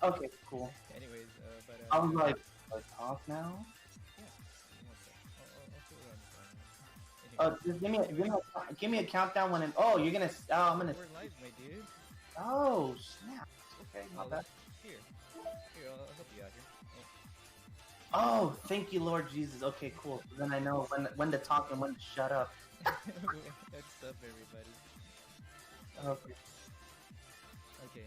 Okay, cool. Anyways, I was like talk now. yeah. One sec. I'll put it on the phone. Anyways, Just anyways, give me a countdown when. Oh, you're gonna. Oh, I'm gonna. we're live, my dude. Oh, snap. Okay, Oh, not bad. here, I'll help you out here. Oh, thank you, Lord Jesus. Okay, cool. Then I know when to talk and when to shut up. Oh. What's up, everybody? Okay. Okay.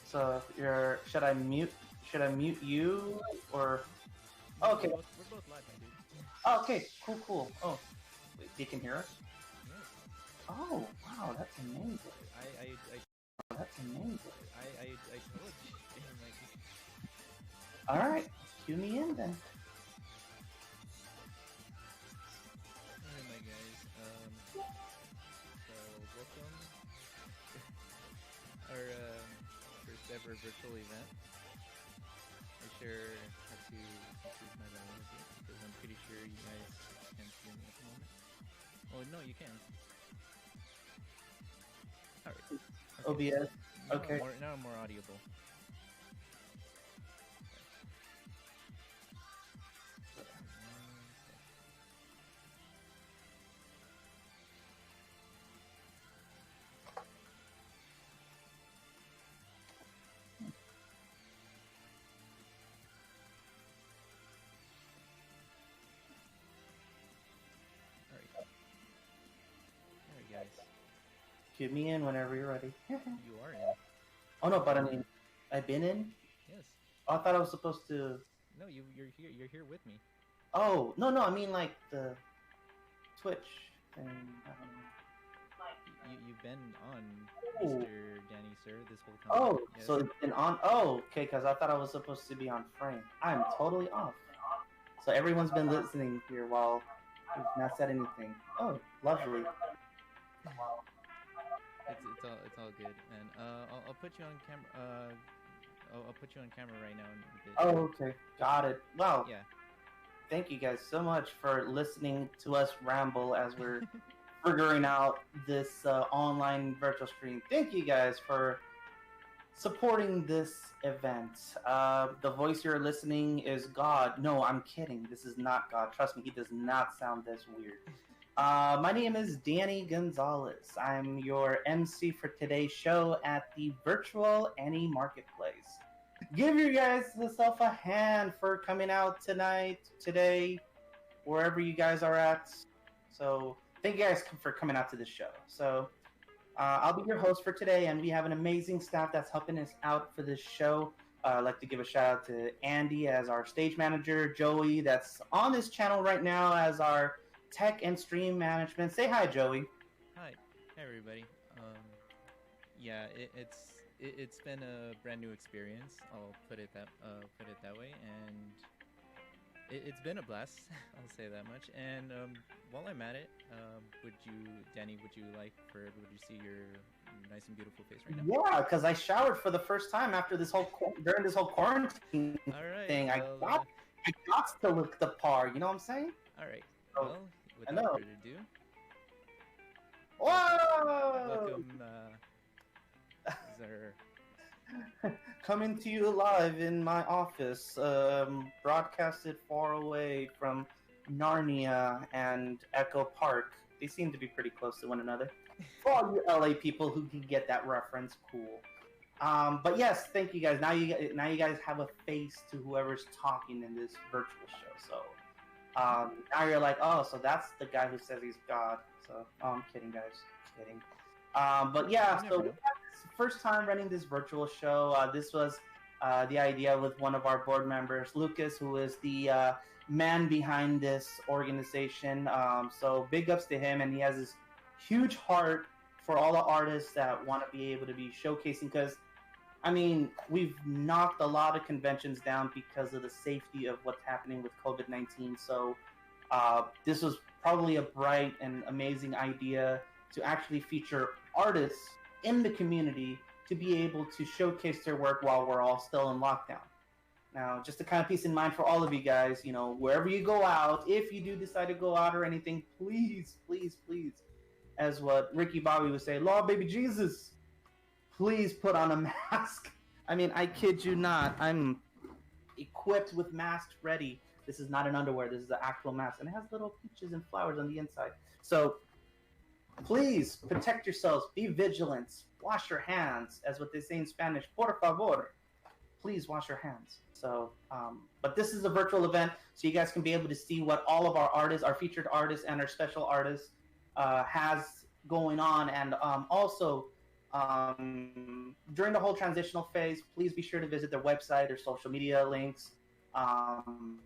So you're. Should I mute you or? Oh, okay. We're both live, my dude. Oh, okay. Cool. Cool. Oh, wait, they can hear us. Yes. Oh, wow. That's amazing. That's amazing. I told you. Like, All right. Cue me in then. alright, my guys. So welcome our first ever virtual event. I sure have to increase my volume here because I'm pretty sure you guys can't hear me at the moment. Oh no, you can. Alright. OBS. Okay. Now I'm more audible. Alright, guys. Cue me in whenever you're ready. You are in. Oh no, but I mean, I've been in. Yes. Oh, I thought I was supposed to. No, you're here. You're here with me. Oh no, I mean like the Twitch thing. You've been on, Oh. Mr. Danny, sir, this whole time. Oh, Yes. so it's been on. Oh, okay, because I thought I was supposed to be on frame. I'm totally off. So everyone's been listening here while we've not said anything. Oh, lovely. It's all good, and I'll put you on camera. I'll put you on camera right now. Oh, okay, got it. Wow. Yeah. Thank you guys so much for listening to us ramble as we're figuring out this online virtual stream. Thank you guys for supporting this event. The voice you're listening is God. No, I'm kidding. This is not God. Trust me, he does not sound this weird. My name is Danny Gonzalez. I'm your MC for today's show at the virtual AniMarketplace. Give you guys yourself a hand for coming out today, wherever you guys are at. So thank you guys for coming out to this show. So I'll be your host for today, and we have an amazing staff that's helping us out for this show. I'd like to give a shout out to Andy as our stage manager, Joey that's on this channel right now as our tech and stream management. Say hi, Joey. Hi, everybody. Yeah, it's been a brand new experience. I'll put it that way, and it's been a blast. I'll say that much. And while I'm at it, Danny, would you like for everybody to see your nice and beautiful face right now? Yeah, because I showered for the first time after during this whole quarantine All right, thing. well, I got to look the par. You know what I'm saying? all right. So, Well, without further ado, whoa! welcome. Is there... Coming to you live in my office, broadcasted far away from Narnia and Echo Park. They seem to be pretty close to one another. For all you LA people who can get that reference, cool. But yes, thank you guys. Now you guys have a face to whoever's talking in this virtual show. So now you're like, oh, so that's the guy who says he's God. So I'm kidding, guys. Kidding. But yeah, so we have this first time running this virtual show. This was the idea with one of our board members, Lucas, who is the man behind this organization. So big ups to him, and he has this huge heart for all the artists that want to be able to be showcasing. Because, I mean, we've knocked a lot of conventions down because of the safety of what's happening with COVID-19. So this was probably a bright and amazing idea to actually feature artists in the community to be able to showcase their work while we're all still in lockdown. Now, just to kind of peace in mind for all of you guys, you know, wherever you go out, if you do decide to go out or anything, please, please, please, as what Ricky Bobby would say, Lord baby Jesus, please put on a mask I mean, I kid you not. I'm equipped with masks ready. This is not an underwear. This is an actual mask, and it has little peaches and flowers on the inside. So please protect yourselves. Be vigilant. Wash your hands, as what they say in Spanish. Por favor. Please wash your hands. So, but this is a virtual event, so you guys can be able to see what all of our artists, our featured artists, and our special artists has going on. And also, during the whole transitional phase, please be sure to visit their website, their social media links. Um,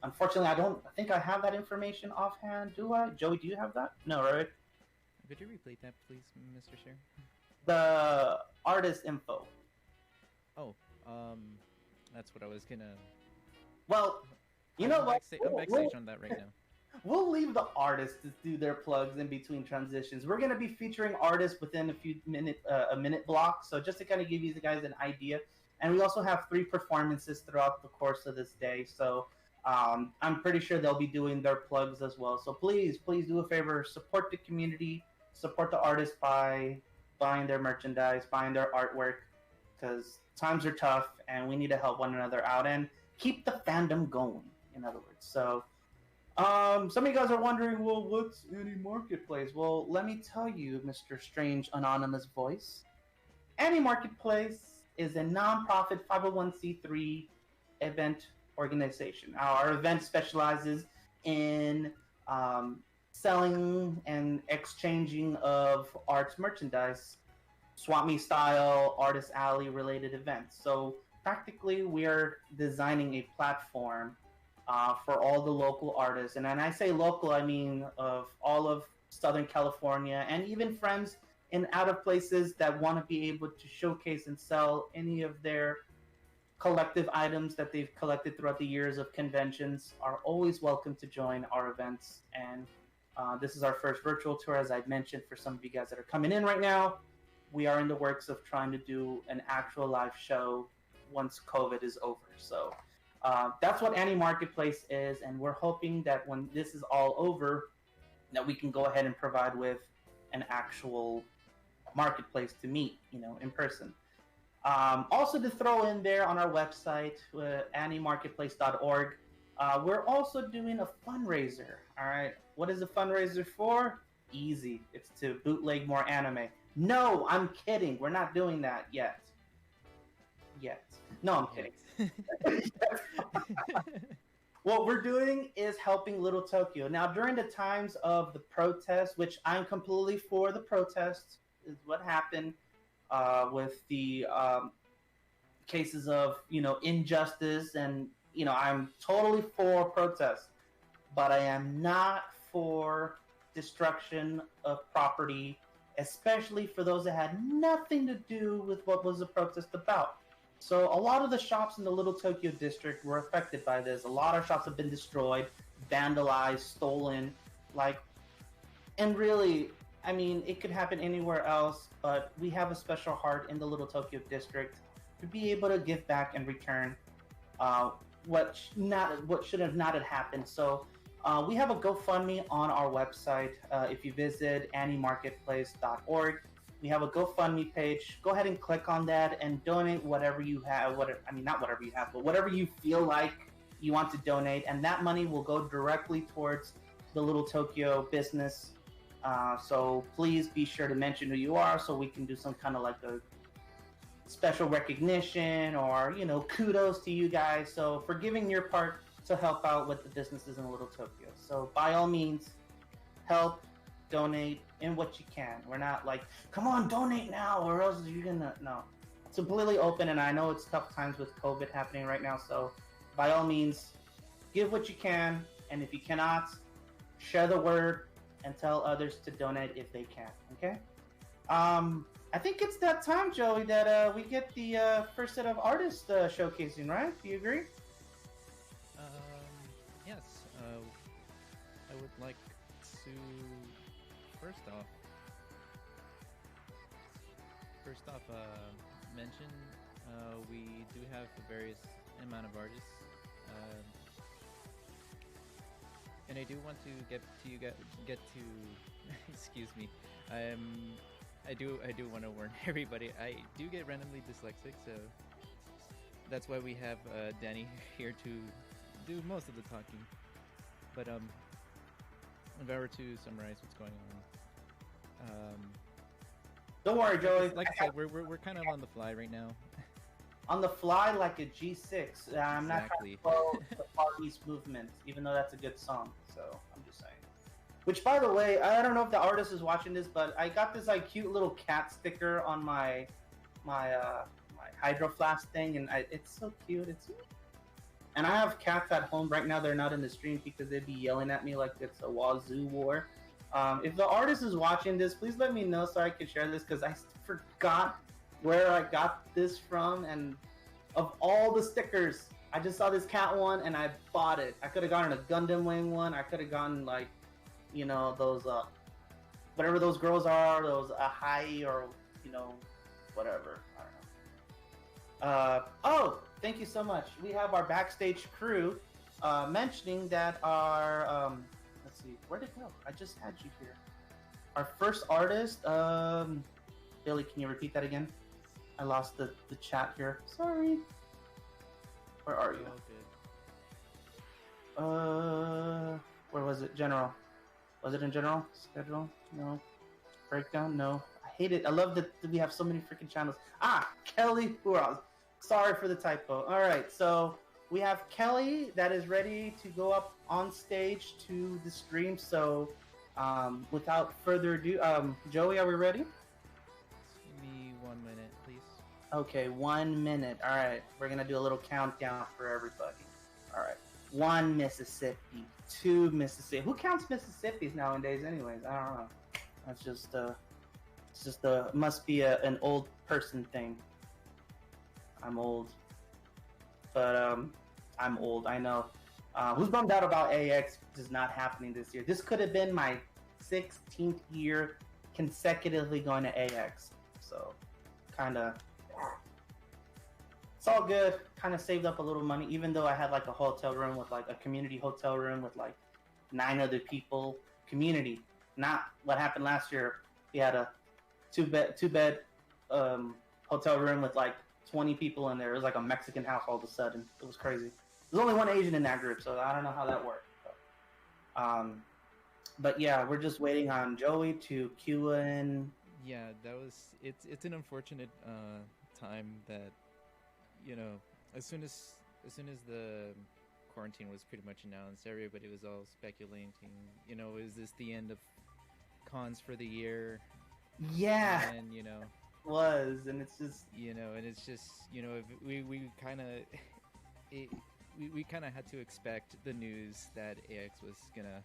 Unfortunately, I think I have that information offhand. Do I? Joey, do you have that? No, right? Could you repeat that, please, Mr. Sher? The artist info. Oh, um, that's what I was gonna. Well, you know what? I'm backstage on that right now. We'll leave the artists to do their plugs in between transitions. We're going to be featuring artists within a minute block. So just to kind of give you guys an idea. And we also have 3 performances throughout the course of this day. So I'm pretty sure they'll be doing their plugs as well. So please do a favor, support the community, support the artists by buying their merchandise, buying their artwork, because times are tough and we need to help one another out and keep the fandom going, in other words. So some of you guys are wondering, well, what's AniMarketplace? Well, let me tell you, Mr. Strange Anonymous Voice. AniMarketplace is a non-profit 501c3 event organization. Our event specializes in selling and exchanging of arts merchandise, Swap Me style, Artist Alley related events. So practically, we're designing a platform for all the local artists. And when I say local, I mean of all of Southern California and even friends in out of places that want to be able to showcase and sell any of their collective items that they've collected throughout the years of conventions are always welcome to join our events. And this is our first virtual tour, as I mentioned, for some of you guys that are coming in right now. We are in the works of trying to do an actual live show once COVID is over. So that's what AniMarketplace is, and we're hoping that when this is all over, that we can go ahead and provide with an actual marketplace to meet, in person. Also to throw in there on our website, AniMarketplace.org, we're also doing a fundraiser. All right, what is the fundraiser for? Easy. It's to bootleg more anime. No, I'm kidding. We're not doing that yet. No, I'm kidding. What we're doing is helping Little Tokyo. Now, during the times of the protests, which I'm completely for the protests, is what happened with the cases of, injustice. And, I'm totally for protests, but I am not for destruction of property, especially for those that had nothing to do with what was the protest about. So a lot of the shops in the Little Tokyo district were affected by this. A lot of shops have been destroyed, vandalized, stolen, and really, I mean, it could happen anywhere else, but we have a special heart in the Little Tokyo district to be able to give back and return what should have not have happened. So we have a GoFundMe on our website. If you visit AniMarketplace.org, we have a GoFundMe page. Go ahead and click on that and donate whatever you have. Not whatever you have, but whatever you feel like you want to donate. And that money will go directly towards the Little Tokyo business. So please be sure to mention who you are so we can do some kind of a special recognition or, kudos to you guys. So for giving your part to help out with the businesses in Little Tokyo. So by all means, help, donate in what you can. We're not come on, donate now or else you're gonna, no. It's completely open, and I know it's tough times with COVID happening right now, so by all means, give what you can, and if you cannot, share the word and tell others to donate if they can, okay? I think it's that time, Joey, that we get the first set of artists showcasing, right? Do you agree? Yes. I would like to first off, mention we do have a various amount of artists, and I do want to get to excuse me. I do want to warn everybody. I do get randomly dyslexic, so that's why we have Danny here to do most of the talking. But if I were to summarize what's going on, Don't worry, Joey. like I said, we're kind of on the fly right now. On the fly, like a G6. I'm not trying Exactly. to follow the Far East movement, even though that's a good song. So I'm just saying. Which, by the way, I don't know if the artist is watching this, but I got this like cute little cat sticker on my hydro flask thing, and it's so cute. And I have cats at home right now. They're not in the stream because they'd be yelling at me like it's a wazoo war. If the artist is watching this, please let me know so I can share this, because I forgot where I got this from. And of all the stickers, I just saw this cat one and I bought it. I could have gotten a Gundam Wing one. I could have gotten like, you know, those whatever those girls are, those Ahai, or you know, whatever. I don't know. Oh, thank you so much. We have our backstage crew mentioning that our let's see, where'd it go? I just had you here. Our first artist, Billy, can you repeat that again? I lost the chat here. Sorry. Where are you? Where was it? General. Was it in general? Schedule? No. Breakdown? No. I hate it. I love that we have so many freaking channels. Kelly Hurrah. Sorry for the typo. All right, so we have Kelly that is ready to go up on stage to the stream. So without further ado, Joey, are we ready? Give me 1 minute, please. Okay, 1 minute. All right, we're going to do a little countdown for everybody. All right. 1 Mississippi, 2 Mississippi. Who counts Mississippis nowadays anyways? I don't know. That's just must be an old person thing. I'm old. But I'm old, I know. Who's bummed out about AX is not happening this year? This could have been my 16th year consecutively going to AX. So, kind of... It's all good. Kind of saved up a little money, even though I had like a hotel room with like a community hotel room with like 9 other people. Community, not what happened last year. We had a two bed hotel room with like 20 people in there. It was like a Mexican house all of a sudden. It was crazy. There's only one Asian in that group, so I don't know how that worked. But yeah, we're just waiting on Joey to cue in. Yeah, that was. It's an unfortunate time that, you know, as soon as the quarantine was pretty much announced, everybody was all speculating, you know, is this the end of cons for the year? Yeah, and you know, and it's just, you know, and it's just, you know, we kind of we kind of had to expect the news that AX was gonna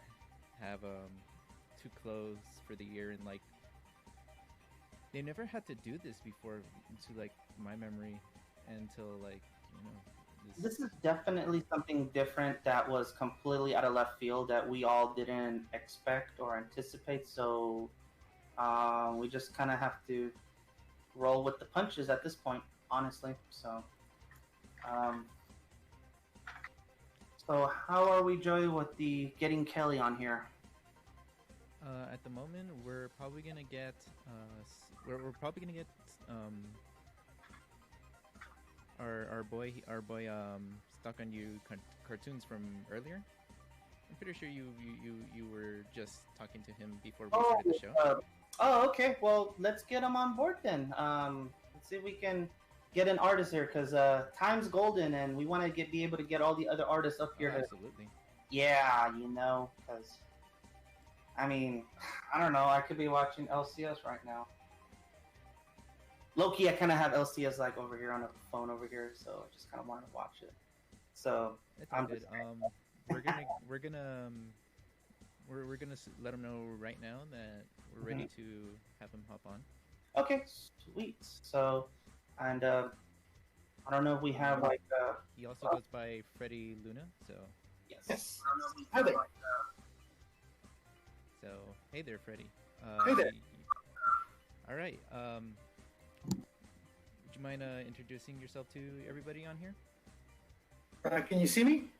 have to close for the year, and like they never had to do this before, to like my memory, until like, you know, this is definitely something different that was completely out of left field that we all didn't expect or anticipate. So we just kind of have to roll with the punches at this point, honestly. So so how are we, Joey, with the getting Kelly on here? At the moment, we're probably gonna get we're probably gonna get our boy Stuck on You cartoons from earlier. I'm pretty sure you were just talking to him before we started the show. Okay. Well, let's get him on board then. Let's see if we can get an artist here, because time's golden, and we want to be able to get all the other artists up here. Absolutely. Yeah, you know, because I mean, I don't know. I could be watching LCS right now. Low-key, I kind of have LCS like over here on the phone over here, so I just kind of want to watch it. So I'm good. We're gonna let him know right now that we're ready to have him hop on. Okay, sweet. So, and I don't know if we have like. He also goes by Freddy Luna, so. Yes. Hi there. So, hey there, Freddy. Hey there. All right. Would you mind introducing yourself to everybody on here? Can you see me?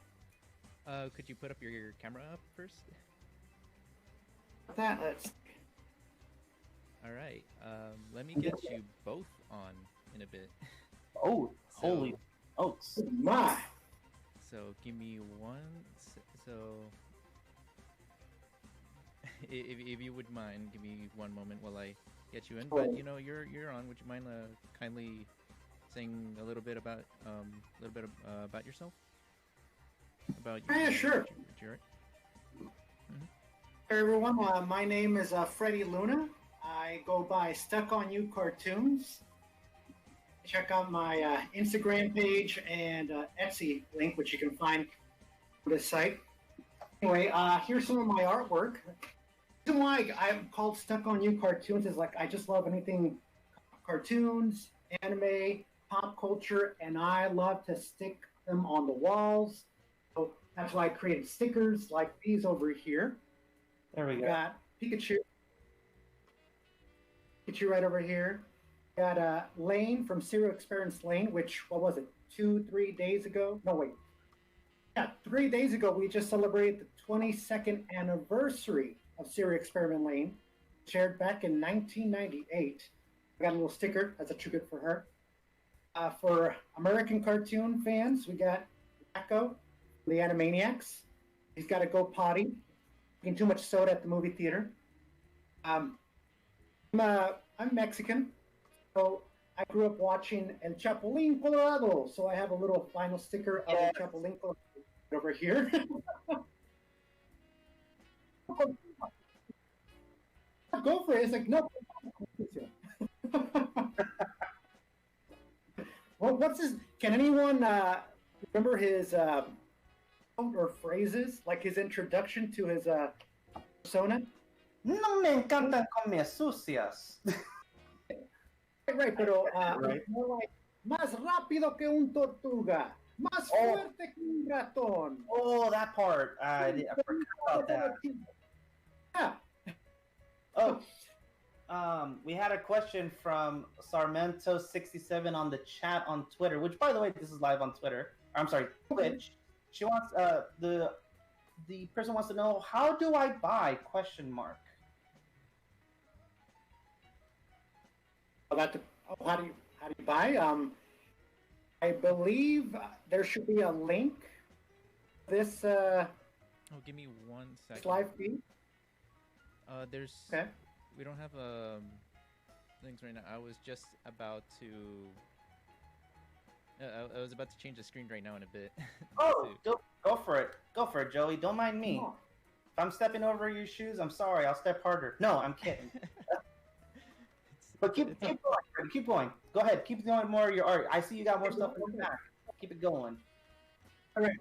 Could you put up your camera up first? Let's. All right. Let me get you both on in a bit. Oh, So- holy oats! My. So give me so if you would mind, give me one moment while I get you in. But Oh. you know, you're on. Would you mind kindly saying a little bit about about yourself? About Yeah, sure. what you're Hey everyone, my name is Freddie Luna. I go by Stuck on You Cartoons. Check out my Instagram page and Etsy link, which you can find on this site. Anyway, here's some of my artwork. The reason why I'm called Stuck on You Cartoons is like I just love anything cartoons, anime, pop culture, and I love to stick them on the walls. So that's why I created stickers like these over here. There we We go. got Pikachu. Pikachu right over here. Got Lane from Serial Experiments Lane, which, what was it, 2-3 days ago? No, wait. Yeah, 3 days ago, we just celebrated the 22nd anniversary of Serial Experiment Lane, shared back in 1998. I got a little sticker. That's a tribute for her. For American cartoon fans, we got Echo, the Animaniacs. He's got to go potty. Drinking too much soda at the movie theater. I'm Mexican, so I grew up watching El Chapulín Colorado. So I have a little vinyl sticker of Yes. El Chapulín Colorado over here. Go for it. It's like no. Well, what's his? Can anyone remember his or phrases like his introduction to his persona? No me encantan comer sucias. Right, pero Right. more like más rápido que un tortuga, más Oh. fuerte que un ratón. Oh, that part. I forgot about that. Yeah. Oh, we had a question from Sarmento67 on the chat on Twitter, which, by the way, this is live on Twitter. I'm sorry, Twitch. She wants the person wants to know, how do I buy ? How do you buy? I believe there should be a link. This Oh, give me 1 second. live feed. There's Okay. we don't have things right now. I was just about to. I was about to change the screen right now in a bit. Oh, go for it. Go for it, Joey. Don't mind me. Come on. If I'm stepping over your shoes, I'm sorry. I'll step harder. No, I'm kidding. But keep going. Freddy, keep going. Go ahead. Keep doing more of your art. I see you got more stuff in the back. Keep it going. All right.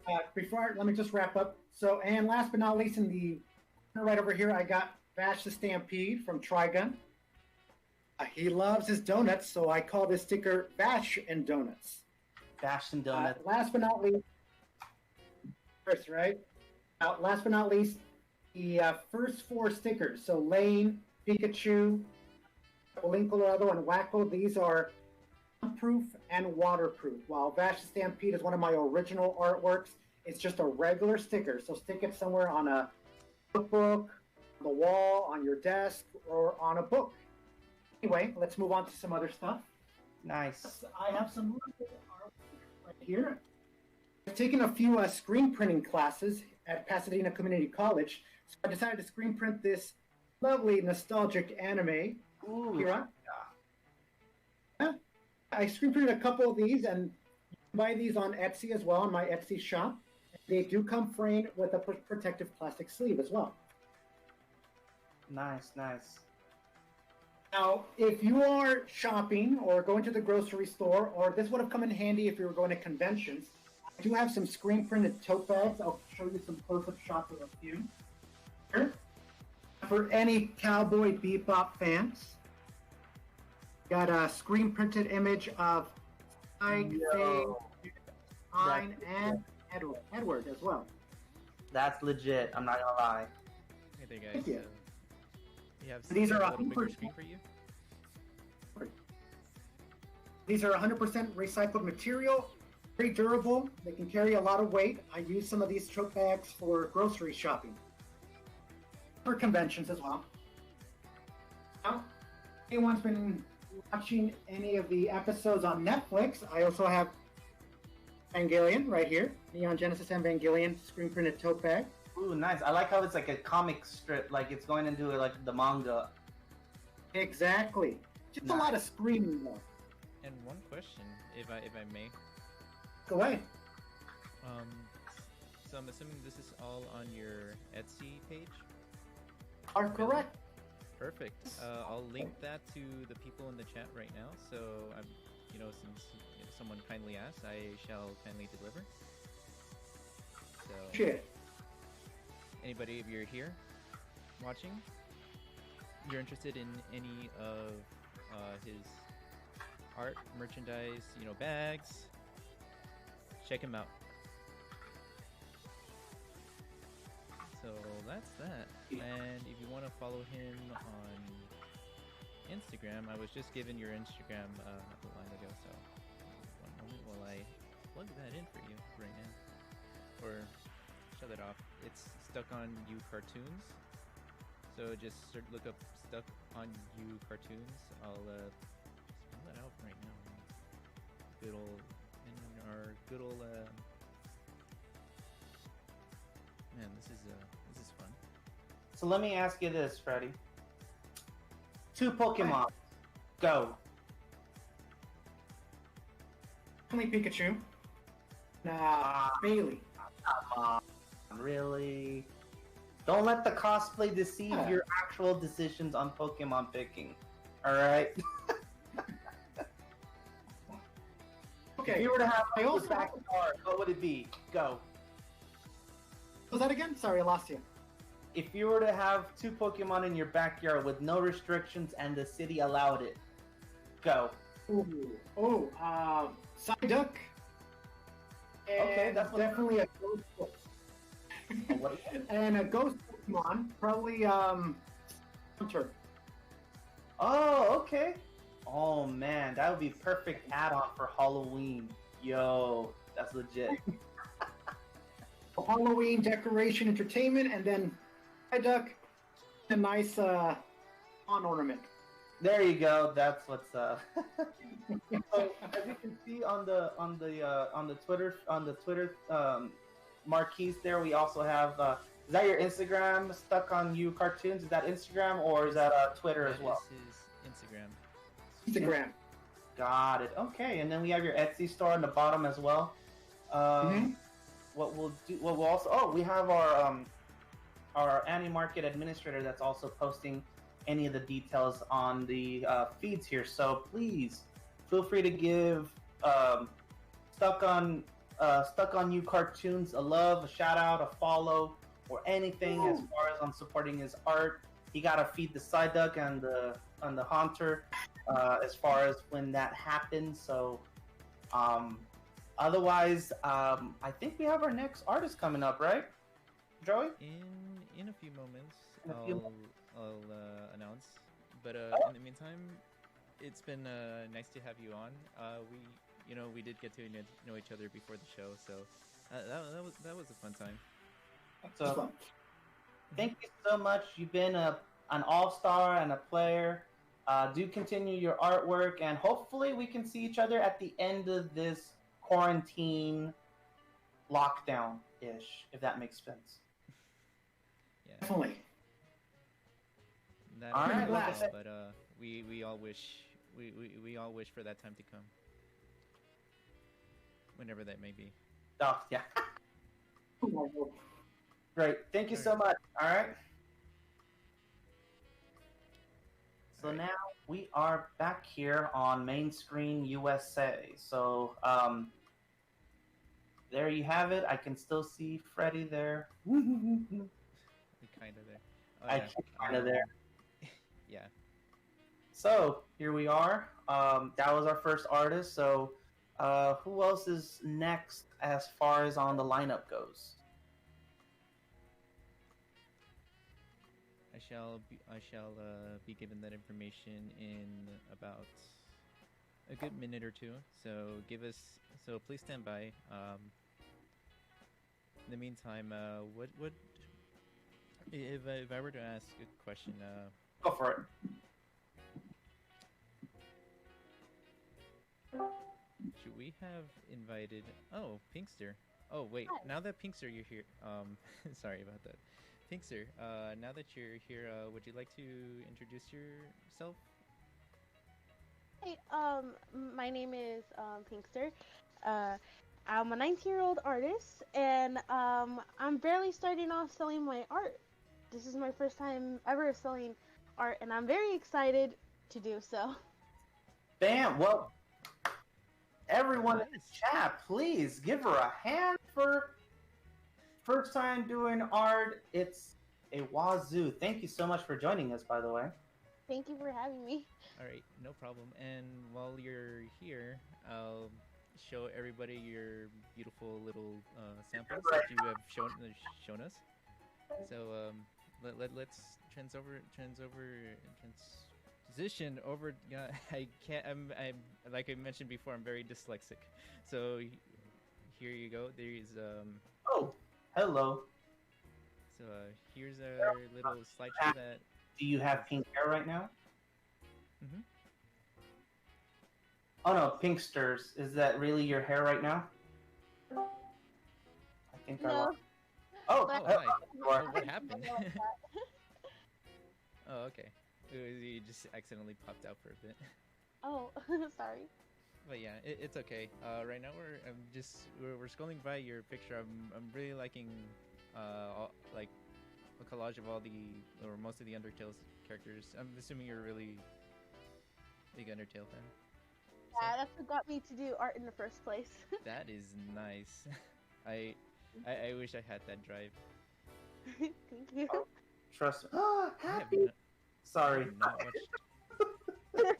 Let me just wrap up. So, and last but not least, in the right over here, I got Bash the Stampede from Trigun. He loves his donuts, so I call this sticker Bash and Donuts. Bash and donuts. Last but not least, first, right? Last but not least, the first 4 stickers. So Lane, Pikachu, Chapulín Colorado, and Wacko. These are proof and waterproof. While Bash the Stampede is one of my original artworks, it's just a regular sticker. So stick it somewhere on a notebook, on the wall, on your desk, or on a book. Anyway, let's move on to some other stuff. Nice. I have some artwork right here. I've taken a few screen printing classes at Pasadena Community College, so I decided to screen print this lovely nostalgic anime. Ooh. Kira. Yeah. I screen printed a couple of these, and you can buy these on Etsy as well, on my Etsy shop. They do come framed with a protective plastic sleeve as well. Nice, nice. Now, if you are shopping or going to the grocery store, or this would have come in handy if you were going to conventions, I do have some screen printed tote bags. I'll show you some close-up shots of a few. Here. For any Cowboy Bebop fans, got a screen printed image of Spike, Faye, Pine, and Edward as well. That's legit. I'm not gonna lie. Hey there, guys. Thank you. You have These are a little bigger 100% screen for you. These are 100% recycled material, very durable. They can carry a lot of weight. I use some of these tote bags for grocery shopping, for conventions as well. Now, anyone's been watching any of the episodes on Netflix, I also have Evangelion right here. Neon Genesis Evangelion screen printed tote bag. Ooh, nice. I like how it's like a comic strip, like it's going into like the manga. Exactly. Just a lot of screaming though. And one question, if I may. Go ahead. So I'm assuming this is all on your Etsy page? Are correct. Perfect. I'll link that to the people in the chat right now. So I'm, since someone kindly asked, I shall kindly deliver. So Shit. anybody, if you're here watching, you're interested in any of his art, merchandise, bags, check him out. So that's that. And if you want to follow him on Instagram, I was just given your Instagram a line ago, so one moment while I plug that in for you right now. Or shut it off. It's Stuck on You Cartoons. So just look up Stuck on You Cartoons. I'll spell that out right now. Good old, man, this is fun. So let me ask you this, Freddy. 2 Pokemon. Go. Only Pikachu. Nah, Bailey. Come on. Really? Don't let the cosplay deceive your actual decisions on Pokemon picking. Alright? Okay. If you were to have I also backyard, what would it be? Go. Was that again? Sorry, I lost you. If you were to have 2 Pokemon in your backyard with no restrictions and the city allowed it, go. Psyduck. Okay, that's definitely a ghost book. What is it? And a ghost Pokemon, probably Hunter. Oh, okay. Oh man, that would be perfect add-on for Halloween. Yo, that's legit. Halloween decoration entertainment, and then Psyduck, a nice lawn ornament. There you go. That's what's up. So, as you can see on the Twitter marquees there, we also have. Is that your Instagram? Stuck on You Cartoons? Is that Instagram or is that Twitter as well? This is Instagram. Instagram. Got it. Okay, and then we have your Etsy store on the bottom as well. What we'll do? What we'll also. Oh, we have our AniMarket administrator that's also posting any of the details on the feeds here. So please feel free to give Stuck on You Cartoons a love, a shout out, a follow, or anything as far as on supporting his art. He gotta feed the Psyduck and the Haunter as far as when that happens. So otherwise, I think we have our next artist coming up, right, Joey? In a few moments, I'll announce. But in the meantime, it's been nice to have you on. We did get to know each other before the show, so that was a fun time. So thank you so much. You've been an all-star and a player. Do continue your artwork, and hopefully we can see each other at the end of this quarantine lockdown-ish, if that makes sense. Yeah. Definitely. All right, like I said, but we all wish we all wish for that time to come, whenever that may be. Oh, yeah. Great. Thank you so much. All right. So now we are back here on Main Screen USA. So there you have it. I can still see Freddy there. Kind of there. Oh, I kind of there. Yeah. So here we are. That was our first artist. So who else is next as far as on the lineup goes? I shall be given that information in about a good minute or two. So please stand by. In the meantime, what if I were to ask a question? Go for it. Should we have invited? Oh, Pinkster. Oh wait, Hi. now that Pinkster you're here. Sorry about that. Pinkster. Now that you're here, would you like to introduce yourself? Hey, my name is Pinkster. Uh, I'm a 19-year-old artist, and I'm barely starting off selling my art. This is my first time ever selling art, and I'm very excited to do so. Bam! Well, everyone in the Nice. chat, please give her a hand for first time doing art. It's a wazoo. Thank you so much for joining us, by the way. Thank you for having me. All right, no problem. And while you're here, I'll show everybody your beautiful little samples that you have shown us. So let's transition over. Yeah, I can't. I'm like I mentioned before. I'm very dyslexic. So here you go. There's Oh, hello. So here's our little slideshow that. Do you have pink hair right now? Mm-hmm. Oh no, Pinksters. Is that really your hair right now? I think I No, lost. Oh, but- Oh, hi. you are. Oh, what happened? Oh, okay. You just accidentally popped out for a bit. Oh, sorry. But yeah, it's okay. Right now we're scrolling by your picture. I'm really liking like a collage of all or most of the Undertale characters. I'm assuming you're a really big Undertale fan. Yeah, that's what got me to do art in the first place. That is nice. I wish I had that drive. Thank you. Trust me. Oh, I have happy. no- I Sorry. have not watched.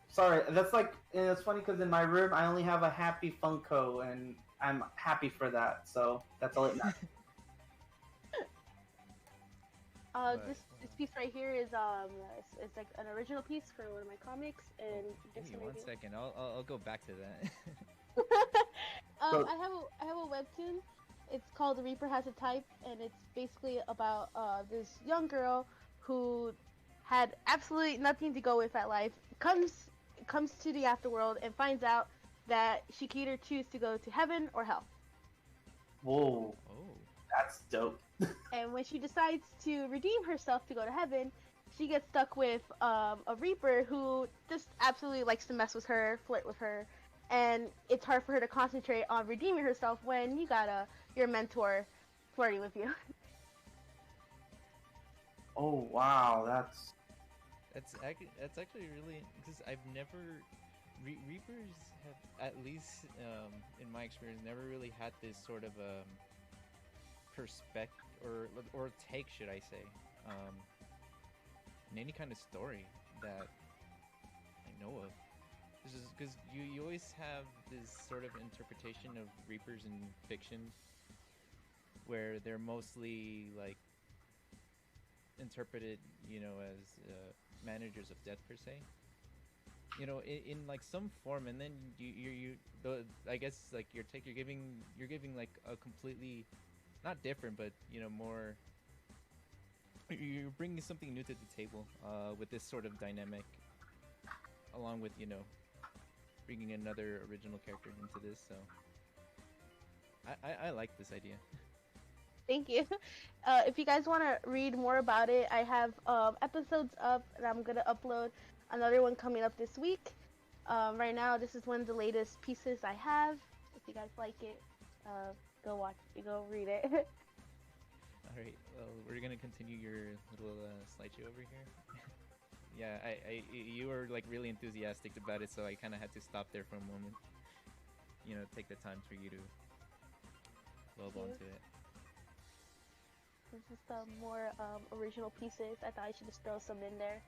Sorry. That's like, and it's funny because in my room I only have a happy Funko, and I'm happy for that. So that's all it matters. This piece right here is it's like an original piece for one of my comics, and Give just me gonna one do- second. I'll go back to that. So- I have a webtoon. It's called The Reaper Has a Type, and it's basically about this young girl who had absolutely nothing to go with at life. Comes to the afterworld and finds out that she can either choose to go to heaven or hell. Whoa, Oh. that's dope. And when she decides to redeem herself to go to heaven, she gets stuck with a Reaper who just absolutely likes to mess with her, flirt with her, and it's hard for her to concentrate on redeeming herself when you got your mentor flirting with you. Oh wow, that's That's actually really because I've never Reapers have, at least in my experience, never really had this sort of perspective or take, should I say, in any kind of story that I know of. Because you always have this sort of interpretation of Reapers in fiction where they're mostly like interpreted, as managers of death per se. In like some form, and then I guess like you're giving like a completely not different, but more. You're bringing something new to the table with this sort of dynamic, along with bringing another original character into this. So I like this idea. Thank you. If you guys want to read more about it, I have episodes up, and I'm gonna upload another one coming up this week. Right now, this is one of the latest pieces I have. If you guys like it, go watch it, go read it. All right, well, we're gonna continue your little slideshow over here. Yeah, you were like really enthusiastic about it, so I kind of had to stop there for a moment. Take the time for you to delve onto it. This is the more original pieces. I thought I should just throw some in there.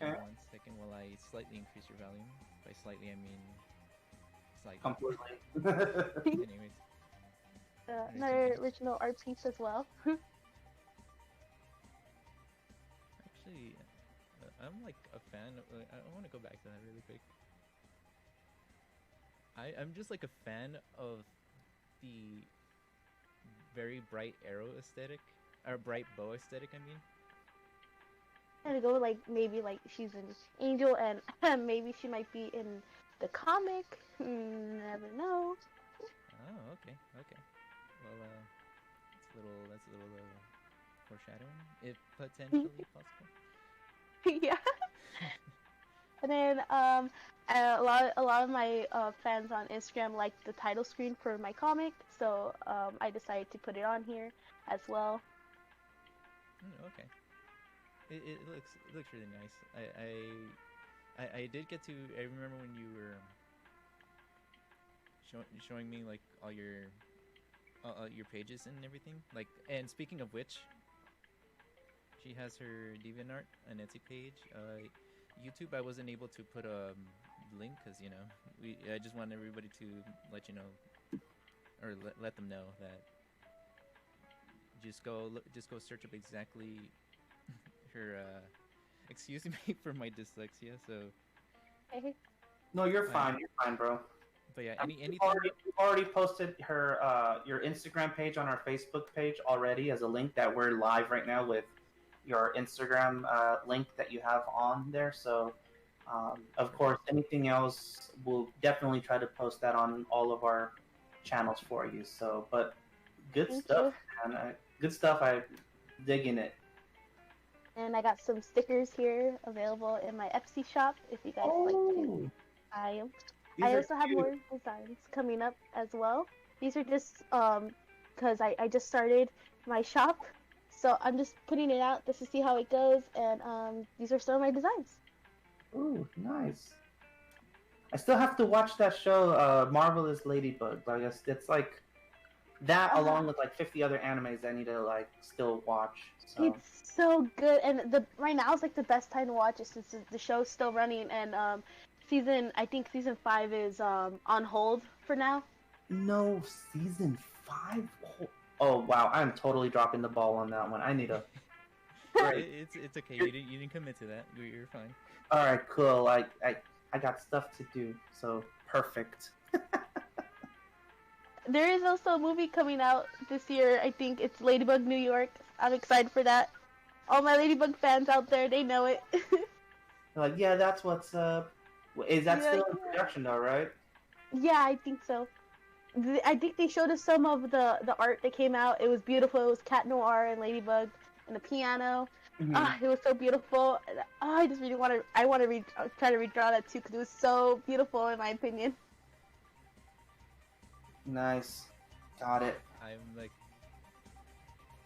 okay. 1 second while I slightly increase your volume. By slightly, I mean slightly. Completely. Anyways, Another original art piece as well. actually, I'm like a fan. I want to go back to that really quick. I'm just like a fan of the very bright arrow aesthetic, or bright bow aesthetic. I mean, trying to go like maybe like she's an angel and maybe she might be in the comic. Never know. Oh, okay, okay. Well, that's a little foreshadowing, if potentially possible. Yeah. And then a lot of my fans on Instagram like the title screen for my comic, so I decided to put it on here as well. Okay. It looks really nice. I did get to. I remember when you were showing me like all your pages and everything. Like, and speaking of which, she has her DeviantArt and Etsy page. YouTube, I wasn't able to put a link because I just want everybody to let you know, or let them know that just go search up exactly her. Excuse me for my dyslexia. So. No, you're fine. You're fine, bro. But yeah, anything. We've already posted her your Instagram page on our Facebook page already as a link that we're live right now with your Instagram link that you have on there. So, of course, anything else, we'll definitely try to post that on all of our channels for you. So, but good Thank stuff, man. Good stuff. I'm digging it. And I got some stickers here available in my Etsy shop if you guys like to buy them. I also have more designs coming up as well. These are just because I just started my shop, so I'm just putting it out just to see how it goes. And these are some of my designs. Ooh, nice. I still have to watch that show, Marvelous Ladybug. I guess it's like that, along with like 50 other animes I need to like still watch. So. It's so good, and right now is like the best time to watch it since the show's still running, and I think season 5 is on hold for now. No, season 5. Oh wow, I'm totally dropping the ball on that one. I need to. It's okay. You didn't commit to that. You're fine. All right, cool. I got stuff to do, so perfect. There is also a movie coming out this year. I think it's Ladybug New York. I'm excited for that. All my Ladybug fans out there, they know it. Like, yeah, that's what's up. Is that still in production though, right? Yeah, I think so. I think they showed us some of the art that came out. It was beautiful. It was Cat Noir and Ladybug and the piano. Mm-hmm. It was so beautiful. I just really want to. I want to try to redraw that too because it was so beautiful in my opinion. Nice, got it.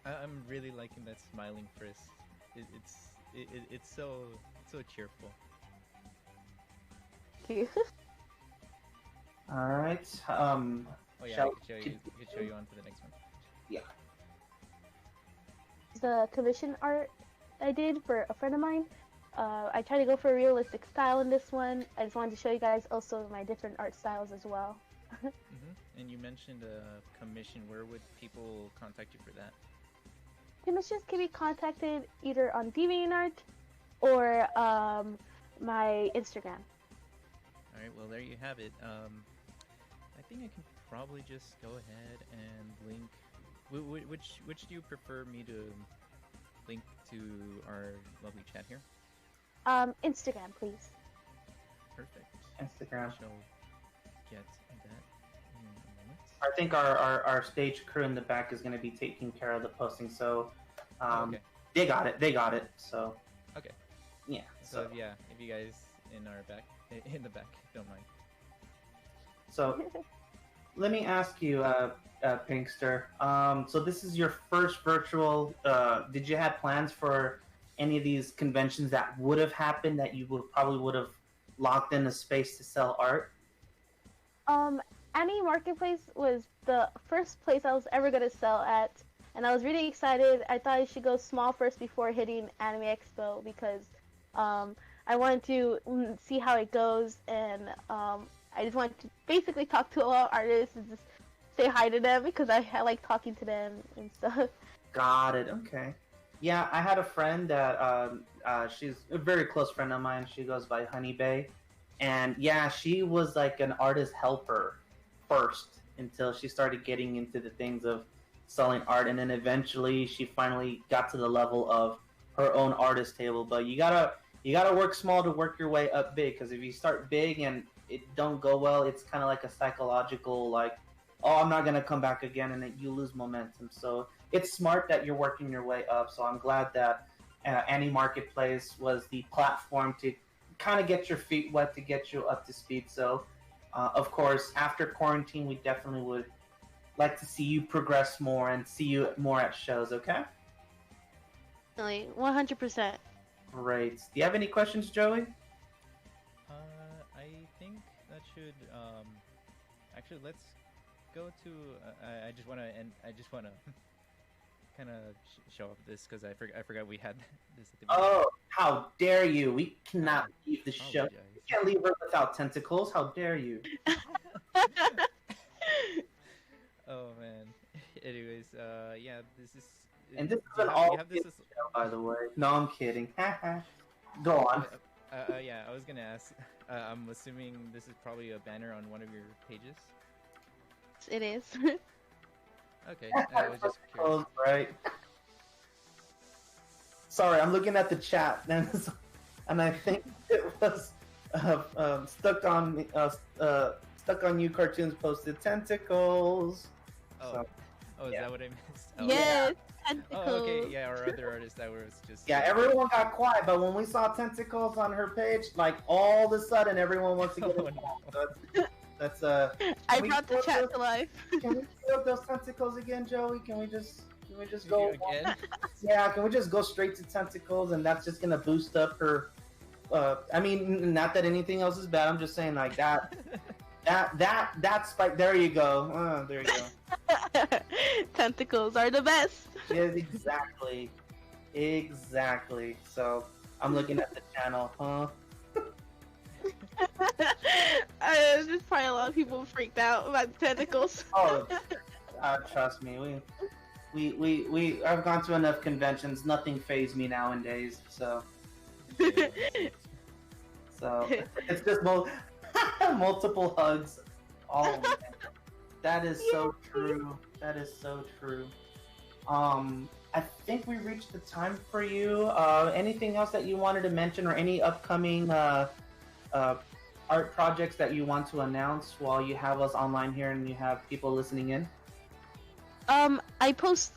I'm really liking that smiling Frisk. It's so cheerful. Thank you. All right. Oh yeah, I could show you on to the next one. Yeah. The commission art I did for a friend of mine. I try to go for a realistic style in this one. I just wanted to show you guys also my different art styles as well. And you mentioned a commission. Where would people contact you for that? Commissions can be contacted either on DeviantArt or my Instagram. All right. Well, there you have it. I think I can probably just go ahead and link. Which do you prefer me to link to our lovely chat here? Instagram, please. Perfect. Instagram. I shall get that in a moment. I think our stage crew in the back is going to be taking care of the posting, so Okay. they got it. So Okay. yeah. So yeah, if you guys in the back don't mind. So let me ask you, Pinkster. So this is your first virtual. Did you have plans for any of these conventions that would have happened that you probably would have locked in a space to sell art? AniMarketplace was the first place I was ever gonna sell at, and I was really excited. I thought I should go small first before hitting Anime Expo because I wanted to see how it goes, and I just wanted to basically talk to a lot of artists and just say hi to them because I like talking to them and stuff. Got it. Okay. Yeah, I had a friend that she's a very close friend of mine. She goes by Honey Bay, and yeah, she was like an artist helper first until she started getting into the things of selling art, and then eventually she finally got to the level of her own artist table. But you gotta work small to work your way up big. Because if you start big and it don't go well, it's kind of like a psychological like, oh, I'm not gonna come back again, and then you lose momentum. So it's smart that you're working your way up. So I'm glad that AniMarketplace was the platform to kind of get your feet wet, to get you up to speed. So of course, after quarantine, we definitely would like to see you progress more and see you more at shows. Okay. Definitely, 100%. Great. Do you have any questions, Joey? I think that should actually let's go to. I just wanna kind of show off this because I forgot we had this at the beginning. Oh, how dare you! We cannot leave the show. Apologize. We can't leave her without tentacles. How dare you? Oh man. Anyways, yeah, this is. And this is you an have- all you have this kids show, by the way. No, I'm kidding. Go on. Yeah, I was gonna ask. I'm assuming this is probably a banner on one of your pages. It is. Okay, I was just curious. Oh, right. Sorry, I'm looking at the chat, and I think it was stuck on you. Cartoons posted tentacles. Oh, So, oh, is yeah. that what I missed? Oh, Yes. Oh, okay. Yeah, our other artist that was just. yeah, everyone got quiet, but when we saw tentacles on her page, like all of a sudden, everyone wants to get Oh, involved. no. That's I we brought the go chat to- to life. Can we see up those tentacles again, Joey? Can we just You go again? Yeah, can we just go straight to tentacles, and that's just gonna boost up her. I mean, not that anything else is bad. I'm just saying like that. That spike. There you go. There you go. Tentacles are the best. Yes, exactly. So I'm looking at the channel, huh? There's probably a lot of people freaked out about the tentacles. Oh, trust me, I've gone to enough conventions. Nothing fazed me nowadays. So it's just multiple hugs. Oh, man. That is so true. That is so true. I think we reached the time for you. Anything else that you wanted to mention, or any upcoming art projects that you want to announce while you have us online here and you have people listening in? I post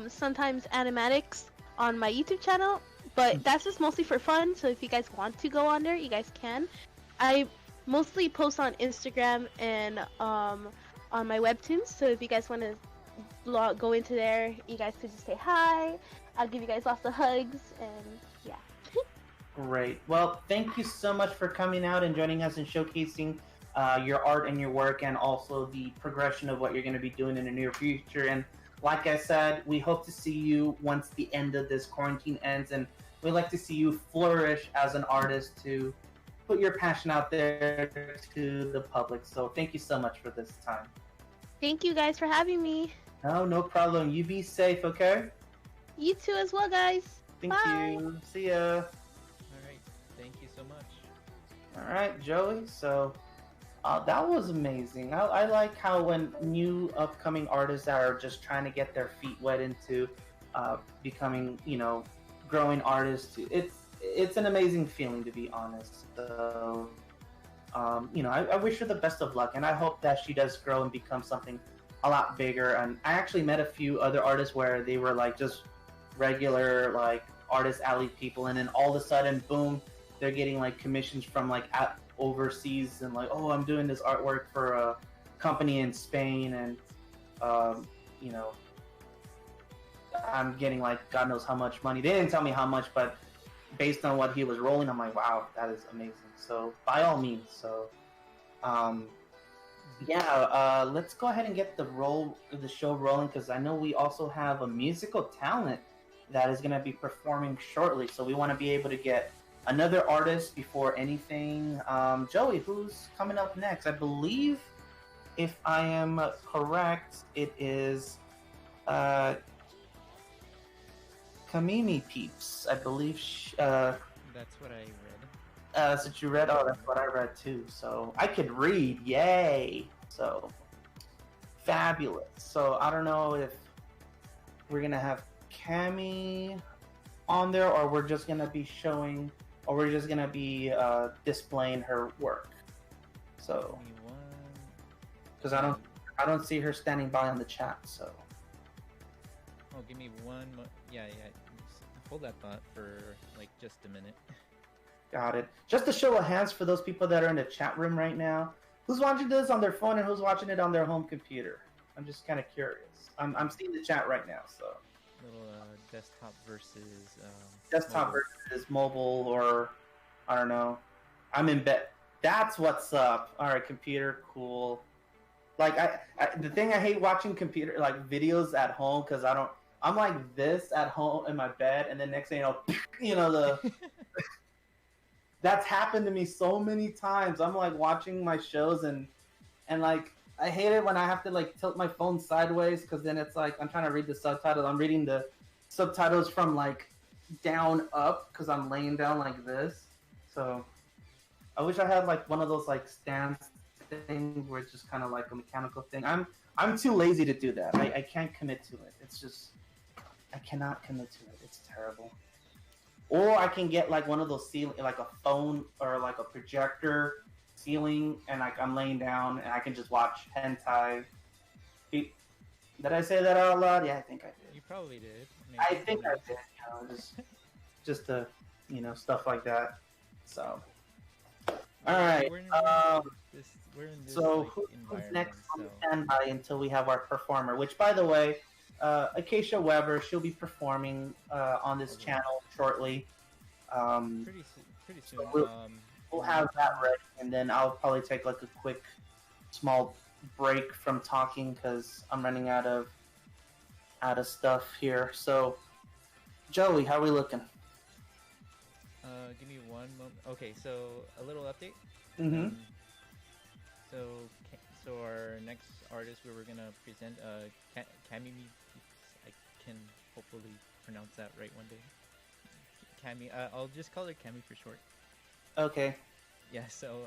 sometimes animatics on my YouTube channel, but that's just mostly for fun. So if you guys want to go on there, you guys can. I mostly post on Instagram and on my webtoons. So if you guys want to go into there, you guys could just say hi. I'll give you guys lots of hugs, and yeah. Great. Well, thank you so much for coming out and joining us and showcasing your art and your work, and also the progression of what you're going to be doing in the near future. And like I said, we hope to see you once the end of this quarantine ends, and we'd like to see you flourish as an artist to put your passion out there to the public. So thank you so much for this time. Thank you guys for having me. No problem. You be safe, okay? You too as well, guys. Thank Bye. you. See ya. All right. Thank you so much. All right, Joey. So that was amazing. I like how when new upcoming artists are just trying to get their feet wet into becoming, growing artists. It's an amazing feeling, to be honest. So, I wish her the best of luck, and I hope that she does grow and become something a lot bigger. And I actually met a few other artists where they were like just regular like artist alley people, and then all of a sudden, boom, they're getting like commissions from like overseas, and like, oh, I'm doing this artwork for a company in Spain, and I'm getting like God knows how much money. They didn't tell me how much, but based on what he was rolling, I'm like, wow, that is amazing. So by all means, let's go ahead and get the show rolling, because I know we also have a musical talent that is going to be performing shortly. So we want to be able to get another artist before anything. Joey, who's coming up next? I believe, if I am correct, it is Kamimi Peeps. I believe. That's what I read. That's what you read? Oh, that's what I read too. So I could read. Yay! So fabulous. So I don't know if we're gonna have Cammy on there, or we're just gonna be showing, or we're just gonna be displaying her work. So, Give me one. because I don't see her standing by on the chat. So, Oh, give me one. Yeah. Just hold that thought for like just a minute. got it. Just a show of hands for those people that are in the chat room right now. Who's watching this on their phone and who's watching it on their home computer? I'm just kind of curious. I'm seeing the chat right now, so. Little desktop versus Desktop mobile. versus mobile, or I don't know. I'm in bed. That's what's up. All right, computer, cool. Like the thing I hate watching computer like videos at home because I don't. I'm like this at home in my bed, and then next thing you know, the that's happened to me so many times. I'm like watching my shows and like I hate it when I have to like tilt my phone sideways because then it's like I'm trying to read the subtitles. I'm reading the subtitles from like down up because I'm laying down like this. So I wish I had like one of those like stance things where it's just kind of like a mechanical thing. I'm too lazy to do that. I can't commit to it. It's just I cannot commit to it. It's terrible. Or I can get like one of those ceiling, like a phone or like a projector ceiling, and like I'm laying down and I can just watch hentai. Did I say that out loud? Yeah, I think I did. You probably did. I think I did. You know, just the stuff like that. So, all right. We're in this So like, who's environment. next on So standby until we have our performer? Which, by the way, Acacia Weber, she'll be performing on this channel shortly. pretty soon. We'll have that ready, and then I'll probably take like a quick, small break from talking because I'm running out of stuff here. So, Joey, how are we looking? Give me one moment. Okay, so a little update. Mm-hmm. So our next artist we were gonna present, Cami. I can hopefully pronounce that right one day. Cami. I'll just call her Cami for short. Okay. Yeah. So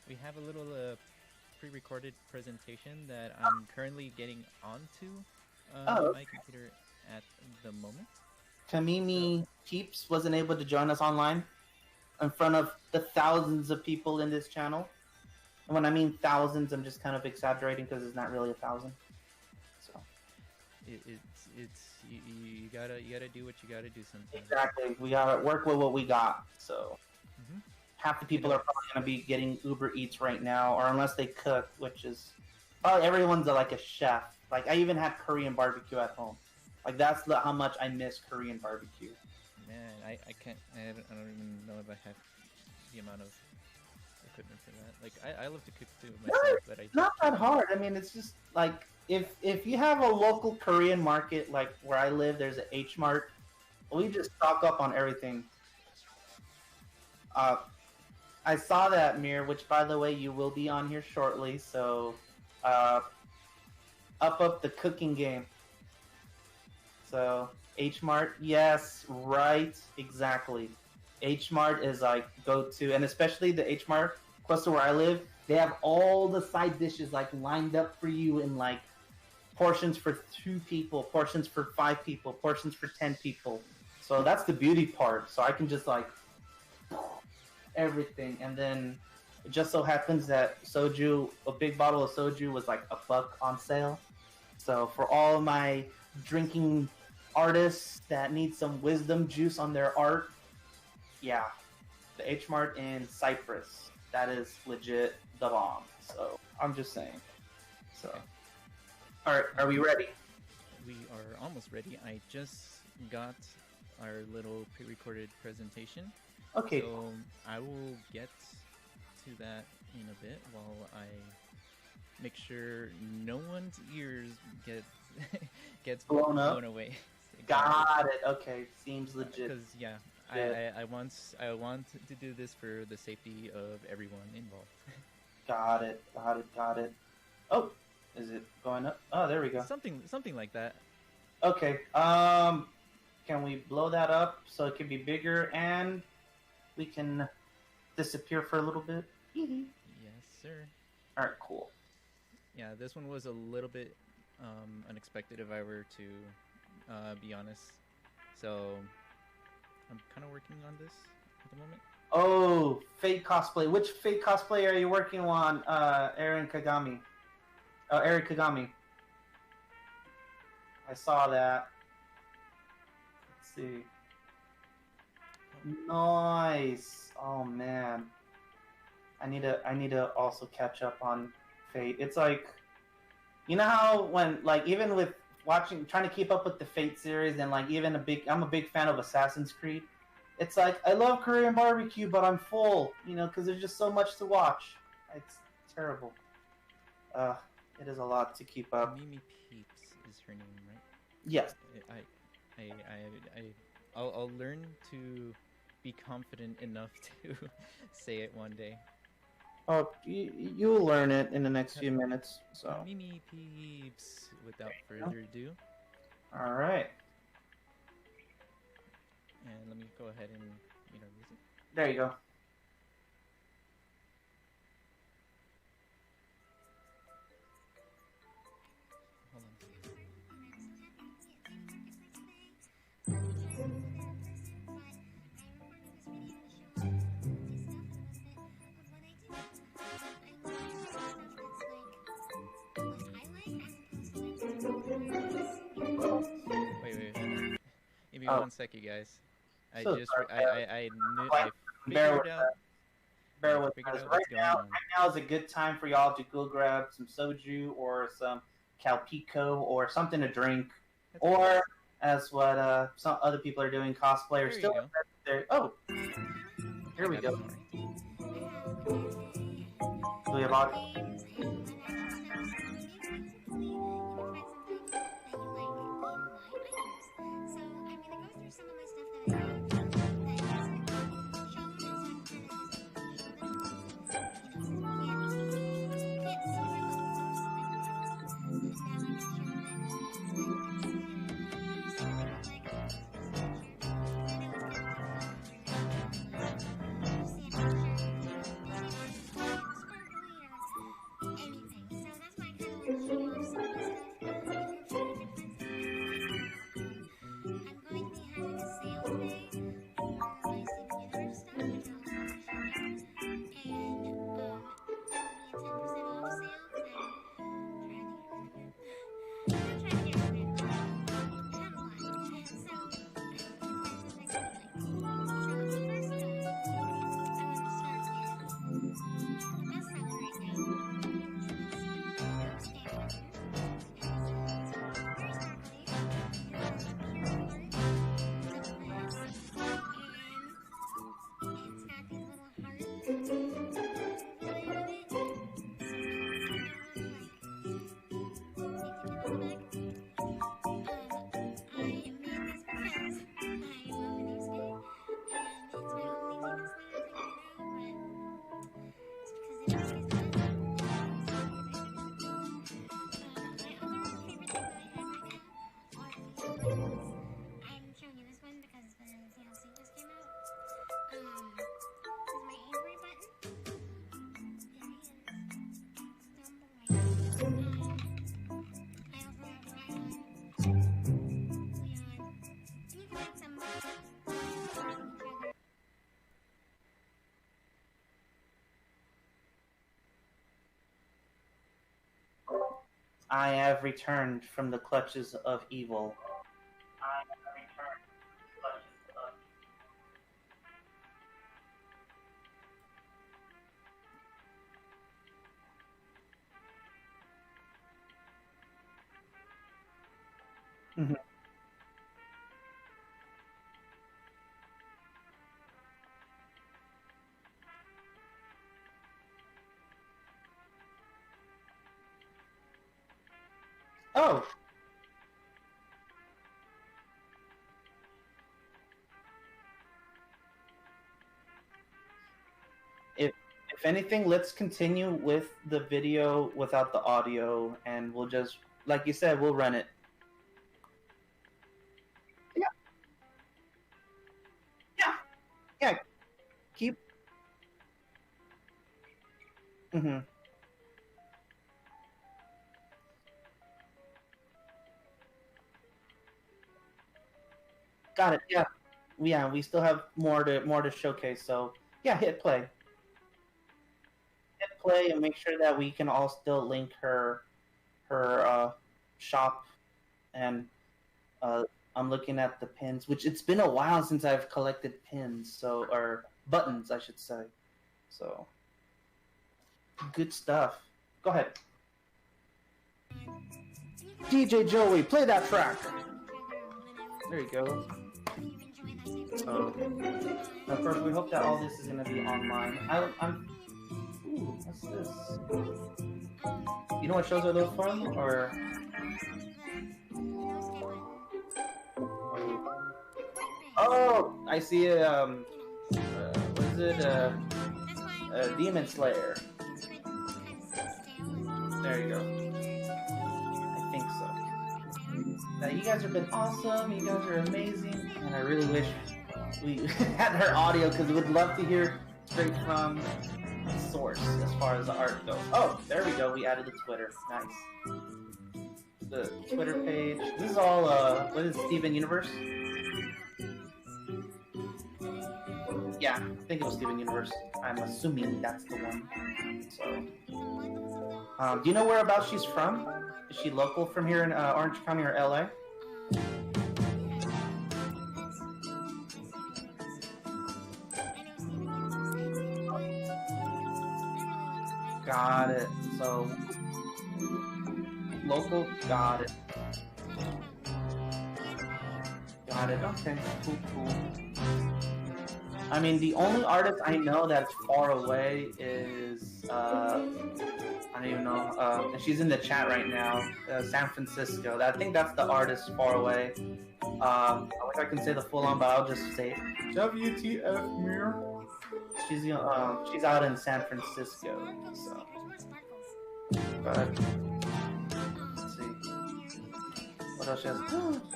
we have a little pre-recorded presentation that I'm currently getting onto my computer at the moment. Kamimi Peeps wasn't able to join us online in front of the thousands of people in this channel. And when I mean thousands, I'm just kind of exaggerating because it's not really 1,000. So It's you gotta do what you gotta do sometimes. exactly, we gotta work with what we got. So half the people You know, are probably gonna be getting Uber Eats right now, or unless they cook, which is probably everyone's like a chef. Like I even had Korean barbecue at home. Like that's how much I miss Korean barbecue. Man, I can't. I don't even know if I have the amount of equipment for that. Like I love to cook too myself, but I Not that hard. I mean, it's just like if you have a local Korean market, like where I live, there's an H Mart. We just stock up on everything. I saw that, Mir, which by the way, you will be on here shortly. So, up the cooking game. So H Mart, yes, right, exactly. H Mart is like go to, and especially the H Mart close to where I live, they have all the side dishes like lined up for you in like portions for 2 people, portions for 5 people, portions for 10 people. So that's the beauty part. So I can just like everything, and then it just so happens that soju, a big bottle of soju was like $1 on sale. So for all of my drinking artists that need some wisdom juice on their art, yeah, the H Mart in Cyprus, that is legit the bomb. So I'm just saying. So, all right, are we ready? we are almost ready. I just got our little pre-recorded presentation. Okay. So I will get to that in a bit while I make sure no one's ears gets Blown up? blown away. Got it. Okay, seems legit. Because yeah, Yeah. I want to do this for the safety of everyone involved. Got it. Oh, is it going up? Oh, there we go. Something like that. Okay. Can we blow that up so it can be bigger and we can disappear for a little bit? Yes, sir. All right, cool. Yeah, this one was a little bit unexpected if I were to be honest. So I'm kind of working on this at the moment. Oh, Fate cosplay. Which Fate cosplay are you working on, Aaron Kagami? Oh, Eric Kagami. I saw that. Let's see. Nice. Oh man. I need to also catch up on Fate. It's like, you know how when like even with trying to keep up with the Fate series and like even I'm a big fan of Assassin's Creed. It's like I love Korean barbecue, but I'm full, because there's just so much to watch. It's terrible. It is a lot to keep up. Mimi Peeps is her name, right? Yes. I'll learn to be confident enough to say it one day. Oh, you'll learn it in the next few minutes. So. Mimi Peeps. Without further ado. All right. And let me go ahead and mute our music. There you go. Hold on. Wait. Give me 1 second, guys. I figured out. Bear with us. Right now is a good time for y'all to go grab some soju or some calpico or something to drink, or as what some other people are doing, cosplay or still there. Oh, here we go. Do we have audio? I have returned from the clutches of evil. Mm-hmm. Oh. If anything, let's continue with the video without the audio, and we'll just, like you said, we'll run it. Yeah. Keep. Mm-hmm. Got it. Yeah. We still have more to showcase. So yeah, hit play. Hit play and make sure that we can all still link her shop. And I'm looking at the pins, which it's been a while since I've collected pins, or buttons, I should say. So good stuff. Go ahead. DJ Joey, play that track. There you go. So, of course, we hope that all this is going to be online. Ooh, what's this? You know what shows are those from? Or... Oh, I see what is it? Demon Slayer. There you go. I think so. Now, you guys have been awesome. You guys are amazing. And I really wish we had her audio because we would love to hear straight from the source as far as the art goes. Oh, there we go. We added the Twitter. Nice. The Twitter page. This is all, what is it, Steven Universe? Yeah, I think it was Steven Universe. I'm assuming that's the one. So, do you know whereabouts she's from? Is she local from here in Orange County or LA? Got it. So, local, got it. Got it. Okay, cool. I mean, the only artist I know that's far away is, I don't even know, and she's in the chat right now, San Francisco. I think that's the artist far away. I wish I can say the full on, but I'll just say WTF Mirror. She's out in San Francisco, so. But, let's see. What else she has?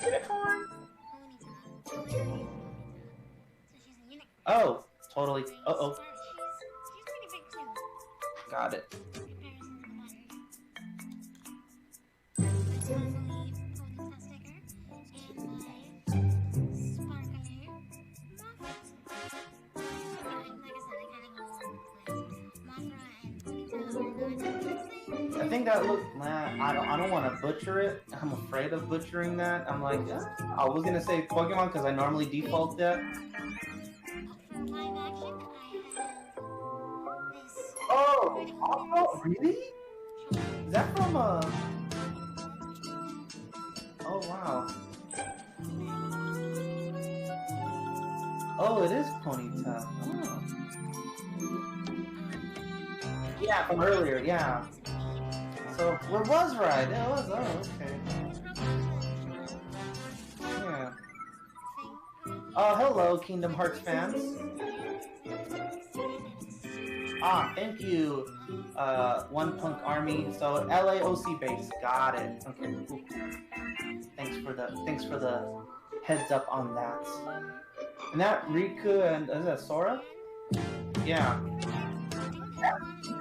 Unicorn! Oh, totally. Uh-oh. Got it. I think that looks. I don't want to butcher it. I'm afraid of butchering that. I'm like, I was gonna say Pokemon because I normally default that. Oh, really? Is that from Oh, wow. Oh, it is Ponyta. Oh. Yeah, from earlier, yeah. So, it was right. It was, okay. Yeah. Oh, hello, Kingdom Hearts fans. Thank you, One Punk Army. So LAOC base, got it. Okay, cool. Thanks for the heads up on that. And that Riku and is that Sora? Yeah.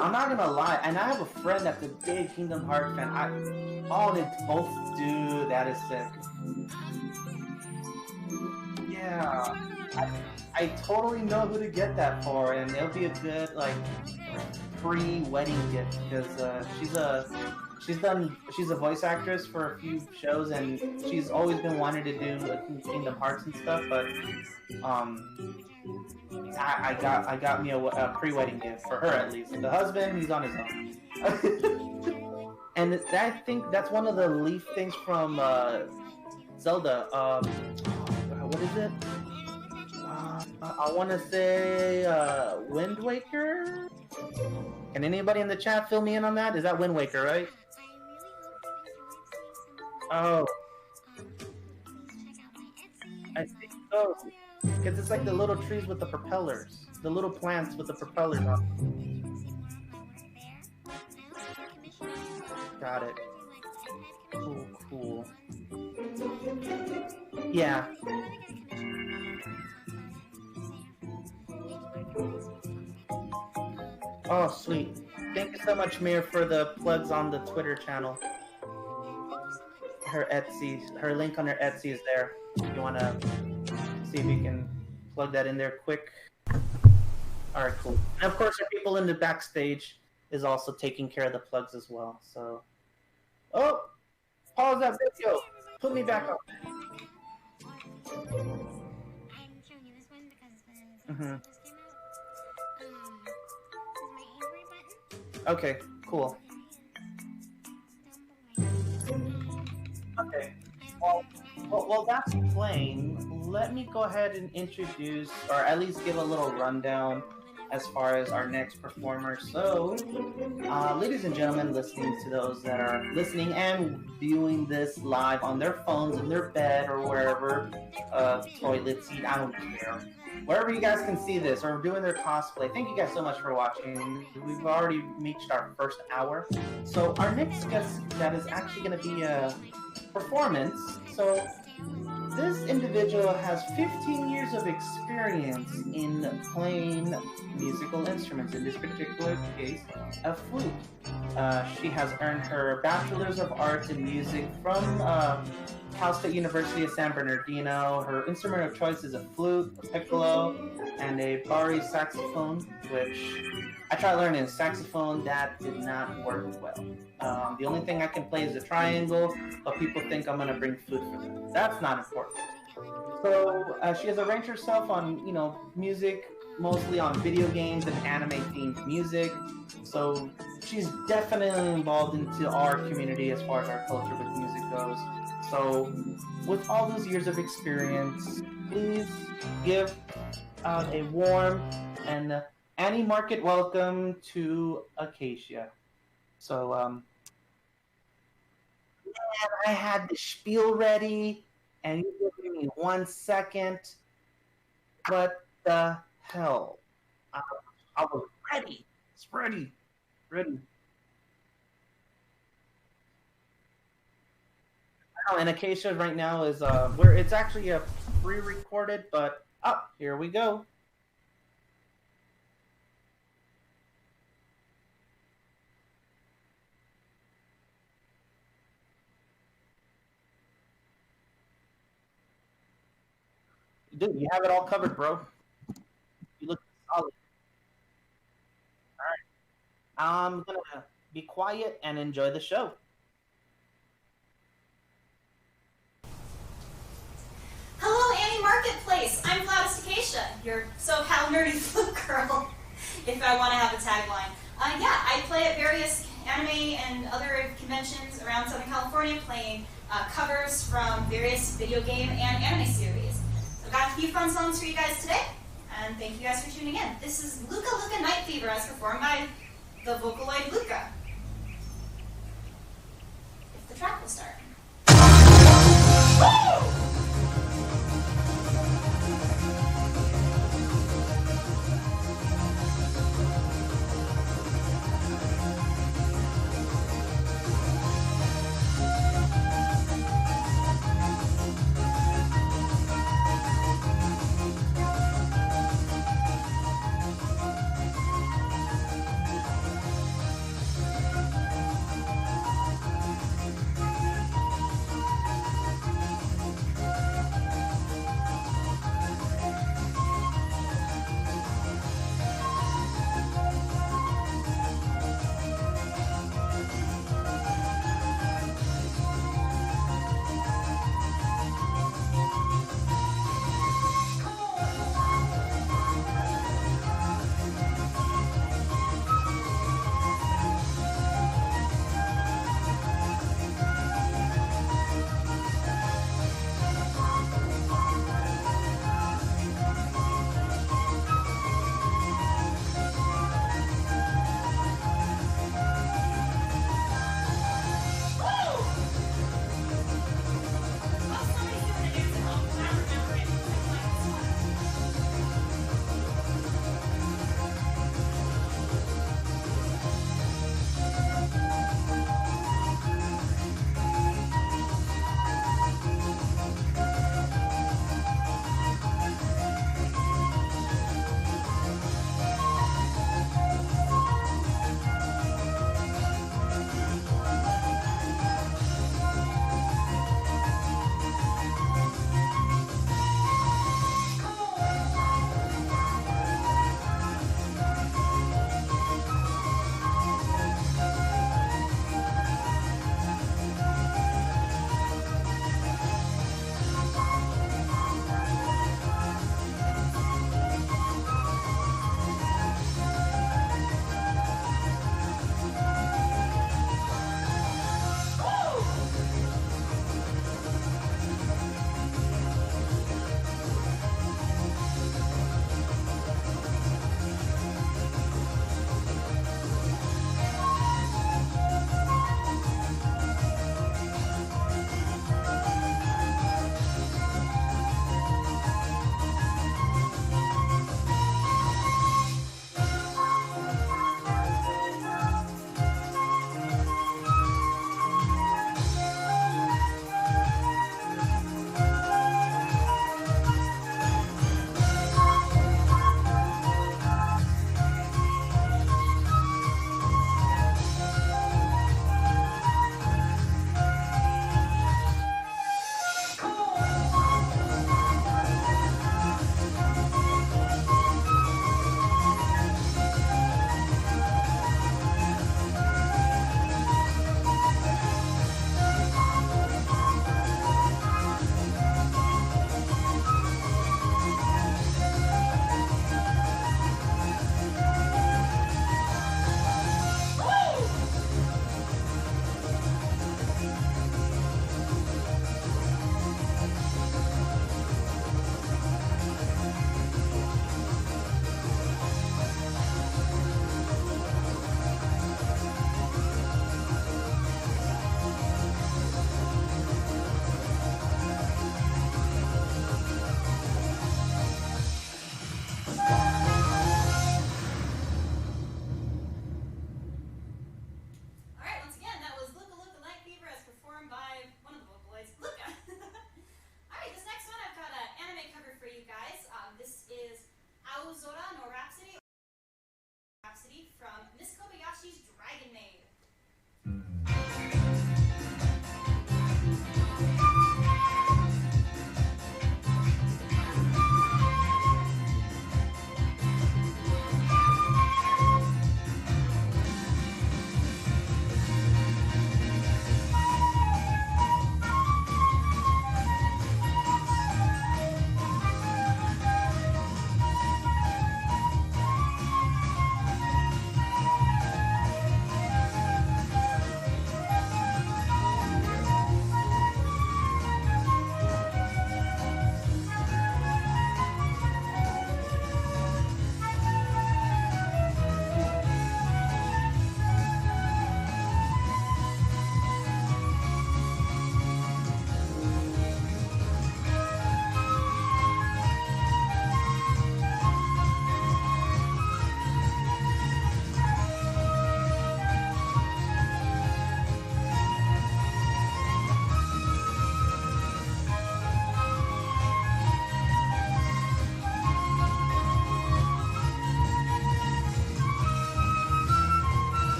I'm not gonna lie, and I have a friend that's a big Kingdom Hearts fan. It's both. Dude, that is sick. Yeah. I totally know who to get that for, and it'll be a good pre-wedding gift because she's a voice actress for a few shows, and she's always been wanting to do Kingdom Hearts and stuff. But I got me a pre-wedding gift for her at least. The husband, he's on his own. And I think that's one of the leaf things from Zelda. What is it? I want to say Wind Waker? Can anybody in the chat fill me in on that? Is that Wind Waker, right? Oh. I think so. Because it's like the little trees with the propellers. The little plants with the propellers on them. Got it. Cool. Yeah. Oh, sweet. Thank you so much, Mir, for the plugs on the Twitter channel. Her Etsy, her link on her Etsy is there. If you want to see if we can plug that in there quick. All right, cool. And of course, our people in the backstage is also taking care of the plugs as well. So, oh, pause that video. Put me back up. I'm showing you this one because the just came out. This is my Avery button. Okay, cool. Okay. Well, that's playing. Let me go ahead and introduce, or at least give a little rundown as far as our next performer. So, ladies and gentlemen, listening to those that are listening and viewing this live on their phones, in their bed, or wherever, toilet seat, I don't care. Wherever you guys can see this, or doing their cosplay, thank you guys so much for watching. We've already reached our first hour. So our next guest that is actually going to be a performance. So this individual has 15 years of experience in playing musical instruments, in this particular case, a flute. She has earned her Bachelor's of Arts in Music from Cal State University of San Bernardino. Her instrument of choice is a flute, a piccolo, and a bari saxophone, which I tried learning a saxophone. That did not work well. The only thing I can play is a triangle, but people think I'm going to bring food for them. That's not important. So she has arranged herself on, music, mostly on video games and anime-themed music. So she's definitely involved into our community as far as our culture with music goes. So with all those years of experience, please give out a warm and AniMarket welcome to Acacia. So, I had the spiel ready, and you give me 1 second. What the hell? I was ready. It's ready. Ready. Oh, and Acacia right now is where it's actually a pre-recorded, but here we go. Dude, you have it all covered, bro. You look solid. All right. I'm gonna be quiet and enjoy the show. Hello, AniMarketplace. I'm Acacia, your SoCal nerdy flip girl, if I want to have a tagline. Yeah, I play at various anime and other conventions around Southern California, playing covers from various video game and anime series. So I've got a few fun songs for you guys today, and thank you guys for tuning in. This is Luca Luca Night Fever as performed by the Vocaloid Luca. If the track will start. Woo!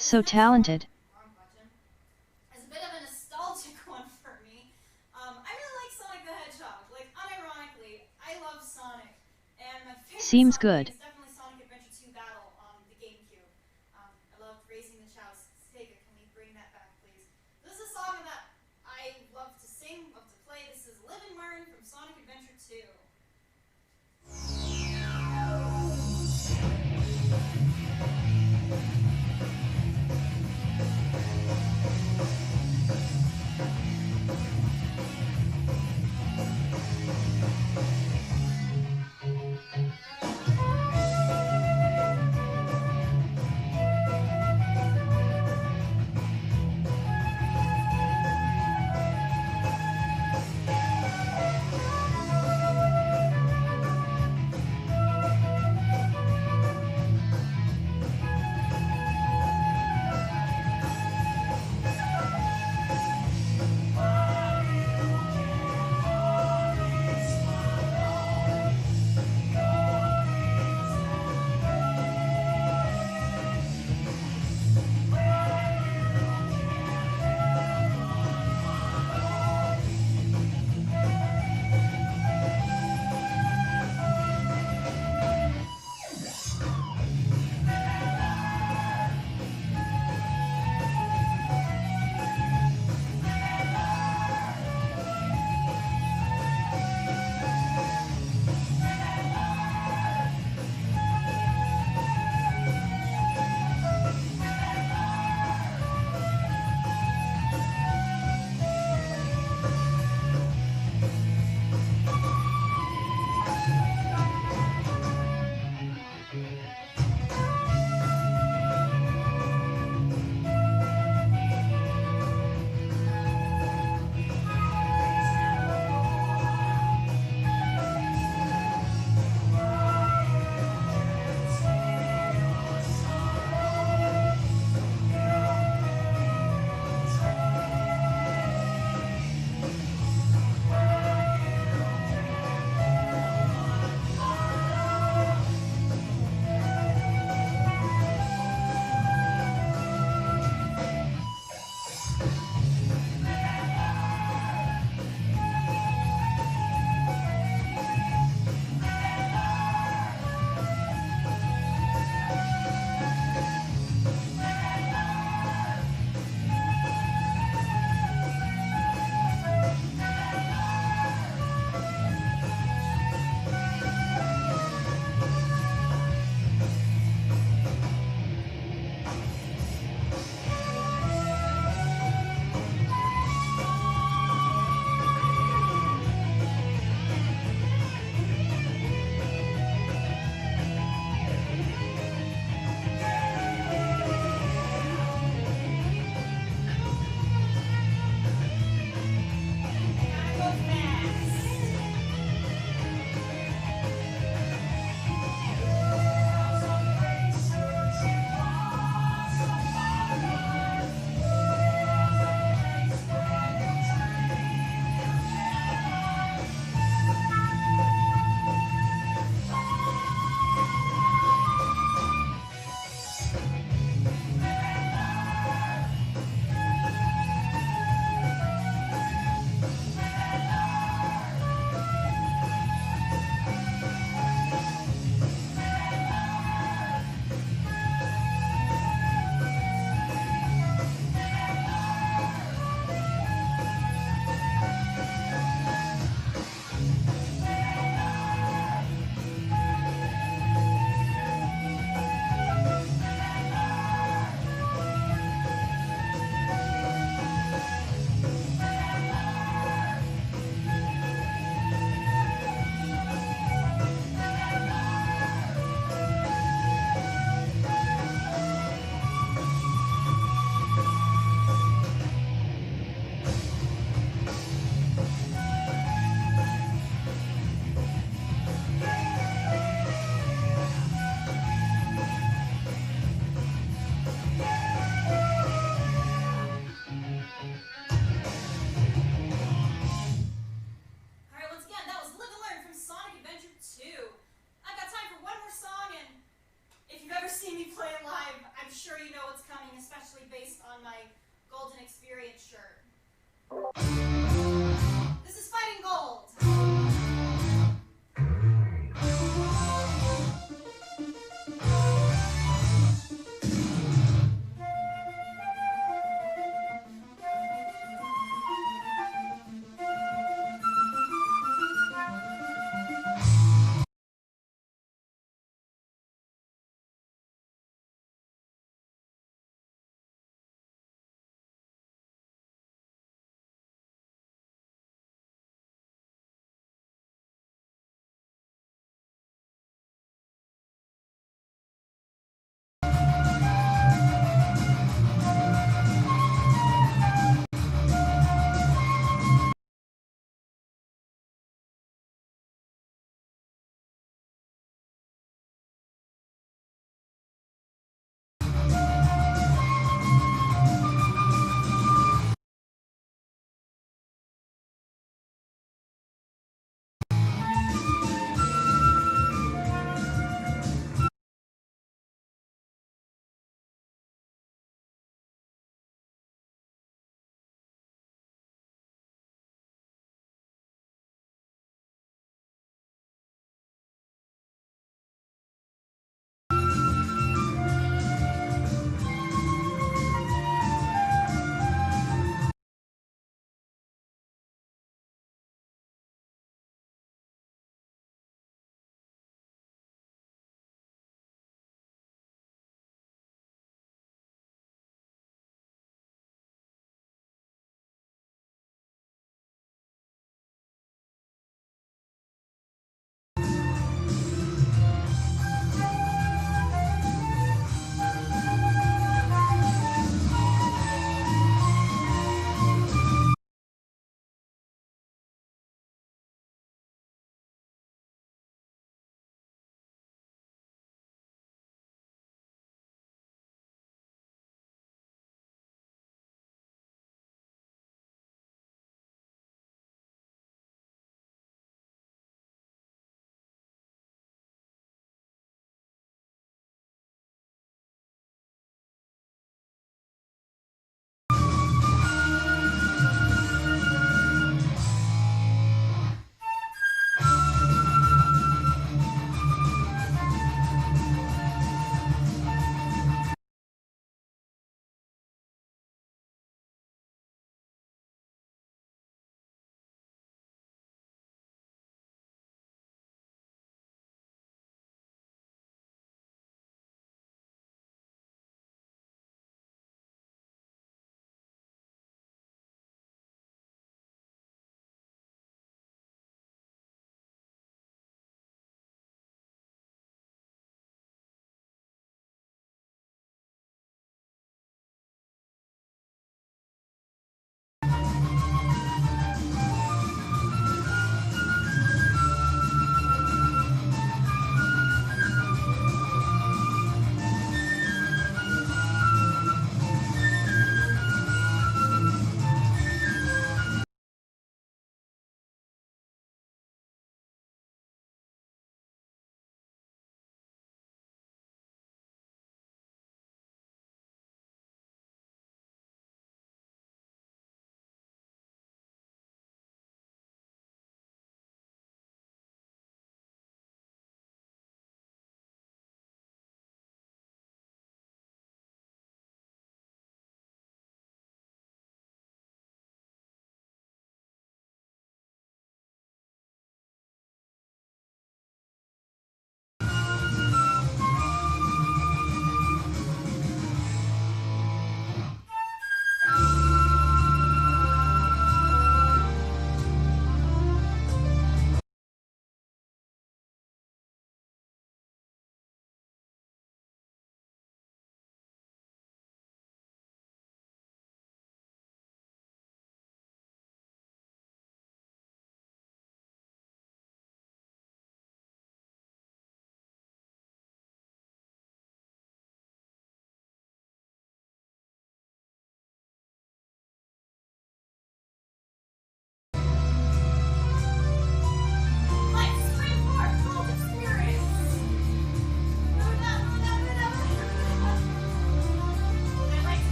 So talented. Wrong button. It's a bit of a nostalgic one for me. I really like Sonic the Hedgehog. Like, unironically, I love Sonic. And my favorite Seems Sonic good. game is definitely Sonic Adventure 2 Battle on the GameCube. I loved Raising the Chouse. Sega, can we bring that back, please? This is a song that I love to sing, love to play. This is Live and Learn from Sonic Adventure 2.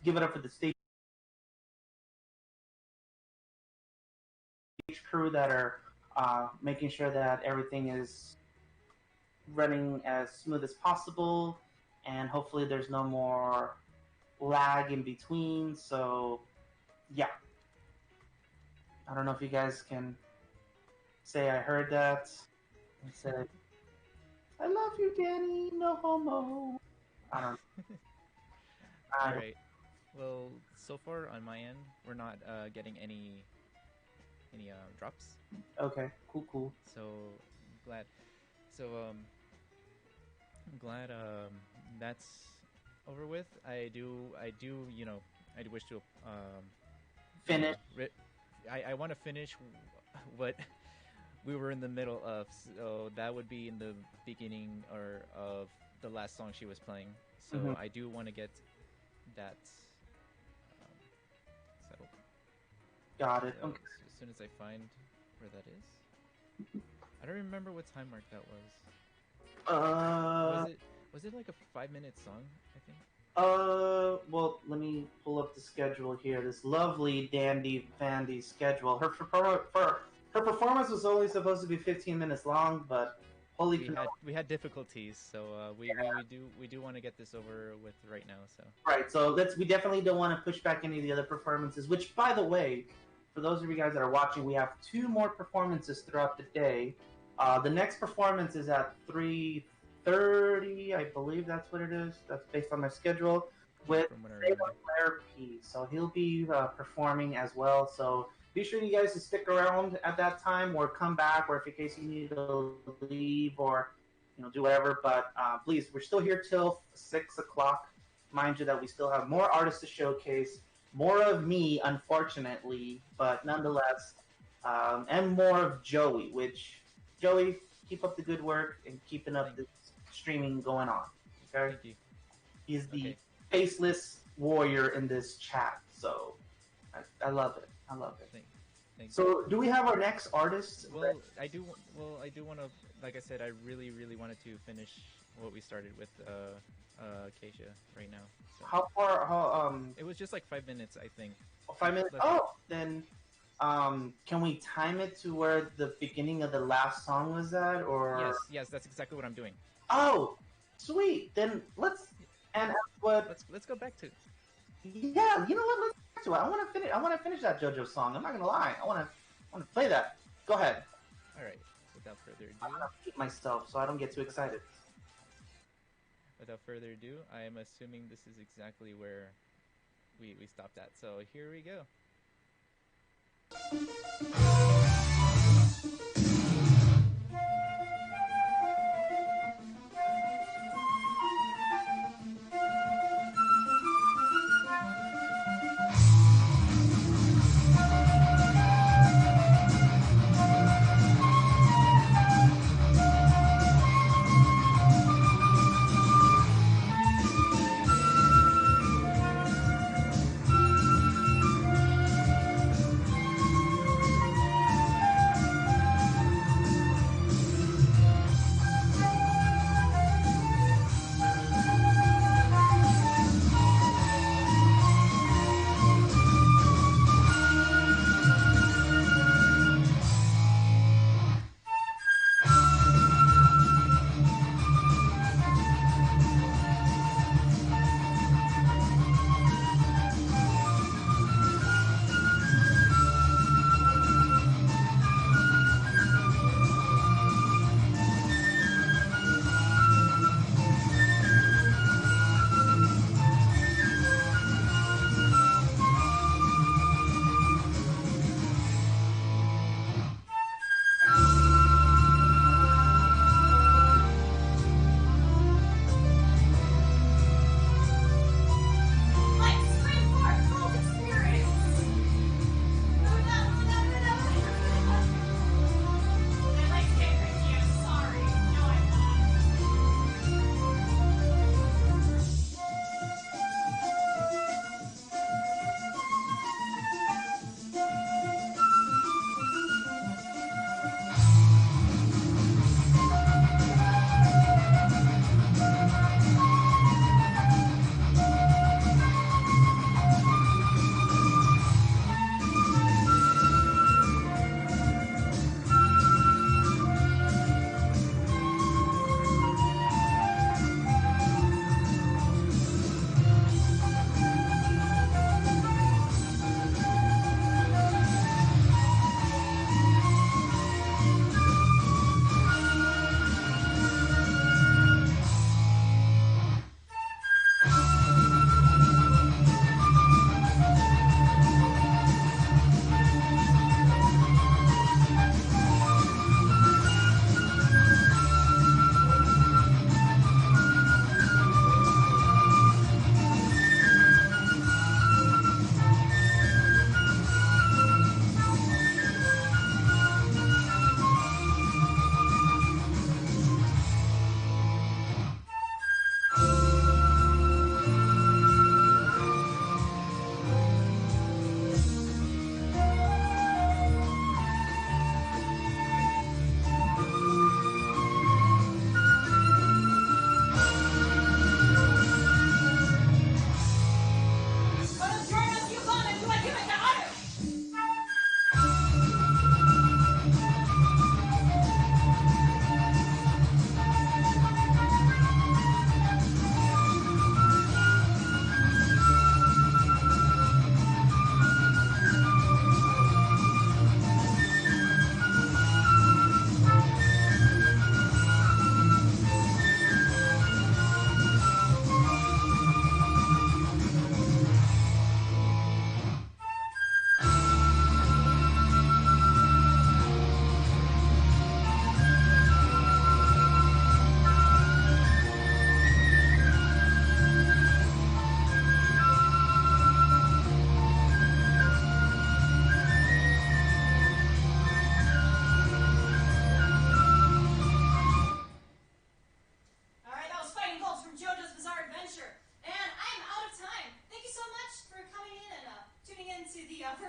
give it up for the stage crew that are making sure that everything is running as smooth as possible, and hopefully there's no more lag in between. So, yeah. I don't know if you guys can say I heard that. I said, I love you, Danny, no homo. I don't know. All right. Well, so far on my end, we're not getting any drops. Okay, cool. So glad. So I'm glad that's over with. I do I wish to Finish. I want to finish what we were in the middle of. So that would be in the beginning or of the last song she was playing. So I do want to get that settled. Got it. So Okay. as soon as I find where that is, I don't remember what time mark that was. Was it like a 5-minute song? I think. Well, let me pull up the schedule here. This lovely dandy fandy schedule. Her performance was only supposed to be 15 minutes long, but holy we had difficulties, so we do want to get this over with right now. So right, so we definitely don't want to push back any of the other performances. Which, by the way, for those of you guys that are watching, we have 2 more performances throughout the day. The next performance is at 3:30, I believe that's what it is. That's based on my schedule. With Therapy, so he'll be performing as well. So be sure you guys to stick around at that time, or come back, or if in case you need to leave, or do whatever. But please, we're still here till 6 o'clock. Mind you that we still have more artists to showcase, more of me, unfortunately, but nonetheless, and more of Joey. Which Joey, keep up the good work and keeping up the streaming going on. Okay, thank you. He's the faceless warrior in this chat, so I love it. I love it. Thank you. So, do we have our next artist? Well, I do want to. Like I said, I really wanted to finish what we started with Keisha right now. So. How far? It was just like 5 minutes, I think. 5 minutes. Then, can we time it to where the beginning of the last song was at, or? Yes, that's exactly what I'm doing. Oh, sweet. Then let's go back to. Yeah, you know what? Let's get to it. I want to finish that JoJo song. I'm not gonna lie. I want to play that. Go ahead. All right. Without further ado, I'm gonna keep myself so I don't get too excited. Without further ado, I am assuming this is exactly where we stopped at. So here we go.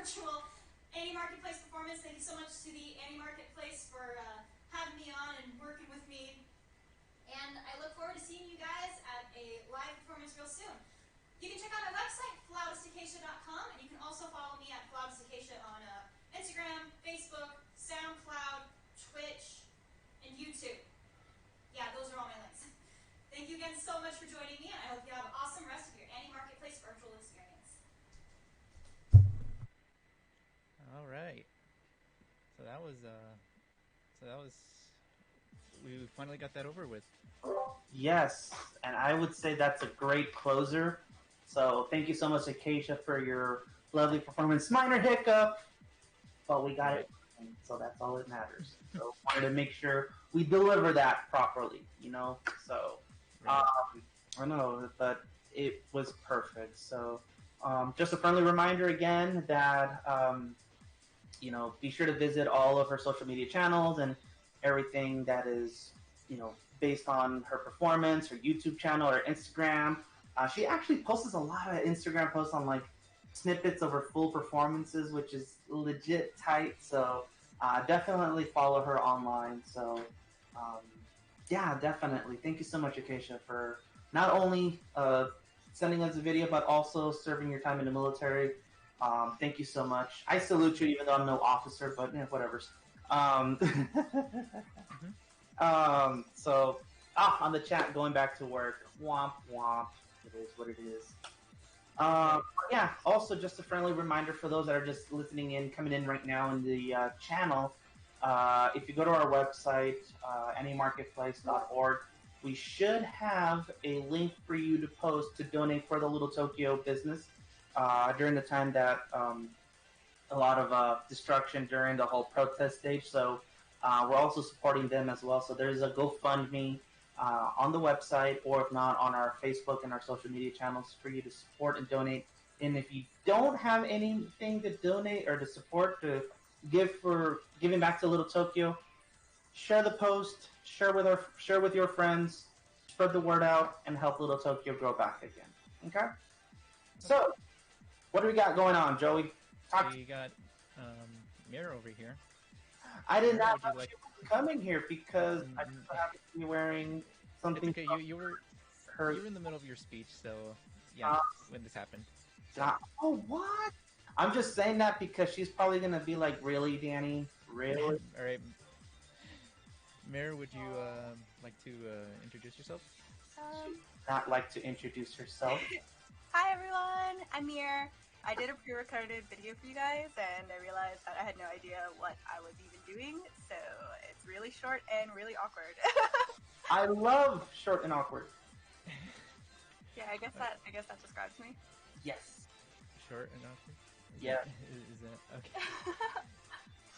virtual AniMarketplace performance. Thank you so much to the AniMarketplace for having me on and working with me. And I look forward to seeing you guys at a live performance real soon. You can check out my website, flawlessacacia.com, and you can also follow me at flawlessacacia on Instagram, Facebook, SoundCloud, Twitch, and YouTube. Yeah, those are all my links. Thank you again so much for joining me, and I hope you have an awesome rest of your AniMarketplace virtual experience. All right. So that was we finally got that over with. Yes, and I would say that's a great closer. So thank you so much, Acacia, for your lovely performance. Minor hiccup, but we got it, so that's all that matters. So wanted to make sure we deliver that properly, you know. So I know, but it was perfect. So just a friendly reminder again that you know, be sure to visit all of her social media channels and everything that is, you know, based on her performance, her YouTube channel, her Instagram. She actually posts a lot of Instagram posts on like snippets of her full performances, which is legit tight. So definitely follow her online. So yeah, definitely. Thank you so much, Acacia, for not only sending us a video, but also serving your time in the military. Thank you so much. I salute you, even though I'm no officer, but whatever. So, on the chat, going back to work. Womp womp. It is what it is. Yeah, also just a friendly reminder for those that are just listening in, coming in right now in the channel. If you go to our website, AniMarketplace.org, we should have a link for you to post to donate for the Little Tokyo business during the time that a lot of destruction during the whole protest stage. So we're also supporting them as well. So there's a GoFundMe on the website, or if not, on our Facebook and our social media channels for you to support and donate. And if you don't have anything to donate or to support, to give for giving back to Little Tokyo, share the post, share with your friends, spread the word out, and help Little Tokyo grow back again. Okay? So, what do we got going on, Joey? We got Mirror over here. I did Mirror, not know she was coming here because I just happened to be wearing something. It's okay. You were in the middle of your speech, so yeah, when this happened. So. Oh, what? I'm just saying that because she's probably gonna be like, "Really, Danny? Really?" All right. Mirror, would you like to introduce yourself? Not like to introduce herself. Hi everyone, I'm Mir. I did a pre-recorded video for you guys, and I realized that I had no idea what I was even doing, so it's really short and really awkward. I love short and awkward. Yeah, I guess that describes me. Yes. Short and awkward? Yeah. Is that okay?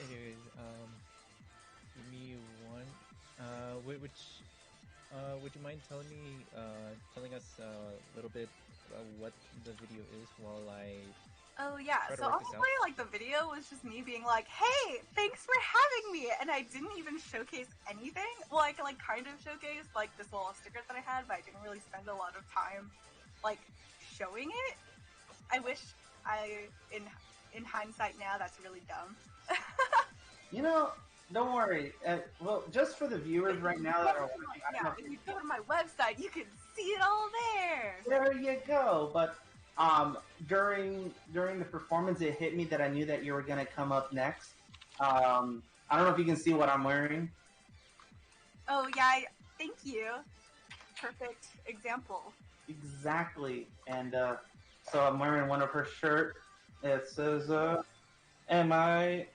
Anyways, give me one. Would you mind telling us a little bit about what the video is while I? Oh yeah, try to so work this honestly, like the video was just me being like, "Hey, thanks for having me," and I didn't even showcase anything. Well, I can like kind of showcase like this little sticker that I had, but I didn't really spend a lot of time like showing it. I wish in hindsight now, that's really dumb. You know, don't worry. Well, just for the viewers right now that are watching, I don't know if you go to my website, you can see it all there. There you go. But during the performance, it hit me that I knew that you were gonna come up next. I don't know if you can see what I'm wearing. Oh yeah, thank you. Perfect example. Exactly. And so I'm wearing one of her shirts. It says, "Am I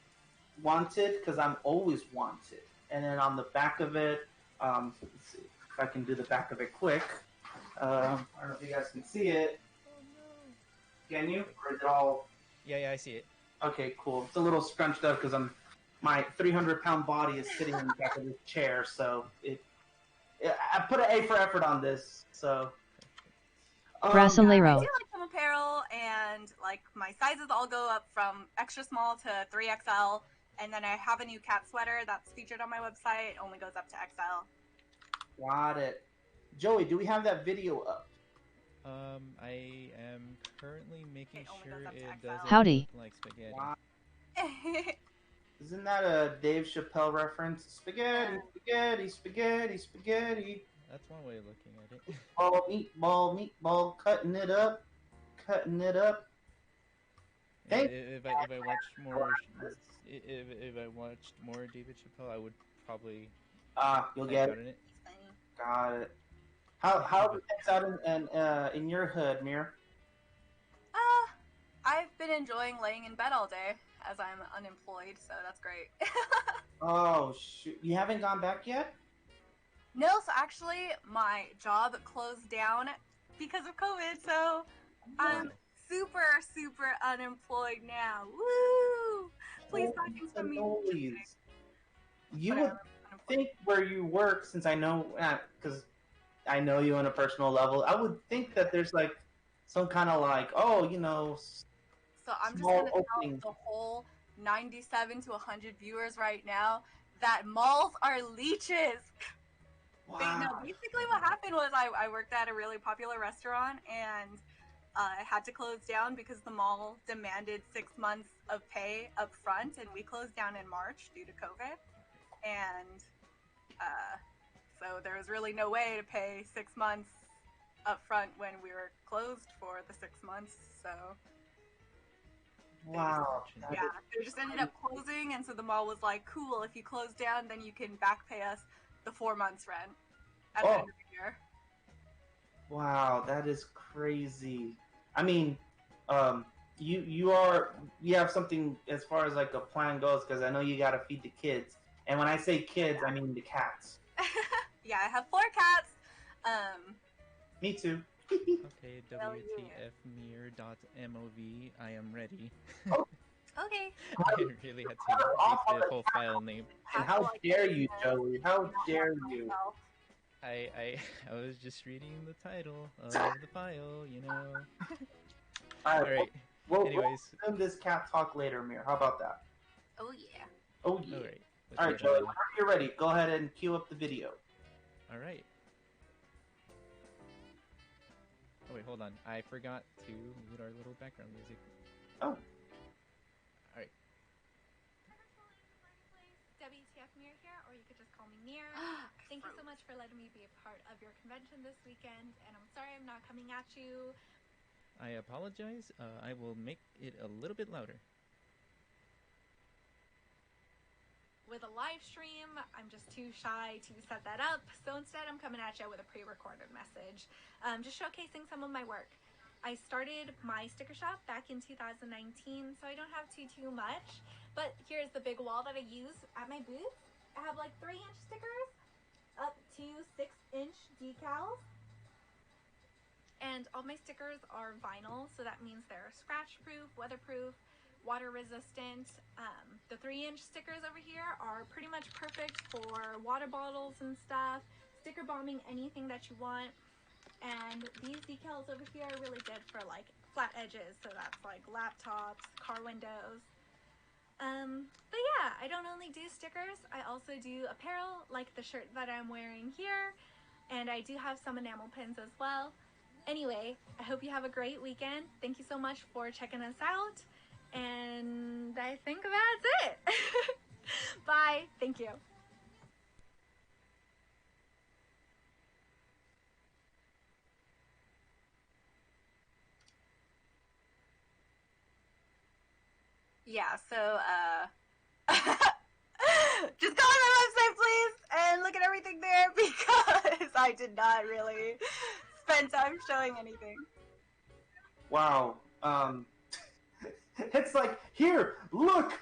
wanted? Because I'm always wanted." And then on the back of it, let's see if I can do the back of it quick. I don't know if you guys can see it. Oh no! Can you? Or is it all? Yeah, I see it. Okay, cool. It's a little scrunched up because my 300-pound body is sitting in the back of this chair, so I put an A for effort on this. So. I Brasilero. do like some apparel, and like my sizes all go up from extra small to 3XL, and then I have a new cat sweater that's featured on my website. It only goes up to XL. Got it. Joey, do we have that video up? I am currently making It only sure goes up to it XL. doesn't Howdy. look like spaghetti. Wow. Isn't that a Dave Chappelle reference? Spaghetti, spaghetti, spaghetti, spaghetti. That's one way of looking at it. Oh, meatball, meatball, cutting it up, cutting it up. Yeah, Thank if I watched more if I watched more David Chappelle, I would probably You'll type get out it. in it. Got it. How are things out in your hood, Mir? I've been enjoying laying in bed all day as I'm unemployed, so that's great. Oh shoot, you haven't gone back yet? No, so actually, my job closed down because of COVID, so I'm super, super unemployed now. Woo! Please Holy talking to me. cannolis. You But would I'm unemployed. think where you work, since I know, because I know you on a personal level, I would think that there's like some kind of like, So I'm just small gonna tell opening. the whole 97 to 100 viewers right now that malls are leeches. Wow. Basically what happened was I worked at a really popular restaurant and I had to close down because the mall demanded 6 months of pay up front, and we closed down in March due to COVID. And so there was really no way to pay 6 months up front when we were closed for the 6 months. So Wow. they just ended up closing, and so the mall was like, "Cool, if you close down, then you can back pay us the 4 months rent at the end of the year." Wow, that is crazy. I mean, you have something as far as like a plan goes, because I know you gotta feed the kids, and when I say kids, I mean the cats. Yeah, I have 4 cats. Me too. Okay, WTFmir.mov. I am ready. Okay. I really had to make the whole file name. And how dare you, Joey? How dare you? I was just reading the title of the file, you know. All right. Anyways, we'll end this cat talk later, Mir. How about that? Oh yeah. Oh yeah. All right. All right, Joey. Whenever you're ready, go ahead and cue up the video. All right. Oh wait, hold on. I forgot to mute our little background music. Oh. Alright. WTF Mir here, or you could just call me Mir. Thank you so much for letting me be a part of your convention this weekend, and I'm sorry I'm not coming at you. I apologize. I will make it a little bit louder. With a live stream, I'm just too shy to set that up, so instead I'm coming at you with a pre-recorded message, just showcasing some of my work. I started my sticker shop back in 2019, so I don't have too much, but here's the big wall that I use at my booth. I have like 3-inch stickers up to 6-inch decals, and all my stickers are vinyl, so that means they're scratch-proof, weatherproof, water resistant. The 3-inch stickers over here are pretty much perfect for water bottles and stuff, sticker bombing anything that you want. And these decals over here are really good for like flat edges, so that's like laptops, car windows. But yeah, I don't only do stickers, I also do apparel like the shirt that I'm wearing here, and I do have some enamel pins as well. Anyway, I hope you have a great weekend. Thank you so much for checking us out. And I think that's it. Bye. Thank you. Yeah, so just go on my website, please, and look at everything there because I did not really spend time showing anything. Wow. It's like, here, look,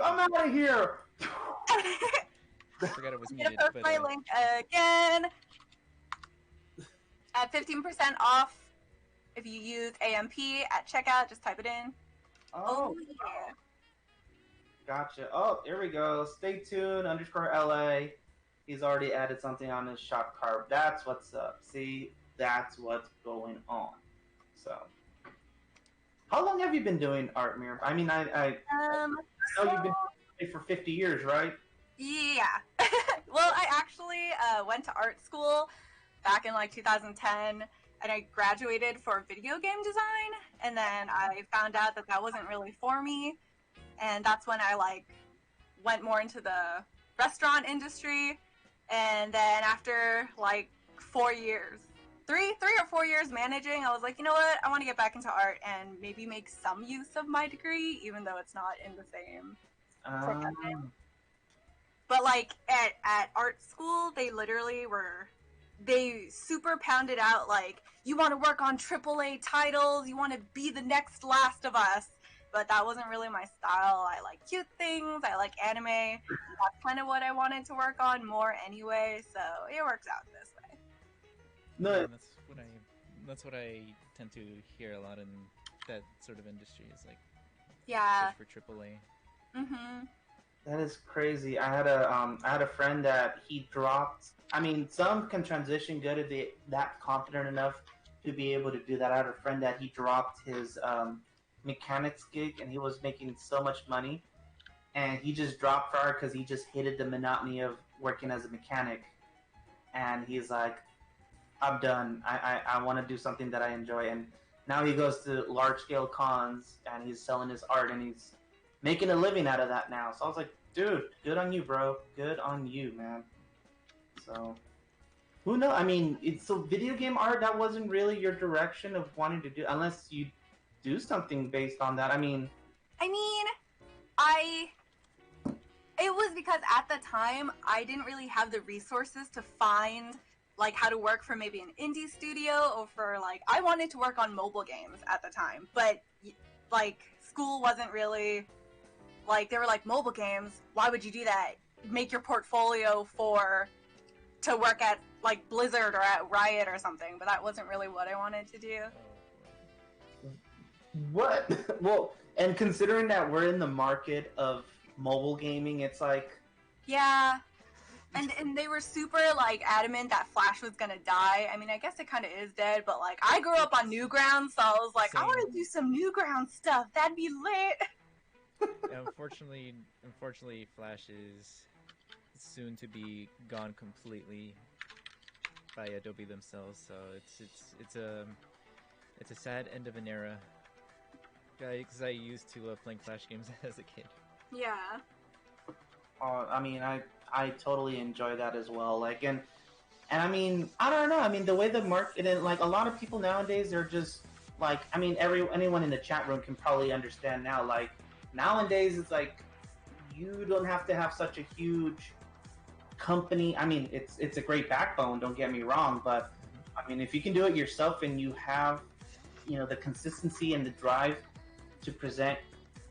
I'm out of here. I forgot it was muted, post but my link again at 15% off if you use AMP at checkout. Just type it in. Oh yeah. Gotcha. Oh, here we go. Stay tuned, _LA. He's already added something on his shop cart. That's what's up. See, that's what's going on. So, how long have you been doing art, Mir? I mean, I know you've been doing it for 50 years, right? Yeah. Well, I actually went to art school back in like 2010, and I graduated for video game design, and then I found out that that wasn't really for me, and that's when I like went more into the restaurant industry, and then after like 4 years, three or 4 years managing, I was like, you know what, I want to get back into art and maybe make some use of my degree, even though it's not in the same profession. But like at art school, they literally they super pounded out like, you want to work on AAA titles, you want to be the next Last of Us, but that wasn't really my style. I like cute things, I like anime. That's kind of what I wanted to work on more anyway, so it works out this way. No, that's what I tend to hear a lot in that sort of industry. Is like, yeah, search for AAA. Mhm. That is crazy. I had a friend that he dropped. I mean, some can transition good if they that confident enough to be able to do that. I had a friend that he dropped his mechanics gig, and he was making so much money, and he just dropped art because he just hated the monotony of working as a mechanic, and he's like, I'm done. I want to do something that I enjoy, and now he goes to large scale cons and he's selling his art and he's making a living out of that now. So I was like, dude, good on you, bro. Good on you, man. So who knows? I mean, it's so video game art, that wasn't really your direction of wanting to do, unless you do something based on that. I mean, it was because at the time I didn't really have the resources to find like how to work for maybe an indie studio, or for like, I wanted to work on mobile games at the time, but like school wasn't really like, they were like, mobile games, why would you do that? Make your portfolio to work at like Blizzard or at Riot or something, but that wasn't really what I wanted to do. what? Well, and considering that we're in the market of mobile gaming, it's like, yeah. And they were super like adamant that Flash was gonna die. I mean, I guess it kind of is dead, but like, I grew up on Newgrounds, so I was like, I want to do some Newgrounds stuff. That'd be lit. Unfortunately, Flash is soon to be gone completely by Adobe themselves. So it's a sad end of an era. Because I used to love playing Flash games as a kid. Yeah. I mean, I totally enjoy that as well. Like, and I mean, I don't know. I mean, the way the market, and like a lot of people nowadays, they're just like, I mean, anyone in the chat room can probably understand now. Like nowadays, it's like you don't have to have such a huge company. I mean, it's a great backbone. Don't get me wrong, but I mean, if you can do it yourself and you have, the consistency and the drive to present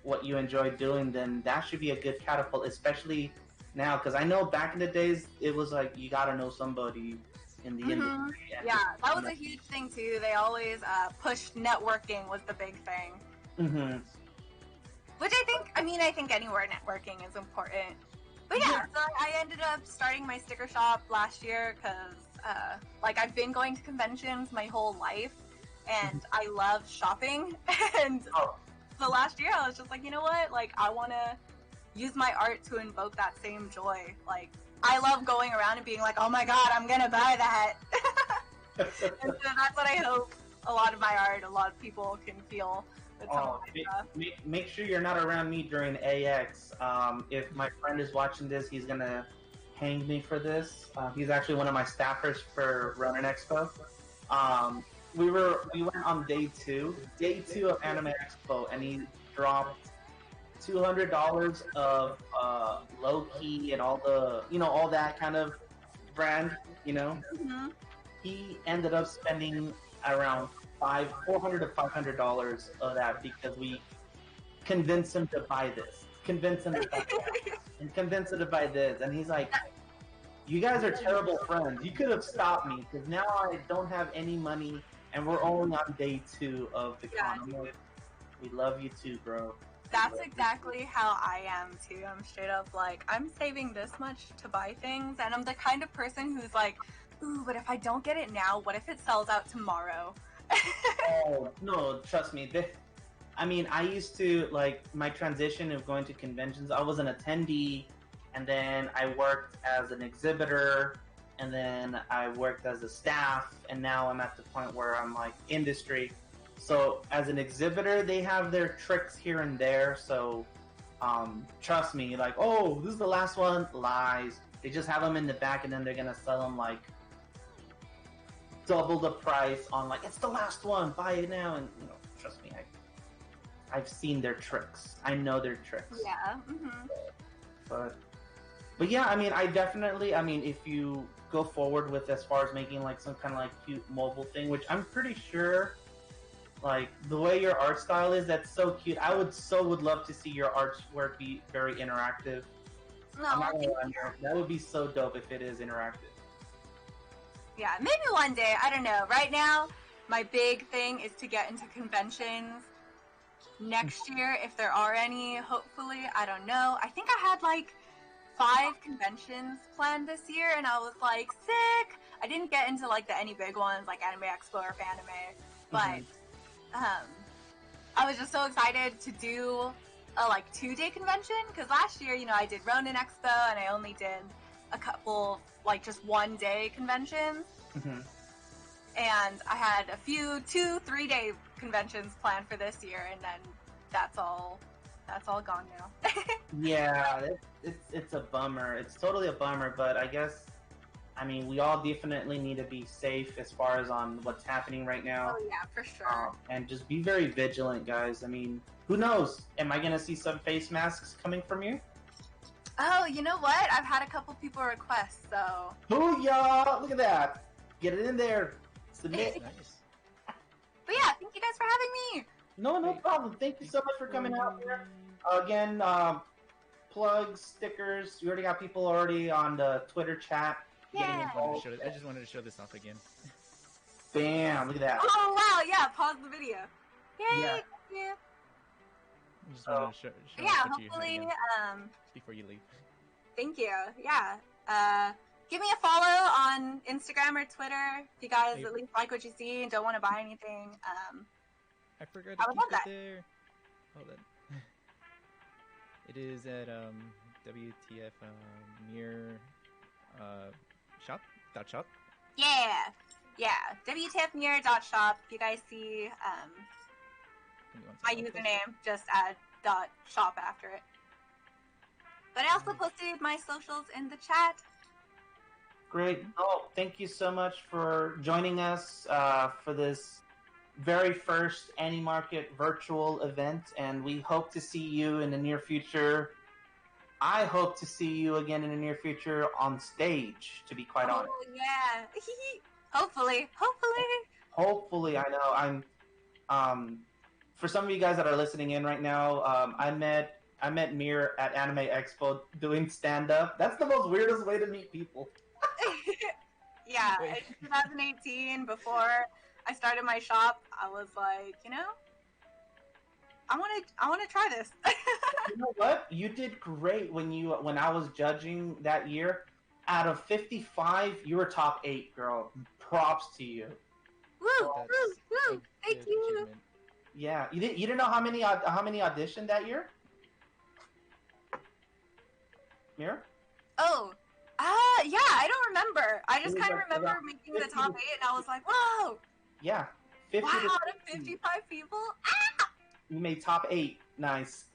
what you enjoy doing, then that should be a good catapult, especially now, because I know back in the days it was like you gotta know somebody in the industry. Yeah, that was a huge thing too. They always pushed networking was the big thing. Mm-hmm. Which I think anywhere networking is important. But yeah, so I ended up starting my sticker shop last year because like, I've been going to conventions my whole life and I love shopping. And so last year I was just like, you know what? Like, I want to use my art to invoke that same joy. Like, I love going around and being like, oh my god, I'm gonna buy that. And so that's what I hope a lot of my art, a lot of people can feel. Make sure you're not around me during AX. If my friend is watching this, he's gonna hang me for this. He's actually one of my staffers for Running Expo. We went on day two of Anime Expo, and he dropped $200 of low-key and all the, all that kind of brand, Mm-hmm. He ended up spending around $400 to $500 of that because we convinced him to buy this, convinced him to buy that, and convinced him to buy this, and he's like, you guys are terrible friends. You could have stopped me, because now I don't have any money, and we're only on day 2 of the con. Like, we love you too, bro. That's exactly how I am too. I'm straight up like, I'm saving this much to buy things, and I'm the kind of person who's like, ooh, but if I don't get it now, what if it sells out tomorrow? Oh, no, trust me. I mean, I used to, like, my transition of going to conventions, I was an attendee, and then I worked as an exhibitor, and then I worked as a staff, and now I'm at the point where I'm like industry. So as an exhibitor, they have their tricks here and there. So trust me, like, oh, this is the last one. Lies. They just have them in the back, and then they're gonna sell them like double the price on like it's the last one. Buy it now, and trust me, I've seen their tricks. I know their tricks. Yeah. Mm-hmm. But yeah, I mean, I mean, if you go forward with as far as making like some kind of like cute mobile thing, which I'm pretty sure, like the way your art style is, that's so cute. I would love to see your artwork be very interactive. No, I'm not gonna lie, that would be so dope if it is interactive. yeah, maybe one day. I don't know. Right now, my big thing is to get into conventions next year, if there are any. Hopefully, I don't know. I think I had like 5 conventions planned this year, and I was like, sick. I didn't get into like any big ones like Anime Expo or Fanime, but I was just so excited to do a like 2-day convention, because last year, I did Ronin Expo and I only did a couple like just 1-day conventions, and I had a few 2-3-day conventions planned for this year, and then that's all gone now. Yeah, it's a bummer. It's totally a bummer, but I guess, I mean, we all definitely need to be safe as far as on what's happening right now. Oh yeah, for sure. And just be very vigilant, guys. I mean, who knows? Am I gonna see some face masks coming from you? Oh, you know what? I've had a couple people request, so. Booyah! Look at that. Get it in there. Submit. Nice. But yeah, thank you guys for having me. No problem. Thank you so much for coming out here. Again, plugs, stickers. You already got people already on the Twitter chat. Yeah. I just wanted to show this off again. Bam! Look at that. Oh wow, yeah, pause the video. Yay! Yeah. Yeah. I just wanted to show Yeah, it to you hopefully, again before you leave. thank you. Yeah. Give me a follow on Instagram or Twitter if you guys at least like what you see and don't want to buy anything. I forgot I to would keep love that. it there. Hold on. It is at WTF near shop. Yeah. WTFnear.shop. If you guys see my Give me 1 second. username, just add .shop after it. But I also posted my socials in the chat. Great. Oh, thank you so much for joining us for this very first AniMarket virtual event, and we hope to see you in the near future. I hope to see you again in the near future on stage, to be quite honest. Oh, yeah. Hopefully. Hopefully, I know. I'm for some of you guys that are listening in right now, I met Mir at Anime Expo doing stand up. That's the most weirdest way to meet people. Yeah, in 2018, before I started my shop, I was like, I want to try this. You know what? You did great when I was judging that year. Out of 55, you were top 8, girl. Props to you. Woo! Thank you. Achievement. Yeah, you didn't know how many auditioned that year? Mir? Oh, yeah, I don't remember. I just kind of remember making the top 8, and I was like, whoa! Yeah, 50 Wow, to out of 55 people? Ah! You made top 8. Nice.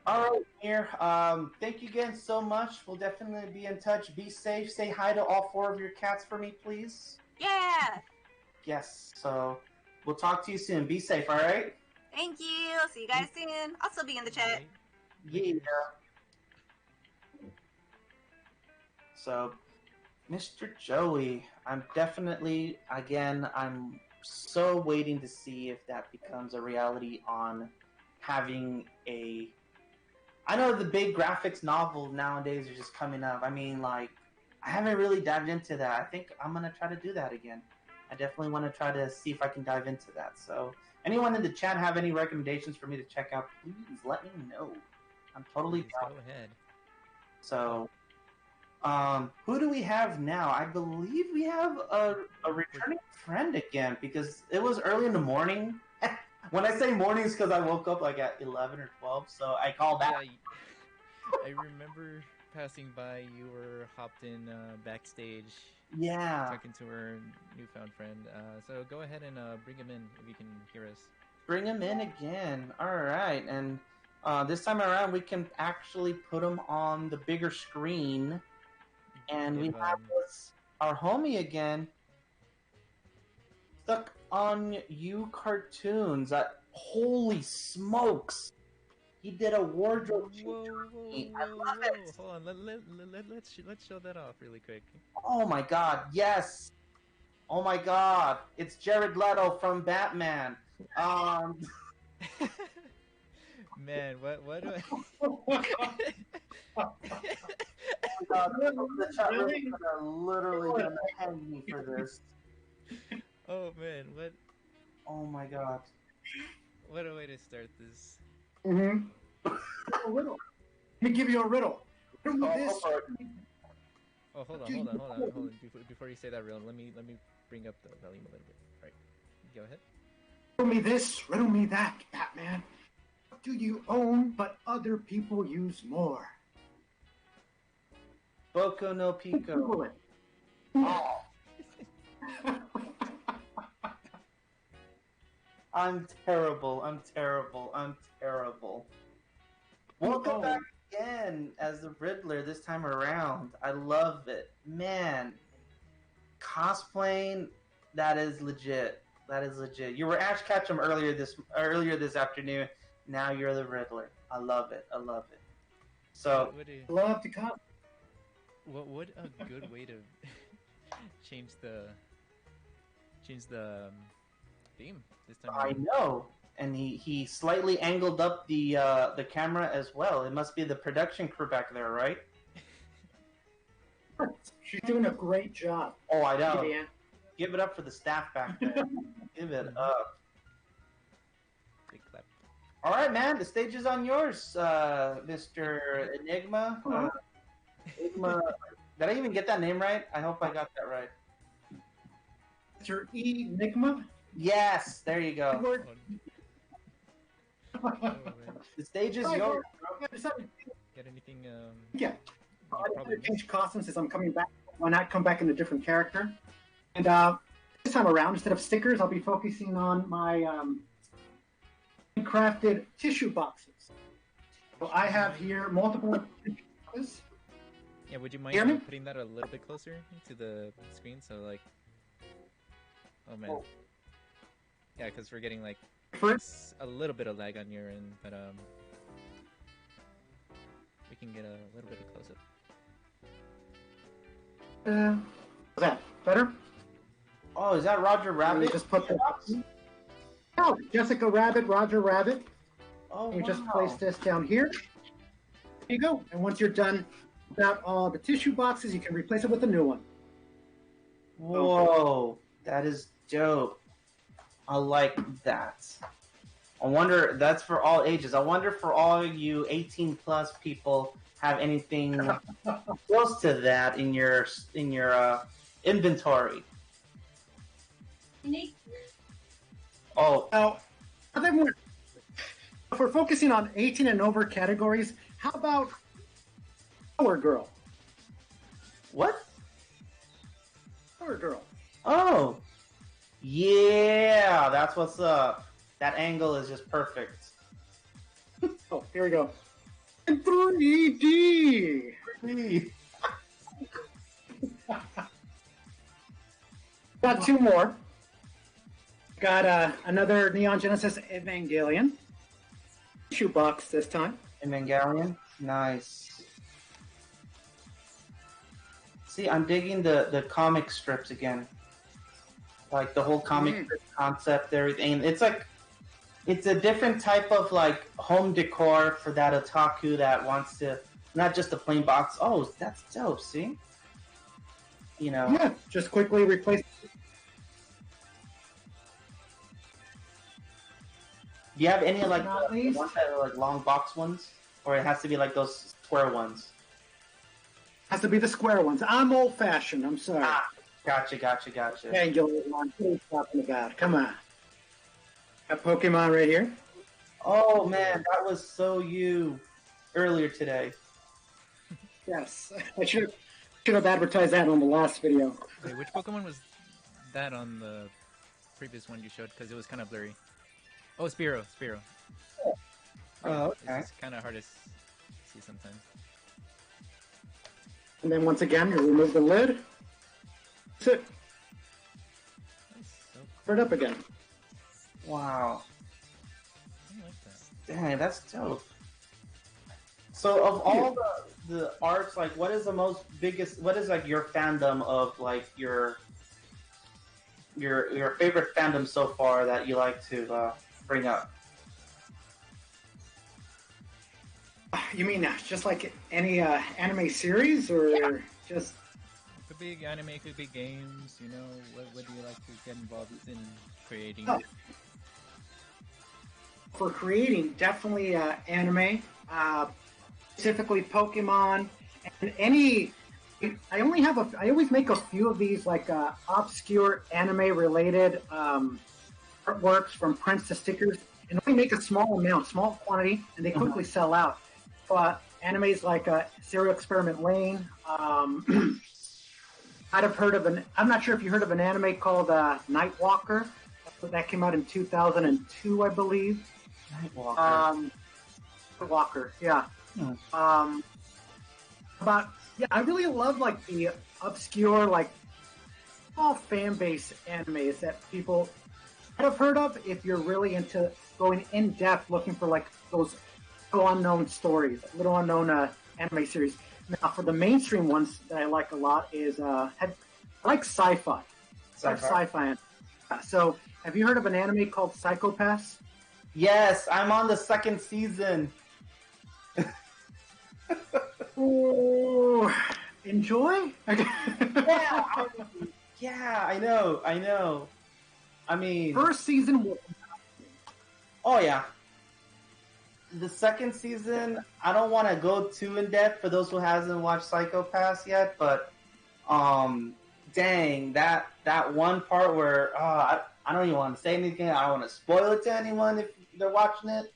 All right, Mir. Thank you again so much. We'll definitely be in touch. Be safe. Say hi to all 4 of your cats for me, please. Yeah! Yes. So we'll talk to you soon. Be safe. All right. Thank you. See you guys soon. I'll still be in the chat. Yeah. So, Mr. Joey, I'm so waiting to see if that becomes a reality on having a... I know the big graphics novels nowadays are just coming up. I mean, like, I haven't really dived into that. I think I'm going to try to do that again. I definitely want to try to see if I can dive into that. So, anyone in the chat have any recommendations for me to check out, please let me know. I'm totally down. Go ahead. So, who do we have now? I believe we have a returning friend again, because it was early in the morning. When I say mornings, because I woke up like at 11 or 12, so I called back. Yeah, I remember passing by, you were hopped in backstage, Yeah. talking to her newfound friend. So go ahead and bring him in if you can hear us. Bring him in again. All right, and this time around we can actually put him on the bigger screen, and we have our homie again. Stuck on You Cartoons. Holy smokes! He did a wardrobe change. I love it. Hold on, let's show that off really quick. Oh my god, yes! Oh my god, it's Jared Leto from Batman. Man, what do I... Oh my god, the chat room is literally gonna hang me for this. Oh man, what? Oh my god. What a way to start this. Mm-hmm. A riddle. Let me give you a riddle. Riddle this. Oh, hold on. Before you say that riddle, let me bring up the volume a little bit. All right, go ahead. Riddle me this, riddle me that, Batman. What do you own but other people use more? Boco no Pico. Google it. Oh. I'm terrible. Welcome back again as the Riddler this time around. I love it. Man, cosplaying, that is legit. You were Ash Ketchum earlier this afternoon. Now you're the Riddler. I love it. So, love to cosplay. What a good way to change the theme this time. I know, and he slightly angled up the camera as well. It must be the production crew back there, right? She's doing a great job. Oh, I know. Hey, Dan. Give it up for the staff back there. Give it up. Big clap. All right, man. The stage is on yours, Mr. Enigma. Enigma. Did I even get that name right? I hope I got that right. Mr. Enigma? Yes, there you go. Oh, man. The stage is yours, bro. Get anything? Yeah. I'm going to change costumes since I'm coming back. Why not come back in a different character? And this time around, instead of stickers, I'll be focusing on my crafted tissue boxes. So I have here multiple tissue boxes. Yeah, would you mind putting that a little bit closer to the screen? So like, oh man, yeah, because we're getting like a little bit of lag on your end, but we can get a little bit of close up. Is that better? Oh, is that Roger Rabbit? Just put the oh, Jessica Rabbit, Roger Rabbit. Oh, you wow. just place this down here. There you go. And once you're done without all the tissue boxes, you can replace it with a new one. Whoa, that is dope. I like that. I wonder, that's for all ages. I wonder for all you 18 plus people have anything close to that in your inventory. Oh, now, if we're focusing on 18 and over categories, how about Power Girl? What? Power Girl. Oh, yeah, that's what's up. That angle is just perfect. Oh, here we go. 3D. 3D. Got two more. Got another Neon Genesis Evangelion shoebox this time. Evangelion, nice. See, I'm digging the comic strips again. Like the whole comic strip concept, everything. It's like, it's a different type of like home decor for that otaku that wants to, not just a plain box. Oh, that's dope. See, you know. Yeah, just quickly replace. Do you have any like the ones that are like long box ones, or it has to be like those square ones? Has to be the square ones. I'm old fashioned. I'm sorry. Ah, gotcha. Angular one. What are you talking about? Come on. Got Pokemon right here. Oh man, that was so you earlier today. Yes, I should have advertised that on the last video. Wait, which Pokemon was that on the previous one you showed? Because it was kind of blurry. Oh, Spearow. Oh, okay. It's kind of hard to see sometimes. And then once again, you remove the lid. That's it. That's so cool. Put it up again. Wow. I like that. Dang, that's dope. So of all the arts, like, what is the biggest? What is like your fandom of like your favorite fandom so far that you like to bring up? You mean just like any anime series, or just? Could be anime, could be games. You know, what do you like to get involved in creating? Oh. For creating, definitely anime, specifically Pokemon, and any. I always make a few of these like obscure anime related artworks from prints to stickers, and only make a small quantity, and they quickly sell out. But animes like Serial Experiment Lane. I'd have heard of I'm not sure if you heard of an anime called Nightwalker. That came out in 2002, I believe. Nightwalker. Walker, yeah. I really love like the obscure, like small fan base animes that people have heard of. If you're really into going in depth, looking for like those little unknown stories, little unknown anime series. Now, for the mainstream ones that I like a lot is I like sci-fi. I like sci-fi. So, have you heard of an anime called Psychopaths? Yes, I'm on the 2nd season. Oh, enjoy? Yeah, I know. I mean, first season was... Oh yeah. The 2nd season, I don't want to go too in depth for those who hasn't watched Psychopaths yet, but dang, that one part where I don't even want to say anything. I don't want to spoil it to anyone if they're watching it.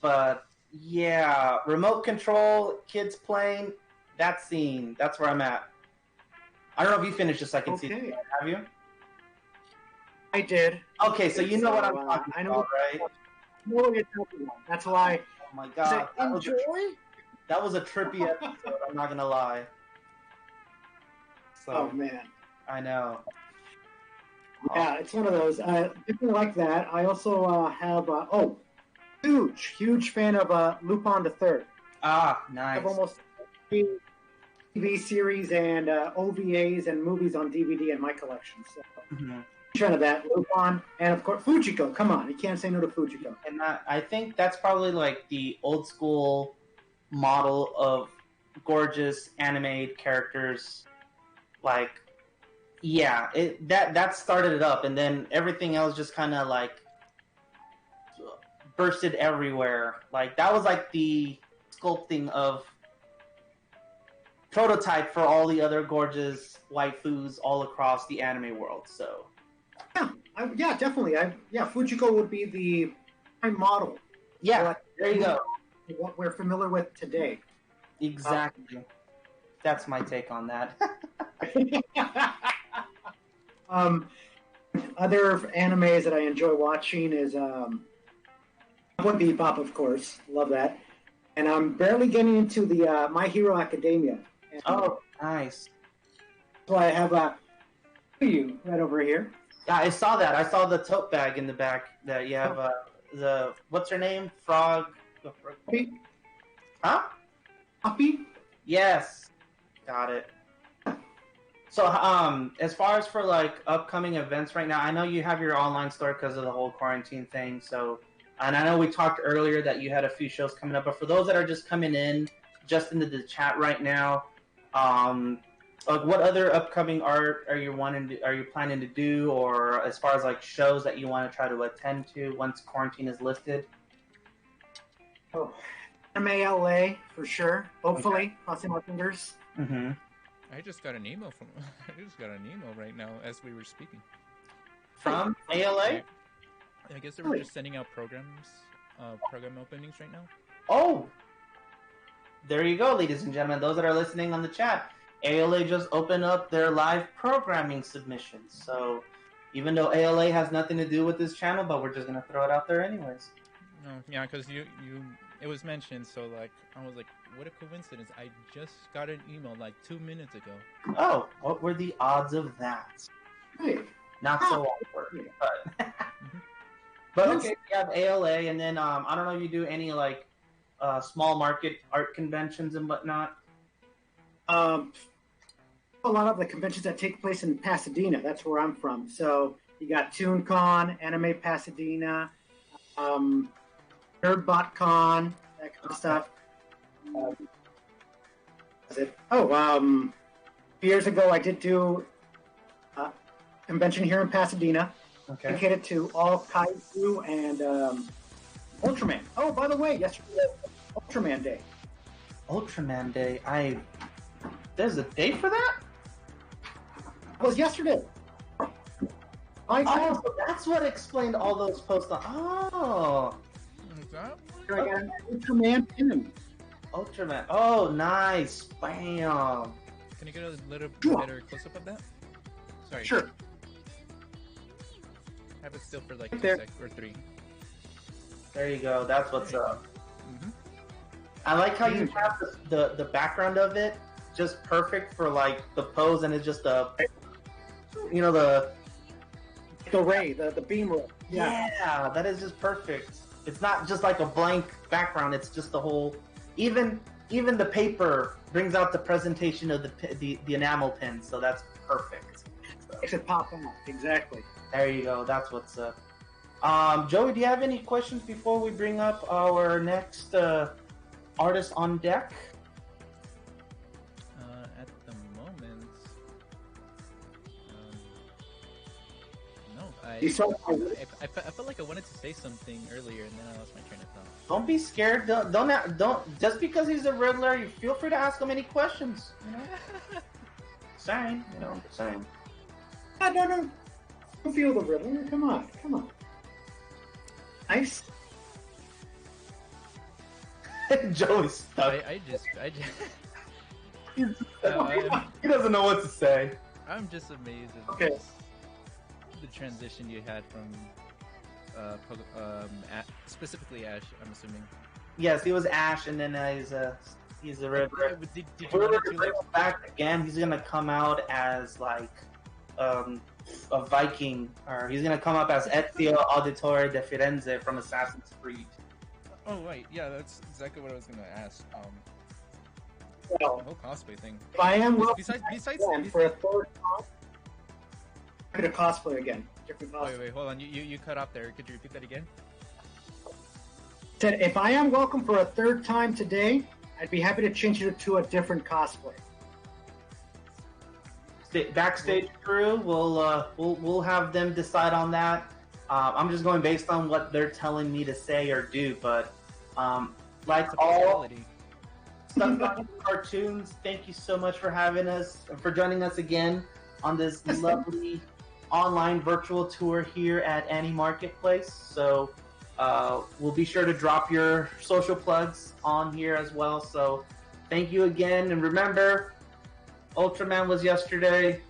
But yeah, remote control, kids playing, that scene, that's where I'm at. I don't know if you finished the 2nd season, have you? I did. Okay, so you know what I'm talking about, right? That's why. Oh my god! That was a trippy episode. I'm not gonna lie. So, oh man, I know. Yeah, it's one of those. Definitely like that. I also have huge fan of Lupin the Third. Ah, nice. I have almost TV series and OVAs and movies on DVD in my collection. So. Fan of that, Lupin, and of course Fujiko. Come on, you can't say no to Fujiko. And I think that's probably like the old school model of gorgeous animated characters. Like, yeah, that started it up, and then everything else just kind of like bursted everywhere. Like that was like the sculpting of prototype for all the other gorgeous waifus all across the anime world. So. Yeah, definitely. Fujiko would be the prime model. Yeah, there you go. What we're familiar with today. Exactly. That's my take on that. Other animes that I enjoy watching is One Bebop, of course. Love that. And I'm barely getting into the My Hero Academia. Oh, nice. So I have you right over here. Yeah, I saw that. I saw the tote bag in the back that you have the what's her name? Frog. Poppy? Huh? Poppy? Yes. Got it. So, as far as for like upcoming events right now, I know you have your online store because of the whole quarantine thing. So, and I know we talked earlier that you had a few shows coming up, but for those that are just coming in, just into the chat right now, like what other upcoming art are you planning to do, or as far as like shows that you want to try to attend to once quarantine is lifted? Oh, Anime LA for sure. Hopefully, crossing my fingers. Mm-hmm. I just got an email right now as we were speaking. From ALA? I guess they were just sending out program openings right now. Oh, there you go, ladies and gentlemen. Those that are listening on the chat, ALA just opened up their live programming submissions. So even though ALA has nothing to do with this channel, but we're just gonna throw it out there anyways. No, yeah, because it was mentioned, so like I was like, what a coincidence! I just got an email like 2 minutes ago. Oh, what were the odds of that? Hey. Not so awkward, but okay. You have ALA, and then I don't know if you do any like small market art conventions and whatnot. A lot of the conventions that take place in Pasadena. That's where I'm from. So you got ToonCon, Anime Pasadena, NerdBotCon, that kind of stuff. Years ago I did do a convention here in Pasadena, dedicated to all kaiju and Ultraman. Oh, by the way, yesterday was Ultraman Day. Ultraman Day. There's a date for that? It was yesterday. So that's what explained all those posts. Oh. Is that? I got an Ultraman pin. Ultraman. Oh, nice. Bam. Can you get a little better close-up of that? Sorry. Sure. Have it still for like Right 2 there. seconds or 3. There you go. That's what's up. Mm-hmm. I like how you have the background of it just perfect for like the pose, and it's just the ray, the beam ray. Yeah, that is just perfect. It's not just like a blank background. It's just the whole. Even the paper brings out the presentation of the enamel pin, so that's perfect. So, Makes it pop out. Exactly. there you go. That's what's up. Joey, do you have any questions before we bring up our next artist on deck? At the moment, no. I felt like I wanted to say something earlier, and then I lost my train of thought. Don't be scared. Don't. Just because he's a Riddler, you feel free to ask him any questions. You know. Saying. Saying. No. Don't feel the Riddler. Come on. Nice. Joey's stuck. I just He doesn't know what to say. I'm just amazed at Okay. the transition you had from specifically Ash, I'm assuming. Yes, he was Ash, and then he's a Riddler. Did you If we were want to to bring him back again, he's gonna come out as like a Viking, or he's gonna come up as Ezio Auditore de Firenze from Assassin's Creed. Oh right, yeah, that's exactly what I was gonna ask. Well, The whole cosplay thing. if I am Besides, for a third time, I'm gonna cosplay again. Different cosplay. wait, hold on. You cut off there. Could you repeat that again? Said if I am welcome for a third time today, I'd be happy to change it to a different cosplay. Backstage crew, we'll have them decide on that. I'm just going based on what they're telling me to say or do, but like It's a all possibility. Stuff on Cartoons, thank you so much for having us, for joining us again on this lovely online virtual tour here at AniMarketplace. So we'll be sure to drop your social plugs on here as well. So thank you again, and remember, Ultraman was yesterday.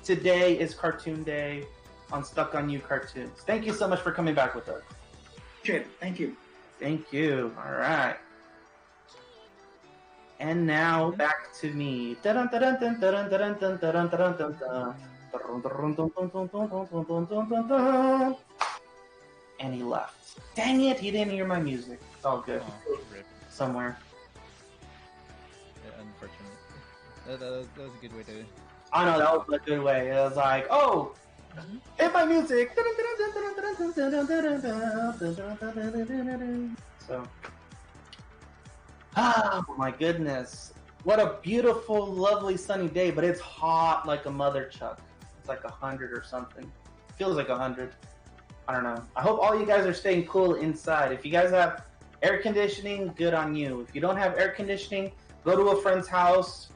Today is Cartoon Day on Stuck on You Cartoons. Thank you so much for coming back with us. Shit, thank you. Thank you. All right. And now back to me. And he left. Dang it, he didn't hear my music. It's all good. Oh, rip. Somewhere. Yeah, unfortunate. That was a good way to. I know, that was a good way. It was like, oh, hit my music. So, oh my goodness. What a beautiful, lovely sunny day, but it's hot like a mother chuck. It's like 100 or something. Feels like 100. I don't know. I hope all you guys are staying cool inside. If you guys have air conditioning, good on you. If you don't have air conditioning, go to a friend's house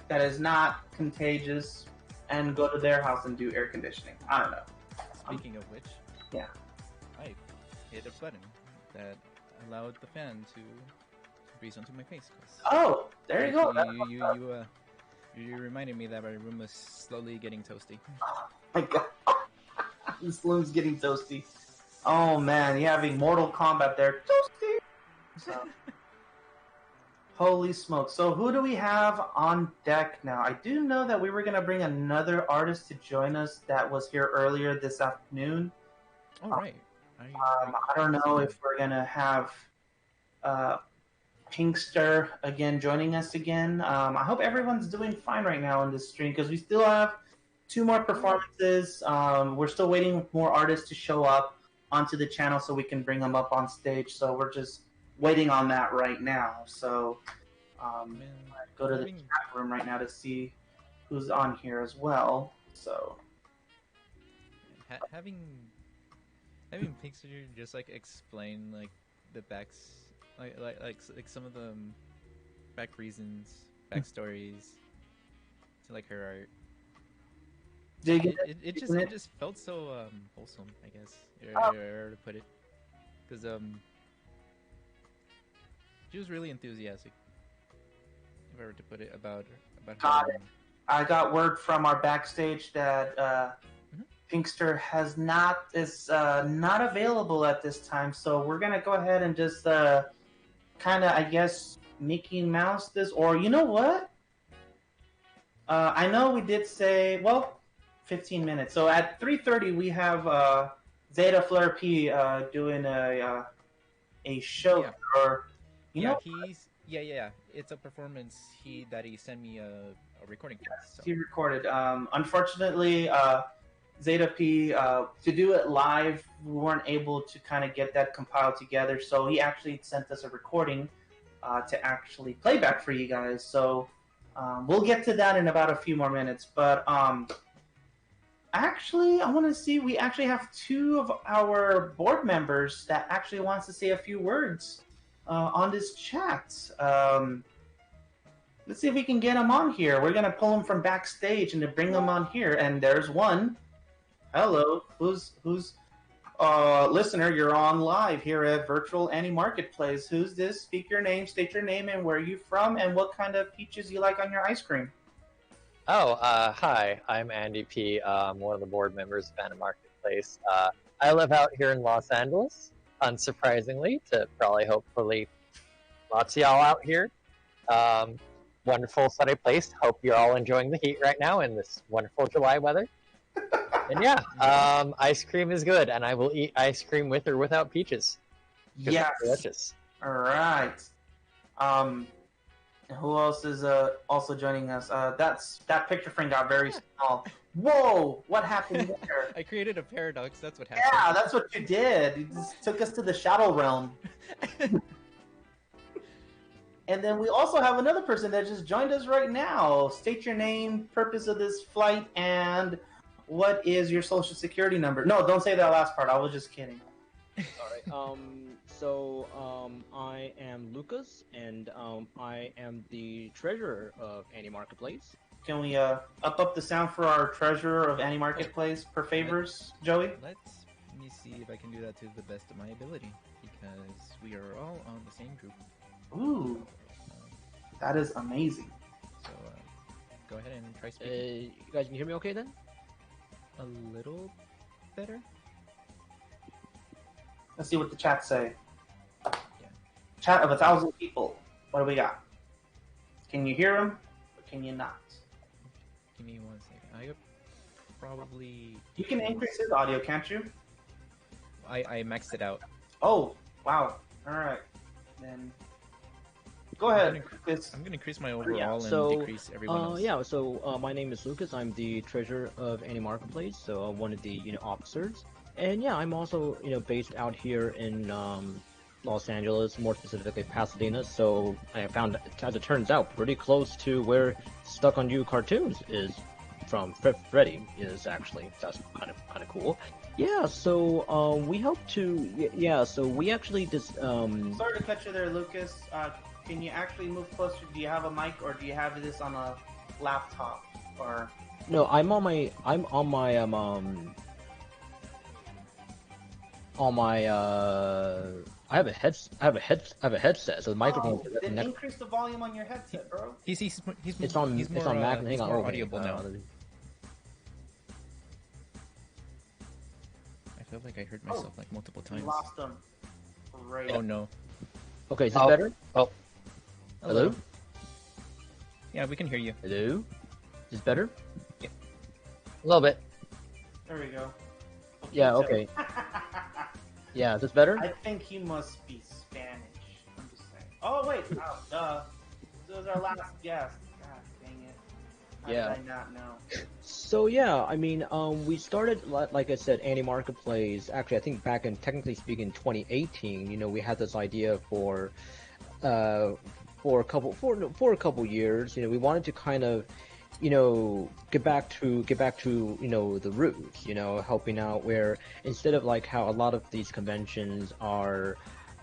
that is not contagious and go to their house and do air conditioning. I don't know. Speaking of which, Yeah. I hit a button that allowed the fan to breeze onto my face. Oh, there you go. You reminded me that my room was slowly getting toasty. Oh my god. This room's getting toasty. Oh man, you're having Mortal Kombat there. Toasty! So, holy smoke. So who do we have on deck now? I do know that we were going to bring another artist to join us that was here earlier this afternoon. Oh, right. I don't know if we're going to have Pinkster again joining us again. I hope everyone's doing fine right now in this stream because we still have 2 more performances. We're still waiting for more artists to show up onto the channel so we can bring them up on stage. So we're just waiting on that right now. So I go to the chat room right now to see who's on here as well. So having Pinkster just like explain like the backs, like some of the back reasons, backstories to like her art. It just felt so wholesome, I guess, to put it, because she was really enthusiastic, if I were to put it, about got her. it. I got word from our backstage that Pinkster is not available at this time, so we're gonna go ahead and just kind of, I guess, Mickey Mouse this, or you know what? I know we did say 15 minutes. So at 3:30 we have Zeta Fleur P doing a show, or you know, it's a performance that he sent me a recording for. So. He recorded. Unfortunately, Zeta P to do it live, we weren't able to kind of get that compiled together. So he actually sent us a recording to actually play back for you guys. So we'll get to that in about a few more minutes. But actually, I want to see. We actually have 2 of our board members that actually wants to say a few words on this chat. Let's see if we can get them on here. We're gonna pull them from backstage and to bring them on here. And there's one. Hello, who's listener? You're on live here at Virtual AniMarketplace. Who's this? Speak your name, state your name, and where you from, and what kind of peaches you like on your ice cream. Oh, hi, I'm Andy P. One of the board members of AniMarketplace. I live out here in Los Angeles, unsurprisingly, to hopefully, lots of y'all out here. Wonderful sunny place. Hope you're all enjoying the heat right now in this wonderful July weather. And yeah, ice cream is good, and I will eat ice cream with or without peaches. Yes. Delicious. All right. Who else is also joining us? That picture frame got very small. Whoa! What happened there? I created a paradox. That's what happened. Yeah, that's what you did. You just took us to the shadow realm. And then we also have another person that just joined us right now. State your name, purpose of this flight, and what is your social security number? No, don't say that last part. I was just kidding. All right. So I am Lucas, and I am the treasurer of AniMarketplace. Can we up the sound for our treasurer of AniMarketplace per favors, Joey? Let me see if I can do that to the best of my ability, because we are all on the same group. Ooh, that is amazing. So go ahead and try speaking. You guys can hear me okay then? A little better? Let's see what the chat say. Chat of 1,000 people. What do we got? Can you hear them, or can you not? Give me 1 second. I could probably... You can increase his audio, can't you? I maxed it out. Oh, wow. Alright. Then... Go ahead. I'm gonna increase my overall and decrease everyone else. So my name is Lucas. I'm the treasurer of AniMarketplace, so one of the officers. And yeah, I'm also based out here in Los Angeles, more specifically Pasadena. So I found, as it turns out, pretty close to where Stuck on You Cartoons is from. Freddy is actually. That's kind of cool. Yeah. So we hope to. Yeah. So we actually just. Sorry to cut you there, Lucas. Can you actually move closer? Do you have a mic, or do you have this on a laptop, or? No, I'm on my I have a headset, so the microphone. Oh, then increase the volume on your headset, bro. It's on Mac. Hang on, more audible now. I feel like I heard myself like multiple times. Lost them. Great. Oh no. Okay, is this better? Oh. Hello? Yeah, we can hear you. Hello? Is this better? Yeah. A little bit. There we go. Yeah, okay. Yeah, is this better? I think he must be Spanish. I'm just saying. Oh, wait. Oh, duh. This was our last guest. God dang it. How did I not know? So yeah, I mean, we started, like I said, AniMarketplace. Actually, I think back in, technically speaking, 2018. You know, we had this idea for a couple years. You know, we wanted to kind of, you know, get back to you know, the roots. You know, helping out where instead of like how a lot of these conventions are,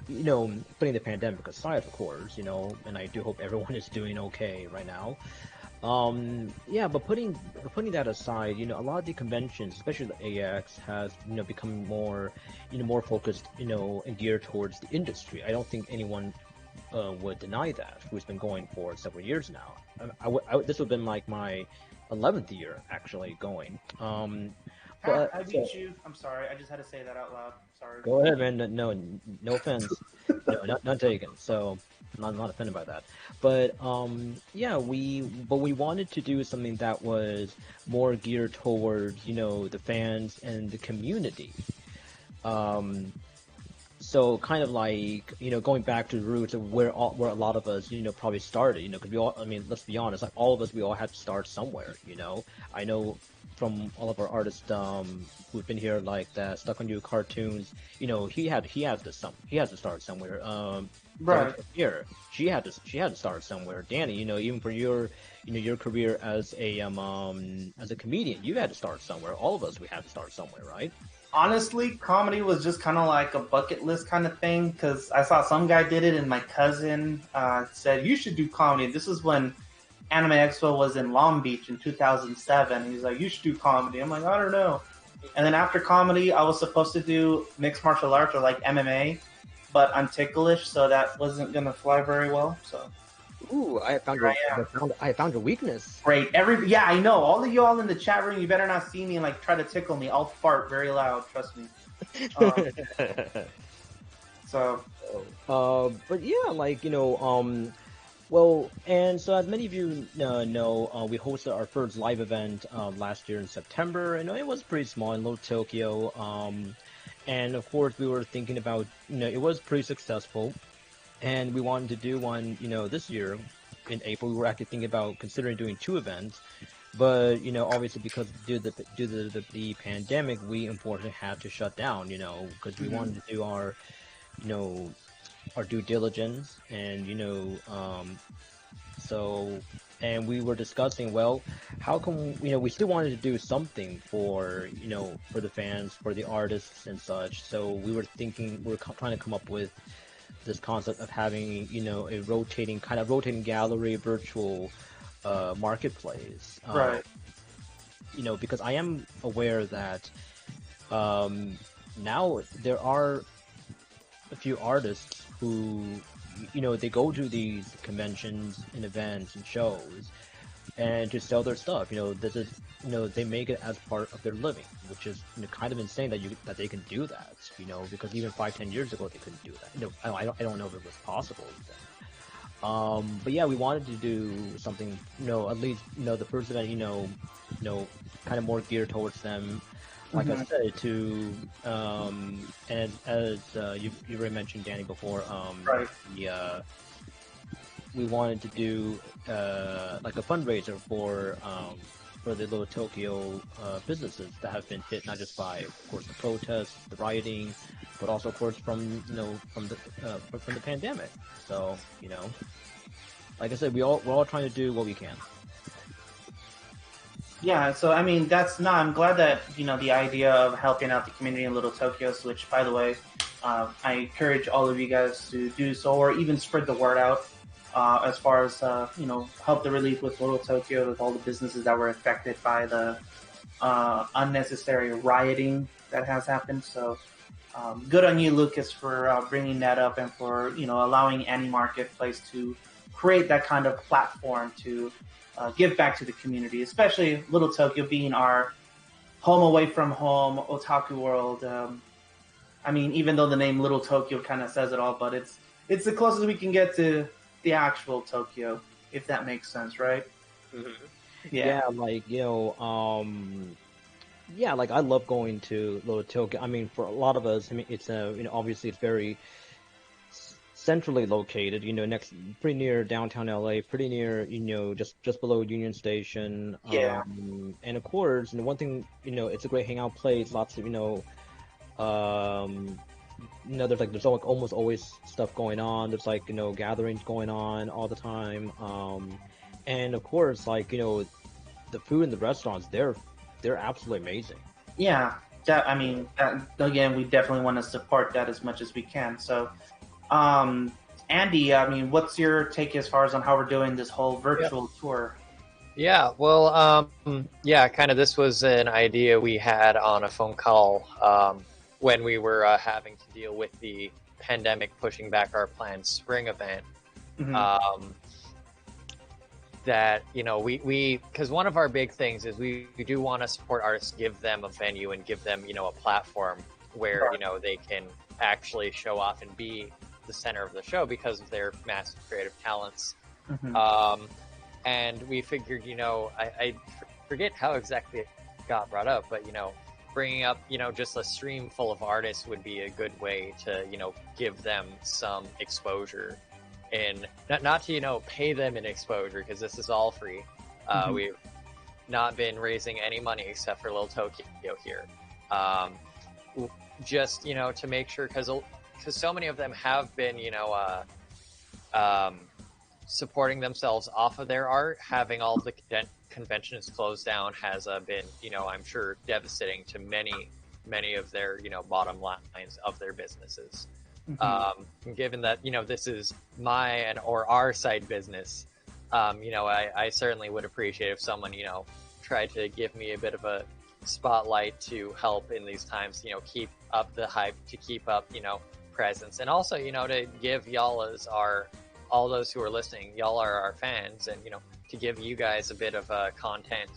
you know, putting the pandemic aside, of course. You know, and I do hope everyone is doing okay right now. Yeah, but putting that aside, you know, a lot of the conventions, especially the AX, has, you know, become more, you know, more focused, you know, and geared towards the industry. I don't think anyone would deny that, who's been going for several years now. This would have been like my 11th year actually going. But I beat you. I'm sorry. I just had to say that out loud. Sorry. Go ahead, man. No offense. No, not taken. So I'm not offended by that. But yeah, we wanted to do something that was more geared towards, you know, the fans and the community. So kind of like, you know, going back to the roots of where a lot of us, you know, probably started, you know, because we all, I mean, let's be honest, like all of us, we all had to start somewhere, you know. I know from all of our artists who've been here, like that Stuck on You cartoons, you know, he had to start somewhere. Right. Here, she had to start somewhere. Danny, you know, even for your, you know, your career as a comedian, you had to start somewhere. All of us, we had to start somewhere, right? Honestly, comedy was just kind of like a bucket list kind of thing, because I saw some guy did it, and my cousin said, you should do comedy. This is when Anime Expo was in Long Beach in 2007. He's like, you should do comedy. I'm like, I don't know. And then after comedy, I was supposed to do mixed martial arts or like MMA, but I'm ticklish, so that wasn't going to fly very well. So. Ooh, I found your weakness. Great. Yeah, I know. All of y'all in the chat room, you better not see me and like try to tickle me. I'll fart very loud. Trust me. But yeah, like, you know, well, and so as many of you know, we hosted our first live event last year in September, and it was pretty small in Little Tokyo. And of course, we were thinking about, you know, it was pretty successful. And we wanted to do one, you know, this year in April. We were actually thinking about considering doing 2 events, but you know, obviously because due to the pandemic, we unfortunately had to shut down. You know, because we wanted to do our, you know, our due diligence, and you know, so, and we were discussing, well, how come, you know, we still wanted to do something for, you know, for the fans, for the artists and such. So we were thinking, we were trying to come up with this concept of having, you know, a rotating gallery virtual marketplace. Right. You know, because I am aware that now there are a few artists who, you know, they go to these conventions and events and shows and to sell their stuff. You know, this is, you know, they make it as part of their living, which is, you know, kind of insane that they can do that. You know, because even 5-10 years ago they couldn't do that. You know, I don't know if it was possible even. But yeah, we wanted to do something, you know, at least, you know, the first event, you know, kind of more geared towards them. Like I said, to and as you already mentioned, Danny, before, right. We wanted to do like a fundraiser for the Little Tokyo businesses that have been hit not just by, of course, the protests, the rioting, but also, of course, from, you know, from the pandemic. So, you know, like I said, we're all trying to do what we can. Yeah, so I mean, I'm glad that, you know, the idea of helping out the community in Little Tokyo, which, by the way, I encourage all of you guys to do so, or even spread the word out as far as, you know, help the relief with Little Tokyo, with all the businesses that were affected by the unnecessary rioting that has happened. So good on you, Lucas, for bringing that up and for allowing AniMarketplace to create that kind of platform to give back to the community, especially Little Tokyo being our home away from home otaku world. I mean, even though the name Little Tokyo kind of says it all, but it's the closest we can get to the actual Tokyo, if that makes sense, right? Mm-hmm. Yeah. Like yeah, like I love going to Little Tokyo. I mean, for a lot of us, I mean, it's obviously it's very centrally located. Next, pretty near downtown LA, pretty near just below Union Station. Yeah. And of course, one thing it's a great hangout place. Lots of there's like almost always stuff going on. There's like gatherings going on all the time. And of course, like the food in the restaurants, they're absolutely amazing. Yeah, again, we definitely want to support that as much as we can. So, Andy, I mean, what's your take as far as on how we're doing this whole virtual tour? Yeah, well, kind of this was an idea we had on a phone call when we were having to deal with the pandemic pushing back our planned spring event. Mm-hmm. That we because one of our big things is we do want to support artists, give them a venue and give them a platform where they can actually show off and be the center of the show because of their massive creative talents. Mm-hmm. And we figured I forget how exactly it got brought up, but bringing up just a stream full of artists would be a good way to give them some exposure. And not to pay them in exposure, because this is all free. We've not been raising any money except for Little Tokyo here. Just to make sure, because so many of them have been supporting themselves off of their art. Having all the conventions closed down has been I'm sure devastating to many of their bottom lines of their businesses. Given that this is my or our side business, I certainly would appreciate if someone tried to give me a bit of a spotlight to help in these times, keep up the hype, to keep up presence, and also to give y'all as all those who are listening, y'all are our fans, and to give you guys a bit of content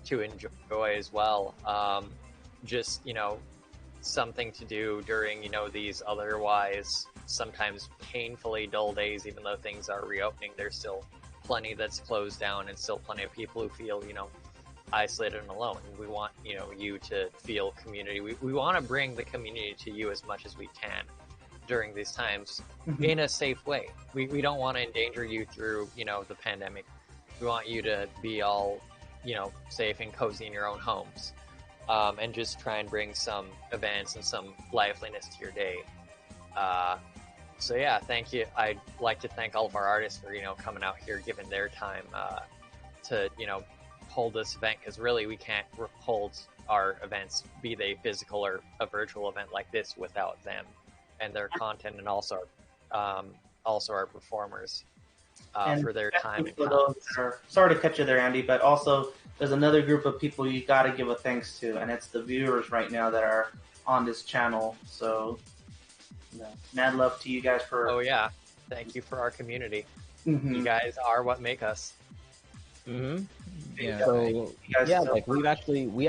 to enjoy as well. Just something to do during these otherwise sometimes painfully dull days. Even though things are reopening, there's still plenty that's closed down and still plenty of people who feel isolated and alone. And we want you to feel community. We want to bring the community to you as much as we can during these times in a safe way. We don't want to endanger you through the pandemic. We want you to be all safe and cozy in your own homes. And just try and bring some events and some liveliness to your day. So yeah, thank you. I'd like to thank all of our artists for coming out here, giving their time to hold this event, because really we can't hold our events, be they physical or a virtual event like this, without them and their content, and also our performers for their time and talents. Sorry to cut you there, Andy, but also there's another group of people you got to give a thanks to, and it's the viewers right now that are on this channel. So, mad love to you guys for. Oh yeah, thank you for our community. You guys are what make us. Yeah. So like we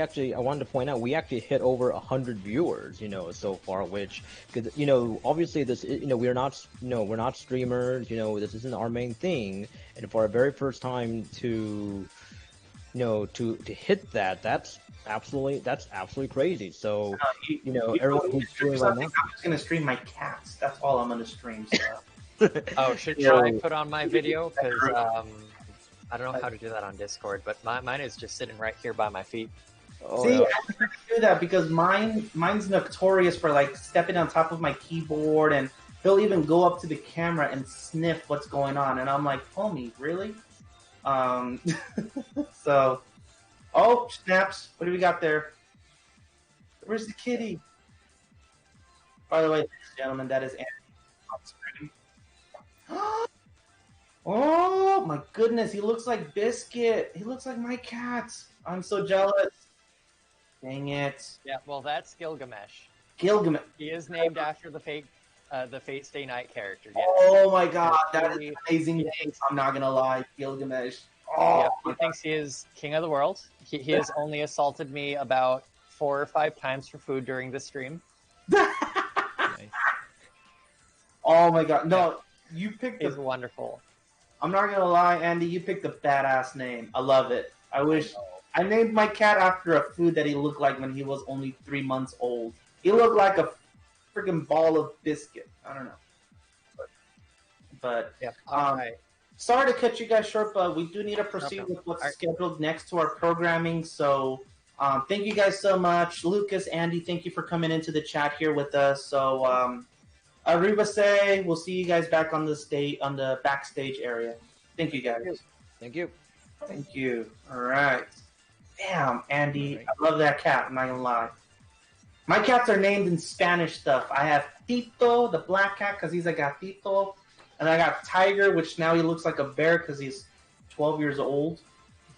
actually, I wanted to point out, we actually hit over 100 viewers, so far, which, because obviously this, we're not streamers, this isn't our main thing, and for our very first time to hit that's absolutely crazy. So everyone who's streaming right now, I'm just gonna stream my cats. That's all I'm gonna stream. So. Oh, should I put on my video? Because I don't know how to do that on Discord, but mine is just sitting right here by my feet. Oh, see, no. I never do that because mine's notorious for like stepping on top of my keyboard, and he'll even go up to the camera and sniff what's going on, and I'm like, homie, really? So, oh, snaps. What do we got there? Where's the kitty? By the way, ladies and gentlemen, that is Andy on screen. Oh my goodness, he looks like Biscuit. He looks like my cat. I'm so jealous. Dang it. Yeah, well, that's Gilgamesh. Gilgamesh. He is named after the Fate Stay Night character. Yes. Oh my god, that is He- an amazing he name. thinks- I'm not gonna lie, Gilgamesh. Oh, Yeah, he thinks he is king of the world. He has only assaulted me about 4 or 5 times for food during this stream. Nice. oh my god. No, you picked He's the. wonderful. I'm not gonna lie, Andy. You picked a badass name. I love it. I wish I named my cat after a food that he looked like when he was only 3 months old. He looked like a freaking ball of biscuit. I don't know. But Yep. All right. sorry to cut you guys short, but we do need to proceed with what's scheduled next to our programming. So thank you guys so much. Lucas, Andy, thank you for coming into the chat here with us. So Arribase, we'll see you guys back on the backstage area. Thank you guys. Thank you. Thank you. All right. Damn, Andy, All right. I love that cat. I'm not gonna lie. My cats are named in Spanish stuff. I have Tito, the black cat, because he's a gatito. And I got Tiger, which now he looks like a bear because he's 12 years old.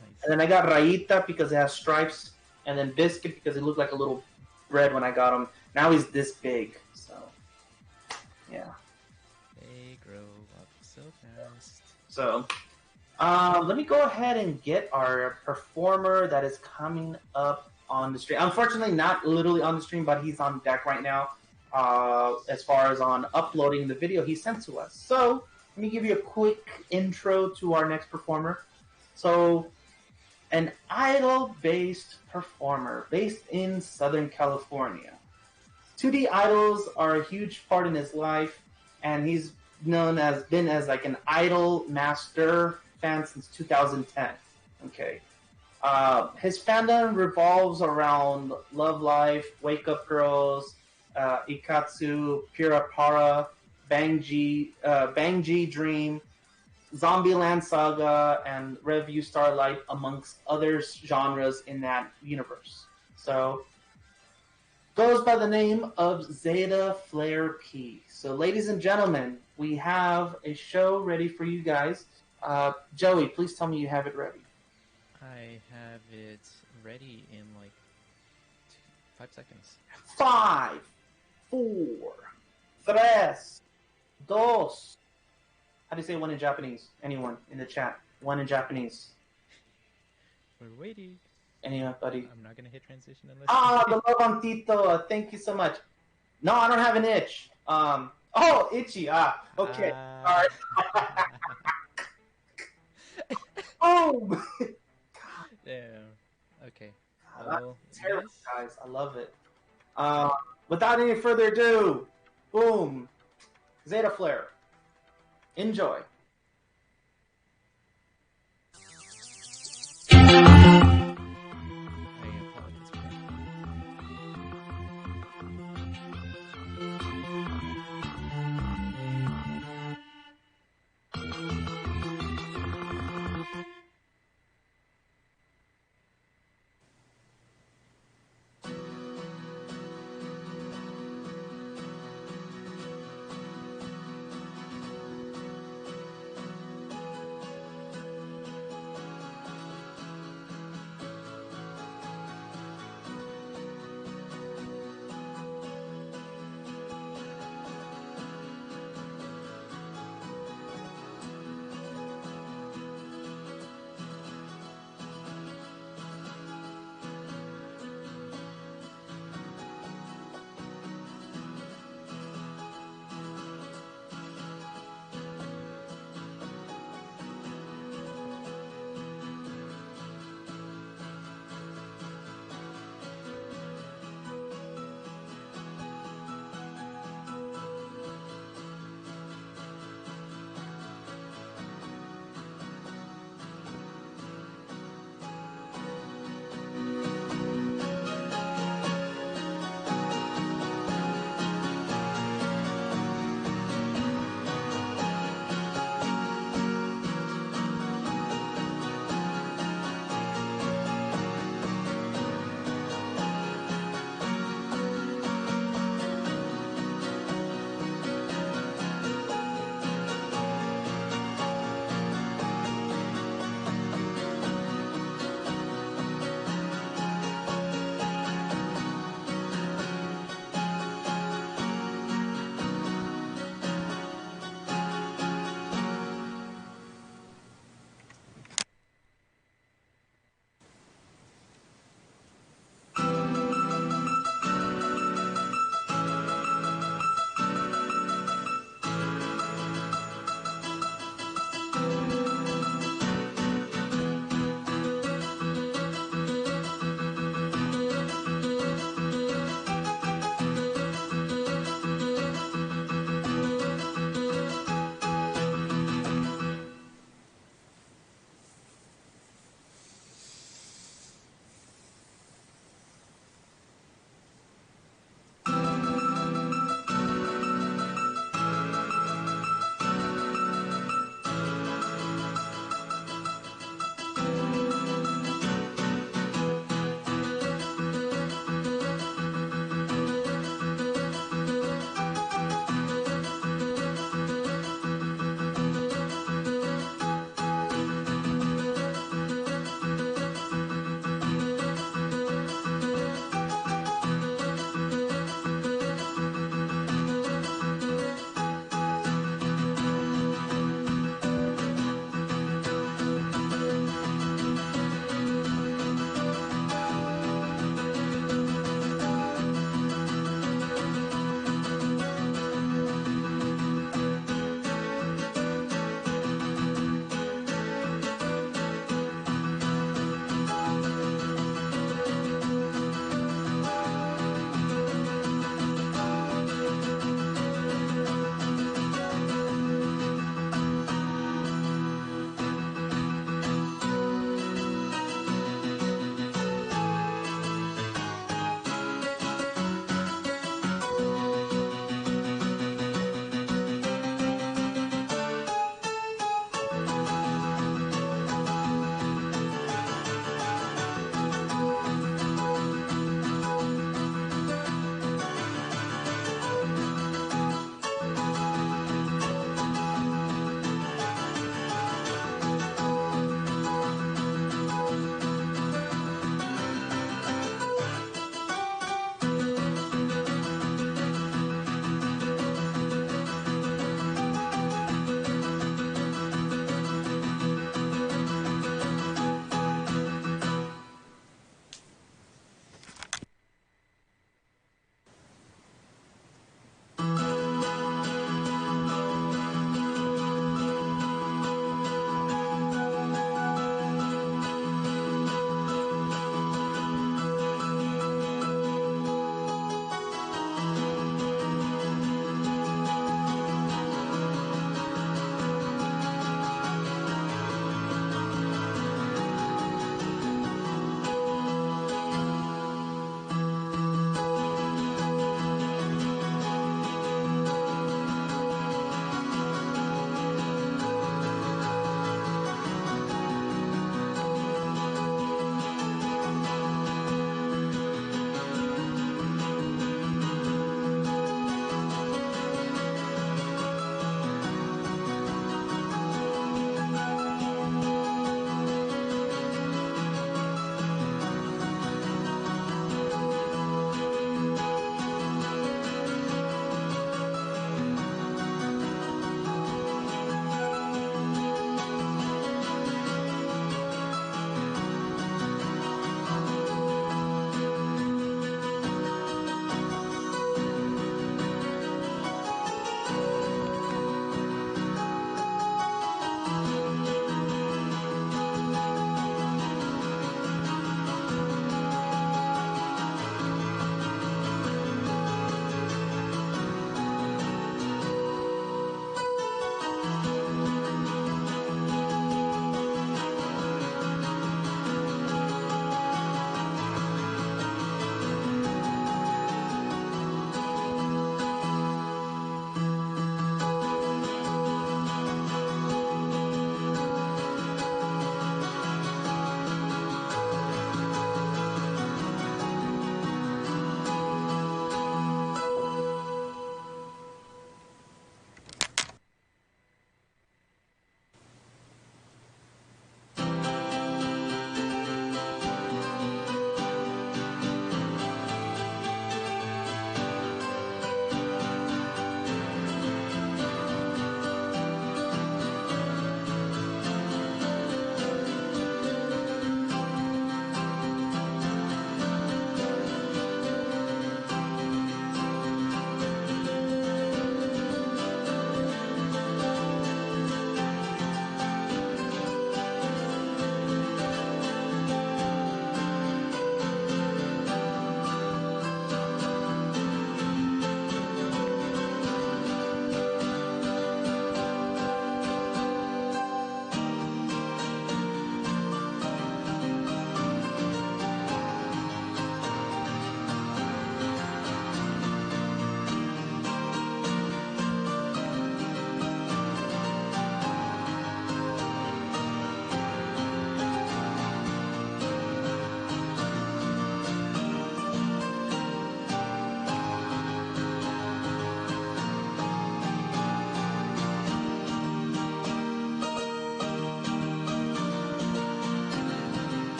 Nice. And then I got Rayita because it has stripes. And then Biscuit because he looked like a little bread when I got him. Now he's this big. So, yeah. They grow up so fast. So, let me go ahead and get our performer that is coming up on the stream. Unfortunately, not literally on the stream, but he's on deck right now. As far as on uploading the video he sent to us. So, let me give you a quick intro to our next performer. So, an idol-based performer based in Southern California. 2D idols are a huge part in his life, and he's been as like an idol master fan since 2010. Okay. His fandom revolves around Love Life, Wake Up Girls, Ikatsu, Purapara, Bangji Dream, Zombieland Saga, and Review Starlight, amongst other genres in that universe. So, goes by the name of Zeta Flare P. So, ladies and gentlemen, we have a show ready for you guys. Joey, please tell me you have it ready. I have it ready in like 5 seconds. 5, 4, 3, 2. How do you say one in Japanese? Anyone in the chat? One in Japanese. We're waiting. Anybody? I'm not gonna hit transition unless. The love on Tito. Thank you so much. No, I don't have an itch. Oh, itchy. Okay. All right. Oh. Damn. Okay. That's Well, terrible, yes. guys. I love it. Without any further ado, boom, Zeta Flare. Enjoy. I apologize for that.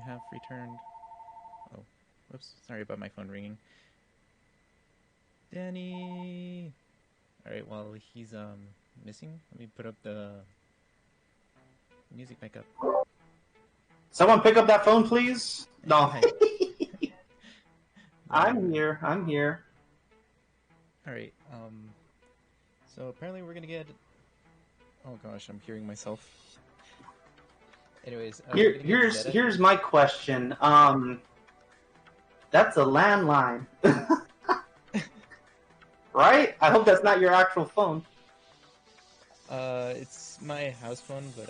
have returned. Oh, whoops. Sorry about my phone ringing. Danny. All right. Well, he's missing. Let me put up the music back up. Someone pick up that phone, please. No. Hi. I'm here. I'm here. All right. So apparently we're gonna get. Oh gosh, I'm hearing myself. Anyways, here's my question. That's a landline, right? I hope that's not your actual phone. It's my house phone, but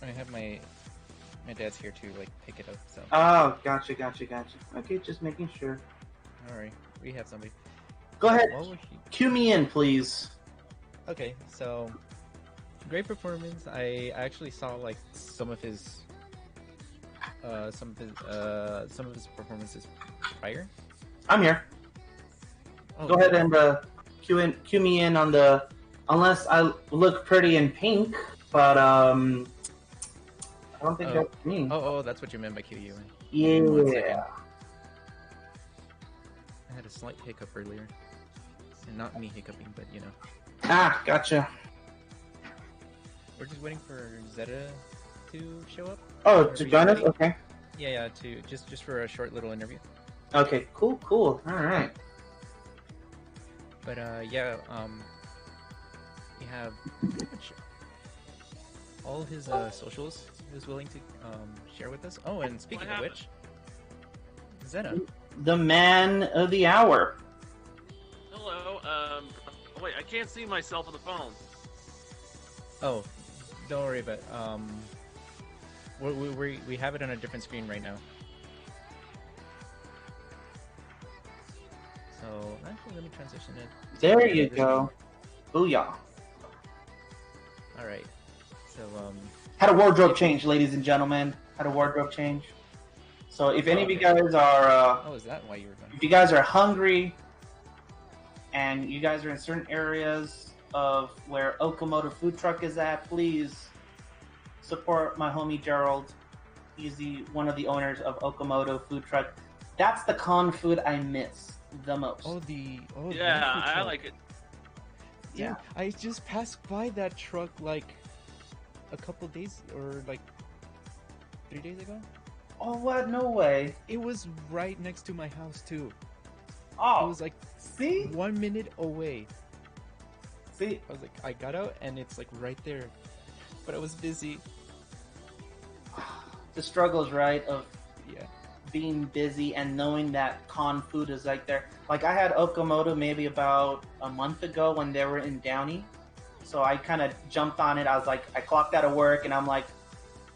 I have my dad's here to like pick it up. So. Oh, gotcha. Okay, just making sure. All right, we have somebody. Go ahead. Cue me in, please. Okay, so great performance. I actually saw like some of his performances prior. I'm here. Oh, Go ahead and cue me in on the. Unless I look pretty in pink, but I don't think that's me. Oh, that's what you meant by QU. Yeah. I had a slight hiccup earlier. And not me hiccuping, but you know. Ah, gotcha. We're just waiting for Zeta to show up. Oh, to join us? Okay. Yeah, to just for a short little interview. Okay, cool. Alright. But yeah, we have pretty much all his socials he was willing to share with us. Oh, and speaking of which, Zeta. The man of the hour. Hello, wait, I can't see myself on the phone. Oh, don't worry about we have it on a different screen right now. So, actually, let me transition it. There you go. Booyah. Alright. So, had a wardrobe change, ladies and gentlemen. Had a wardrobe change. So, if any of you guys are... oh, is that why you were going? If you guys are hungry, and you guys are in certain areas of where Okamoto Food Truck is at, please support my homie Gerald. He's one of the owners of Okamoto Food Truck. That's the con food I miss the most. Yeah, I like it. Dude, yeah, I just passed by that truck like a couple days or like 3 days ago. Oh, what? No way. It was right next to my house too. Oh, it was like see 1 minute away. See, I was like, I got out and it's like right there, but I was busy. The struggles, right, of yeah, being busy and knowing that con food is like there. Like I had Okamoto maybe about a month ago when they were in Downey, so I kind of jumped on it. I was like, I clocked out of work and I'm like,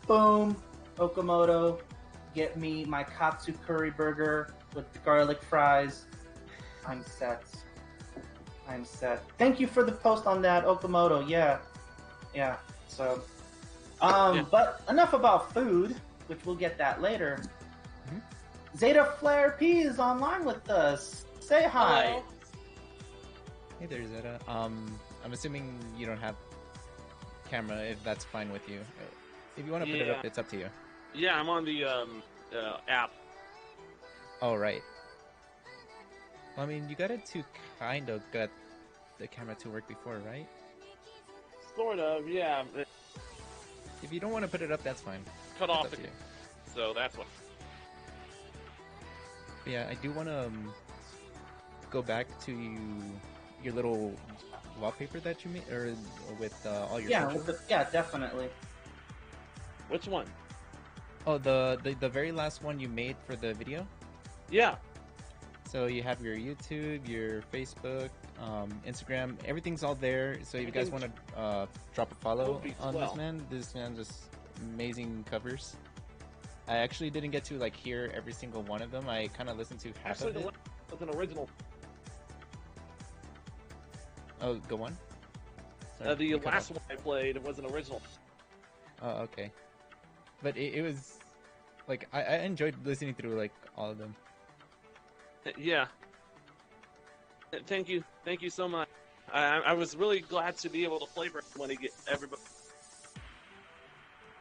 boom, Okamoto, get me my katsu curry burger with garlic fries. I'm set. Thank you for the post on that, Okamoto. Yeah. So, but enough about food, which we'll get that later. Mm-hmm. Zeta Flare P is online with us. Say hi. Hello. Hey there, Zeta. I'm assuming you don't have camera, if that's fine with you. If you want to put it up, it's up to you. Yeah, I'm on the app. Oh, right. Well, I mean, you got it to kind of get the camera to work before, right? Sort of, yeah. If you don't want to put it up, that's fine. Cut That's off up the... to you. So that's what... But yeah, I do want to go back to your little wallpaper that you made, or with all your socials. Yeah, definitely. Which one? Oh, the very last one you made for the video? Yeah. So you have your YouTube, your Facebook, Instagram, everything's all there. So if you guys want to drop a follow on this man just amazing covers. I actually didn't get to like hear every single one of them. I kind of listened to half of it. Actually, the was an original. Oh, go on. Sorry, The last one I played, it was an original. Oh, okay. But it was like I enjoyed listening through like all of them. Yeah. Thank you so much. I was really glad to be able to play for everybody.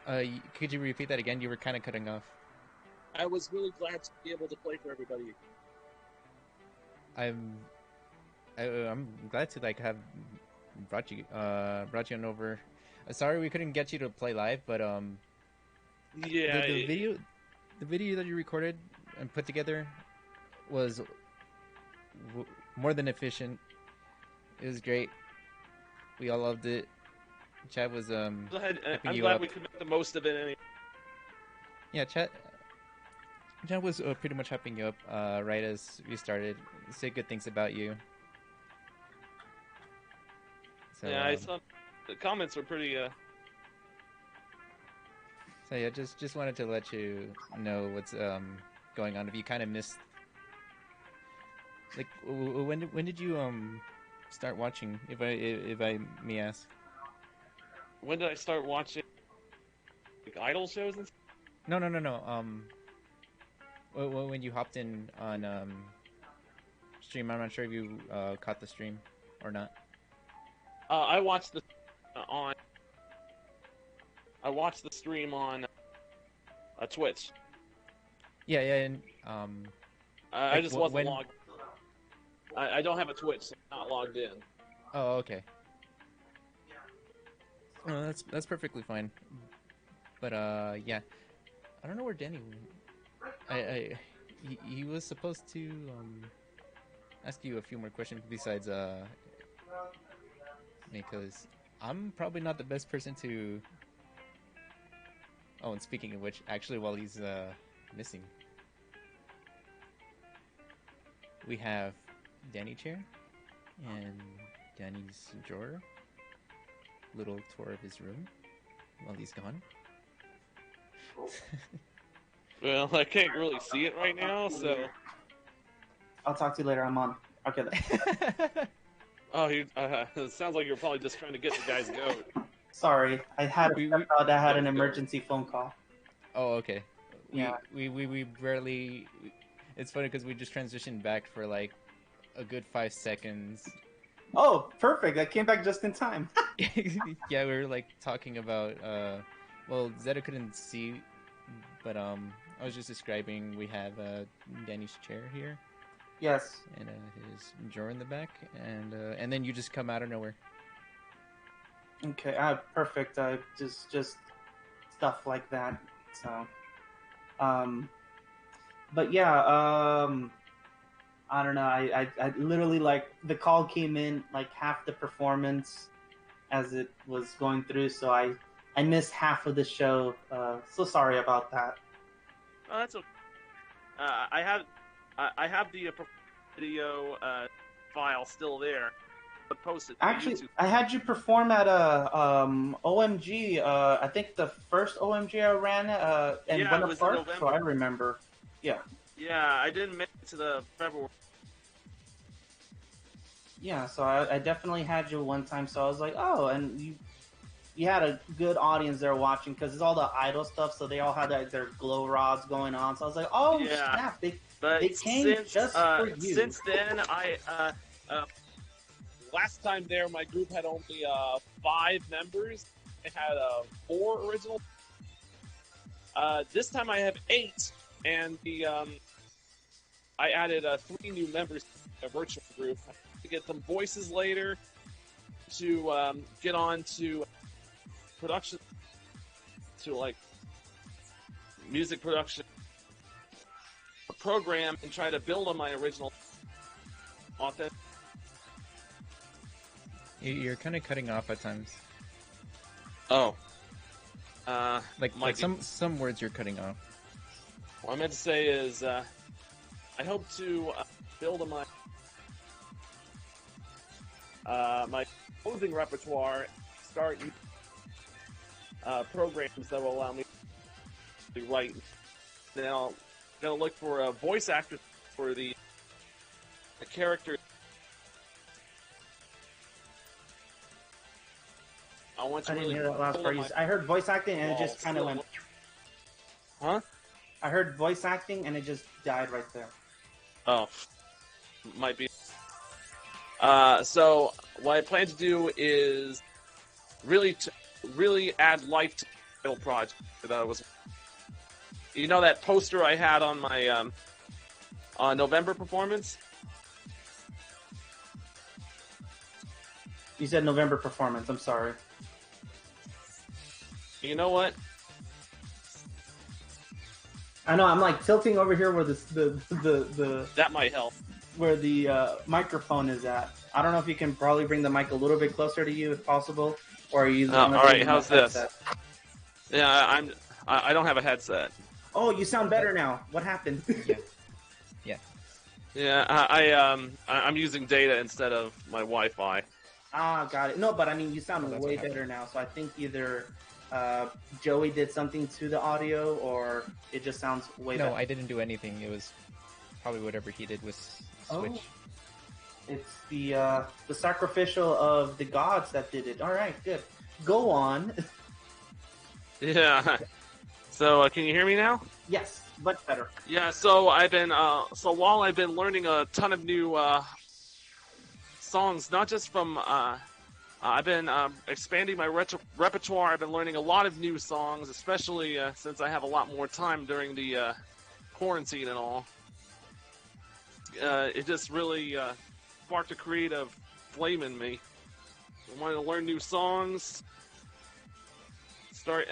Could you repeat that again? You were kind of cutting off. I was really glad to be able to play for everybody. I'm glad to like have brought you on over. Sorry we couldn't get you to play live, but Yeah. the video that you recorded and put together was more than efficient. It was great. We all loved it. Chad was I'm glad up. we could make the most of it. Anyway. Yeah, Chad was pretty much hyping you up right as we started. Say good things about you. So, yeah, I saw the comments were pretty. So yeah, just wanted to let you know what's going on. If you kind of missed, like, when did you start watching? If I may ask. When did I start watching like idol shows and stuff? No. When you hopped in on stream, I'm not sure if you caught the stream or not. I watched the stream on Twitch. Yeah, and I just wasn't logged. I don't have a Twitch, so I'm not logged in. Oh, okay. No, that's perfectly fine. But yeah, I don't know where Danny went. He was supposed to ask you a few more questions besides because I'm probably not the best person to. Oh, and speaking of which, actually, while he's missing, we have Danny chair and Danny's drawer. Little tour of his room while he's gone. Well, I can't really see it right now, so. I'll talk to you later. I'm on. Okay. Then. Oh, it sounds like you're probably just trying to get the guy's goat. Sorry, I had an emergency phone call. Oh, okay. Yeah. We barely. It's funny because we just transitioned back for like a good 5 seconds. Oh, perfect! I came back just in time. Yeah, we were like talking about. Well, Zeta couldn't see, but I was just describing. We have Danny's chair here. Yes. And his drawer in the back, and then you just come out of nowhere. Okay, perfect. Just stuff like that. So, but yeah, I don't know. I literally, like, the call came in like half the performance as it was going through, so I missed half of the show. So sorry about that. Oh, that's okay. I have the video file still there, but posted. Actually, I had you perform at a OMG. I think the first OMG I ran and went apart, so I remember. Yeah. Yeah, I didn't make it to the February. Yeah, so I definitely had you one time. So I was like, oh, and you had a good audience there watching because it's all the idol stuff. So they all had their glow rods going on. So I was like, oh snap, they came just for you. Since then, last time there, my group had only 5 members. I had 4 original. This time I have 8, and I added 3 new members to the virtual group. To get some voices later, to get on to production, to like music production program, and try to build on my original authentic. You're kind of cutting off at times. Oh. Like some words you're cutting off. What I meant to say is, I hope to build on my clothing repertoire, start programs that will allow me to write. Then I'm gonna look for a voice actor for the character. I didn't hear that last part. I heard voice acting and it just kind of went. Huh? I heard voice acting and it just died right there. Oh, might be. So what I plan to do is really add life to idol project that was. You know that poster I had on my November performance? You said November performance. I'm sorry. You know what? I know. I'm like tilting over here where the That might help. where the microphone is at. I don't know if you can probably bring the mic a little bit closer to you if possible, or are you using? All right, how's this? Yeah, I don't have a headset. Oh, you sound better now. What happened? Yeah, I'm using data instead of my Wi-Fi. Ah, got it. No, but I mean, you sound that's way what better now. So I think either Joey did something to the audio, or it just sounds way better. No, I didn't do anything. It was probably whatever he did was switch. Oh. It's the sacrificial of the gods that did it. All right, good. Go on. Yeah. So can you hear me now? Yes, much better. Yeah. So I've been while I've been learning a ton of new songs, not just from I've been expanding my repertoire. I've been learning a lot of new songs, especially since I have a lot more time during the quarantine and all. It just really sparked a creative flame in me. I wanted to learn new songs, start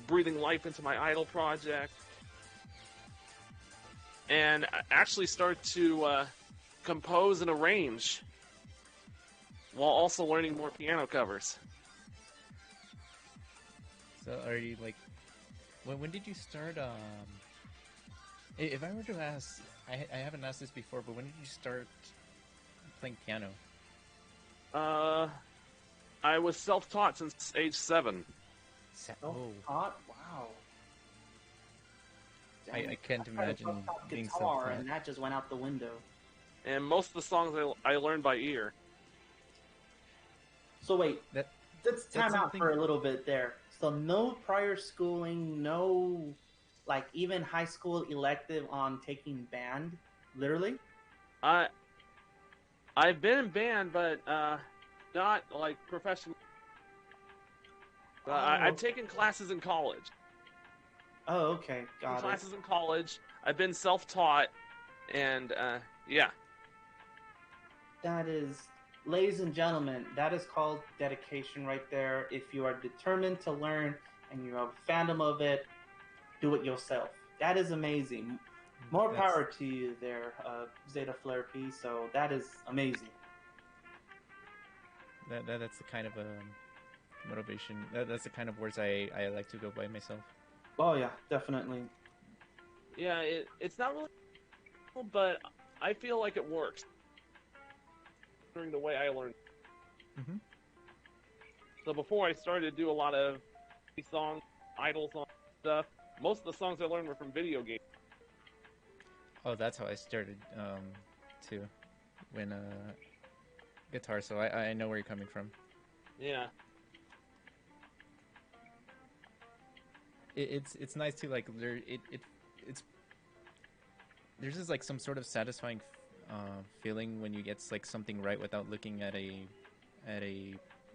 breathing life into my idol project, and actually start to compose and arrange while also learning more piano covers. So are you like, when did you start? If I were to ask, I haven't asked this before, but when did you start playing piano? I was self-taught since age 7. Self-taught? Wow. I can't imagine being guitar, self-taught. and that just went out the window. And most of the songs I learned by ear. So wait, let's time out something- for a little bit there. So no prior schooling, no, like even high school elective on taking band, literally? I've been in band, but not like professional. I've taken classes in college. Oh, okay, got it. Classes in college. I've been self-taught, and yeah. That is, ladies and gentlemen, that is called dedication right there. If you are determined to learn and you have a fandom of it, do it yourself. That is amazing. More power to you there, Zeta Flare P. So that is amazing. That's the kind of motivation. That's the kind of words I like to go by myself. Oh yeah, definitely. Yeah, it's not really, but I feel like it works. During the way I learned. Mm-hmm. So before I started to do a lot of songs, idol songs, stuff, most of the songs I learned were from video games. Oh, that's how I started too, when guitar. So I know where you're coming from. Yeah. It's nice too. Like it's there's just like some sort of satisfying feeling when you get like something right without looking at a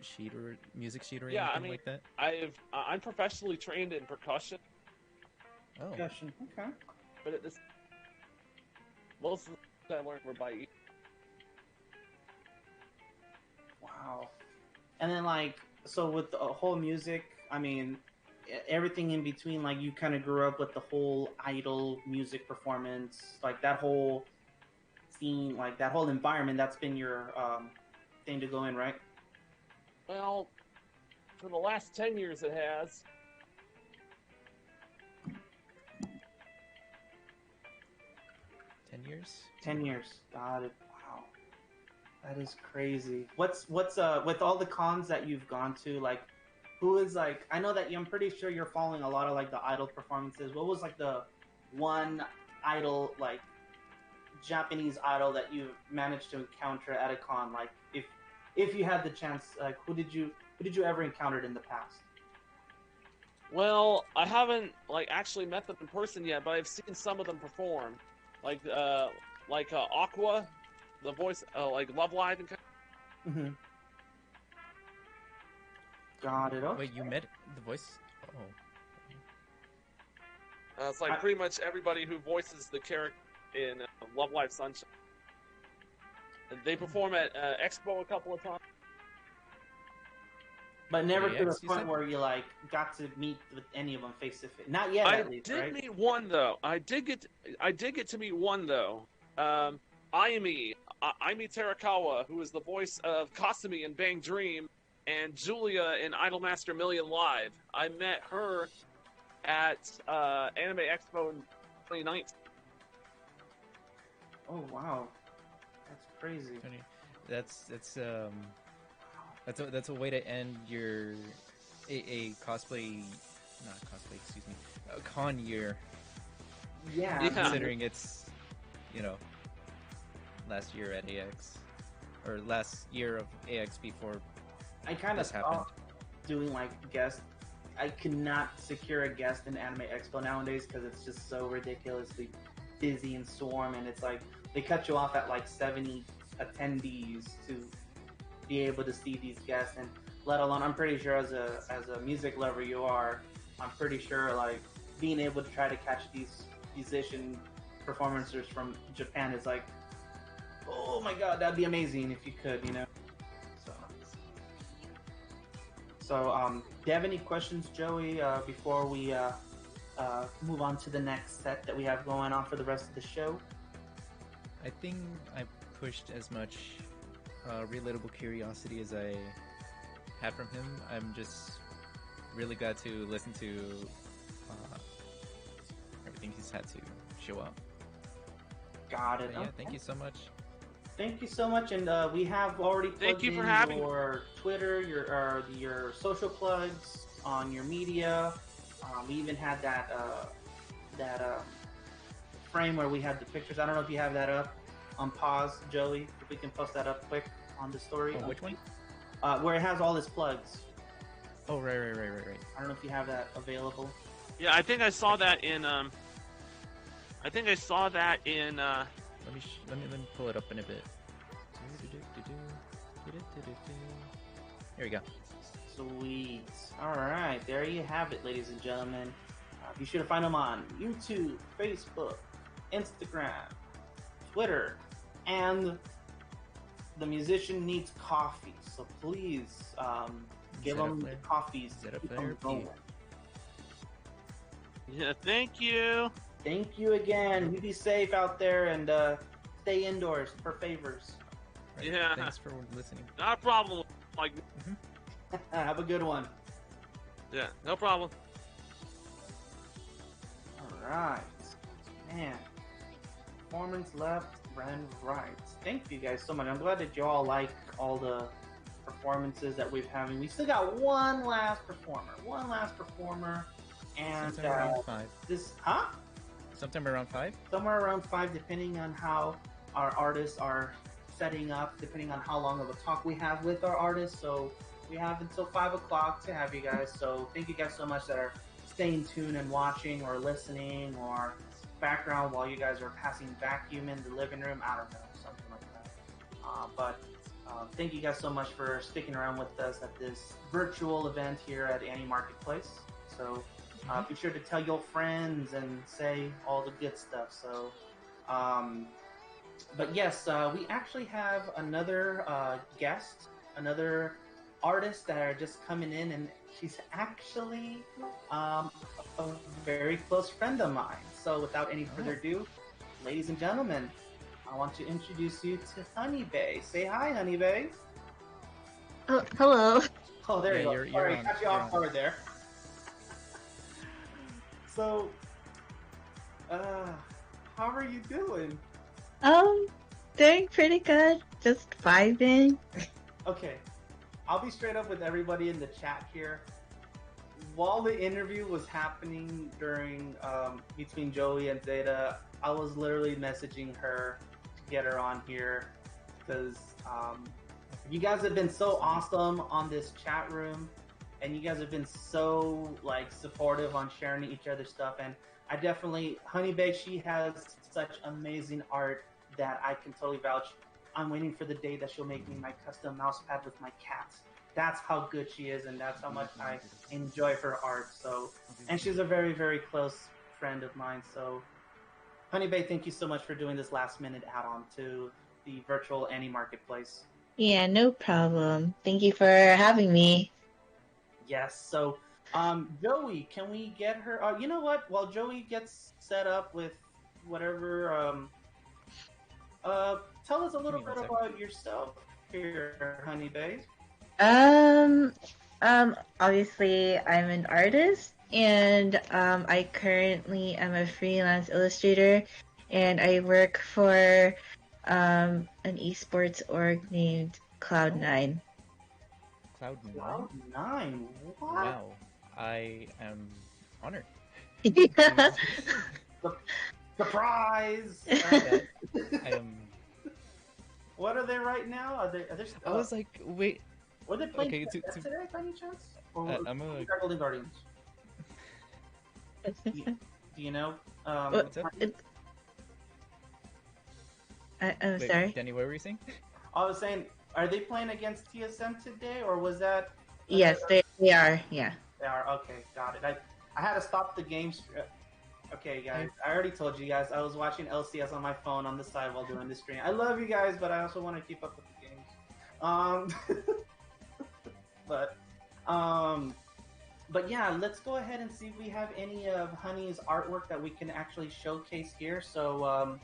sheet or music sheet or anything like that. I'm professionally trained in percussion. Oh. Percussion, okay. But at this, most of the I learned were by ear. Wow. And then like, so with the whole music, I mean, everything in between, like you kind of grew up with the whole idol music performance, like that whole scene, like that whole environment, that's been your thing to go in, right? Well, for the last 10 years it has. 10 years? 10 years. Got it. Wow. That is crazy. What's with all the cons that you've gone to, like, who is like, I know that I'm pretty sure you're following a lot of like the idol performances. What was like the one idol, like Japanese idol that you managed to encounter at a con? Like if you had the chance, like who did you ever encounter in the past? Well, I haven't like actually met them in person yet, but I've seen some of them perform. Like Aqua, the voice, like Love Live and kind of. Mm-hmm. Got it. Okay. Wait, you met the voice? Oh, It's like pretty much everybody who voices the character in Love Live Sunshine. And they perform at Expo a couple of times. But never to the AX, you point said? where you like got to meet with any of them face to face. Not yet, I at least, did right? meet one though. I did get to meet one though. Ayumi Terakawa, who is the voice of Kasumi in Bang Dream, and Julia in Idolmaster Million Live. I met her at Anime Expo in 2019. Oh wow, that's crazy. That's a way to end your a cosplay, not cosplay, excuse me, a con year. Yeah. Considering it's, last year at AX, or last year of AX before I kind of this happened. stopped doing like guests. I cannot secure a guest in Anime Expo nowadays because it's just so ridiculously busy and swarm, and it's like they cut you off at like 70 attendees to be able to see these guests, and let alone, I'm pretty sure as a music lover you are, I'm pretty sure like being able to try to catch these musician performers from Japan is like, oh my god, that'd be amazing if you could, So, do you have any questions, Joey, before we move on to the next set that we have going on for the rest of the show? I think I pushed as much relatable curiosity as I had from him. I'm just really glad to listen to everything he's had to show up. Got it. But yeah, thank you so much. Thank you so much, and we have already plugged in your Twitter, your social plugs on your media. We even had that frame where we had the pictures. I don't know if you have that up on pause, Joey. If we can post that up quick on the story. Oh, which one? Where it has all his plugs. Oh, right. I don't know if you have that available. Yeah, I think I saw that in. Let me pull it up in a bit. Here we go. Sweet. All right, there you have it, ladies and gentlemen. Be sure to find them on YouTube, Facebook, Instagram, Twitter, and the musician needs coffee. So please give them the coffees. Yeah, thank you. Thank you again. You be safe out there and stay indoors for favors. Right. Yeah. Thanks for listening. Not a problem. Like, have a good one. Yeah, no problem. All right, man. Performance left, and right. Thank you guys so much. I'm glad that you all like all the performances that we've having. We still got one last performer, and sometime around 5. Sometime around 5. Somewhere around 5, depending on how our artists are setting up, depending on how long of a talk we have with our artists. So we have until 5 o'clock to have you guys. So thank you guys so much that are staying tuned and watching or listening or background while you guys are passing vacuum in the living room. I don't know, something like that. But thank you guys so much for sticking around with us at this virtual event here at AniMarketplace. So be sure to tell your friends and say all the good stuff. So, but yes, we actually have another guest, another artist that are just coming in, and she's actually a very close friend of mine. So without any further ado, ladies and gentlemen, I want to introduce you to Honey Bay. Say hi, Honey Bay. Oh, hello. Oh, there you go. Sorry, cut you off guard there. So, how are you doing? Doing pretty good. Just vibing. Okay, I'll be straight up with everybody in the chat here. While the interview was happening during between Joey and Zeta, I was literally messaging her to get her on here because you guys have been so awesome on this chat room, and you guys have been so like supportive on sharing each other's stuff. And I definitely, Honey Bay, she has such amazing art that I can totally vouch. I'm waiting for the day that she'll make me my custom mouse pad with my cat. That's how good she is, and that's how much I enjoy her art. So, and she's a very, very close friend of mine. So, Honey Bay, thank you so much for doing this last minute add-on to the virtual AniMarketplace. Yeah, no problem. Thank you for having me. Yes. So, Joey, can we get her? You know what? While Joey gets set up with whatever, tell us a little bit about yourself here, Honey Bay. Um, Obviously, I'm an artist, and I currently am a freelance illustrator, and I work for an esports org named Cloud9. Cloud9? Cloud9? What? Wow. I am honored. Surprise! I am. What are they right now? Are they still... I was like, wait. Were they playing okay, today by any chance? Or I'm a Golden Guardians. Do you know? What's up? I'm wait, sorry. Danny, what were you saying? I was saying, are they playing against TSM today, or was that? Yes, they are. Yeah. They are. Okay, got it. I had to stop the game. Okay, guys. I already told you guys. I was watching LCS on my phone on the side while doing the stream. I love you guys, but I also want to keep up with the games. But yeah, let's go ahead and see if we have any of Honey's artwork that we can actually showcase here. So,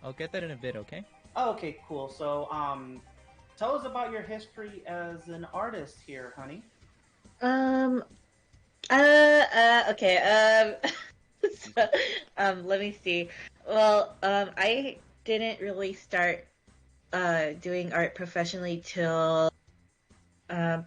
I'll get that in a bit, okay? Oh, okay, cool. So, tell us about your history as an artist here, Honey. Okay. So, let me see. Well, I didn't really start doing art professionally till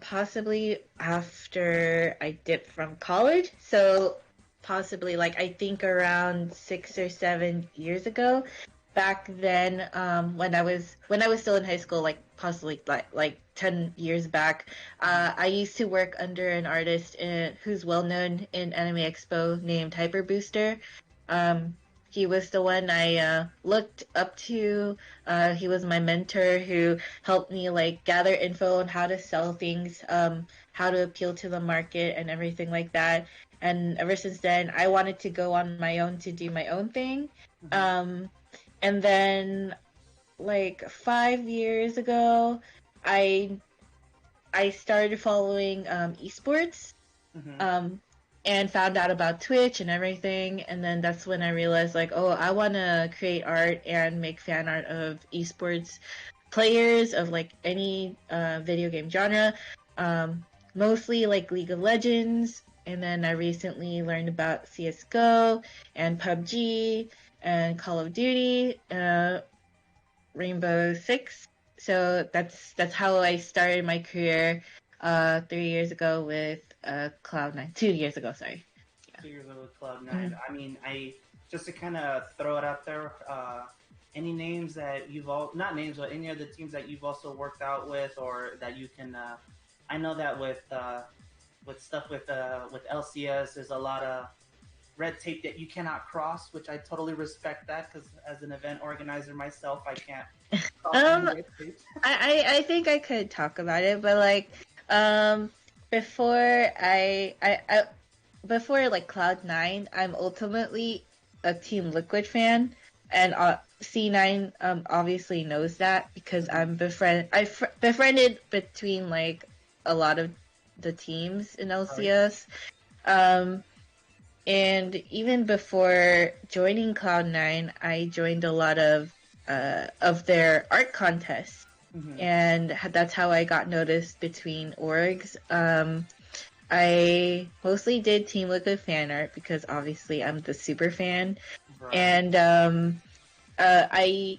possibly after I dipped from college. So possibly like I think around 6 or 7 years ago. Back then, when I was still in high school, like possibly like 10 years back, I used to work under an artist who's well known in Anime Expo named Hyper Booster. He was the one I looked up to. He was my mentor who helped me like gather info on how to sell things, how to appeal to the market, and everything like that. And ever since then, I wanted to go on my own to do my own thing. And then, like 5 years ago, I started following esports, and found out about Twitch and everything. And then that's when I realized, like, oh, I want to create art and make fan art of esports players of like any video game genre, mostly like League of Legends. And then I recently learned about CS:GO and PUBG and Call of Duty, Rainbow Six. So that's how I started my career 3 years ago with Cloud9. 2 years ago, sorry. Yeah. 2 years ago with Cloud9. I mean, just to kind of throw it out there, any names that you've not names, but any other teams that you've also worked out with, or that you can. I know that with stuff with LCS, there's a lot of red tape that you cannot cross, which I totally respect that, because as an event organizer myself, I can't cross any red tape. I think I could talk about it, but like before before like Cloud9, I'm ultimately a Team Liquid fan, and C9 obviously knows that because I'm befriended between like a lot of the teams in LCS. And even before joining Cloud9, I joined a lot of their art contests, and that's how I got noticed between orgs. I mostly did Team Liquid fan art because obviously I'm the super fan, and I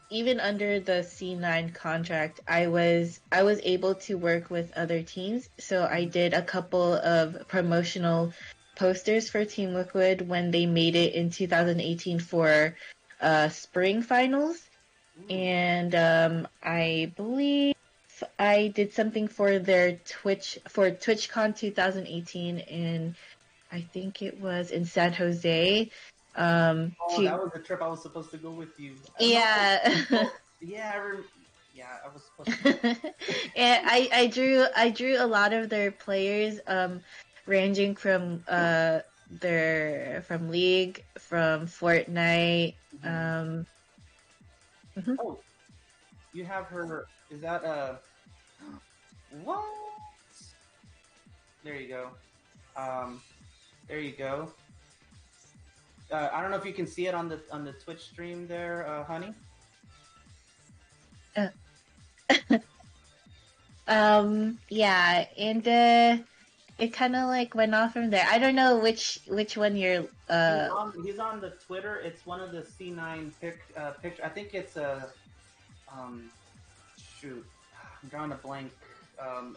even under the C9 contract, I was able to work with other teams. So I did a couple of promotional posters for Team Liquid when they made it in 2018 for spring finals, and I believe I did something for their TwitchCon 2018 in, I think it was in San Jose. That was the trip I was supposed to go with you. Yeah. I was supposed to. And I drew a lot of their players, ranging from they're from League, from Fortnite. Mhm. Oh, you have her. Is that what? There you go. There you go. I don't know if you can see it on the Twitch stream there, honey. Yeah, and it kind of like went off from there. I don't know which one you're. He's on the Twitter. It's one of the C9 picture. I think it's a. Shoot, I'm drawing a blank.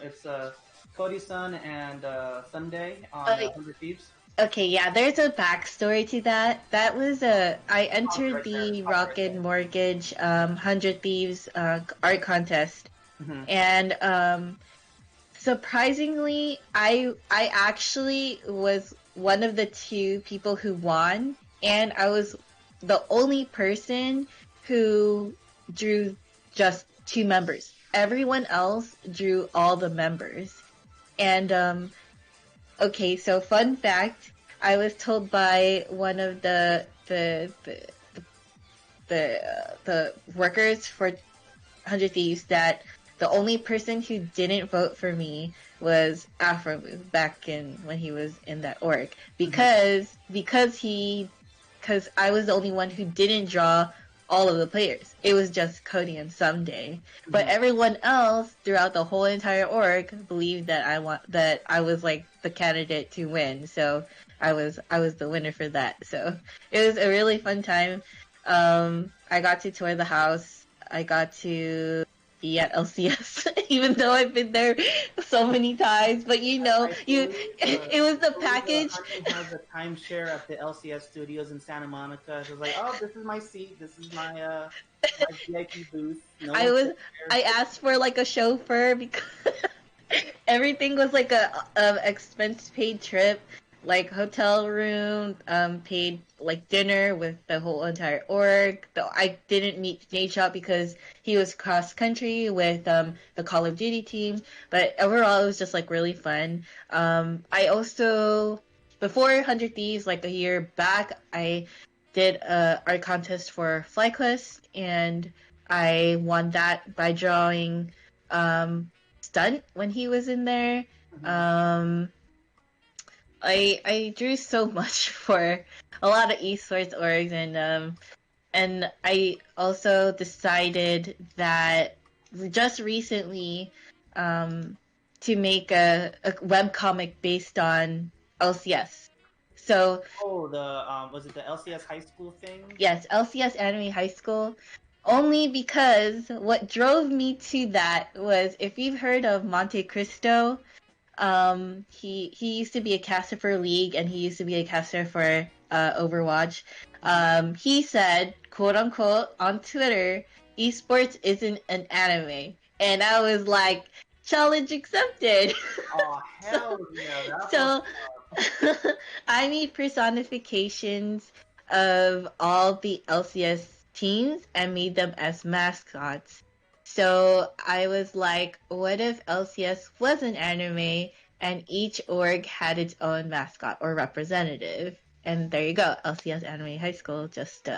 It's Cody-san and Sunday on 100 Thieves. Okay, yeah, there's a backstory to that. That was I entered the Rocket Mortgage 100 Thieves art contest, and surprisingly, I actually was one of the 2 people who won, and I was the only person who drew just 2 members. Everyone else drew all the members, and okay, so fun fact, I was told by one of the workers for 100 Thieves that the only person who didn't vote for me was Afromove back in when he was in that org because I was the only one who didn't draw all of the players. It was just Cody and Someday. But everyone else throughout the whole entire org believed that I was like the candidate to win. So I was the winner for that. So it was a really fun time. I got to tour the house. I got to be at LCS, even though I've been there so many times. But it was the package. Honey has a timeshare at the LCS studios in Santa Monica. She was like, "Oh, this is my seat. This is my VIP booth." I asked for like a chauffeur because everything was like a expense paid trip, like hotel room, paid like dinner with the whole entire org. Though I didn't meet Nate Shot because he was cross country with the Call of Duty team. But overall, it was just like really fun. I also before 100 Thieves, like a year back, I did a art contest for FlyQuest, and I won that by drawing Stunt when he was in there. I drew so much for a lot of esports orgs, and I also decided that just recently to make a webcomic based on LCS. So was it the LCS high school thing? Yes, LCS Anime High School. Only because what drove me to that was if you've heard of Monte Cristo, he used to be a caster for League and he used to be a caster for Overwatch. He said, quote unquote, on Twitter, esports isn't an anime. And I was like, challenge accepted. Oh, hell yeah. So I made personifications of all the LCS teams and made them as mascots. So I was like, what if LCS was an anime and each org had its own mascot or representative? And there you go, LCS Anime High School. Just Do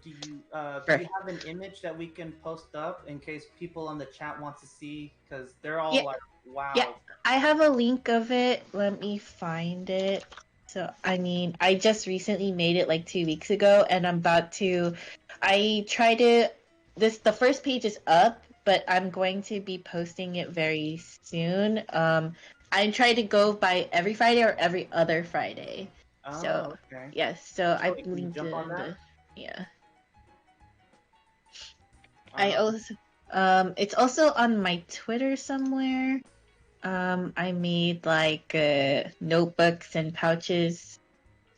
you have an image that we can post up in case people on the chat want to see? Because they're all like, wow. Yeah, I have a link of it. Let me find it. So, I mean, I just recently made it like 2 weeks ago, and I'm about to. The first page is up, but I'm going to be posting it very soon. I try to go by every Friday or every other Friday. Oh, so, okay. Yes, so I can you linked jump it on in that? yeah. I also, it's also on my Twitter somewhere. I made like notebooks and pouches.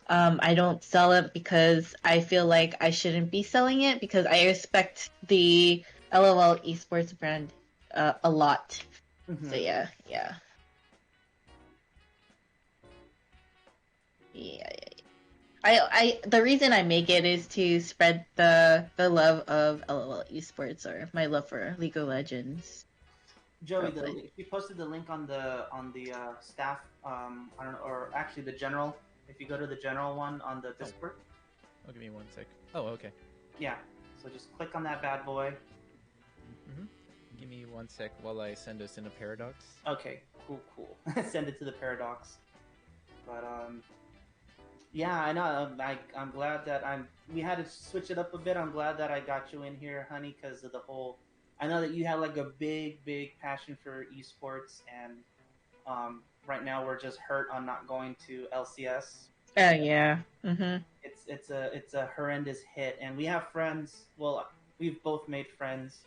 I don't sell it because I feel like I shouldn't be selling it because I respect the LOL esports brand a lot. So yeah. I the reason I make it is to spread the love of LOL esports or my love for League of Legends. Joey, she posted the link on the staff. I don't know, or actually the general If you go to the general one on the Discord. Oh, give me one sec. Oh, okay. Yeah. So just click on that bad boy. Give me one sec while I send us in a paradox. Okay, cool. Send it to the paradox. But yeah, I know. I'm glad that we had to switch it up a bit. I'm glad that I got you in here, honey, because of the whole. I know that you have like a big passion for esports, and right now we're just hurt on not going to LCS. Oh yeah. It's a horrendous hit, and we have friends. Well, we've both made friends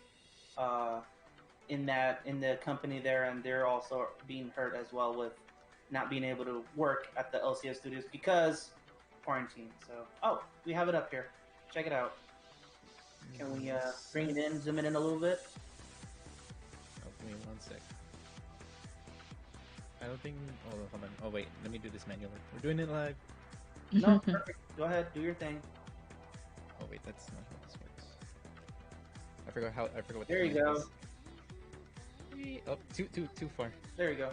in the company there, and they're also being hurt as well with not being able to work at the LCS studios because quarantine. So, we have it up here. Check it out. Can we bring it in, zoom it in a little bit? Oh, give me one sec. I don't think. Oh, hold on. Oh, wait. Let me do this manually. We're doing it live. No, perfect. Go ahead, do your thing. Oh, wait. That's not how this works. I forgot what. There you go. Oh, too far. There you go.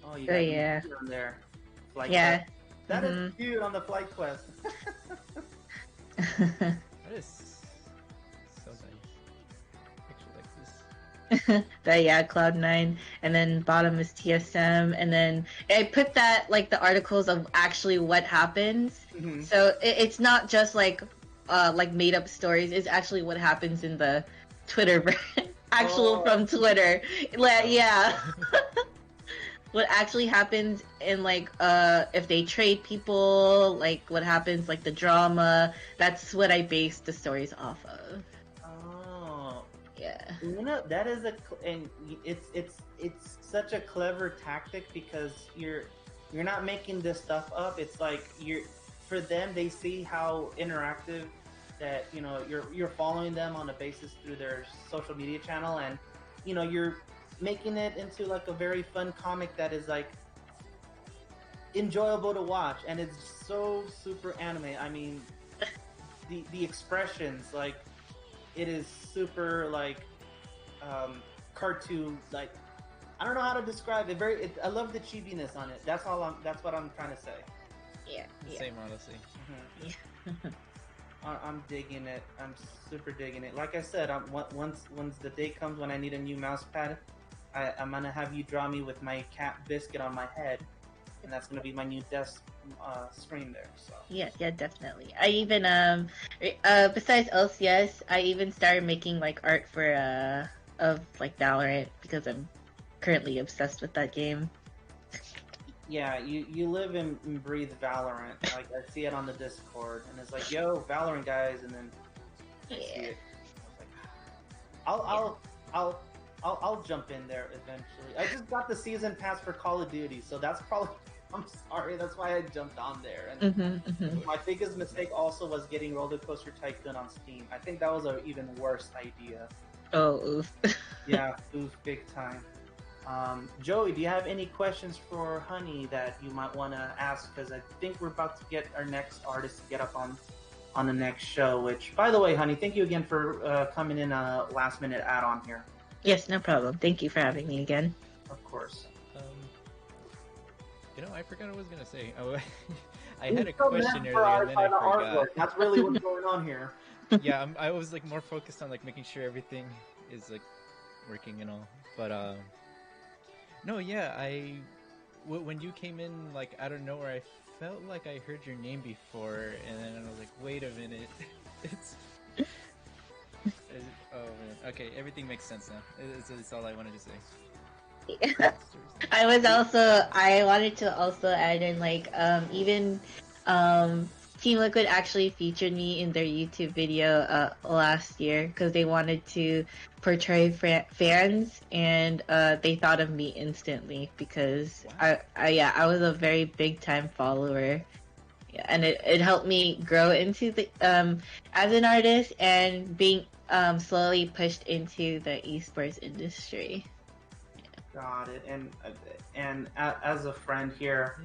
Oh, you got yeah. on there. Flight Yeah. Quest. That is cute on the Flight Quest. That is so nice. I actually like this. But yeah, Cloud9, and then bottom is TSM, and then I put that like the articles of actually what happens. So it's not just like made up stories. It's actually what happens in the Twitter, from Twitter. Yeah. What actually happens in if they trade people, like what happens, like the drama. That's what I base the stories off of. Oh. Yeah. You know, that is and it's such a clever tactic because you're not making this stuff up. It's like for them, they see how interactive that you're following them on a basis through their social media channel, and you're making it into like a very fun comic that is like enjoyable to watch, and it's so super anime. I mean, the expressions, like it is super like cartoon. Like I don't know how to describe it. I love the chibiness on it. That's what I'm trying to say. Yeah. Same, honestly. I'm digging it. I'm super digging it. Like I said, once the day comes when I need a new mouse pad, I'm gonna have you draw me with my cat biscuit on my head, and that's gonna be my new desk screen there. So Yeah, definitely. I even besides LCS, I even started making like art for of like Valorant because I'm currently obsessed with that game. yeah, you live and breathe Valorant. Like I see it on the Discord, and it's like, yo, Valorant guys, and then I see it. I was like, I'll jump in there eventually. I just got the season pass for Call of Duty, so that's probably. I'm sorry, that's why I jumped on there. And my biggest mistake also was getting Roller Coaster Tycoon on Steam. I think that was an even worse idea. Oh, oof. Yeah, oof, big time. Joey, do you have any questions for Honey that you might want to ask? Because I think we're about to get our next artist to get up on the next show. Which, by the way, Honey, thank you again for coming in a last-minute add-on here. Yes, no problem. Thank you for having me again. Of course. I forgot what I was gonna say. Oh, I had a question earlier, and then I forgot. Artwork. That's really what's going on here. Yeah, I was like more focused on like making sure everything is like working and all. But no, yeah, when you came in like out of nowhere, I felt like I heard your name before, and then I was like, wait a minute, oh man, okay, everything makes sense now. It's all I wanted to say. I wanted to also add in even Team Liquid actually featured me in their YouTube video last year because they wanted to portray fans, and they thought of me instantly because I was a very big time follower. Yeah, and it helped me grow into the as an artist and being slowly pushed into the esports industry. Got it. And as a friend here,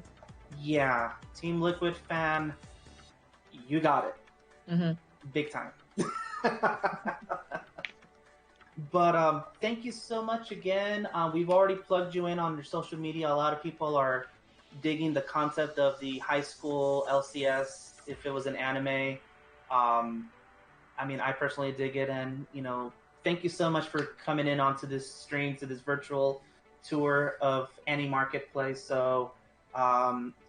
yeah, Team Liquid fan, you got it. Big time. But thank you so much again. We've already plugged you in on your social media. A lot of people are digging the concept of the high school LCS if it was an anime. I mean, I personally dig it, and thank you so much for coming in onto this stream, to this virtual tour of AniMarketplace. So,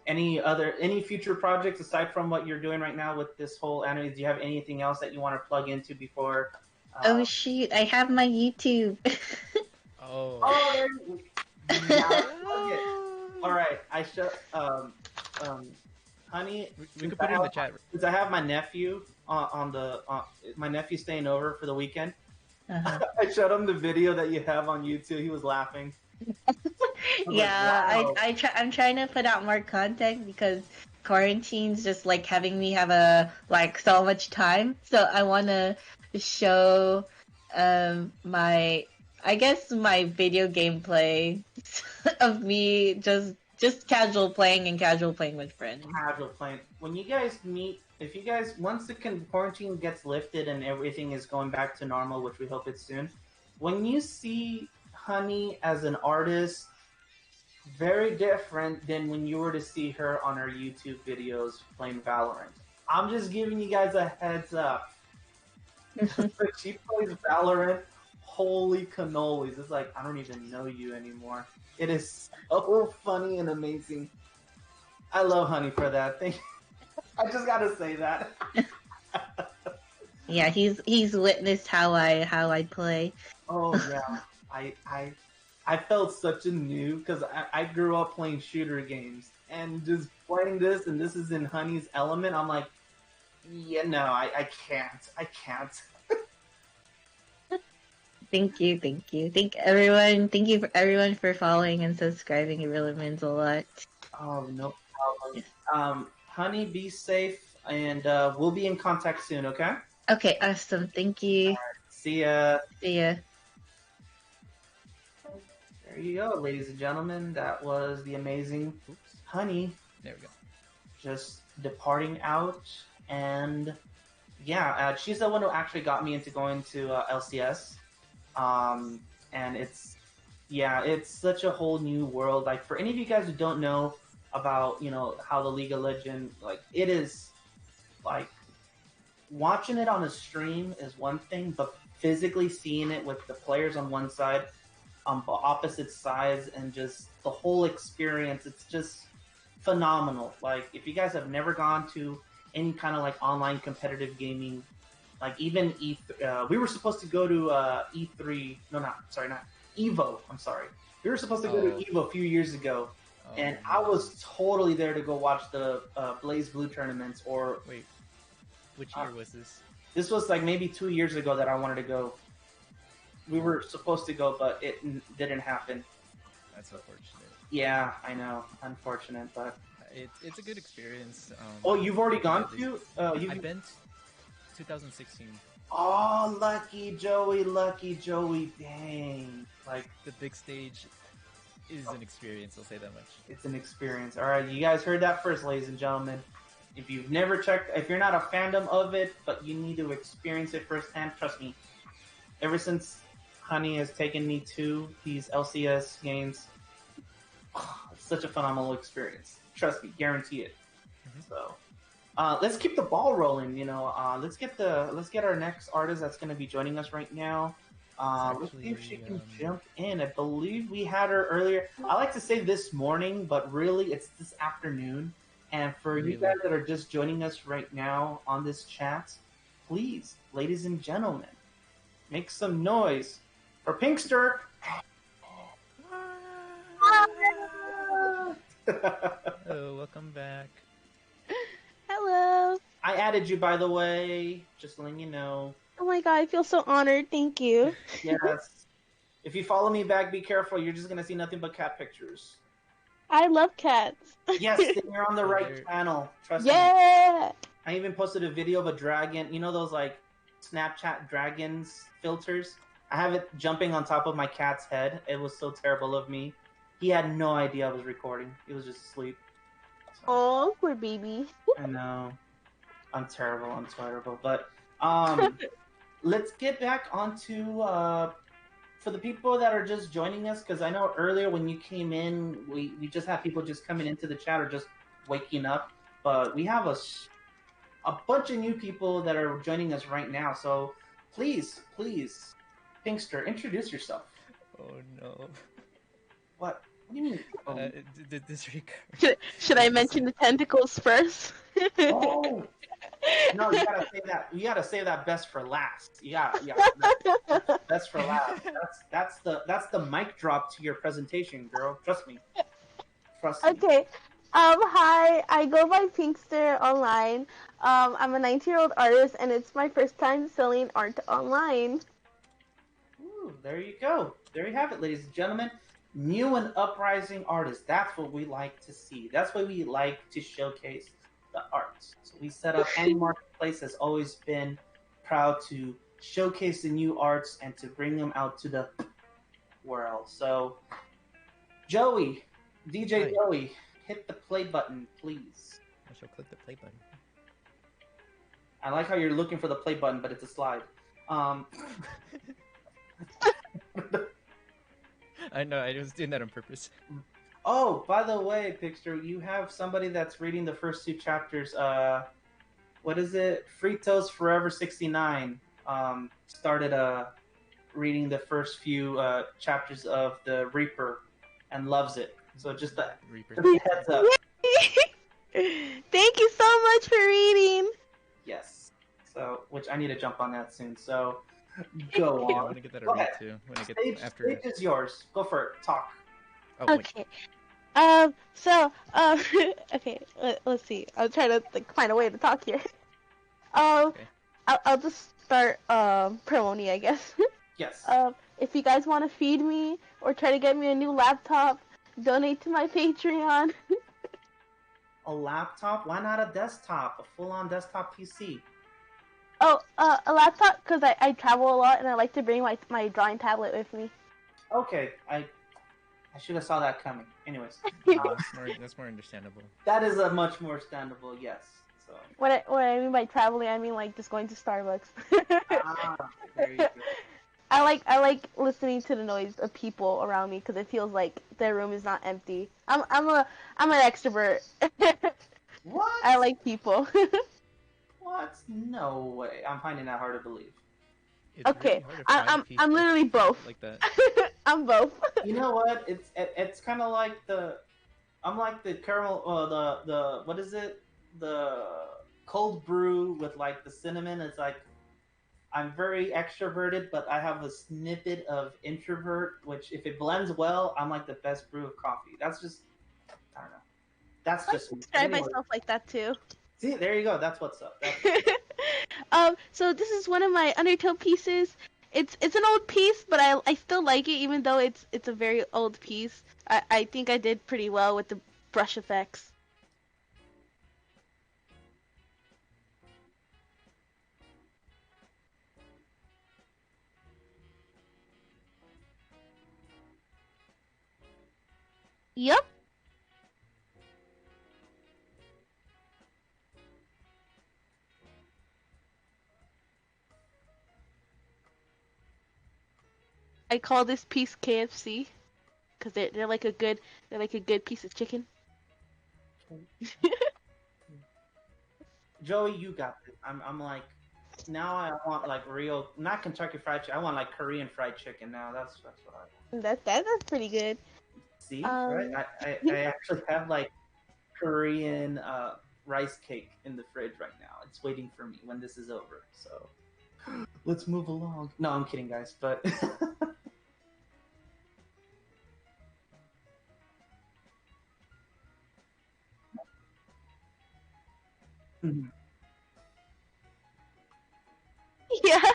any future projects aside from what you're doing right now with this whole anime? Do you have anything else that you want to plug into before? Oh shoot, I have my YouTube. Oh. Oh, there you okay. All right, I show honey. We could put it in the chat. Since I have my nephew my nephew staying over for the weekend. Uh-huh. I showed him the video that you have on YouTube. He was laughing. Yeah, like, wow. I'm trying to put out more content because quarantine's just like having me have a like so much time. So I want to show my I guess my video gameplay of me just casual playing and casual playing with friends. Casual playing. When you guys meet, if you guys once the quarantine gets lifted and everything is going back to normal, which we hope it's soon, when you see Honey as an artist, very different than when you were to see her on her YouTube videos playing Valorant. I'm just giving you guys a heads up. She plays Valorant. Holy cannolis. It's like, I don't even know you anymore. It is so funny and amazing. I love Honey for that. Thank you. I just gotta say that. Yeah, he's witnessed how I play. Oh yeah, I felt such a noob because I grew up playing shooter games and just playing this, and this is in Honey's element. I'm like, yeah, no, I can't. Thank you. Thank you for everyone for following and subscribing. It really means a lot. Oh, no problem. Honey, be safe, and we'll be in contact soon, okay? Okay, awesome. Thank you. Right, see ya. See ya. There you go, ladies and gentlemen. That was the amazing Honey. There we go. Just departing out, and yeah, she's the one who actually got me into going to LCS. And it's such a whole new world. Like, for any of you guys who don't know about, how the League of Legends, like, it is, like, watching it on a stream is one thing, but physically seeing it with the players on one side, on opposite sides, and just the whole experience, it's just phenomenal. Like, if you guys have never gone to any kind of, like, online competitive gaming, like even we were supposed to go to E3. No, not Evo. I'm sorry. We were supposed to go to Evo a few years ago, and I was totally there to go watch the Blaze Blue tournaments. Or wait, which year was this? This was like maybe 2 years ago that I wanted to go. We were supposed to go, but it didn't happen. That's unfortunate. Yeah, I know. Unfortunate, but it's a good experience. Oh, you've already gone to? I've been. 2016. Oh, lucky Joey, dang. Like, the big stage is an experience, I'll say that much. It's an experience. All right, you guys heard that first, ladies and gentlemen. If you've never checked, if you're not a fandom of it, but you need to experience it firsthand, trust me. Ever since Honey has taken me to these LCS games, it's such a phenomenal experience. Trust me, guarantee it. So, let's keep the ball rolling. Let's get our next artist that's going to be joining us right now. Let's see if she can jump in. I believe we had her earlier. I like to say this morning, but really it's this afternoon. And for you guys that are just joining us right now on this chat, please, ladies and gentlemen, make some noise for Pinkster. Oh, welcome back. Hello. I added you, by the way, just letting you know. Oh my god, I feel so honored. Thank you. Yes. If you follow me back, be careful. You're just going to see nothing but cat pictures. I love cats. Yes, then you're on the right channel. Trust me. Yeah. I even posted a video of a dragon. You know those, like, Snapchat dragons filters? I have it jumping on top of my cat's head. It was so terrible of me. He had no idea I was recording. He was just asleep. Oh, poor baby. I know. I'm terrible. But, let's get back onto for the people that are just joining us, because I know earlier when you came in, we just have people just coming into the chat or just waking up, but we have a bunch of new people that are joining us right now. So please, Pinkster, introduce yourself. Oh no. What? What do you mean? Oh. Disregard. Should I mention the tentacles first? Oh. No, you gotta say that. You gotta save that best for last. Yeah. Best for last. That's the mic drop to your presentation, girl. Trust me. Okay. Hi. I go by Pinkster online. I'm a 19-year-old artist, and it's my first time selling art online. Ooh, there you go. There you have it, ladies and gentlemen. New and uprising artists. That's what we like to see. That's why we like to showcase the arts. So we set up AniMarketplace has always been proud to showcase the new arts and to bring them out to the world. So Joey, DJ Hi. Joey, hit the play button, please. I shall click the play button. I like how you're looking for the play button, but it's a slide. I know, I was doing that on purpose. Oh, by the way, Pixter, you have somebody that's reading the first two chapters. What is it? Fritos Forever 69 started reading the first few chapters of the Reaper and loves it. So just a heads up. Thank you so much for reading. Yes. So, which I need to jump on that soon. So, go on. Yeah, I want to get that a read too. When I get after. Stage is yours. Go for it. Talk. Oh, okay. Okay. Let's see. I'll try to find a way to talk here. Okay. I'll just start promoting, I guess. Yes. If you guys want to feed me or try to get me a new laptop, donate to my Patreon. A laptop? Why not a desktop? A full-on desktop PC? Oh, a laptop because I travel a lot and I like to bring my drawing tablet with me. Okay, I should have saw that coming. Anyways, that's more understandable. That is a much more understandable, yes. So. What I mean by traveling, I mean like just going to Starbucks. There you go. I like listening to the noise of people around me because it feels like their room is not empty. I'm an extrovert. What? I like people. What? No way. I'm finding that hard to believe. It's okay, really hard to find I'm literally both. like that. I'm both. You know what? It's kind of like I'm like the caramel. The what is it? The cold brew with like the cinnamon. It's like I'm very extroverted, but I have a snippet of introvert. Which if it blends well, I'm like the best brew of coffee. That's just I don't know. That's just describe myself like that too. See, there you go. That's what's up. So this is one of my Undertale pieces. It's an old piece, but I still like it, even though it's a very old piece. I think I did pretty well with the brush effects. Yep. I call this piece KFC because they're like a good piece of chicken. Joey, you got this. I'm like now I want like real, not Kentucky Fried Chicken. I want like Korean fried chicken now. That's what I want. That's pretty good. See, right? I actually have like Korean rice cake in the fridge right now. It's waiting for me when this is over. So let's move along. No, I'm kidding, guys. But Yeah.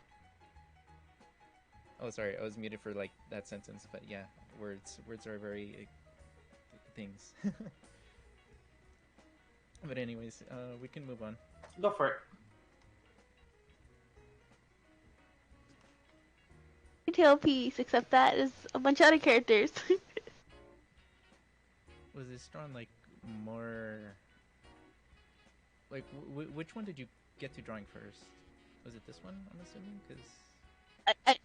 Oh, sorry, I was muted for like that sentence, but yeah, words are very things. But anyways, we can move on. Go for it. Tail piece, except that is a bunch of other characters. Was this drawn like more? Like, which one did you get to drawing first? Was it this one? I'm assuming because.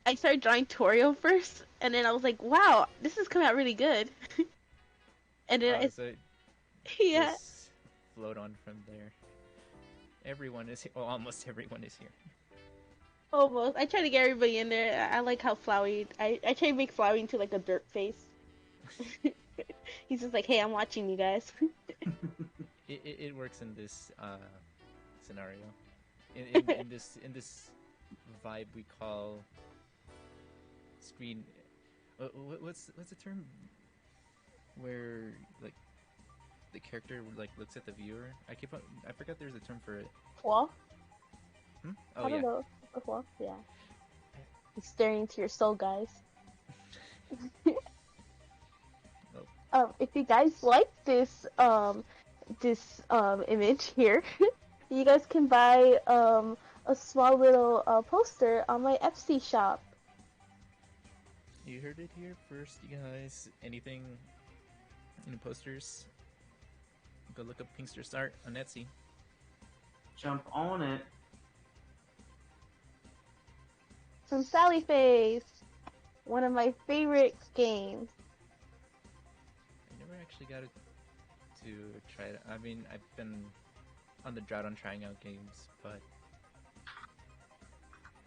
I started drawing Torio first, and then I was like, wow, this is coming out really good. And then So yeah. just float on from there. Everyone is here. Well, almost everyone is here. Almost. I try to get everybody in there. I like how Flowey. I try to make Flowey into like a dirt face. He's just like, hey, I'm watching you guys. It works in this scenario. In this vibe we call screen. What's the term? Where like the character like looks at the viewer. I forgot there's a term for it. Wall? Oh I don't know. Wall? Yeah. He's staring into your soul, guys. If you guys like this image here, you guys can buy a small little poster on my Etsy shop. You heard it here first, you guys. Anything in posters? Go look up Pinkster's art on Etsy. Jump on it. From Sally Face, one of my favorite games. I never actually got to try it. I mean, I've been on the drought on trying out games, but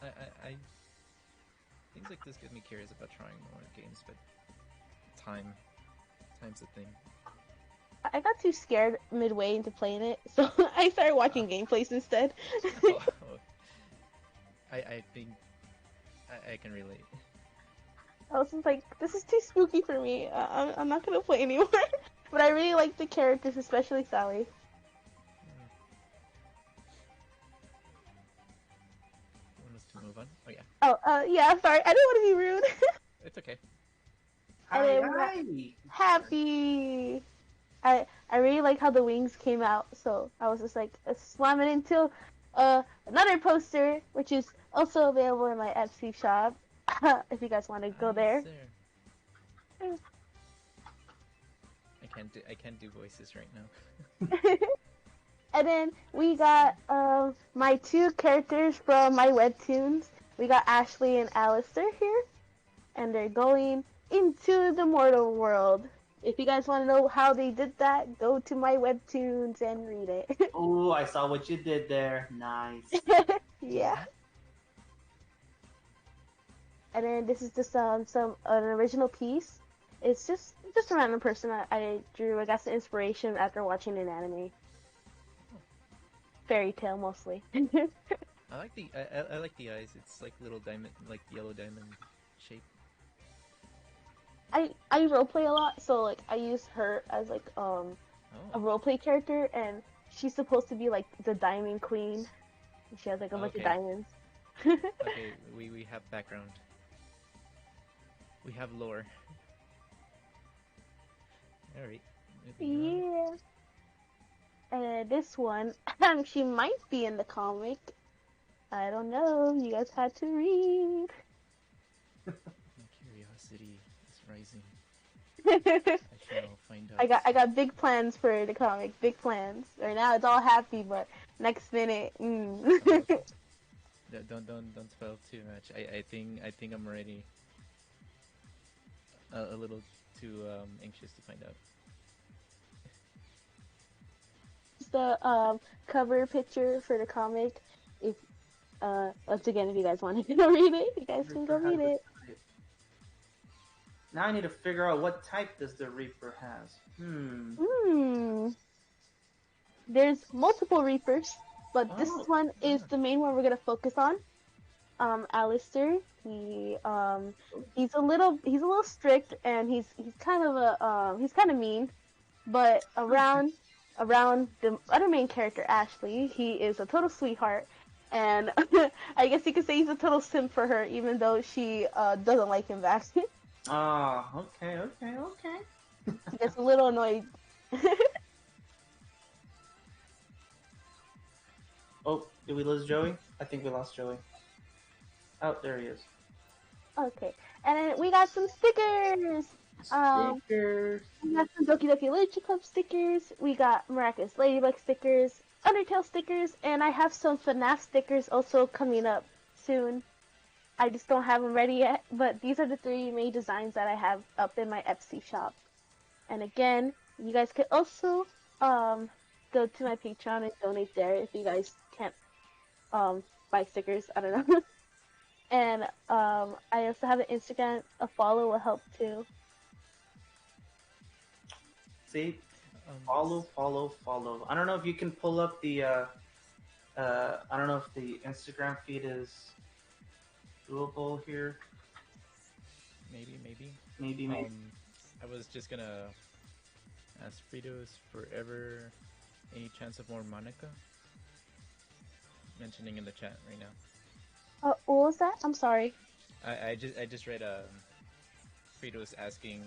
I things like this get me curious about trying more games, but time's a thing. I got too scared midway into playing it, so I started watching gameplays instead. I think I can relate. I was just like, this is too spooky for me. I'm not gonna play anymore. But I really like the characters, especially Sally. Want us to move on? Oh yeah. Oh, yeah. Sorry, I didn't want to be rude. It's okay. Happy. I really like how the wings came out, so I was just like slamming into another poster, which is also available in my Etsy shop. If you guys want to go there. I can't do voices right now. And then we got my two characters from my webtoons. We got Ashley and Alistair here, and they're going into the mortal world. If you guys want to know how they did that, go to my webtoons and read it. Oh, I saw what you did there. Nice. Yeah. And then this is just an original piece. It's just a random person I drew. I got some inspiration after watching an anime. Fairy tale mostly. I like the eyes. It's like little diamond, like yellow diamond shape. I roleplay a lot, so like I use her as like a roleplay character, and she's supposed to be like the diamond queen. She has like a bunch of diamonds. Okay, we have background. We have lore. Alright. Yeah. And this one, she might be in the comic. I don't know. You guys had to read. My curiosity is rising. I shall find out. I got big plans for the comic. Big plans. Right now it's all happy, but next minute. Don't spoil too much. I think I'm already a little too anxious to find out. The cover picture for the comic. If once again, if you guys want to go read it, you guys can go read it. Now I need to figure out what type does the Reaper has. There's multiple Reapers, but this one is the main one we're gonna focus on. Alistair, he's a little strict, and he's kind of mean, but around the other main character, Ashley, he is a total sweetheart, and I guess you could say he's a total simp for her, even though she doesn't like him back. Okay. He gets a little annoyed. Oh, did we lose Joey? I think we lost Joey. Oh, there he is. Okay, and then we got some stickers. We got some Doki Doki Literature Club stickers. We got Miraculous Ladybug stickers. Undertale stickers, and I have some FNAF stickers also coming up soon. I just don't have them ready yet, but these are the 3 main designs that I have up in my Etsy shop. And again, you guys could also go to my Patreon and donate there if you guys can't buy stickers. I don't know. And I also have an Instagram. A follow will help too. See, follow. I don't know if you can pull up the. I don't know if the Instagram feed is doable here. Maybe. I was just gonna ask Fritos forever. Any chance of more Monica? Mentioning in the chat right now. What was that? I'm sorry. I just read Fritos asking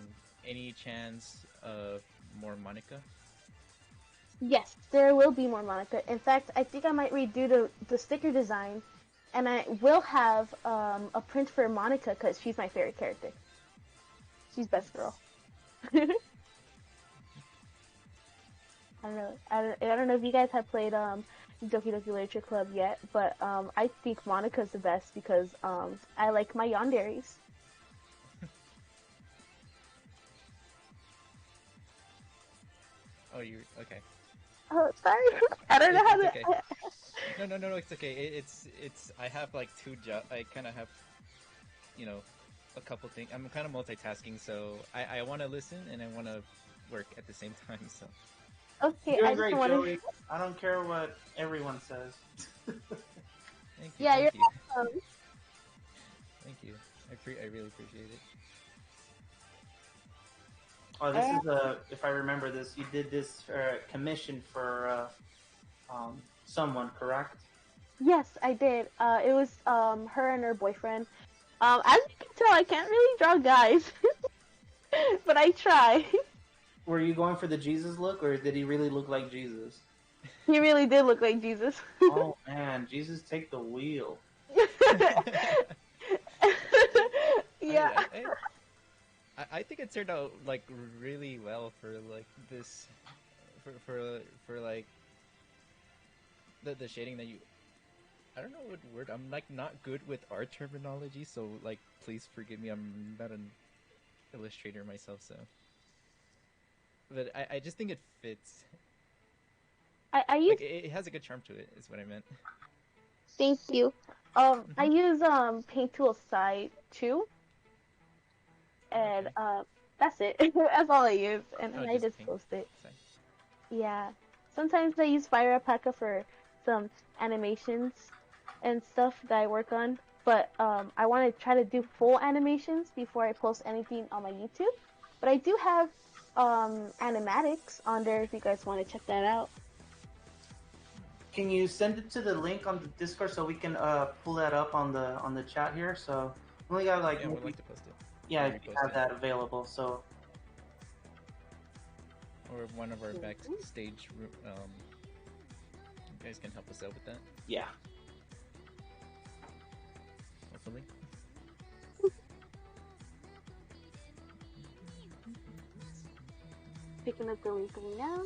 any chance of more Monica. Yes, there will be more Monica. In fact, I think I might redo the sticker design, and I will have a print for Monica because she's my favorite character. She's best girl. I don't know if you guys have played Doki Doki Literature Club yet, but I think Monica's the best because I like my yanderes. Oh, you're okay. Oh, sorry. I don't know how to. Okay. No, it's okay. It's. I have like 2 jobs. I kind of have, a couple things. I'm kind of multitasking, so I want to listen and I want to work at the same time. So. Okay, You're great, Joey. I don't care what everyone says. Thank you. Yeah, you're awesome. Thank you. I really appreciate it. Oh, this is if I remember this, you did this commission for someone, correct? Yes, I did. It was her and her boyfriend. As you can tell, I can't really draw guys, but I try. Were you going for the Jesus look, or did he really look like Jesus? He really did look like Jesus. Oh man, Jesus, take the wheel. Yeah. I think it turned out like really well for like this, for like the shading that you. I don't know what word. I'm like not good with art terminology, so like please forgive me. I'm not an illustrator myself, so. But I just think it fits. I use. Like, it has a good charm to it. Is what I meant. Thank you. I use Paint Tool Side 2. And that's it. That's all I use, and I just post it. Yeah. Sometimes I use Fire Alpaca for some animations and stuff that I work on, but I want to try to do full animations before I post anything on my YouTube. But I do have animatics on there if you guys want to check that out. Can you send it to the link on the Discord so we can pull that up on the chat here? So we only got like. Yeah, we'd like to post it. Yeah, if you have that available, so. Or one of our backstage, you guys can help us out with that. Yeah. Hopefully. Picking up the link right now.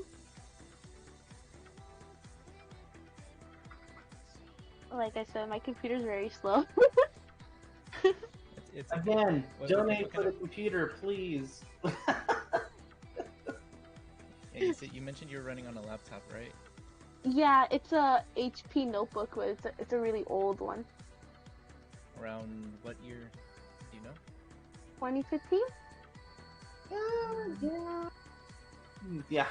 Like I said, my computer's very slow. It's Again, donate for the computer, please. Yeah, you mentioned you're running on a laptop, right? Yeah, it's a HP notebook, but it's a really old one. Around what year? Do you know? 2015? Yeah.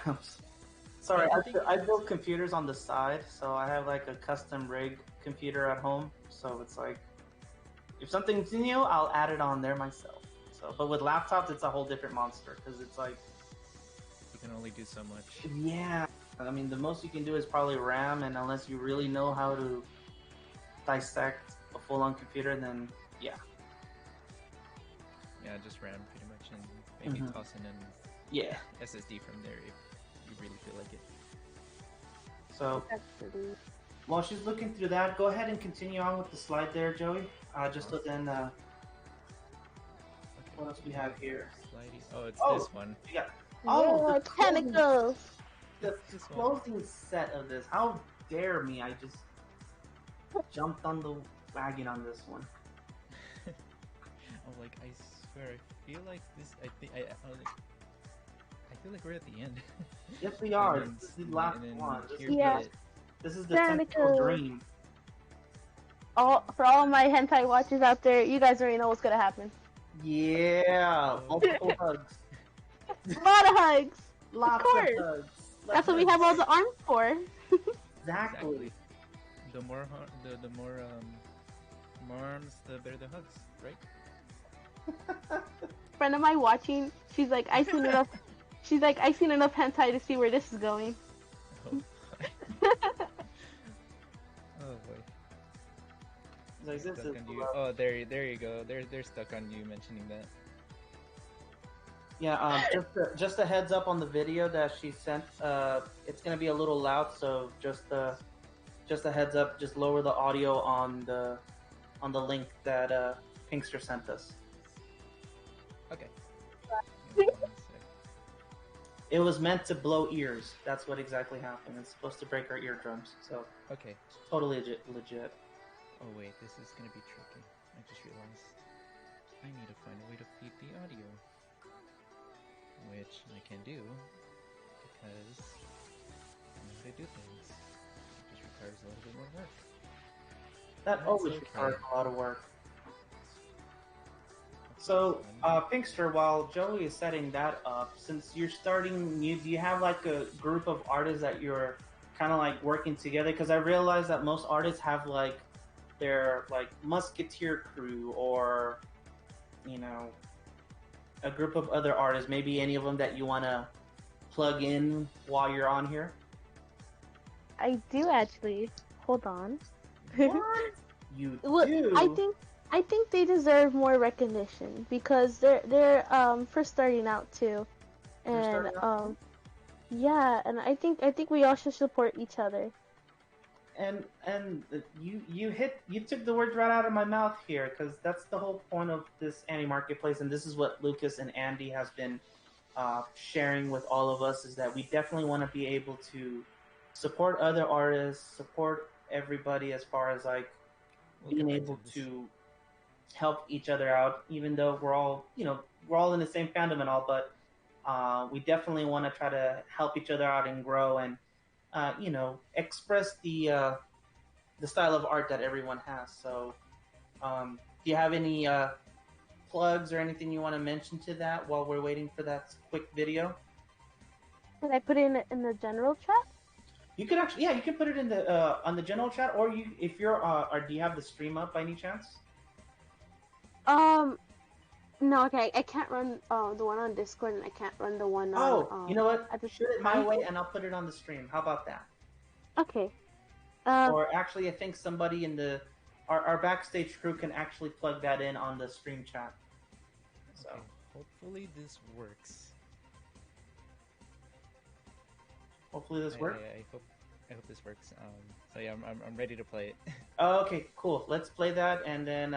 Sorry, I build computers on the side, so I have like a custom rig computer at home. So it's like, if something's new, I'll add it on there myself. So, but with laptops, it's a whole different monster because it's like you can only do so much. Yeah, I mean the most you can do is probably RAM, and unless you really know how to dissect a full-on computer, then yeah. Yeah, just RAM pretty much, and maybe toss in an SSD from there if you really feel like it. So, while she's looking through that, go ahead and continue on with the slide there, Joey. Just so then, what else we have here? Slidey. Oh, it's this one. Yeah. Oh, tentacles. the closing set of this. How dare me? I just jumped on the wagon on this one. Oh, like I swear, I feel like this. I think I feel like we're at the end. Yes, we are. This is the last one. This is the Technical technical dream. For all of my hentai watchers out there, you guys already know what's gonna happen. Yeah, multiple hugs. A lot of hugs. Lots of course. hugs. That's what we have all the arms for. Exactly. The more more arms, the better the hugs, right? Friend of mine watching, she's like, I've seen enough. She's like, I've seen enough hentai to see where this is going. Oh, oh boy. Like, this Stuck is on you. Oh, there you go. They're stuck on you mentioning that. Yeah, just a heads up on the video that she sent. It's gonna be a little loud, so just a heads up. Just lower the audio on the link that Pinkster sent us. Okay. It was meant to blow ears. That's what exactly happened. It's supposed to break our eardrums. So okay, totally legit. Oh wait, this is gonna be tricky. I just realized I need to find a way to feed the audio, which I can do because I know how to do things. It just requires a little bit more work. That always requires a lot of work. So, Pinkster, while Joey is setting that up, since you're starting new, do you have like a group of artists that you're kind of like working together? Because I realize that most artists have like their like musketeer crew, or you know, a group of other artists. Maybe any of them that you want to plug in while you're on here. I do actually. Hold on. You well, do? I think they deserve more recognition because they're first starting out too, and yeah, and I think we all should support each other. And you took the words right out of my mouth here, because that's the whole point of this AniMarketplace, and this is what Lucas and Andy has been sharing with all of us, is that we definitely want to be able to support other artists, support everybody as far as like being able to help each other out, even though we're all in the same fandom and all, but we definitely want to try to help each other out and grow and express the style of art that everyone has. So do you have any plugs or anything you want to mention to that while we're waiting for that quick video? Can I put it in the general chat? You can actually, you can put it in the on the general chat, or if you're or do you have the stream up by any chance? No, okay, I can't run the one on Discord, and I can't run the one on. Oh, you know what? Shoot it my way, and I'll put it on the stream. How about that? Okay. Or actually, I think somebody in our backstage crew can actually plug that in on the stream chat. So okay, hopefully this works. Hopefully this works. I hope this works. So yeah, I'm ready to play it. Oh, okay, cool. Let's play that, and then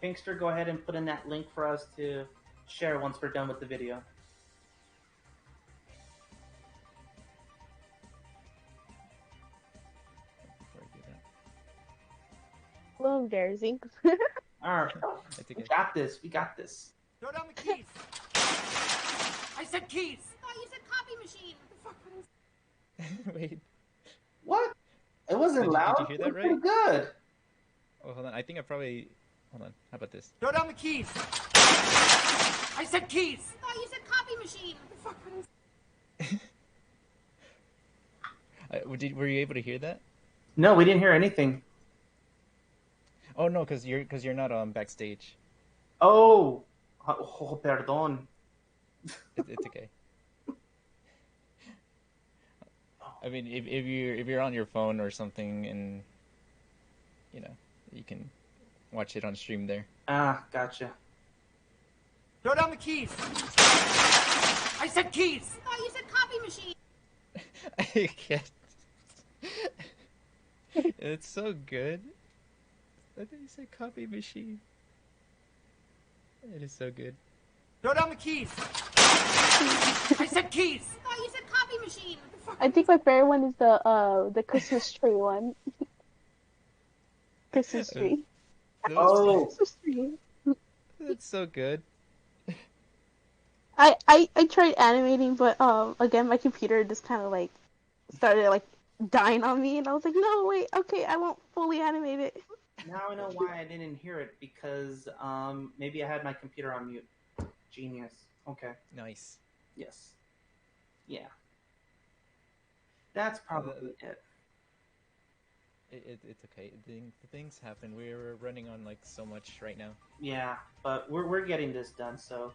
Pinkster, go ahead and put in that link for us to share once we're done with the video. Well, embarrassing. All right, we got this. We got this. Throw down the keys. I said keys. Oh, you said copy machine. What the fuck? Wait. What? It wasn't loud. Did you hear that right? It was good. Oh, hold on. I think I probably. Hold on. How about this? Throw down the keys. I said keys. Oh, you said copy machine. What the fuck? Were you able to hear that? No, we didn't hear anything. Oh no, because you're not backstage. Oh, perdón. It's okay. I mean, if you're on your phone or something, and you can watch it on stream there. Ah, gotcha. Throw down the keys. I said keys. Oh, you said copy machine. I can't. It's so good. I think you said copy machine. It is so good. Throw down the keys. I said keys. Oh, you said copy machine. I think my favorite one is the Christmas tree one. Christmas tree. Oh. Christmas tree. That's so good. I tried animating, but again my computer just kind of like started like dying on me, and I was like, no wait, okay, I won't fully animate it. Now I know why I didn't hear it, because maybe I had my computer on mute. Genius. Okay. Nice. Yes. Yeah. That's probably it. It's okay. Things happen. We're running on like so much right now. Yeah, but we're getting this done. So,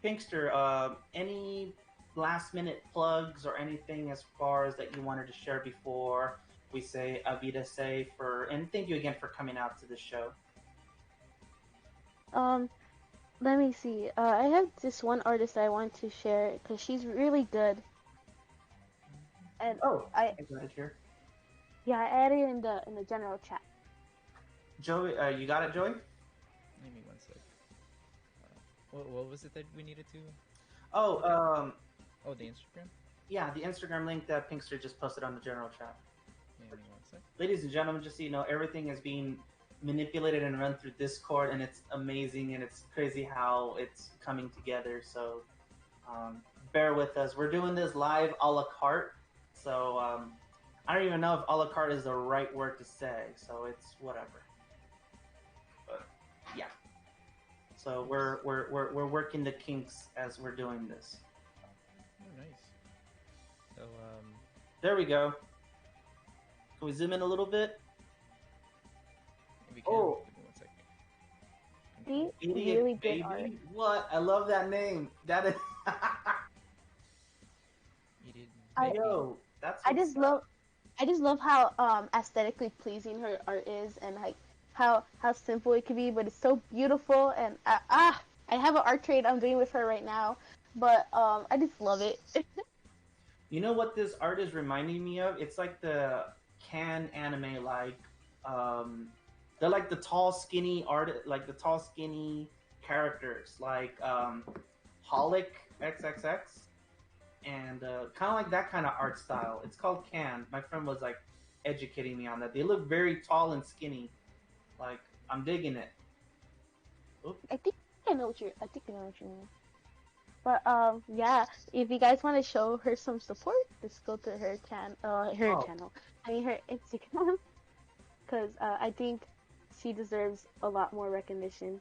Pinkster, any last minute plugs or anything as far as that you wanted to share before we say Avida say for, and thank you again for coming out to the show. Let me see. I have this one artist I want to share because she's really good. And I got it here. yeah, I added it in the general chat. Joey, you got it, Joey? Give me 1 sec. What was it that we needed to? Oh, Oh, the Instagram? Yeah, the Instagram link that Pinkster just posted on the general chat. Give me 1 sec. Ladies and gentlemen, just so you know, everything is being manipulated and run through Discord, and it's amazing, and it's crazy how it's coming together. So bear with us. We're doing this live a la carte, so I don't even know if a la carte is the right word to say. So it's whatever. But yeah. So we're working the kinks as we're doing this. Oh, nice. So there we go. Can we zoom in a little bit? We can. Oh. Give me 1 sec. See, Idiot really baby. good art. What? I love that name. That is. Yo, that's. I just love how aesthetically pleasing her art is, and like how simple it can be, but it's so beautiful. And I have an art trade I'm doing with her right now, but I just love it. You know what this art is reminding me of? It's like the can anime, like they're like the tall, skinny art, like the tall, skinny characters, like Holic XXX, and kind of like that kind of art style. It's called Can. My friend was like educating me on that. They look very tall and skinny. Like, I'm digging it. Oops. I think I know what you mean. But yeah, if you guys want to show her some support, just go to her channel. I mean her Instagram, because I think she deserves a lot more recognition.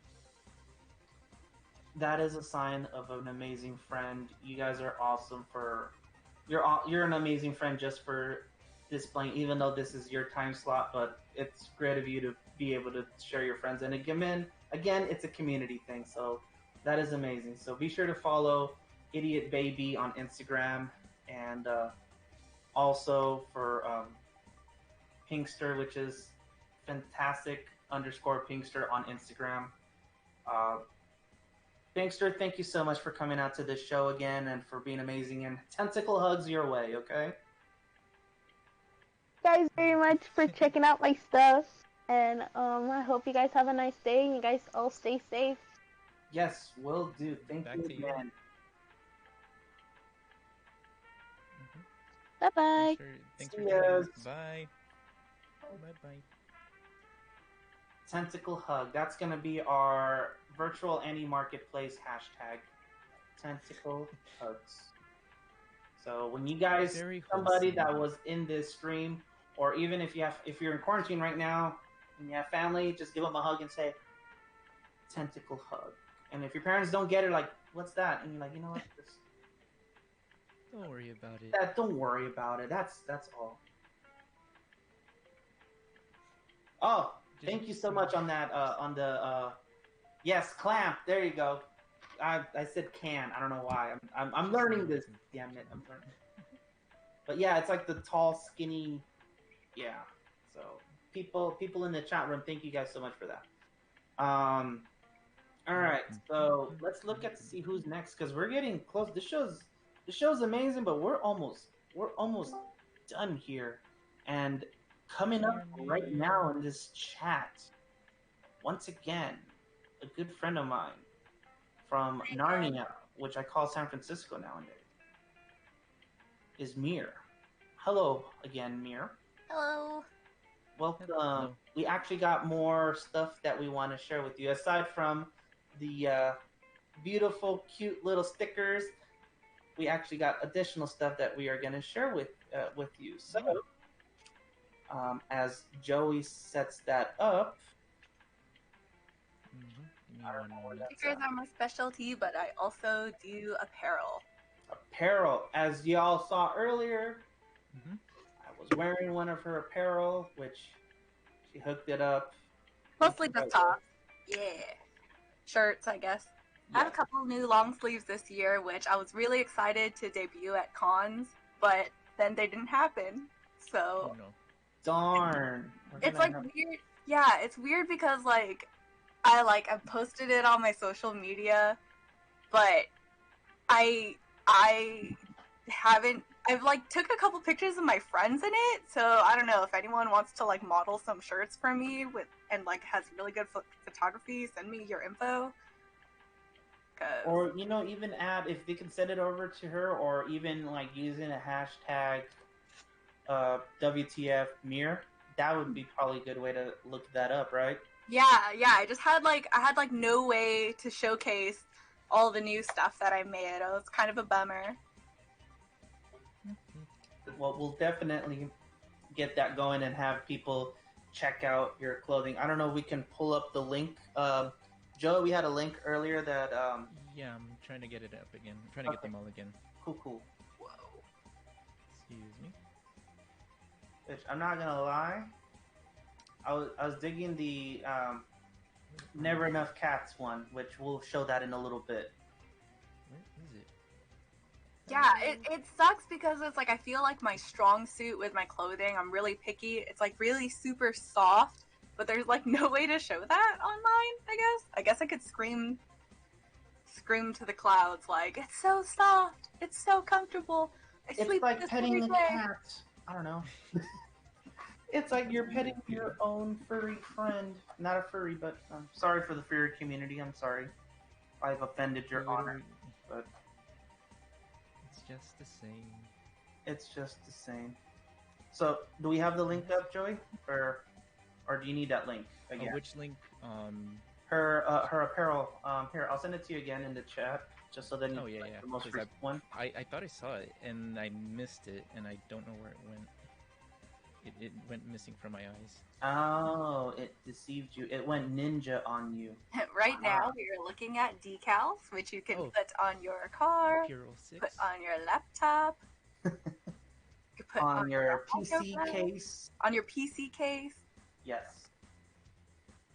That is a sign of an amazing friend. You guys are awesome for you're an amazing friend just for displaying, even though this is your time slot, but it's great of you to be able to share your friends. And again, it's a community thing, so that is amazing. So be sure to follow Idiot Baby on Instagram, and also for Pinkster, which is fantastic _Pinkster on Instagram. Pinkster, thank you so much for coming out to this show again and for being amazing, and tentacle hugs your way, okay? Guys, very much for checking out my stuff, and I hope you guys have a nice day and you guys all stay safe. Yes, will do. Thank you again. Bye bye. Thanks for joining us. Bye. Bye bye. Tentacle hug. That's gonna be our virtual AniMarketplace hashtag. Tentacle hugs. So when you guys see somebody that was in this stream, or even if you're in quarantine right now and you have family, just give them a hug and say tentacle hug. And if your parents don't get it, like, what's that? And you're like, you know what? Don't worry about it. Don't worry about it. That's all. Oh, thank you so much on that. Yes, clamp. There you go. I said can. I don't know why. I'm learning this. Damn it, I'm learning. But yeah, it's like the tall, skinny. Yeah. So people in the chat room, thank you guys so much for that. All right, so let's look at see who's next, because we're getting close. The show's amazing, but we're almost done here. And coming up right now in this chat, once again, a good friend of mine from Narnia, which I call San Francisco nowadays, is Mir. Hello again, Mir. Hello. Welcome. Hello. We actually got more stuff that we want to share with you. Aside from the beautiful, cute little stickers, we actually got additional stuff that we are going to share with you. So, as Joey sets that up, Give me one moment. Stickers are my specialty, but I also do apparel. Apparel, as y'all saw earlier, I was wearing one of her apparel, which she hooked it up. Mostly just tops. Yeah. Shirts, I guess. I have a couple new long sleeves this year, which I was really excited to debut at cons, but then they didn't happen. So darn. It's like weird. Yeah, it's weird because I posted it on my social media, but I haven't. I've took a couple pictures of my friends in it, so I don't know if anyone wants to model some shirts for me and has really good photography. Send me your info. Or even add, if they can send it over to her, or even using a hashtag WTF Mir, that would be probably a good way to look that up, right? Yeah. I just had I had no way to showcase all the new stuff that I made. It was kind of a bummer. Well, we'll definitely get that going and have people check out your clothing. I don't know if we can pull up the link. Joe, we had a link earlier that... Yeah, I'm trying to get it up again. I'm trying to get them all again. Cool. Whoa. Excuse me. Which, I'm not gonna lie, I was digging the Never Enough Cats one, which we'll show that in a little bit. Where is it? Yeah, it sucks because it's I feel like my strong suit with my clothing, I'm really picky. It's really super soft, but there's no way to show that online, I guess I could scream to the clouds it's so soft, it's so comfortable. It's sleep like this petting every a day." cat. I don't know. It's like you're petting your own furry friend. Not a furry, but I'm sorry for the furry community. I'm sorry if I've offended your honor, but it's just the same. It's just the same. So, do we have the link up, Joey, or do you need that link again? Which link? Her apparel. Here, I'll send it to you again in the chat, just so that you yeah. the most 'Cause recent one. I thought I saw it and I missed it, and I don't know where it went. It went missing from my eyes. Oh, it deceived you. It went ninja on you. Right now, we are looking at decals, which you can put on your car, put on your laptop, you can put on your auto PC glass, case. on your PC case. Yes.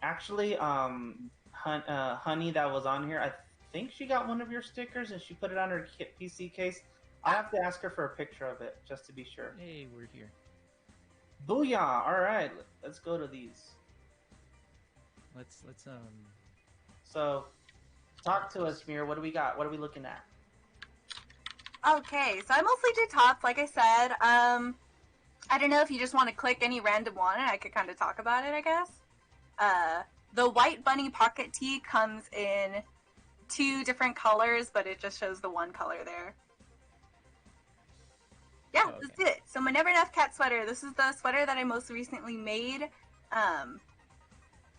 Actually, Honey that was on here, I think she got one of your stickers and she put it on her PC case. I have to ask her for a picture of it just to be sure. Hey, we're here. Booyah! All right, let's go to these. Let's So, talk to us, Mir. What do we got? What are we looking at? Okay, so I mostly do tops, like I said. I don't know if you just want to click any random one and I could kind of talk about it, I guess. The white bunny pocket tee comes in 2 different colors, but it just shows the one color there. Yeah, that's it. So my Never Enough Cat sweater. This is the sweater that I most recently made.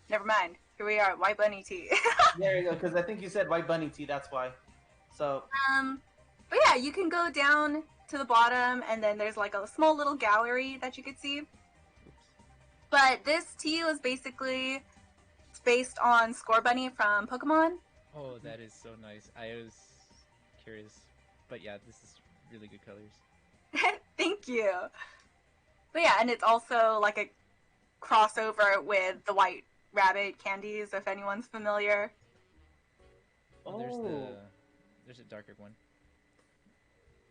Never mind. Here we are, white bunny tee. There you go, because I think you said white bunny tee, that's why. So... But yeah, you can go down to the bottom, and then there's a small little gallery that you could see. But this tee was basically based on Score Bunny from Pokemon. Oh, that is so nice. I was curious. But yeah, this is really good colors. Thank you. But yeah, and it's also a crossover with the White Rabbit candies, if anyone's familiar. Oh, there's a darker one.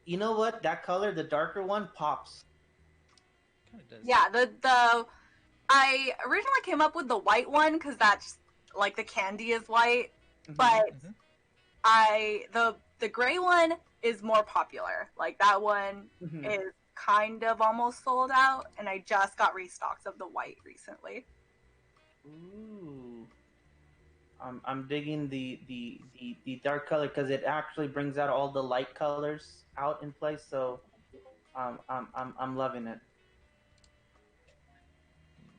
You know what? That color, the darker one, pops. Kind of does. Yeah, I originally came up with the white one because that's the candy is white, but the gray one is more popular. That one is kind of almost sold out, and I just got restocks of the white recently. Ooh. I'm digging the dark color because it actually brings out all the light colors out in place. So I'm loving it.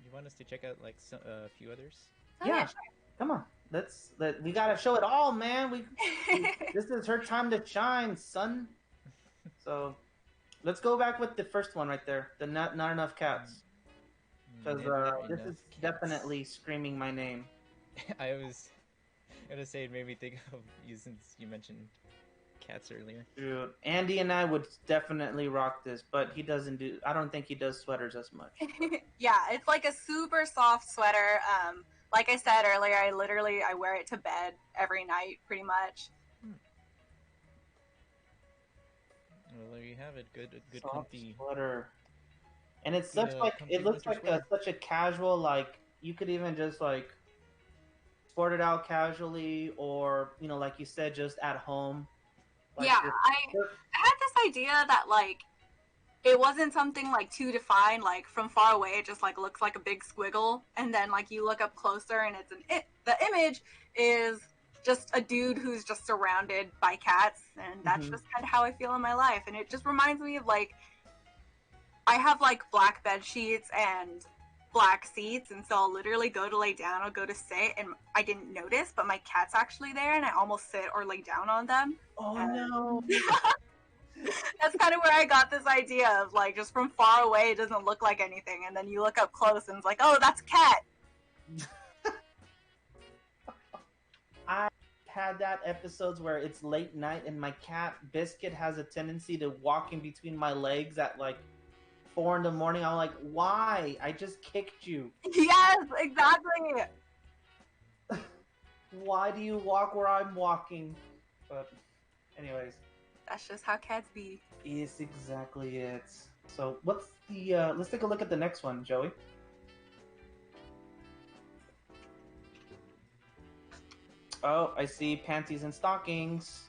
You want us to check out like a few others? Oh, Yeah, yeah, sure. come on. We gotta show it all, man. This is her time to shine, son. So let's go back with the first one right there. The not enough cats. Because Not this enough is cats. definitely screaming my name. I was gonna say it made me think of you since you mentioned cats earlier. Dude, Andy and I would definitely rock this, but he doesn't do. I don't think he does sweaters as much. Yeah, it's like a super soft sweater. Like I said earlier, I wear it to bed every night, pretty much. Well, there you have it. Good Soft comfy. sweater, and it's Good, such like comfy it looks winter like sweater. such a casual, like you could even just like sport it out casually, or like you said, just at home. Like Yeah, you're- I had this idea that like it wasn't something like too defined. Like from far away, it just like looks like a big squiggle, and then like you look up closer, and the image is just a dude who's just surrounded by cats, and that's just kind of how I feel in my life. And it just reminds me of like I have like black bed sheets and black seats, and so I'll literally go to lay down, I'll go to sit, and I didn't notice, but my cat's actually there, and I almost sit or lay down on them. Oh no! That's kind of where I got this idea of like just from far away it doesn't look like anything, and then you look up close and it's like, oh, that's a cat. I had that episodes where it's late night and my cat Biscuit has a tendency to walk in between my legs at like 4 in the morning. I'm like, why? I just kicked you. Yes, exactly. Why do you walk where I'm walking? But anyways, that's just how cats be. Is exactly it. So what's the let's take a look at the next one, Joey. Oh, I see panties and stockings.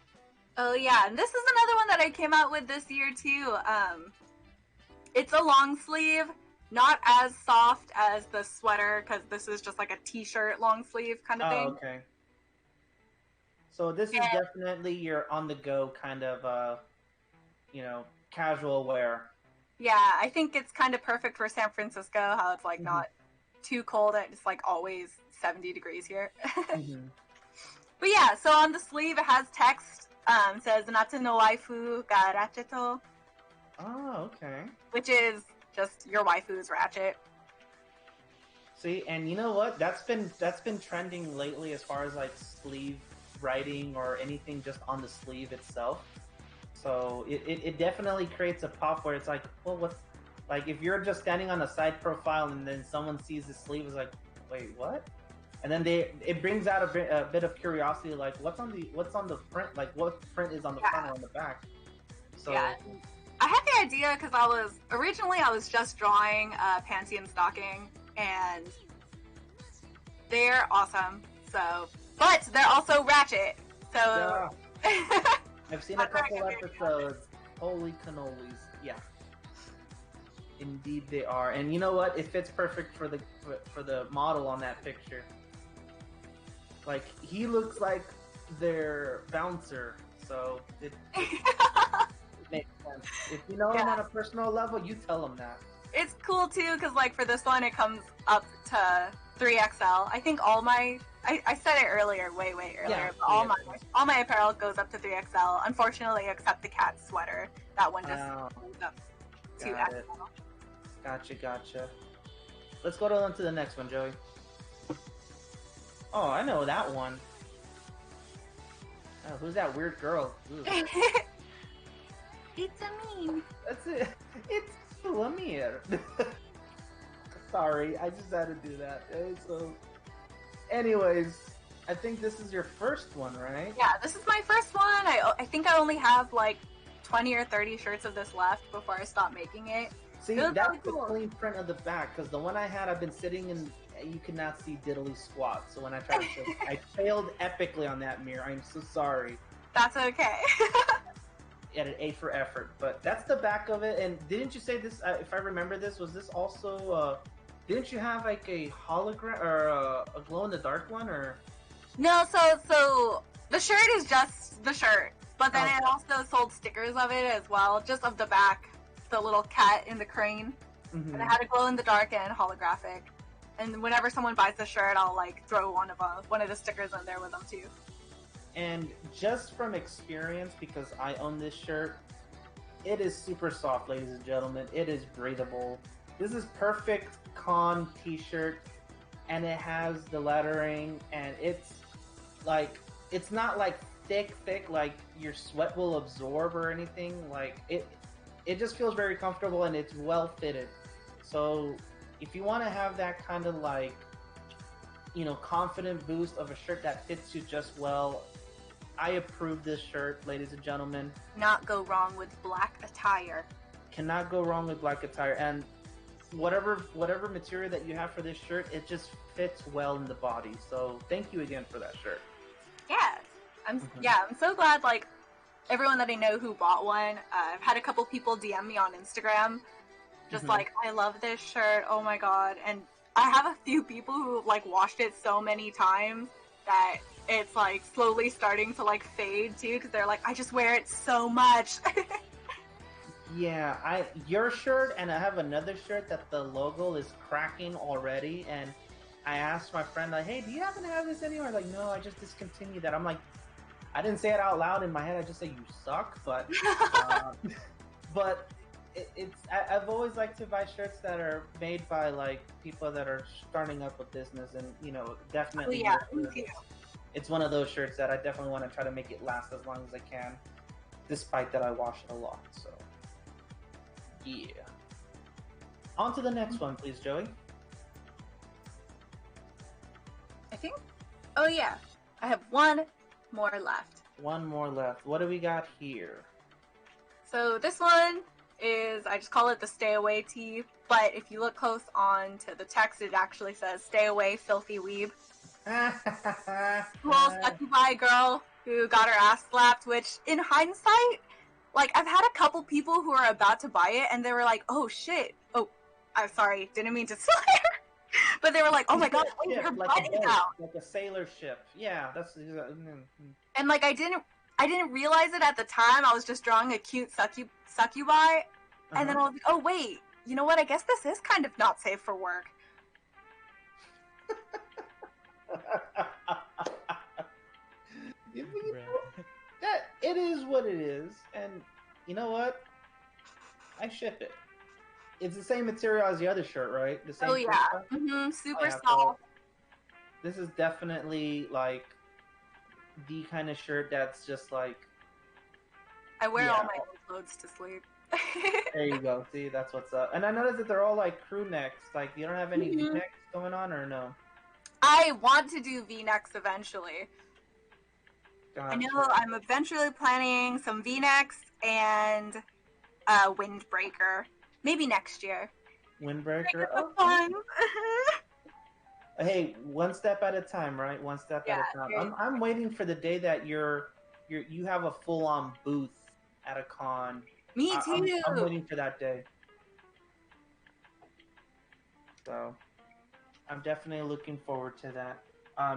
Oh yeah, and this is another one that I came out with this year too. It's a long sleeve, not as soft as the sweater because this is just like a t-shirt long sleeve kind of thing. Oh, okay. So this is definitely your on-the-go kind of, casual wear. Yeah, I think it's kind of perfect for San Francisco, how it's like not too cold and it's like always 70 degrees here. But yeah, so on the sleeve it has text, says Natsu no waifu ga racheto. Oh, okay. Which is just your waifu's ratchet. See, and you know what? That's been trending lately as far as like sleeve writing or anything just on the sleeve itself. So it definitely creates a pop where it's like, well, what's like if you're just standing on a side profile and then someone sees the sleeve, is like, wait, what? And then it brings out a bit of curiosity, like what's on the print, like what print is on the front or on the back. So yeah, I had the idea because I was just drawing panty and stocking, and they're awesome. So, but they're also ratchet. So yeah. I've seen a couple episodes. Holy cannolis! Yeah, indeed they are. And you know what? It fits perfect for the model on that picture. Like he looks like their bouncer, so it makes sense. If you know him on a personal level, you tell him that. It's cool too because like for this one, it comes up to 3XL. I think all my I said it earlier, way earlier. Yeah, but all my apparel goes up to 3XL. Unfortunately, except the cat sweater. That one just goes up to XL. Gotcha. Let's go on to the next one, Joey. Oh, I know that one. Oh, who's that weird girl? It's a meme. That's it. It's Lamir. Sorry, I just had to do that. So, anyways, I think this is your first one, right? Yeah, this is my first one. I think I only have like 20 or 30 shirts of this left before I stop making it. See, that's the clean print of the back, because the one I had, I've been sitting and you could not see diddly squat. So when I tried to show, I failed epically on that mirror. I'm so sorry. That's okay. At an A for effort, but that's the back of it. And didn't you say this? If I remember this, was this also? Didn't you have like a hologram or a glow in the dark one? Or No, so the shirt is just the shirt, but then Okay. it also sold stickers of it as well, just of the back, the little cat in the crane, and it had a glow in the dark and holographic. And whenever someone buys the shirt, I'll like throw one of the stickers in there with them too. And just from experience, because I own this shirt, it is super soft, ladies and gentlemen. It is breathable. This is perfect con t-shirt, and it has the lettering, and it's like, it's not like thick like your sweat will absorb or anything. Like it just feels very comfortable, and it's well fitted. So if you want to have that kind of like, confident boost of a shirt that fits you just well, I approve this shirt, ladies and gentlemen. Not go wrong with black attire. Cannot go wrong with black attire, and whatever material that you have for this shirt, it just fits well in the body. So thank you again for that shirt. Yeah, I'm so glad. Like everyone that I know who bought one, I've had a couple people DM me on Instagram, just like, I love this shirt. Oh my god! And I have a few people who like washed it so many times that it's like slowly starting to like fade too, because they're like, I just wear it so much. Yeah, your shirt, and I have another shirt that the logo is cracking already, and I asked my friend, like, hey, do you happen to have this anywhere? Like, no, I just discontinued that. I'm like, I didn't say it out loud in my head, I just say you suck, but but I've always liked to buy shirts that are made by like people that are starting up a business, and definitely it's one of those shirts that I definitely want to try to make it last as long as I can, despite that I wash it a lot. So yeah. On to the next one, please, Joey. I think. Oh yeah, I have one more left. One more left. What do we got here? So this one is, I just call it the stay away tee, but if you look close on to the text, it actually says stay away, filthy weeb. Little succubus girl who got her ass slapped, which in hindsight, like, I've had a couple people who are about to buy it and they were like, oh shit, oh, I'm sorry, didn't mean to swear. But they were like, oh my god, wait, her like butt is out. Like a sailor ship. Yeah, that's And like I didn't realize it at the time. I was just drawing a cute succubi, and then I was like, oh wait, you know what? I guess this is kind of not safe for work. That it is what it is, and you know what? I ship it. It's the same material as the other shirt, right? The same. Oh yeah, super soft. So this is definitely like the kind of shirt that's just like. I wear all my clothes to sleep. There you go. See, that's what's up. And I noticed that they're all like crew necks. Like, you don't have any V-necks going on, or no? I want to do V-necks eventually. Gotcha. I know I'm eventually planning some V-necks and a windbreaker. Maybe next year. Windbreaker? Okay. Hey, one step at a time, right? One step at a time. I'm waiting for the day that you have a full-on booth at a con. Me too. I'm waiting for that day. So, I'm definitely looking forward to that.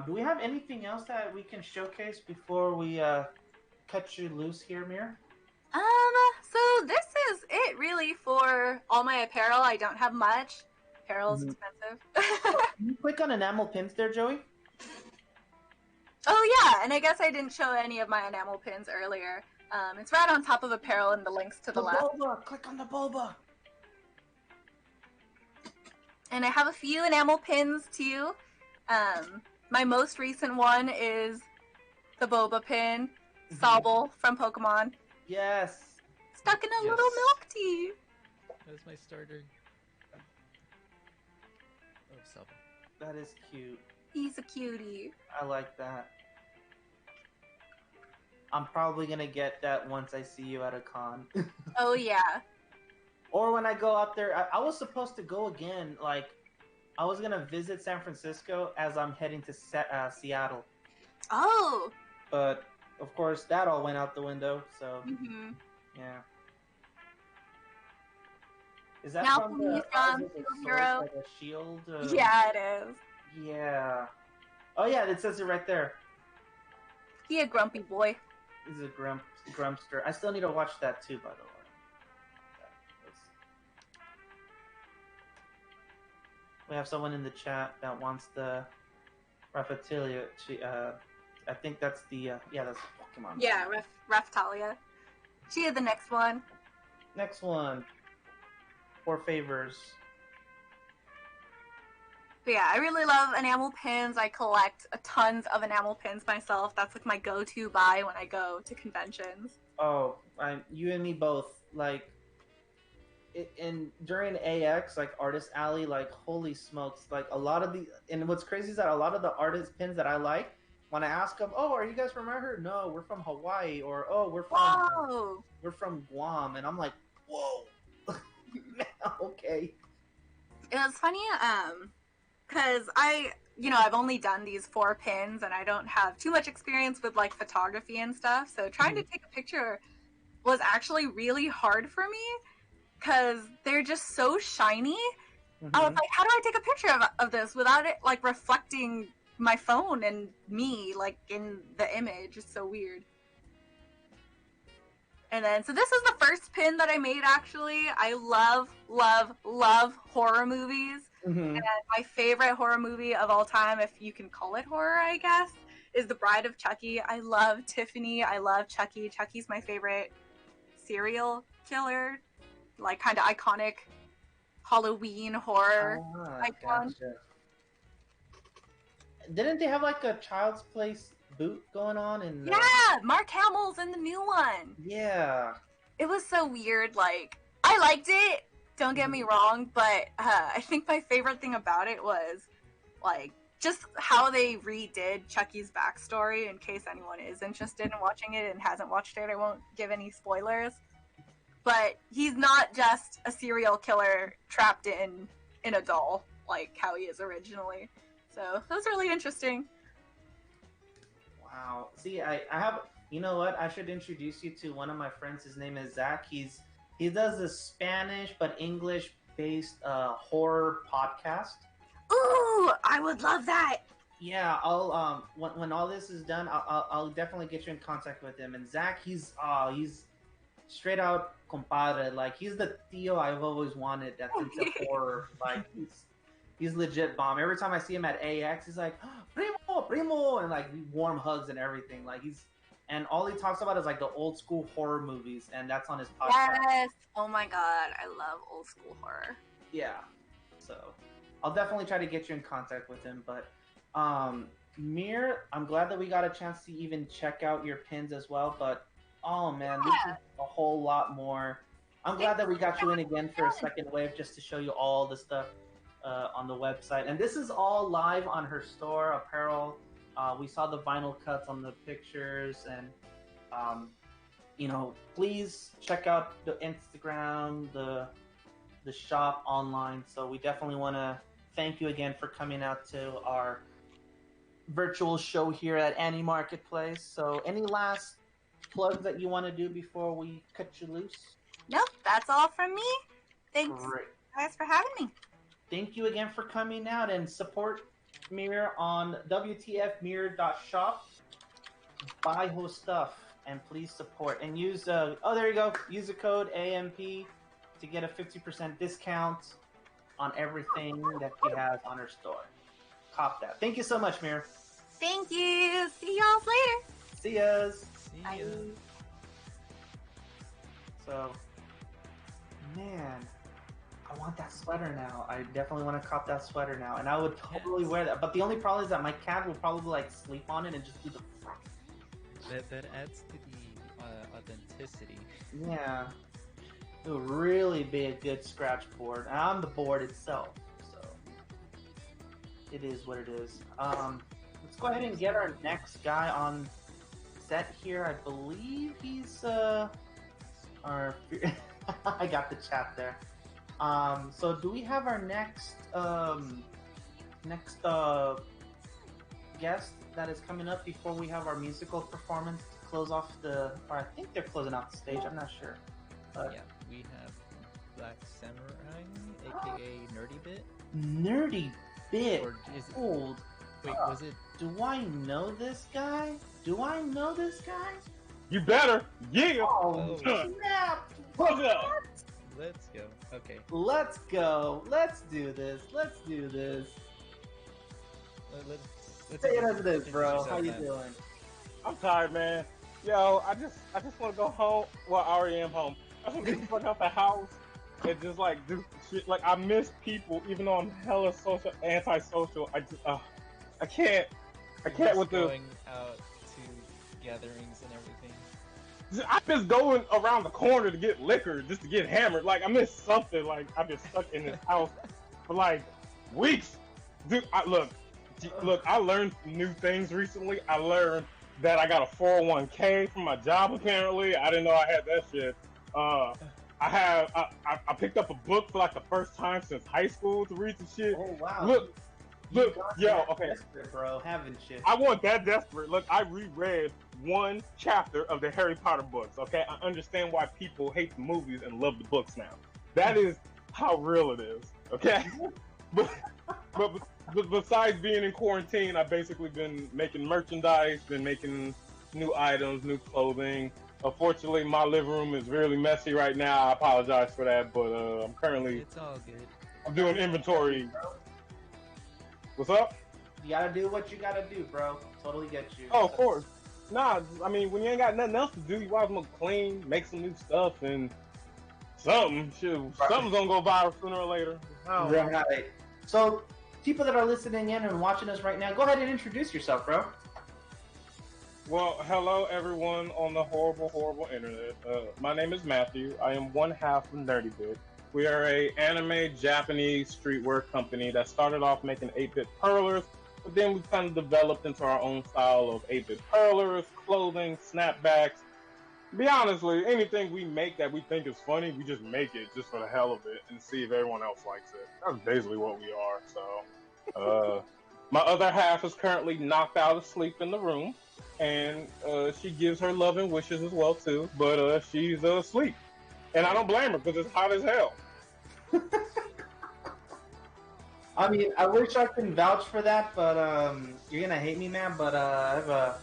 Do we have anything else that we can showcase before we cut you loose here, Mir? So this is it really for all my apparel. I don't have much. Apparel's expensive. Can you click on enamel pins there, Joey? Oh yeah, and I guess I didn't show any of my enamel pins earlier. It's right on top of apparel and the links to the left. Boba! Click on the boba! And I have a few enamel pins too. My most recent one is the boba pin, Sobble from Pokemon. Yes! Stuck in a little milk tea. That's my starter. Oh, Sobble. That is cute. He's a cutie. I like that. I'm probably gonna get that once I see you at a con. Oh yeah. Or when I go out there, I was supposed to go again. Like, I was gonna visit San Francisco as I'm heading to Seattle. Oh. But of course, that all went out the window. So yeah. Is that now from the Hero? Like a shield? Yeah, it is. Yeah. Oh yeah, it says it right there. He a grumpy boy. He's a grumpster. I still need to watch that too, by the way. We have someone in the chat that wants the Raphtalia. I think that's the that's Pokemon. Yeah, Raphtalia. She had the next one. Next one. 4 favors. But yeah, I really love enamel pins. I collect tons of enamel pins myself. That's like my go-to buy when I go to conventions. Oh, you and me both. Like, during AX, like Artist Alley, like holy smokes! Like a lot of and what's crazy is that a lot of the artist pins that I like, when I ask them, "Oh, are you guys from here?" No, we're from Hawaii, or "Oh, we're from Guam," and I'm like, "Whoa, okay." It was funny, because I've only done these 4 pins, and I don't have too much experience with like photography and stuff. So trying to take a picture was actually really hard for me because they're just so shiny. I was like, how do I take a picture of this without it like reflecting my phone and me like in the image? It's so weird. And then, so this is the first pin that I made, actually. I love horror movies. And my favorite horror movie of all time, if you can call it horror, I guess, is The Bride of Chucky. I love Tiffany. I love Chucky. Chucky's my favorite serial killer, like kind of iconic Halloween horror icon. Gotcha. Didn't they have like a Child's Place boot going on? Yeah, Mark Hamill's in the new one. Yeah. It was so weird. Like, I liked it, don't get me wrong, but I think my favorite thing about it was like just how they redid Chucky's backstory. In case anyone is interested in watching it and hasn't watched it, I won't give any spoilers. But he's not just a serial killer trapped in a doll like how he is originally. So that was really interesting. Wow. See, I have. You know what? I should introduce you to one of my friends. His name is Zach. He does a Spanish but English based horror podcast. Ooh, I would love that. Yeah, I'll when all this is done, I'll definitely get you in contact with him. And Zach, he's straight out compadre. Like he's the Theo I've always wanted. That's into horror. Like he's legit bomb. Every time I see him at AX, he's like, "Primo, primo," and like warm hugs and everything. Like and all he talks about is like the old school horror movies, and that's on his podcast. Yes. Oh my god, I love old school horror. Yeah. So I'll definitely try to get you in contact with him. But Mir, I'm glad that we got a chance to even check out your pins as well. But oh man, this is a whole lot more. I'm glad that we got you in again for a second wave just to show you all the stuff on the website. And this is all live on her store, apparel. We saw the vinyl cuts on the pictures, and please check out the Instagram, the shop online. So we definitely want to thank you again for coming out to our virtual show here at AniMarketplace. So any last plugs that you want to do before we cut you loose? Nope, that's all from me. Thanks, guys, for having me. Thank you again for coming out, and support Mir on WTFMir.shop. Buy her stuff and please support, and use there you go, use the code AMP to get a 50% discount on everything that she has on her store. Cop that. Thank you so much, Mir. Thank you. See y'all later. See yas. Bye. So, man, I want that sweater now. I definitely want to cop that sweater now, and I would totally wear that. But the only problem is that my cat will probably like sleep on it and just do the. That adds to the authenticity. Yeah, it would really be a good scratch board. And I'm the board itself, so it is what it is. Let's go ahead and get our next guy on set here. I believe he's our. I got the chat there. So do we have our next guest that is coming up before we have our musical performance to close off or I think they're closing out the stage, I'm not sure. Yeah, we have Black Samurai, aka Nerdy Bit. Nerdy Bit? Or is it... Old. Wait, was it... Do I know this guy? Do I know this guy? You better. Yeah. Oh, snap. What's up? Let's go. Okay. Let's go. Let's do this. Let's do this. Let's Say it as it is, introduce bro. yourself, How you man. doing? I'm tired, man. Yo, I just want to go home. Well, I already am home. I want to get the fuck out the house and just like do shit. Like I miss people, even though I'm hella antisocial. I just, I can't Just with the. going out to gatherings and everything. I miss going around the corner to get liquor, just to get hammered. Like I miss something. Like I've been stuck in this house for like weeks. Dude, look, I learned some new things recently. I learned that I got a 401k from my job. Apparently, I didn't know I had that shit. I picked up a book for like the first time since high school to read some shit. Oh wow! Look, yo, okay. Desperate, bro, having shit. I want that desperate. Look, I reread one chapter of the Harry Potter books. Okay, I understand why people hate the movies and love the books now. That is how real it is. Okay, but besides being in quarantine, I've basically been making merchandise, been making new items, new clothing. Unfortunately, my living room is really messy right now. I apologize for that, but I'm currently. It's all good. I'm doing inventory. What's up? You gotta do what you gotta do, bro. Totally get you. Oh, of course. Nah, I mean, when you ain't got nothing else to do, you might as well clean, make some new stuff, and something. Something's gonna go viral sooner or later. Right. So, people that are listening in and watching us right now, go ahead and introduce yourself, bro. Well, hello everyone on the horrible internet. My name is Matthew. I am one half of Nerdy Bit. We are a anime Japanese streetwear company that started off making 8-bit perlers, but then we kind of developed into our own style of 8-bit perlers, clothing, snapbacks. Be honestly, anything we make that we think is funny, we just make it just for the hell of it and see if everyone else likes it. That's basically what we are. So, my other half is currently knocked out of sleep in the room, and she gives her love and wishes as well too. But she's asleep, and I don't blame her because it's hot as hell. I mean, I wish I could vouch for that, but you're gonna hate me, man. But I have a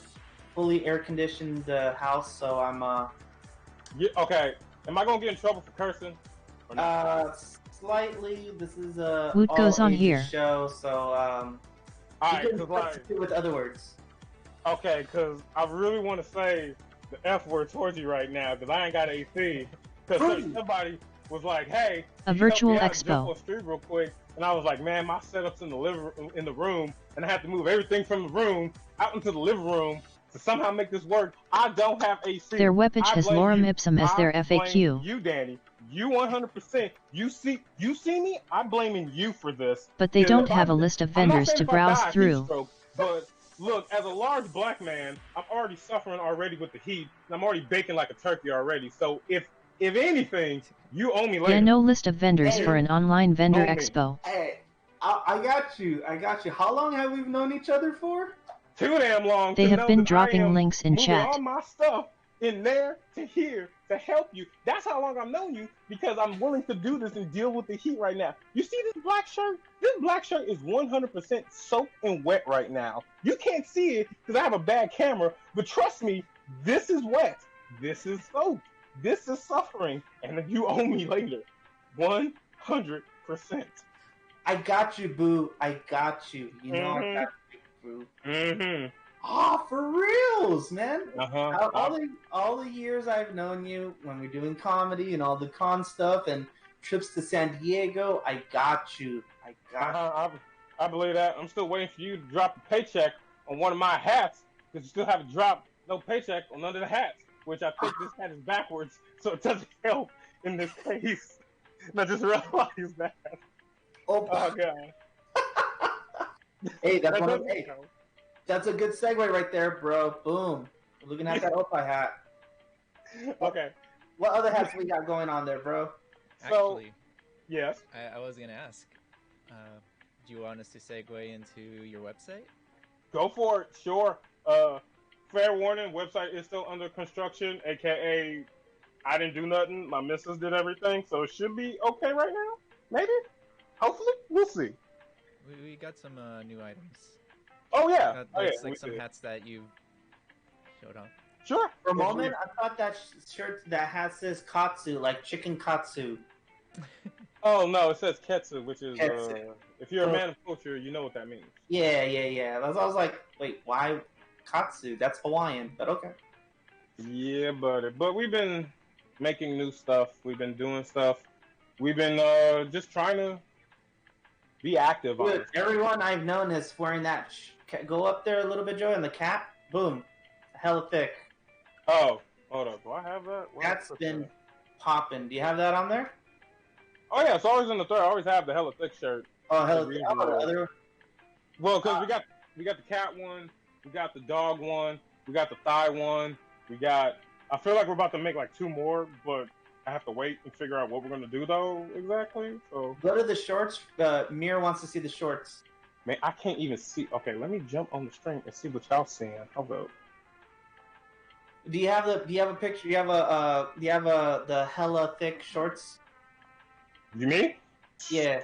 fully air-conditioned house, so I'm Yeah, okay. Am I gonna get in trouble for cursing? Or not? Slightly. This is a What goes on here? show, so Alright, you can 'cause, like- substitute with other words. Okay, because I really want to say the F word towards you right now because I ain't got AC. Because somebody was like, "Hey, A can you help virtual me out and expo. jump on the street real quick?" And I was like, "Man, my setup's in the room, and I have to move everything from the room out into the living room to somehow make this work. I don't have AC." Their webpage I has blame lorem you. ipsum as their I FAQ. blame you, Danny. You 100%. You see me? I'm blaming you for this. But they Because don't if have I- a list of I'm not vendors saying to if I browse die, heat through. stroke, but look, as a large black man, I'm already suffering already with the heat, and I'm already baking like a turkey already. So if anything, you owe me later. Yeah, no list of vendors for an online vendor Owe me. expo. Hey, I got you. How long have we known each other for? Too damn long. They to have know been that I dropping am links in moving chat. all my stuff in there to here to help you. That's how long I've known you, because I'm willing to do this and deal with the heat right now. You see this black shirt? This black shirt is 100% soaked and wet right now. You can't see it because I have a bad camera, but trust me, this is wet. This is soaked. This is suffering, and you owe me later. 100%. I got you, boo. I got you. You know I got you, boo. Mm-hmm. Ah, for reals, man. Uh-huh. All the years I've known you, when we're doing comedy and all the con stuff and trips to San Diego, I got you. I believe that. I'm still waiting for you to drop a paycheck on one of my hats, because you still haven't dropped no paycheck on none of the hats, which I think this hat is backwards, so it doesn't help in this case. And I just realized that. Oh God. Hey, that's a good segue right there, bro. Boom. Looking at that Opie hat. Okay. What other hats we got going on there, bro? Actually, yes. I was gonna ask. Do you want us to segue into your website? Go for it. Sure. Fair warning, website is still under construction, aka I didn't do nothing. My missus did everything, so it should be okay right now. Maybe. Hopefully, we'll see. We got some new items. Oh yeah. Like some hats that you've showed off. Sure. For a moment, I thought that shirt that has this katsu, like chicken katsu. Oh no, it says ketsu, which is Ketsu. if you're a man of culture, you know what that means. Yeah. I was like, wait, why katsu? That's Hawaiian, but okay. Yeah, but we've been making new stuff. We've been doing stuff. We've been just trying to be active on Dude, it. everyone I've known is wearing that. Go up there a little bit, Joey, and the cap, boom, hella thick. Oh, hold up. Do I have that? That's been popping. Do you have that on there? Oh yeah, it's always in the third. I always have the hella thick shirt. Oh, hella The thick. usual. Oh, the other. Well, because we got the cat one, we got the dog one, we got the thigh one, we got. I feel like we're about to make like 2 more, but I have to wait and figure out what we're gonna do though exactly. So Go to the shorts. Mir wants to see the shorts. man, I can't even see. Okay, let me jump on the stream and see what y'all seeing. How about? Do you have a picture? Do you have the hella thick shorts? You mean? Yeah.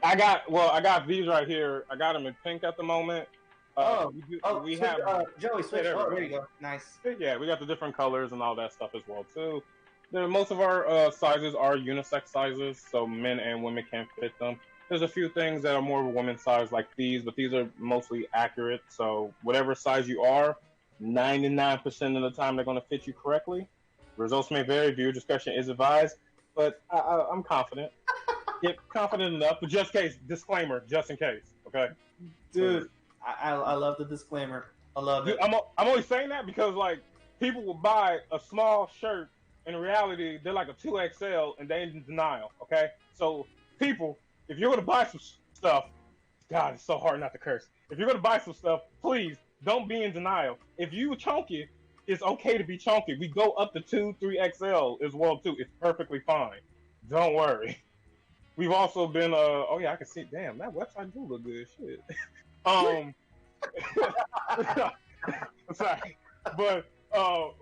I got these right here. I got them in pink at the moment. We switch, have Joey, switch. Yeah, Oh, there you go. Nice. Yeah, we got the different colors and all that stuff as well too. Most of our sizes are unisex sizes, so men and women can fit them. There's a few things that are more of a women's size like these, but these are mostly accurate. So whatever size you are, 99% of the time they're going to fit you correctly. Results may vary. Viewer discretion is advised, but I'm confident. Get confident enough, but just in case, disclaimer, just in case, okay? Dude, I love the disclaimer. I love it. I'm only saying that because like people will buy a small shirt, and in reality they're like a 2XL, and they're in denial. Okay, so people, if you're gonna buy some stuff, God, it's so hard not to curse. If you're gonna buy some stuff, please don't be in denial. If you chunky, it's okay to be chunky. We go up to 2, 3XL as well too. It's perfectly fine. Don't worry. We've also been oh yeah, I can see. Damn, that website do look good. Shit. Sorry, but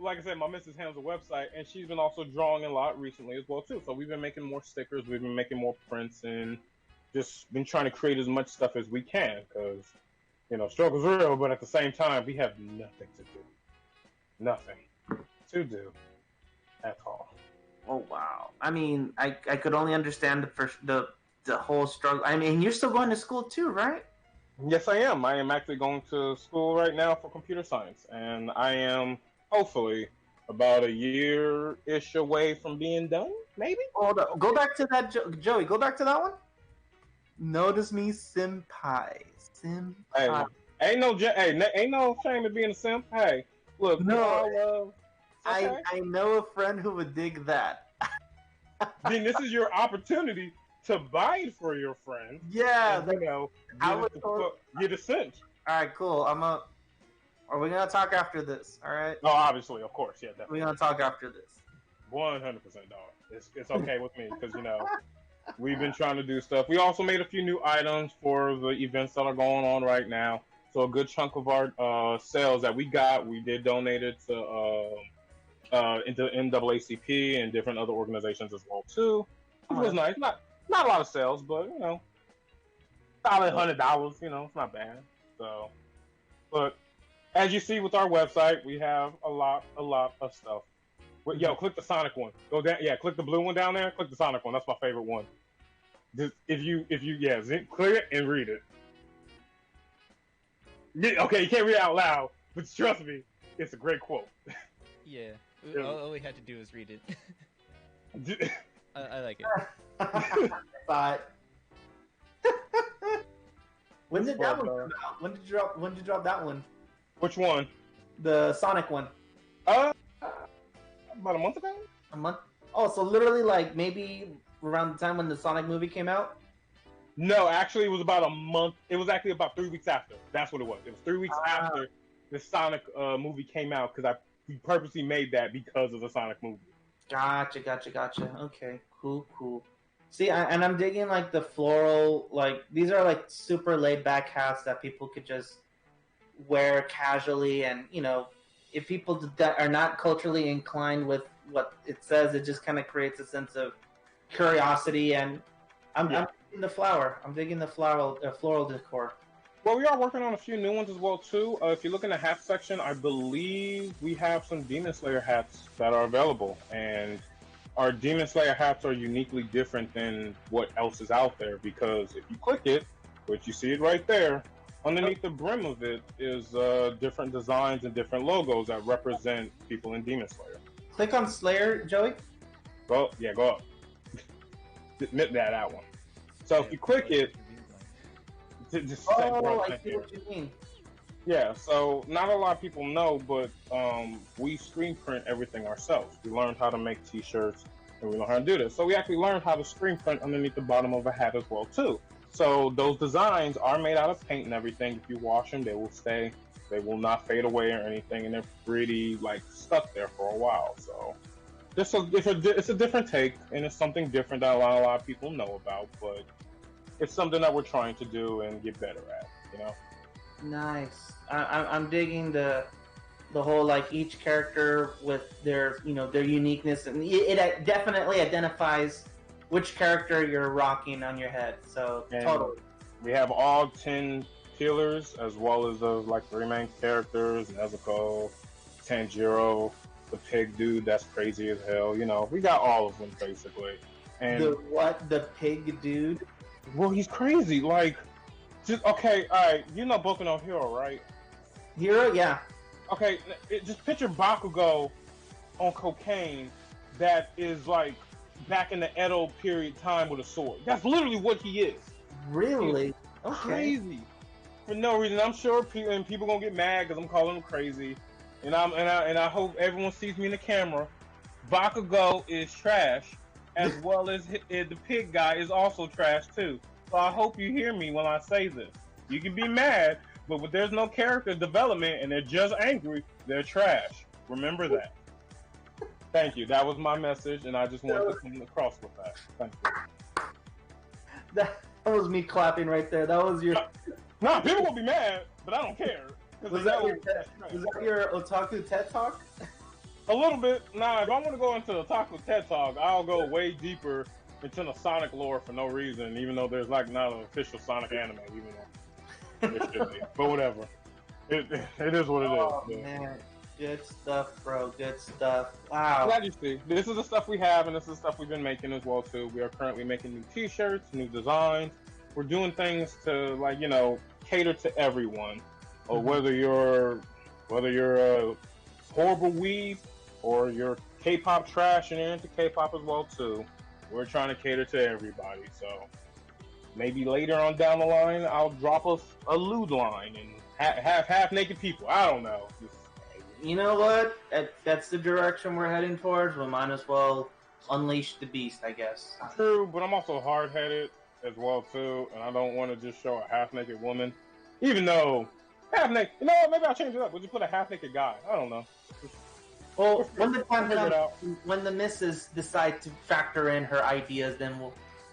like I said, my missus handles the website, and she's been also drawing a lot recently as well too. So we've been making more stickers, we've been making more prints, and just been trying to create as much stuff as we can because struggle's real, but at the same time, we have nothing to do, nothing to do at all. Oh wow! I mean, I could only understand the whole struggle. I mean, you're still going to school too, right? Yes, I am. I am actually going to school right now for computer science, and I am hopefully about a year-ish away from being done, maybe? Hold up. Go back to that, Joey. Go back to that one. Notice me, senpai. Hey, ain't no shame in being a simp. Hey, look, no, I know a friend who would dig that. Then this is your opportunity to buy it for your friend. Yeah, and, get a cinch. All right, cool. Are we gonna talk after this? All right. Oh, obviously, of course, yeah, definitely. We're gonna talk after this. 100%, dog. It's okay with me because we've been trying to do stuff. We also made a few new items for the events that are going on right now. So a good chunk of our sales that we got, we did donate it to into NAACP and different other organizations as well too. It was nice. Not a lot of sales, but probably $100. It's not bad. So, but as you see with our website, we have a lot of stuff. Yo, click the Sonic one. Go down. Yeah, click the blue one down there. Click the Sonic one. That's my favorite one. Just, if you click it and read it. Okay, you can't read it out loud, but trust me, it's a great quote. Yeah, all we had to do was read it. I like it. But when did that one come out? When did you drop that one? Which one? The Sonic one. About a month ago. A month. Oh, so literally like maybe around the time when the Sonic movie came out. No, actually, it was about a month. It was actually about 3 weeks after. That's what it was. It was 3 weeks after the Sonic movie came out because we purposely made that because of the Sonic movie. Gotcha. Okay, cool. See, and I'm digging like the floral. Like these are like super laid back hats that people could just wear casually, and if people that are not culturally inclined with what it says, it just kind of creates a sense of curiosity. And I'm digging the flower. I'm digging the floral decor. Well, we are working on a few new ones as well too. If you look in the hat section, I believe we have some Demon Slayer hats that are available, and our Demon Slayer hats are uniquely different than what else is out there because if you click it, which you see it right there, underneath the brim of it is different designs and different logos that represent people in Demon Slayer. Click on Slayer, Joey. Go up. Admit that one. So if you click it, just I see what you mean. Yeah, so not a lot of people know, but we screen print everything ourselves. We learned how to make T-shirts, and we learned how to do this. So we actually learned how to screen print underneath the bottom of a hat as well too. So those designs are made out of paint and everything. If you wash them, they will stay. They will not fade away or anything, and they're pretty like stuck there for a while. So it's a different take, and it's something different that a lot of people know about, but it's something that we're trying to do and get better at. You know. Nice. I'm digging the whole like each character with their their uniqueness, and it definitely identifies which character you're rocking on your head. So totally. We have all 10 healers as well as those like 3 main characters: Nezuko, Tanjiro, the pig dude that's crazy as hell. We got all of them basically. And the pig dude? Well, he's crazy. Like. Okay, alright, you know Boku no Hero, right? Hero, yeah. Okay, just picture Bakugo on cocaine that is like back in the Edo period time with a sword. That's literally what he is. Really? Okay. Crazy. For no reason. I'm sure people gonna get mad because I'm calling him crazy. And I hope everyone sees me in the camera. Bakugo is trash, as well as the pig guy is also trash too. So I hope you hear me when I say this. You can be mad, but when there's no character development and they're just angry, they're trash. Remember that. Thank you. That was my message, and I just wanted to come across with that. Thank you. That was me clapping right there. That was your... No, people will be mad, but I don't care. Was that your Otaku TED Talk? A little bit. Nah, if I want to go into Otaku TED Talk, I'll go way deeper into the Sonic lore for no reason, even though there's like not an official Sonic anime, even though it should be. But whatever. It is what it is. Oh, man. Good stuff, bro. Good stuff. Wow. Glad you see. This is the stuff we have, and this is the stuff we've been making as well too. We are currently making new T-shirts, new designs. We're doing things to like cater to everyone, or whether you're a horrible weeb or you're K-pop trash and you're into K-pop as well too. We're trying to cater to everybody, so maybe later on down the line, I'll drop a lewd line and have half-naked people. I don't know. You know what? That's the direction we're heading towards. We might as well unleash the beast, I guess. True, but I'm also hard-headed as well, too, and I don't want to just show a half-naked woman. Even though, half-naked, you know what? Maybe I'll change it up. We'll just put a half-naked guy. I don't know. Well, when the time comes, when the missus decide to factor in her ideas, then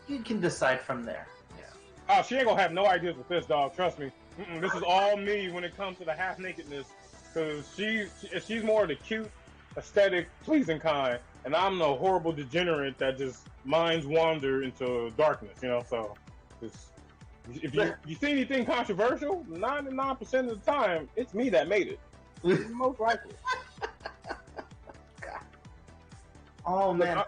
you can decide from there. Yeah. Oh, she ain't gonna have no ideas with this, dog. Trust me. This is all me when it comes to the half nakedness, because she's more the cute, aesthetic, pleasing kind, and I'm the horrible degenerate that just minds wander into darkness. So if you see anything controversial, 99% of the time, it's me that made it. Most likely. Oh man!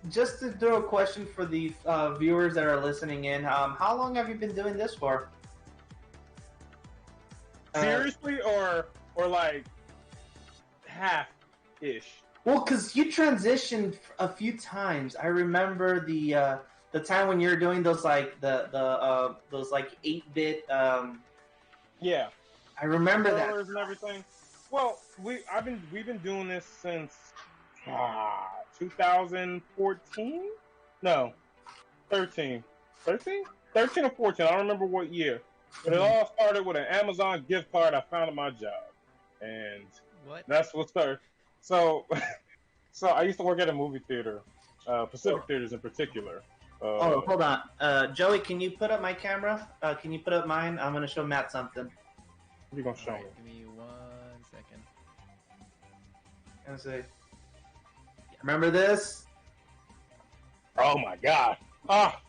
Just to throw a question for the viewers that are listening in, how long have you been doing this for? Seriously, or like half-ish? Well, because you transitioned a few times. I remember the time when you were doing those like those like 8-bit. Yeah. I remember that. And everything. Well, we've been doing this since 2014? No, 13. 13? 13 or 14. I don't remember what year. But it all started with an Amazon gift card I found at my job. And that's what started. So I used to work at a movie theater, Pacific Theaters in particular. Hold on. Joey, can you put up my camera? Can you put up mine? I'm going to show Matt something. What are you going to show me? Give me 1 second. Let's see. Remember this? Oh my god. Ah.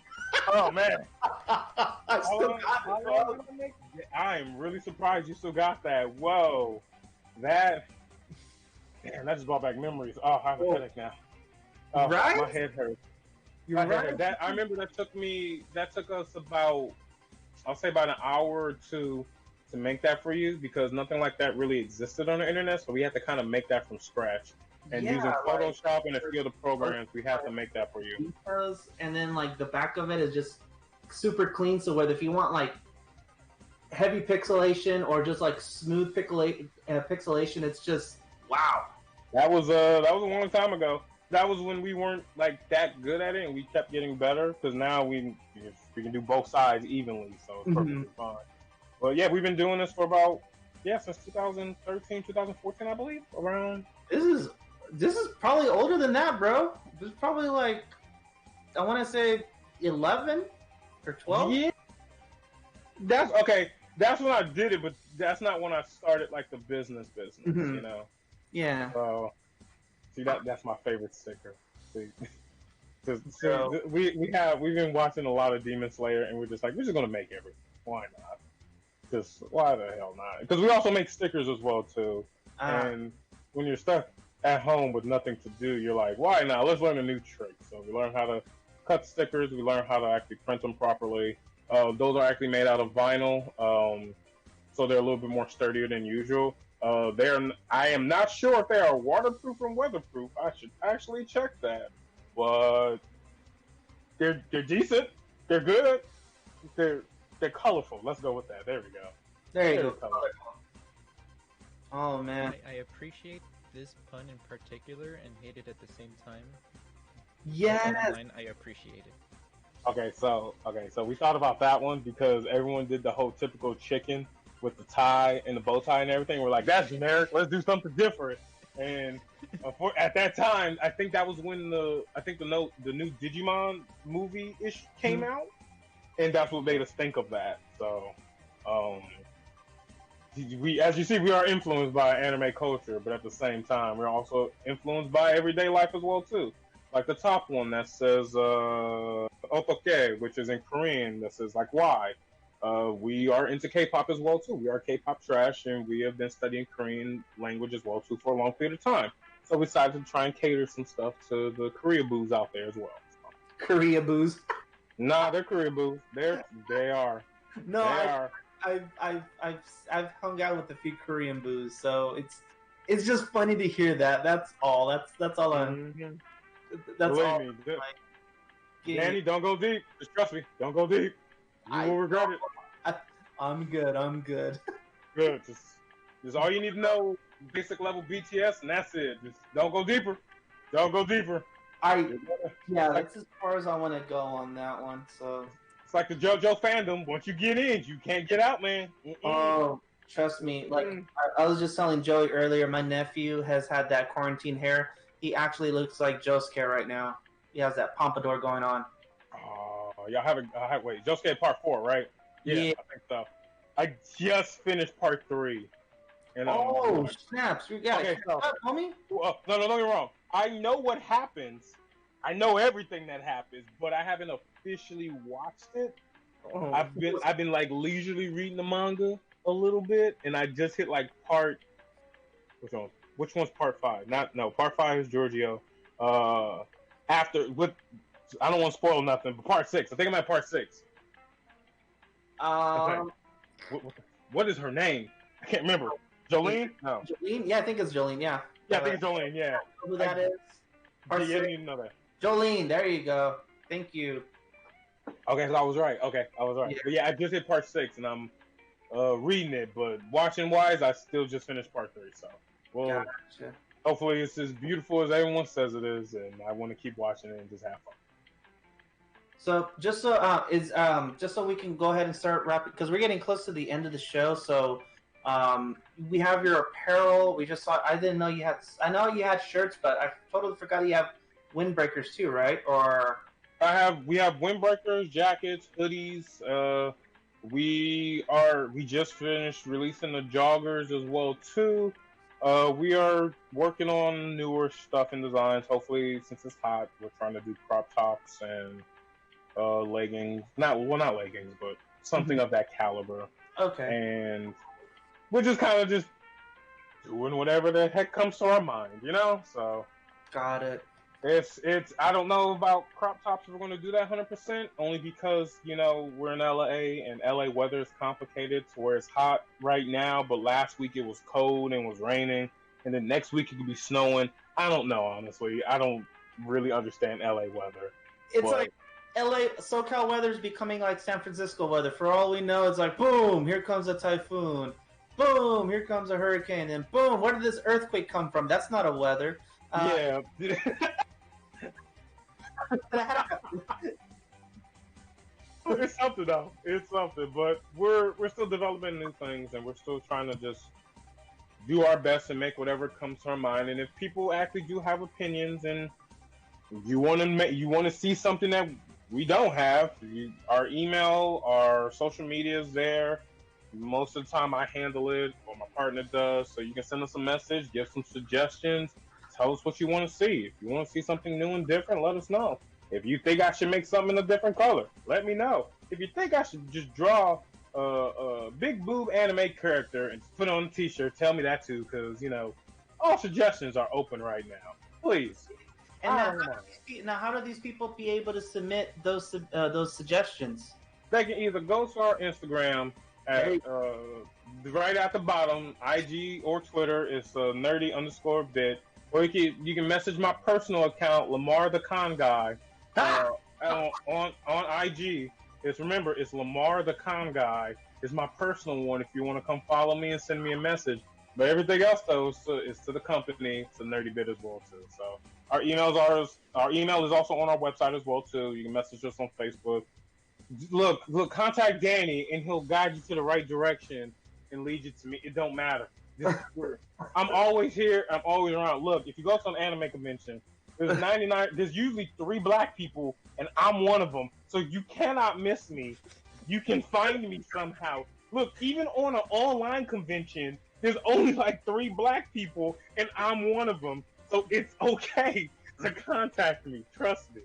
Oh man, I still got it, bro. I am really surprised you still got that. Whoa, that damn, that just brought back memories. Oh, I have a headache now. Oh, Right? my head hurts. You're right. That I remember that took us about, I'll say about an hour or two to make that for you, because nothing like that really existed on the internet, so we had to kind of make that from scratch. And Yeah, using like, Photoshop and a few other programs, we had to make that for you. details, and then like the back of it is just super clean. So whether if you want like heavy pixelation or just like smooth pixelation, it's just wow. That was a long time ago. That was when we weren't like that good at it, and we kept getting better, because now we can do both sides evenly, so it's perfectly fine. But yeah, we've been doing this for about since 2013, 2014, I believe. Around This is probably older than that, bro. This is probably like I want to say 11 or 12. Yeah, that's okay. That's when I did it, but that's not when I started like the business, you know. Yeah. So see that's my favorite sticker. See, So- we've been watching a lot of Demon Slayer, and we're just gonna make everything. Why not? Just why the hell not? Because we also make stickers as well too. And when you're stuck at home with nothing to do, you're like, why not? Let's learn a new trick. So we learn how to cut stickers. We learn how to actually print them properly. Those are actually made out of vinyl, so they're a little bit more sturdier than usual. I am not sure if they are waterproof and weatherproof. I should actually check that. But they're decent. They're good. They're colorful. Let's go with that. There we go. There you go. Colorful. Oh man. I appreciate this pun in particular and hate it at the same time. Yes. Online, I appreciate it. Okay, so we thought about that one because everyone did the whole typical chicken with the tie and the bow tie and everything. We're like, that's generic. Let's do something different. And at that time, I think that was when the new Digimon movie ish came out, and that's what made us think of that. So, as you see, we are influenced by anime culture, but at the same time, we're also influenced by everyday life as well too. Like the top one that says Otoke, which is in Korean, that says like why. We are into K-pop as well too. We are K-pop trash, and we have been studying Korean language as well too for a long period of time. So we decided to try and cater some stuff to the Korea boos out there as well. Korea boos. Nah, they're Korea boos. They are. No, they are. I've hung out with a few Korean boos, so it's just funny to hear that. That's all. That's all I'm. That's Believe all. me, Like, Danny, don't go deep. Just trust me. Don't go deep. You will regret it. I'm good. I'm good. Good. Just all you need to know, basic level BTS, and that's it. Just don't go deeper. Don't go deeper. That's as far as I want to go on that one. So it's like the JoJo fandom. Once you get in, you can't get out, man. Oh, trust me. Like I was just telling Joey earlier, my nephew has had that quarantine hair. He actually looks like Josuke right now. He has that pompadour going on. Oh, y'all wait, Josuke Part 4, right? Yeah, I think so. I just finished Part 3. And, snaps! We got it. Homie? No, don't get me wrong. I know what happens. I know everything that happens, but I haven't officially watched it. Oh. I've been like leisurely reading the manga a little bit, and I just hit like part. Which one's part 5? Part 5 is Giorgio. I don't want to spoil nothing, but part 6. I think I'm at part 6. What is her name? I can't remember. Jolene? No. Jolene? Yeah, I think it's Jolene. Yeah. Yeah, I think it's Jolene. Yeah. Who that is? I didn't even know that. Jolene. There you go. Thank you. Okay, so I was right. Yeah. But yeah, I just hit part 6, and I'm reading it. But watching wise, I still just finished part 3. So, well, gotcha. Hopefully it's as beautiful as everyone says it is, and I want to keep watching it and just have fun. So just so we can go ahead and start wrapping, because we're getting close to the end of the show. So we have your apparel. We just saw. I didn't know you had. I know you had shirts, but I totally forgot you have windbreakers too, right? Or we have windbreakers, jackets, hoodies. We just finished releasing the joggers as well too. We are working on newer stuff and designs. Hopefully, since it's hot, we're trying to do crop tops and leggings. Not leggings, but something of that caliber. Okay. And we're just kind of just doing whatever the heck comes to our mind, you know? So got it. It's I don't know about crop tops if we're going to do that 100%, only because, you know, we're in LA and LA weather is complicated to where it's hot right now, but last week it was cold and was raining, and then next week it could be snowing. I don't know, honestly. I don't really understand LA weather. It's like LA, SoCal weather is becoming like San Francisco weather. For all we know, it's like, boom, here comes a typhoon. Boom, here comes a hurricane. And boom, where did this earthquake come from? That's not a weather. Yeah. It's something though. It's something, but we're still developing new things, and we're still trying to just do our best and make whatever comes to our mind. And if people actually do have opinions, and you want to see something that we don't have, our email, our social media is there. Most of the time, I handle it, or my partner does. So you can send us a message, give some suggestions, tell us what you want to see. If you want to see something new and different, let us know. If you think I should make something in a different color, let me know. If you think I should just draw a big boob anime character and put it on a t-shirt, tell me that too, because, you know, all suggestions are open right now. Please. And now, how do these people be able to submit those suggestions? They can either go to our Instagram at right at the bottom, IG or Twitter. It's nerdy_bit. Or you can message my personal account, Lamar the Con Guy, on IG. It's Lamar the Con Guy. It's my personal one. If you want to come follow me and send me a message. But everything else though is to the company. It's a nerdy bit as well too. So our email is also on our website as well too. You can message us on Facebook. Look, contact Danny and he'll guide you to the right direction and lead you to me. It don't matter. I'm always here. I'm always around. Look, if you go to an anime convention, there's usually 3 black people, and I'm one of them. So you cannot miss me. You can find me somehow. Look, even on an online convention, there's only like 3 black people, and I'm one of them. So it's okay to contact me. Trust me.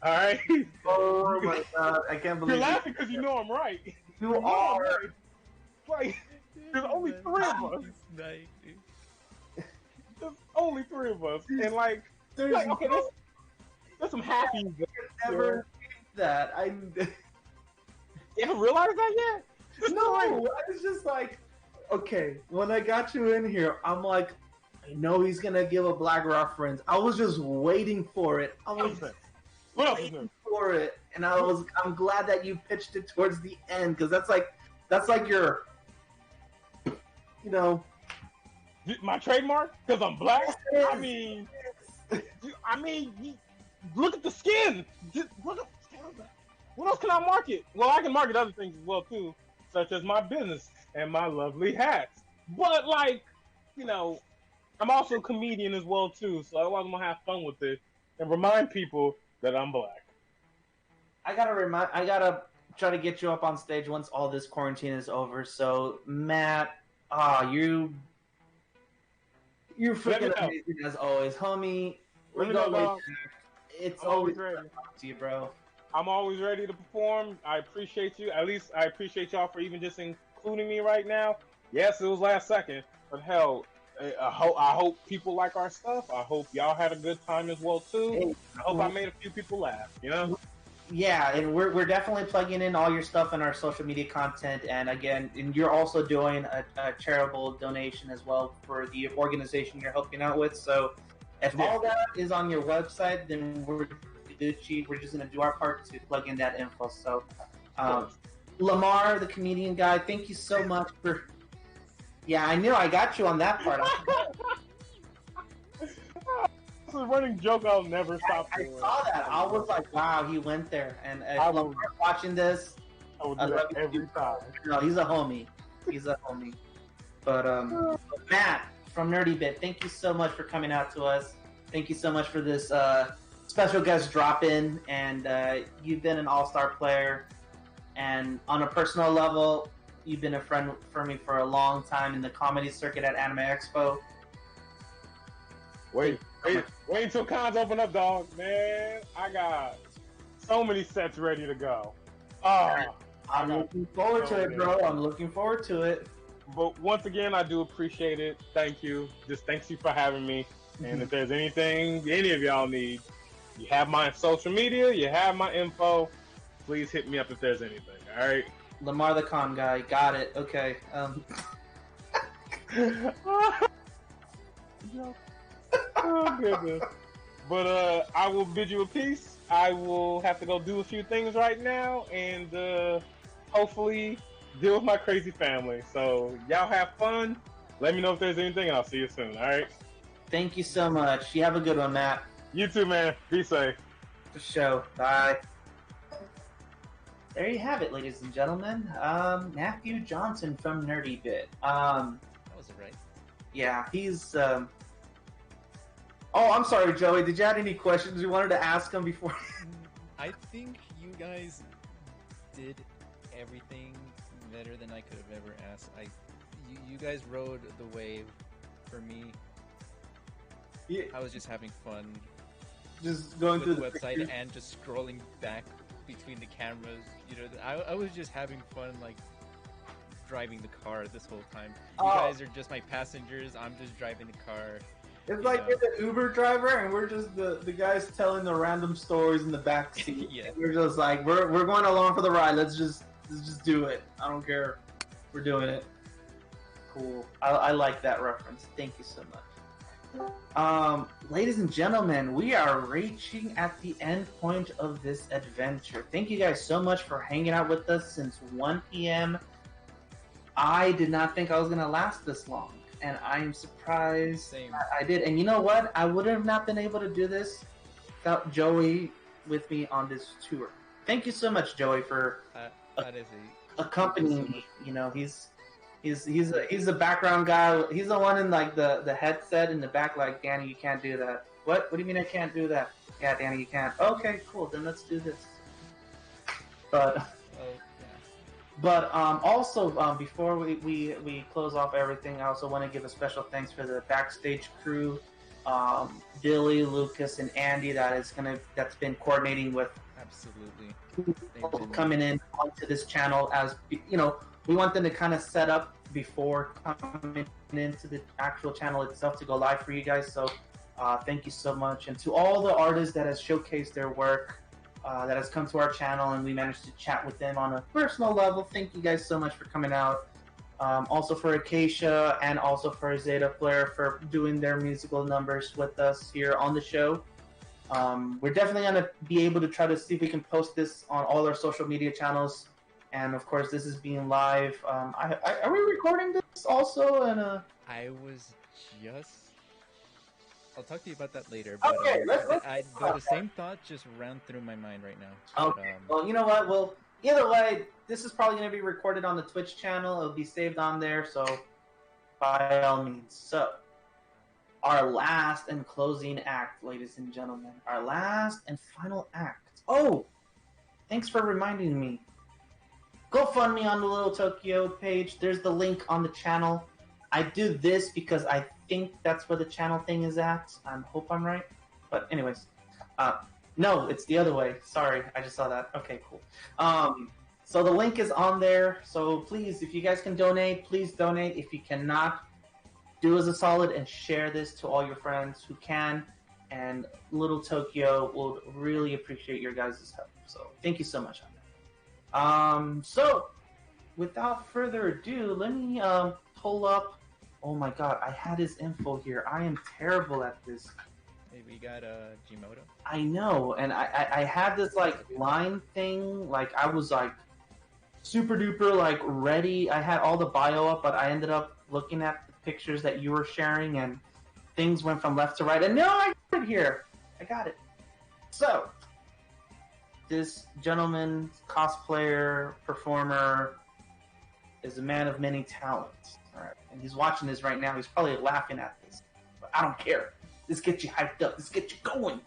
All right. Oh my god, I can't believe you're laughing because you know I'm right. You are. Right. Like, there's only 3 of us. There's only 3 of us, and like, there's some happy. Never that You haven't realized that yet? No, I was just like, okay. When I got you in here, I'm like, I know he's gonna give a black reference. I was just waiting for it. I was waiting for it, and I'm glad that you pitched it towards the end, because that's like your, you know, my trademark, because I'm black. I mean, look at the skin. What else can I market? Well, I can market other things as well too, such as my business and my lovely hats. But like, you know, I'm also a comedian as well too, so I want to have fun with it and remind people that I'm black. I gotta try to get you up on stage once all this quarantine is over. So Matt, you're freaking amazing as always, homie. It's always ready to talk to you, bro. I'm always ready to perform. I appreciate you. At least I appreciate y'all for even just including me right now. Yes, it was last second, but hell, I hope people like our stuff. I hope y'all had a good time as well too. I hope I made a few people laugh. You know. Yeah, and we're definitely plugging in all your stuff in our social media content, and again, and you're also doing a charitable donation as well for the organization you're helping out with. So if all that is on your website, then we're Gucci. We're just gonna do our part to plug in that info. So Lamar, the comedian guy, thank you so much for. Yeah, I knew I got you on that part. This is a running joke I'll never stop doing. I saw that. I was like, wow, he went there. And if Lamar watching this, I will do that every time. No, he's a homie. He's a homie. But Matt from Nerdy Bit, thank you so much for coming out to us. Thank you so much for this special guest drop-in. And you've been an all-star player. And on a personal level, you've been a friend for me for a long time in the comedy circuit at Anime Expo. Wait until cons open up, dog. Man, I got So many sets ready to go. Oh, I'm looking forward to it, bro. I'm looking forward to it. But once again, I do appreciate it. Thank you. Just thanks you for having me. And if there's anything any of y'all need, you have my social media, you have my info. Please hit me up if there's anything. All right. Lamar the Con guy, got it. Okay. Oh goodness. But I will bid you a peace. I will have to go do a few things right now, and hopefully deal with my crazy family. So y'all have fun. Let me know if there's anything, and I'll see you soon. All right. Thank you so much. You have a good one, Matt. You too, man. Be safe. For sure. Bye. There you have it, ladies and gentlemen. Matthew Johnson from NerdyBit. That was it, right? Yeah, he's. Oh, I'm sorry, Joey. Did you have any questions you wanted to ask him before? I think you guys did everything better than I could have ever asked. You guys rode the wave for me. Yeah. I was just having fun. Just going with through the website pictures. and just scrolling back between the cameras. You know, I was just having fun, like driving the car this whole time. You guys are just my passengers. I'm just driving the car. It's like you're the Uber driver, and we're just the guys telling the random stories in the back seat. Yeah. We're just like we're going along for the ride. Let's just do it. I don't care. We're doing it. Cool. I like that reference. Thank you so much. Ladies and gentlemen, we are reaching at the end point of this adventure. Thank you guys so much for hanging out with us since 1 p.m. I did not think I was gonna last this long, and I'm surprised that I did. And you know what? I would have not been able to do this without Joey with me on this tour. Thank you so much, Joey, for accompanying me. You know, he's a background guy. He's the one in like the headset in the back. Like, Danny, you can't do that. What do you mean I can't do that? Yeah, Danny, you can't. Okay, cool. Then let's do this. But also before we close off everything, I also want to give a special thanks for the backstage crew, Billy, Lucas, and Andy that's been coordinating with absolutely coming in onto this channel. As you know, we want them to kind of set up before coming into the actual channel itself to go live for you guys. So thank you so much, and to all the artists that has showcased their work. That has come to our channel, and we managed to chat with them on a personal level. Thank you guys so much for coming out. Also for Acacia and also for Zeta Flare for doing their musical numbers with us here on the show. We're definitely going to be able to try to see if we can post this on all our social media channels. And of course, this is being live. Are we recording this also? And I was just... I'll talk to you about that later. But, okay, let's the same thought just ran through my mind right now. Okay. Well, you know what? Well, either way, this is probably going to be recorded on the Twitch channel. It'll be saved on there, so by all means. So, our last and closing act, ladies and gentlemen. Our last and final act. Oh! Thanks for reminding me. GoFundMe on the Little Tokyo page. There's the link on the channel. I do this because I think that's where the channel thing is at. I hope I'm right. But anyways, no, it's the other way. Sorry, I just saw that. Okay, cool. So the link is on there. So please, if you guys can donate, please donate. If you cannot, do us a solid and share this to all your friends who can. And Little Tokyo will really appreciate your guys' help. So thank you so much on that. So without further ado, let me pull up. Oh my god, I had his info here. I am terrible at this. Hey, we got Gmoto. I know, and I had this like line thing. Like I was like super duper like ready. I had all the bio up, but I ended up looking at the pictures that you were sharing, and things went from left to right. And no, I got it here. I got it. So this gentleman, cosplayer, performer, is a man of many talents. All right, and he's watching this right now. He's probably laughing at this, but I don't care. This gets you hyped up. This gets you going.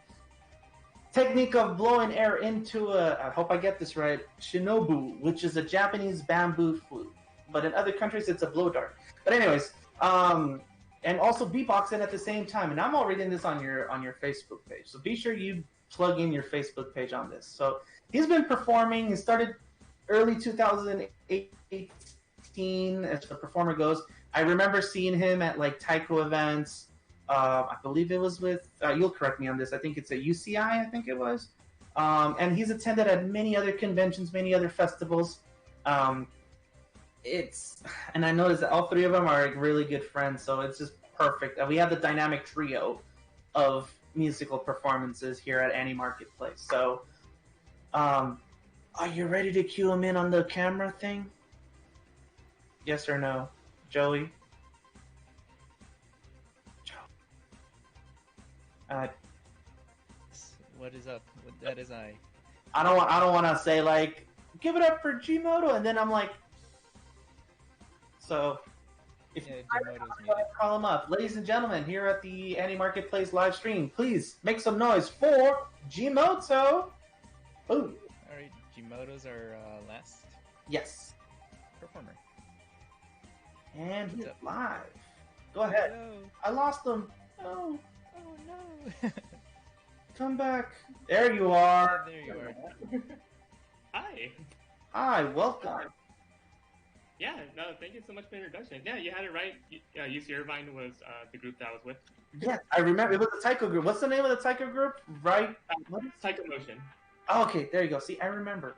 Technique of blowing air into I hope I get this right, shinobu, which is a Japanese bamboo flute. But in other countries, it's a blow dart. But anyways, and also beatboxing at the same time. And I'm all reading this on your Facebook page. So be sure you plug in your Facebook page on this. So he's been performing. He started early 2018 as the performer goes. I remember seeing him at like Taiko events. I believe it was with, you'll correct me on this, I think it's a UCI, I think it was. And he's attended at many other conventions, many other festivals. And I noticed that all three of them are like really good friends, so it's just perfect. We have the dynamic trio of musical performances here at AniMarketplace. So, are you ready to cue him in on the camera thing? Yes or no, Joey? What is up? That is I. I don't want to say like, give it up for Gmoto, and then I'm like, so. If you call him up, ladies and gentlemen, here at the AniMarketplace live stream, please make some noise for Gmoto. Ooh. All right, Gmoto's our last. Yes. Performer. And he's live. Go ahead. Hello. I lost him. Oh no. Come back. There you are. There you are. Hi. Hi, welcome. Yeah, no, thank you so much for the introduction. Yeah, you had it right. UC Irvine was the group that I was with. Yes, I remember. It was the Taiko group. What's the name of the Taiko group? Right? What is Taiko Motion? Oh, okay, there you go. See, I remember.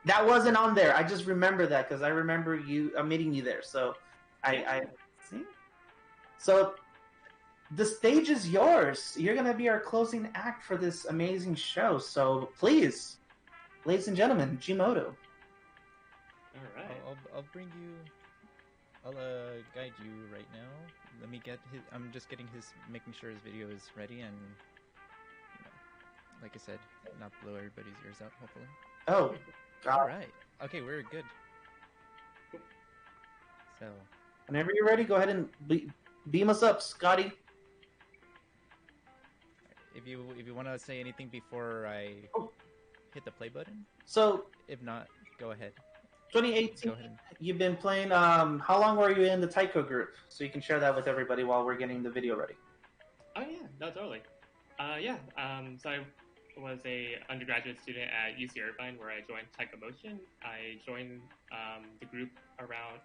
That wasn't on there. I just remember that because I remember you meeting you there. So, I see. So, the stage is yours. You're gonna be our closing act for this amazing show. So, please, ladies and gentlemen, Gmoto. All right. I'll bring you. I'll guide you right now. Let me get his. I'm just making sure his video is ready, and like I said, not blow everybody's ears out. Hopefully. Oh. All right. Okay, we're good. So. Whenever you're ready, go ahead and beam us up, Scotty. If you want to say anything before I hit the play button. So. If not, go ahead. 2018, you've been playing, how long were you in the Taiko group? So you can share that with everybody while we're getting the video ready. Oh yeah, no, totally. So I was a undergraduate student at UC Irvine where I joined Taiko Motion. I joined the group around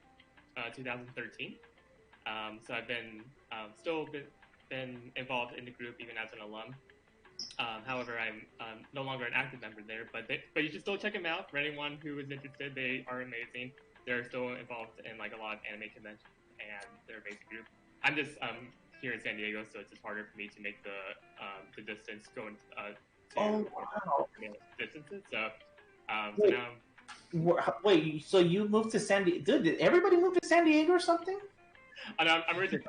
2013. So I've been still been involved in the group even as an alum. However, I'm no longer an active member there, but you should still check them out. For anyone who is interested, they are amazing. They're still involved in like a lot of anime conventions, and they're a basic group. I'm just here in San Diego, so it's just harder for me to make the distance going to distances. So, so now. Wait, so you moved to San Diego? Dude, did everybody move to San Diego or something? I'm originally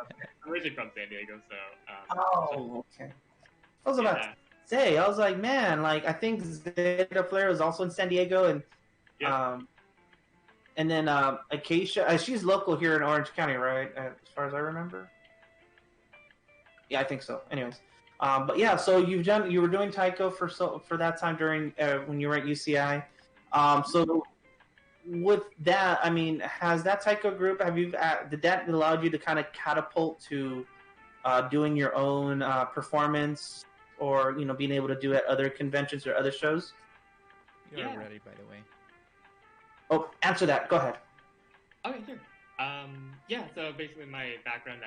from San Diego, so. Okay. I was about to say, I was like, man, like I think Zeta Flare is also in San Diego, and then Acacia, she's local here in Orange County, right? As far as I remember. Yeah, I think so. Anyways, but yeah, so you were doing Taiko for that time during when you were at UCI. So with that, I mean, has that Taiko group did that allow you to kind of catapult to doing your own performance? Or being able to do at other conventions or other shows? You're ready, by the way. Oh, answer that. Go ahead. Okay, sure. Yeah. So basically, my background,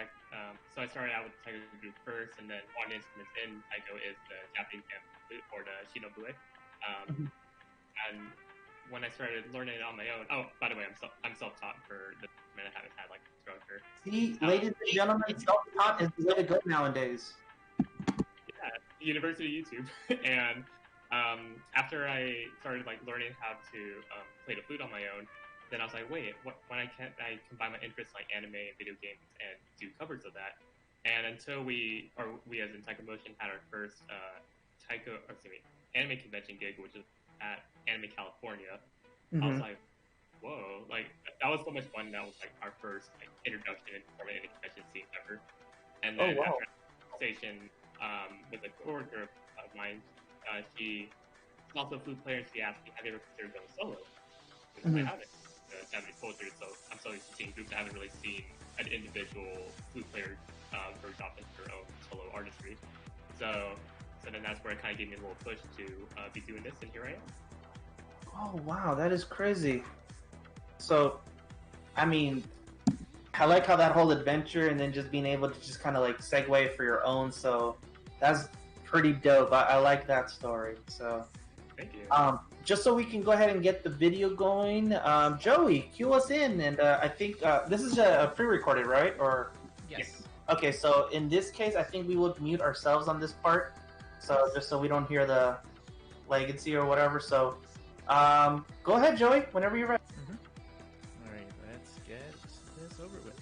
so I started out with the Taiko group first, and then one instrument in Taiko is the Japanese flute or the shinobue. And when I started learning it on my own, by the way, I'm self-taught for the minute. I haven't had like a instructor. See, ladies and gentlemen, self-taught is the way to go nowadays. University YouTube. And after I started like learning how to play the flute on my own, then I was like, wait, why can't I combine my interests like anime and video games and do covers of that? And until we as in Taiko Motion had our first anime convention gig, which is at Anime California, I was like, whoa, like that was so much fun. That was like our first like introduction into the convention scene ever. And then after that conversation with a coworker of mine, she's also a flute player, and she asked me, have you ever considered going solo? Because I haven't. Japanese culture, so I'm so used to seeing groups. I haven't really seen an individual flute player very often their own solo artistry. So and then that's where it kind of gave me a little push to be doing this, and here I am. Oh wow, that is crazy. So, I mean, I like how that whole adventure and then just being able to just kind of like segue for your own. So that's pretty dope. I like that story. So, thank you. Just so we can go ahead and get the video going, Joey, cue us in. And I think this is a pre-recorded, right? Or yes. Okay, so in this case, I think we would mute ourselves on this part. So just so we don't hear the legacy or whatever. So go ahead, Joey, whenever you're ready. All right, let's get this over with.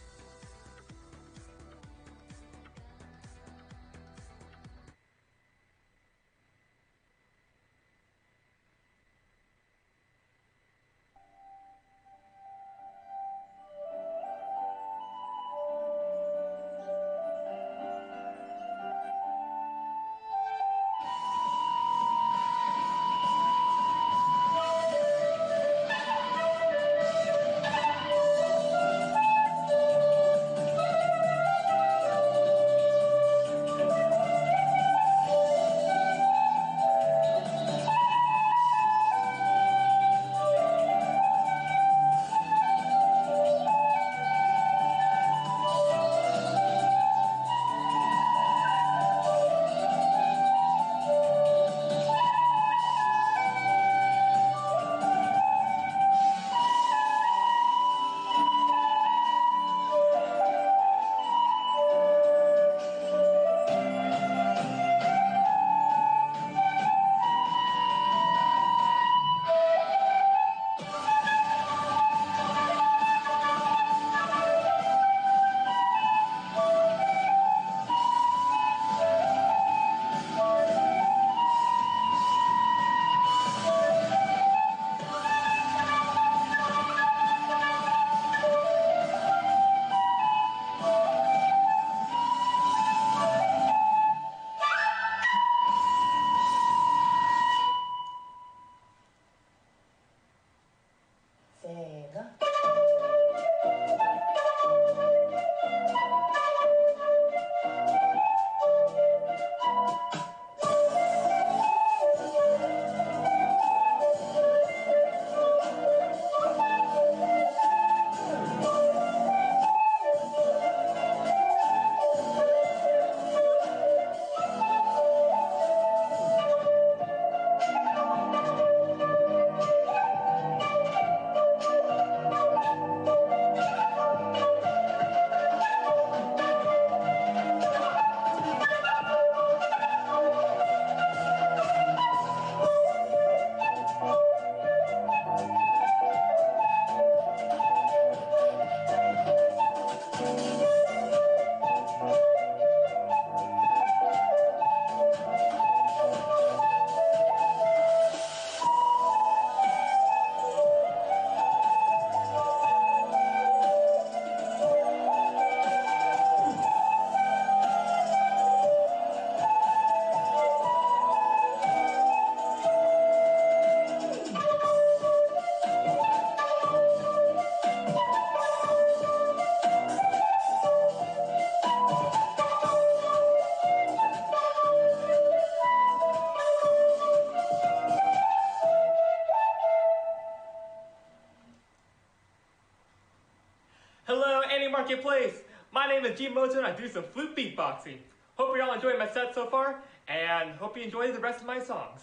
Hello, AniMarketplace. My name is G Moser and I do some flute beatboxing. Hope you're all enjoying my set so far, and hope you enjoy the rest of my songs.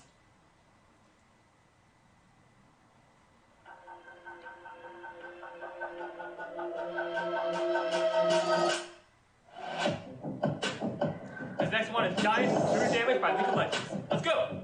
This next one is Giant True Damage by League of Legends. Let's go!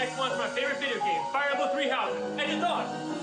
next one's my favorite video game, Fire Emblem Three Houses, and it's on!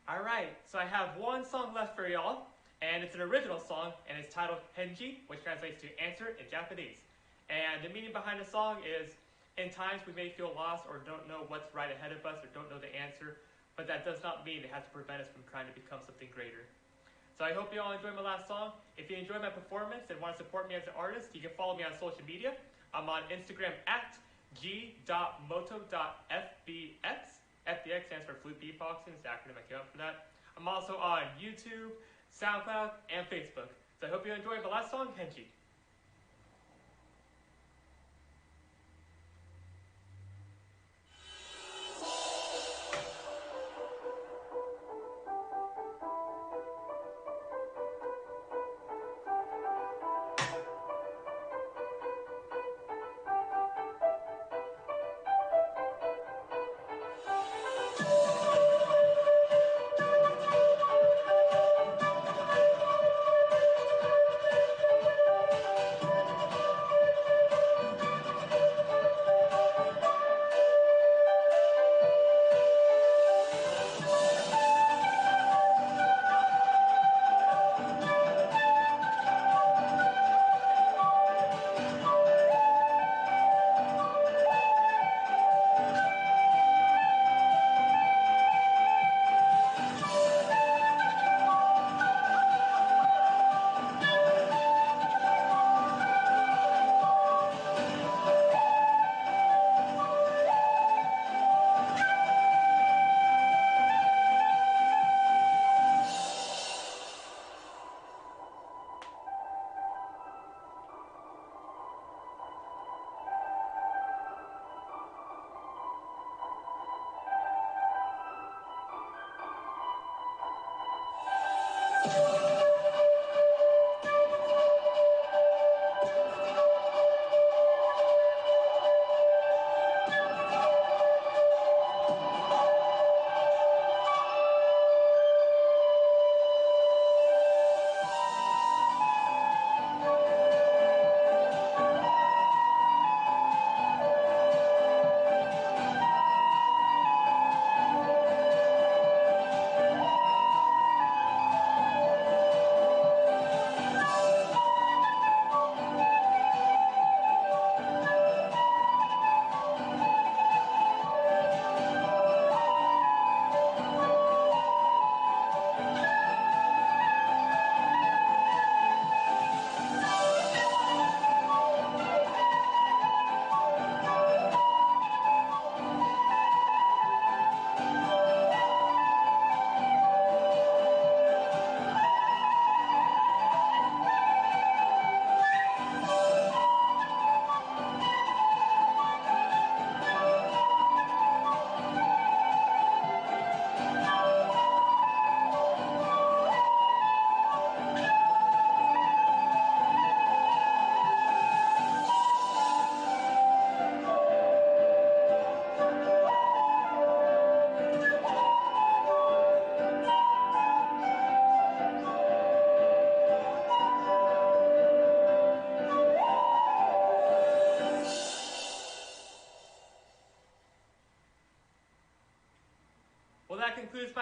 Alright, so I have one song left for y'all, and it's an original song, and it's titled Henji, which translates to answer in Japanese. And the meaning behind the song is, in times we may feel lost or don't know what's right ahead of us or don't know the answer, but that does not mean it has to prevent us from trying to become something greater. So I hope you all enjoyed my last song. If you enjoyed my performance and want to support me as an artist, you can follow me on social media. I'm on Instagram at g.moto.fbx. FBX stands for Flute Beatboxing, it's the acronym I came up for that. I'm also on YouTube, SoundCloud, and Facebook. So I hope you enjoyed my last song, Henji.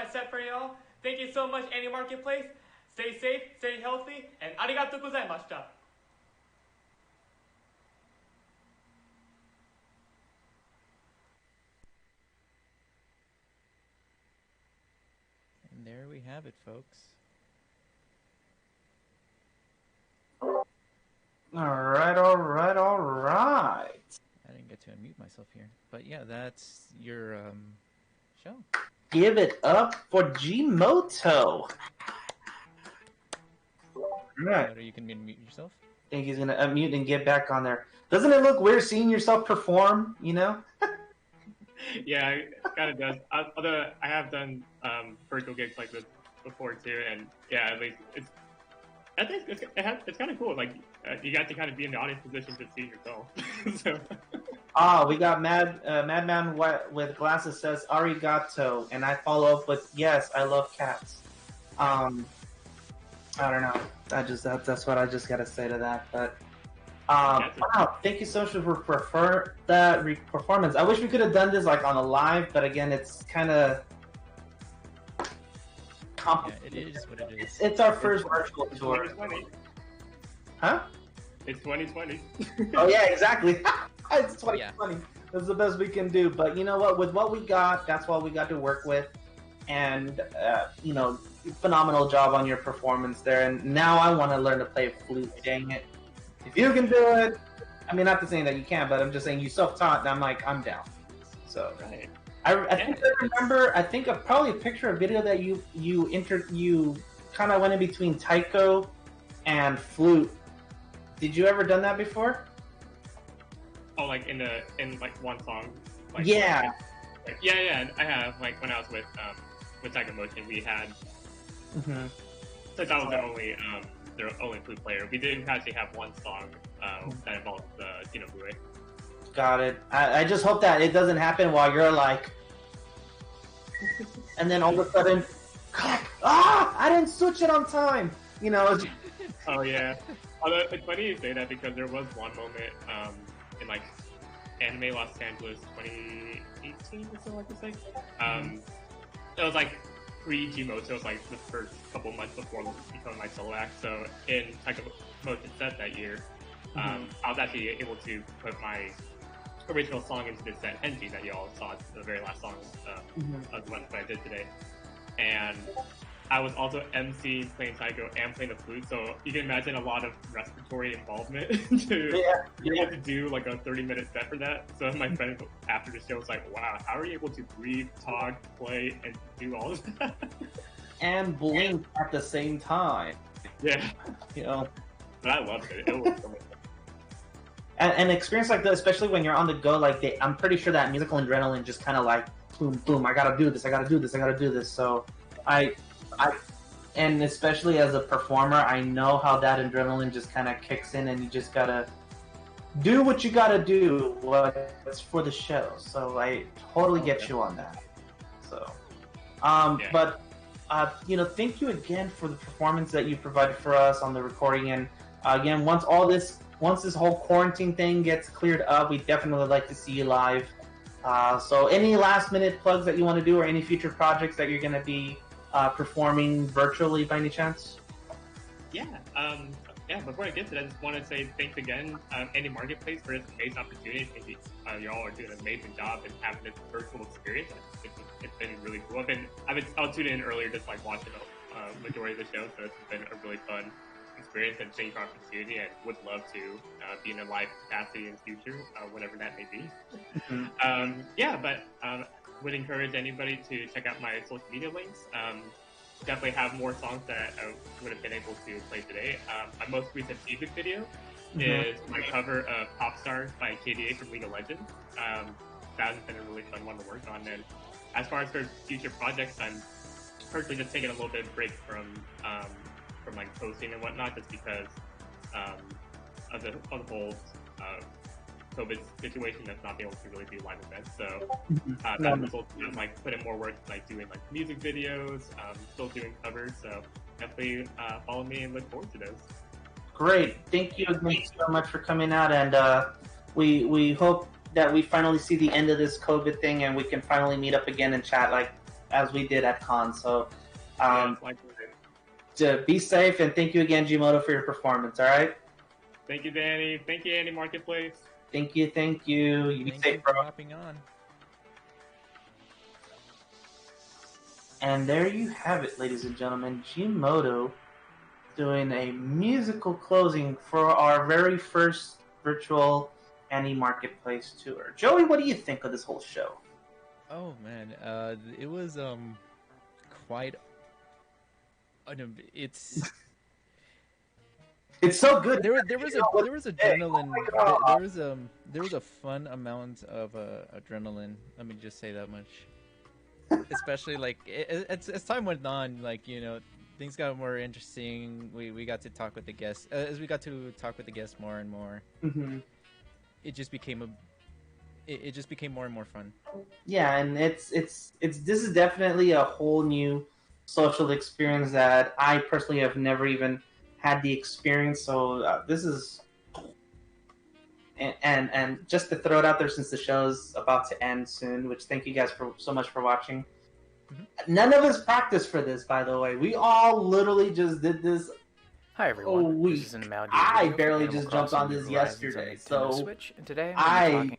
I set for y'all. Thank you so much, AniMarketplace. Stay safe, stay healthy, and arigatou gozaimashita. And there we have it, folks. Alright. I didn't get to unmute myself here. But yeah, that's your show. Give it up for Gmoto. Right. You can unmute yourself. I think he's gonna unmute and get back on there. Doesn't it look weird seeing yourself perform? You know? Yeah, it kind of does. Although I have done virtual gigs like this before too, and yeah, at least I think it's kind of cool. Like you got to kind of be in the audience position to see yourself. So. We got Madman with glasses says arigato, and I follow up with yes, I love cats. I don't know. That's what I just gotta say to that. But wow, thank you so much for that performance. I wish we could have done this like on a live, but again, it's kind of it is what it is. It's our first virtual tour. Huh? It's 2020. Oh yeah, exactly. It's 2020. Yeah. That's the best we can do. But you know what? With what we got, that's what we got to work with. And you know, phenomenal job on your performance there. And now I want to learn to play flute. Dang it! If you can do it, I mean, not to say that you can, but I'm just saying you self-taught, and I'm down. So right. I think I remember. I think of probably a picture, a video that you kind of went in between taiko and flute. Did you ever done that before? Oh, like in like one song. Like, yeah. Yeah, I have. Like when I was with Tiger Motion, we had. Mm-hmm. Since I was their only flute player, we didn't actually have one song that involved Tino Bue. Got it. I just hope that it doesn't happen while you're like, and then all of a sudden, I didn't switch it on time. You know. Oh yeah. Although it's funny you say that because there was one moment in like Anime Los Angeles 2018 or something like this. It was like pre-Gmoto, it was like the first couple months before becoming my solo act. So in Taika Motion set that year, I was actually able to put my original song into this set, Henji, that you all saw, the very last song of the one that I did today. And I was also emceeing, playing taiko, and playing the flute, so you can imagine a lot of respiratory involvement to be able to do like a 30-minute set for that. So my friend after the show was like, wow, how are you able to breathe, talk, play, and do all of that? And blink at the same time. Yeah. You know. But I loved it. It was so much fun. And an experience like that, especially when you're on the go, like I'm pretty sure that musical adrenaline just kind of like, boom, boom, I gotta do this. So and especially as a performer, I know how that adrenaline just kind of kicks in, and you just gotta do what you gotta do. What's for the show. So I totally get you on that. So, but you know, thank you again for the performance that you provided for us on the recording. And again, once this whole quarantine thing gets cleared up, we definitely like to see you live. So any last minute plugs that you want to do, or any future projects that you're going to be performing virtually by any chance? Yeah. Before I get to that, I just want to say thanks again, AniMarketplace, for this amazing opportunity. I think y'all are doing an amazing job in having this virtual experience. It's been really cool. I'll tune in earlier, just like watching the majority of the show, so it's been a really fun experience, and thank you for the opportunity. I would love to be in a live capacity in the future, whatever that may be. Would encourage anybody to check out my social media links. Definitely have more songs that I would have been able to play today. My most recent music video is my cover of Pop Stars by KDA from League of Legends. That has been a really fun one to work on. And as far as for future projects, I'm personally just taking a little bit of break from like posting and whatnot, just because of the whole COVID situation, that's not being able to really do live events. So that results in like putting more work, like doing like music videos, still doing covers. So definitely follow me and look forward to those. Great, thank you again so much for coming out, and we hope that we finally see the end of this COVID thing, and we can finally meet up again and chat like as we did at con. So Yeah, likewise. to be safe, and thank you again, Gmodo, for your performance. All right. Thank you, Danny. Thank you, AniMarketplace. Thank you. Thank you. You be Thank safe, you bro. for hopping on. And there you have it, ladies and gentlemen. Gmodo doing a musical closing for our very first virtual AniMarketplace tour. Joey, what do you think of this whole show? Oh man, it was quite. It's It's so good. There was adrenaline. Oh There was a fun amount of adrenaline. Let me just say that much. Especially like as time went on, like things got more interesting. We got to talk with the guests as we got to talk with the guests more and more. Mm-hmm. It just became it just became more and more fun. Yeah, and it's this is definitely a whole new social experience that I personally have never even had the experience. So this is and just to throw it out there, since the show's about to end soon, which thank you guys for so much for watching. None of us practiced for this, by the way. We all literally just did this. Hi everyone, week. this is an Amalgam I video from barely Animal just jumped on Crossing this New Horizons on yesterday, Nintendo so Switch, and today I'm going to be talking.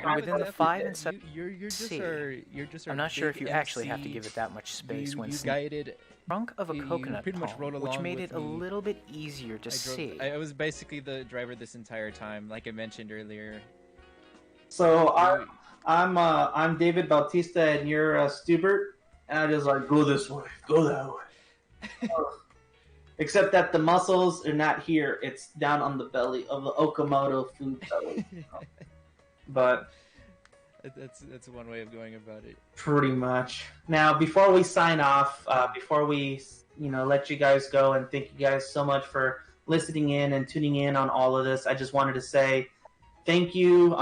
And within the 5 and 7 you're just C, you're just I'm not sure if you actually have to give it that much space when guided trunk of a coconut pretty much palm, rode which along made with it a me. little bit easier to see. I was basically the driver this entire time, like I mentioned earlier. So I'm David Bautista, and you're Stubert, and I just like go this way, go that way. Except that the muscles are not here; it's down on the belly of the Okamoto food belly. But that's one way of going about it. pretty much. Now, before we sign off, before we let you guys go, and thank you guys so much for listening in and tuning in on all of this, I just wanted to say thank you.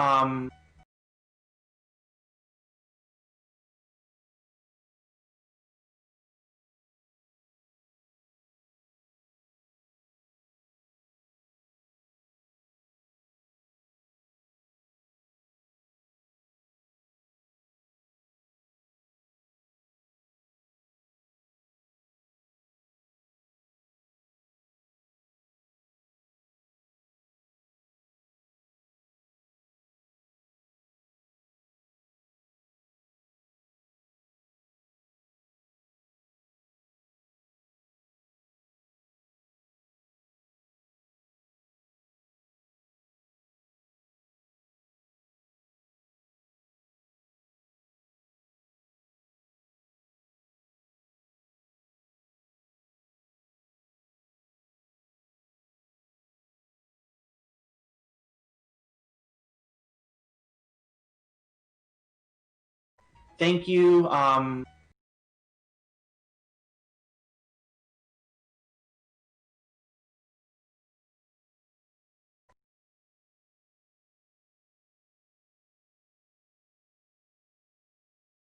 Thank you.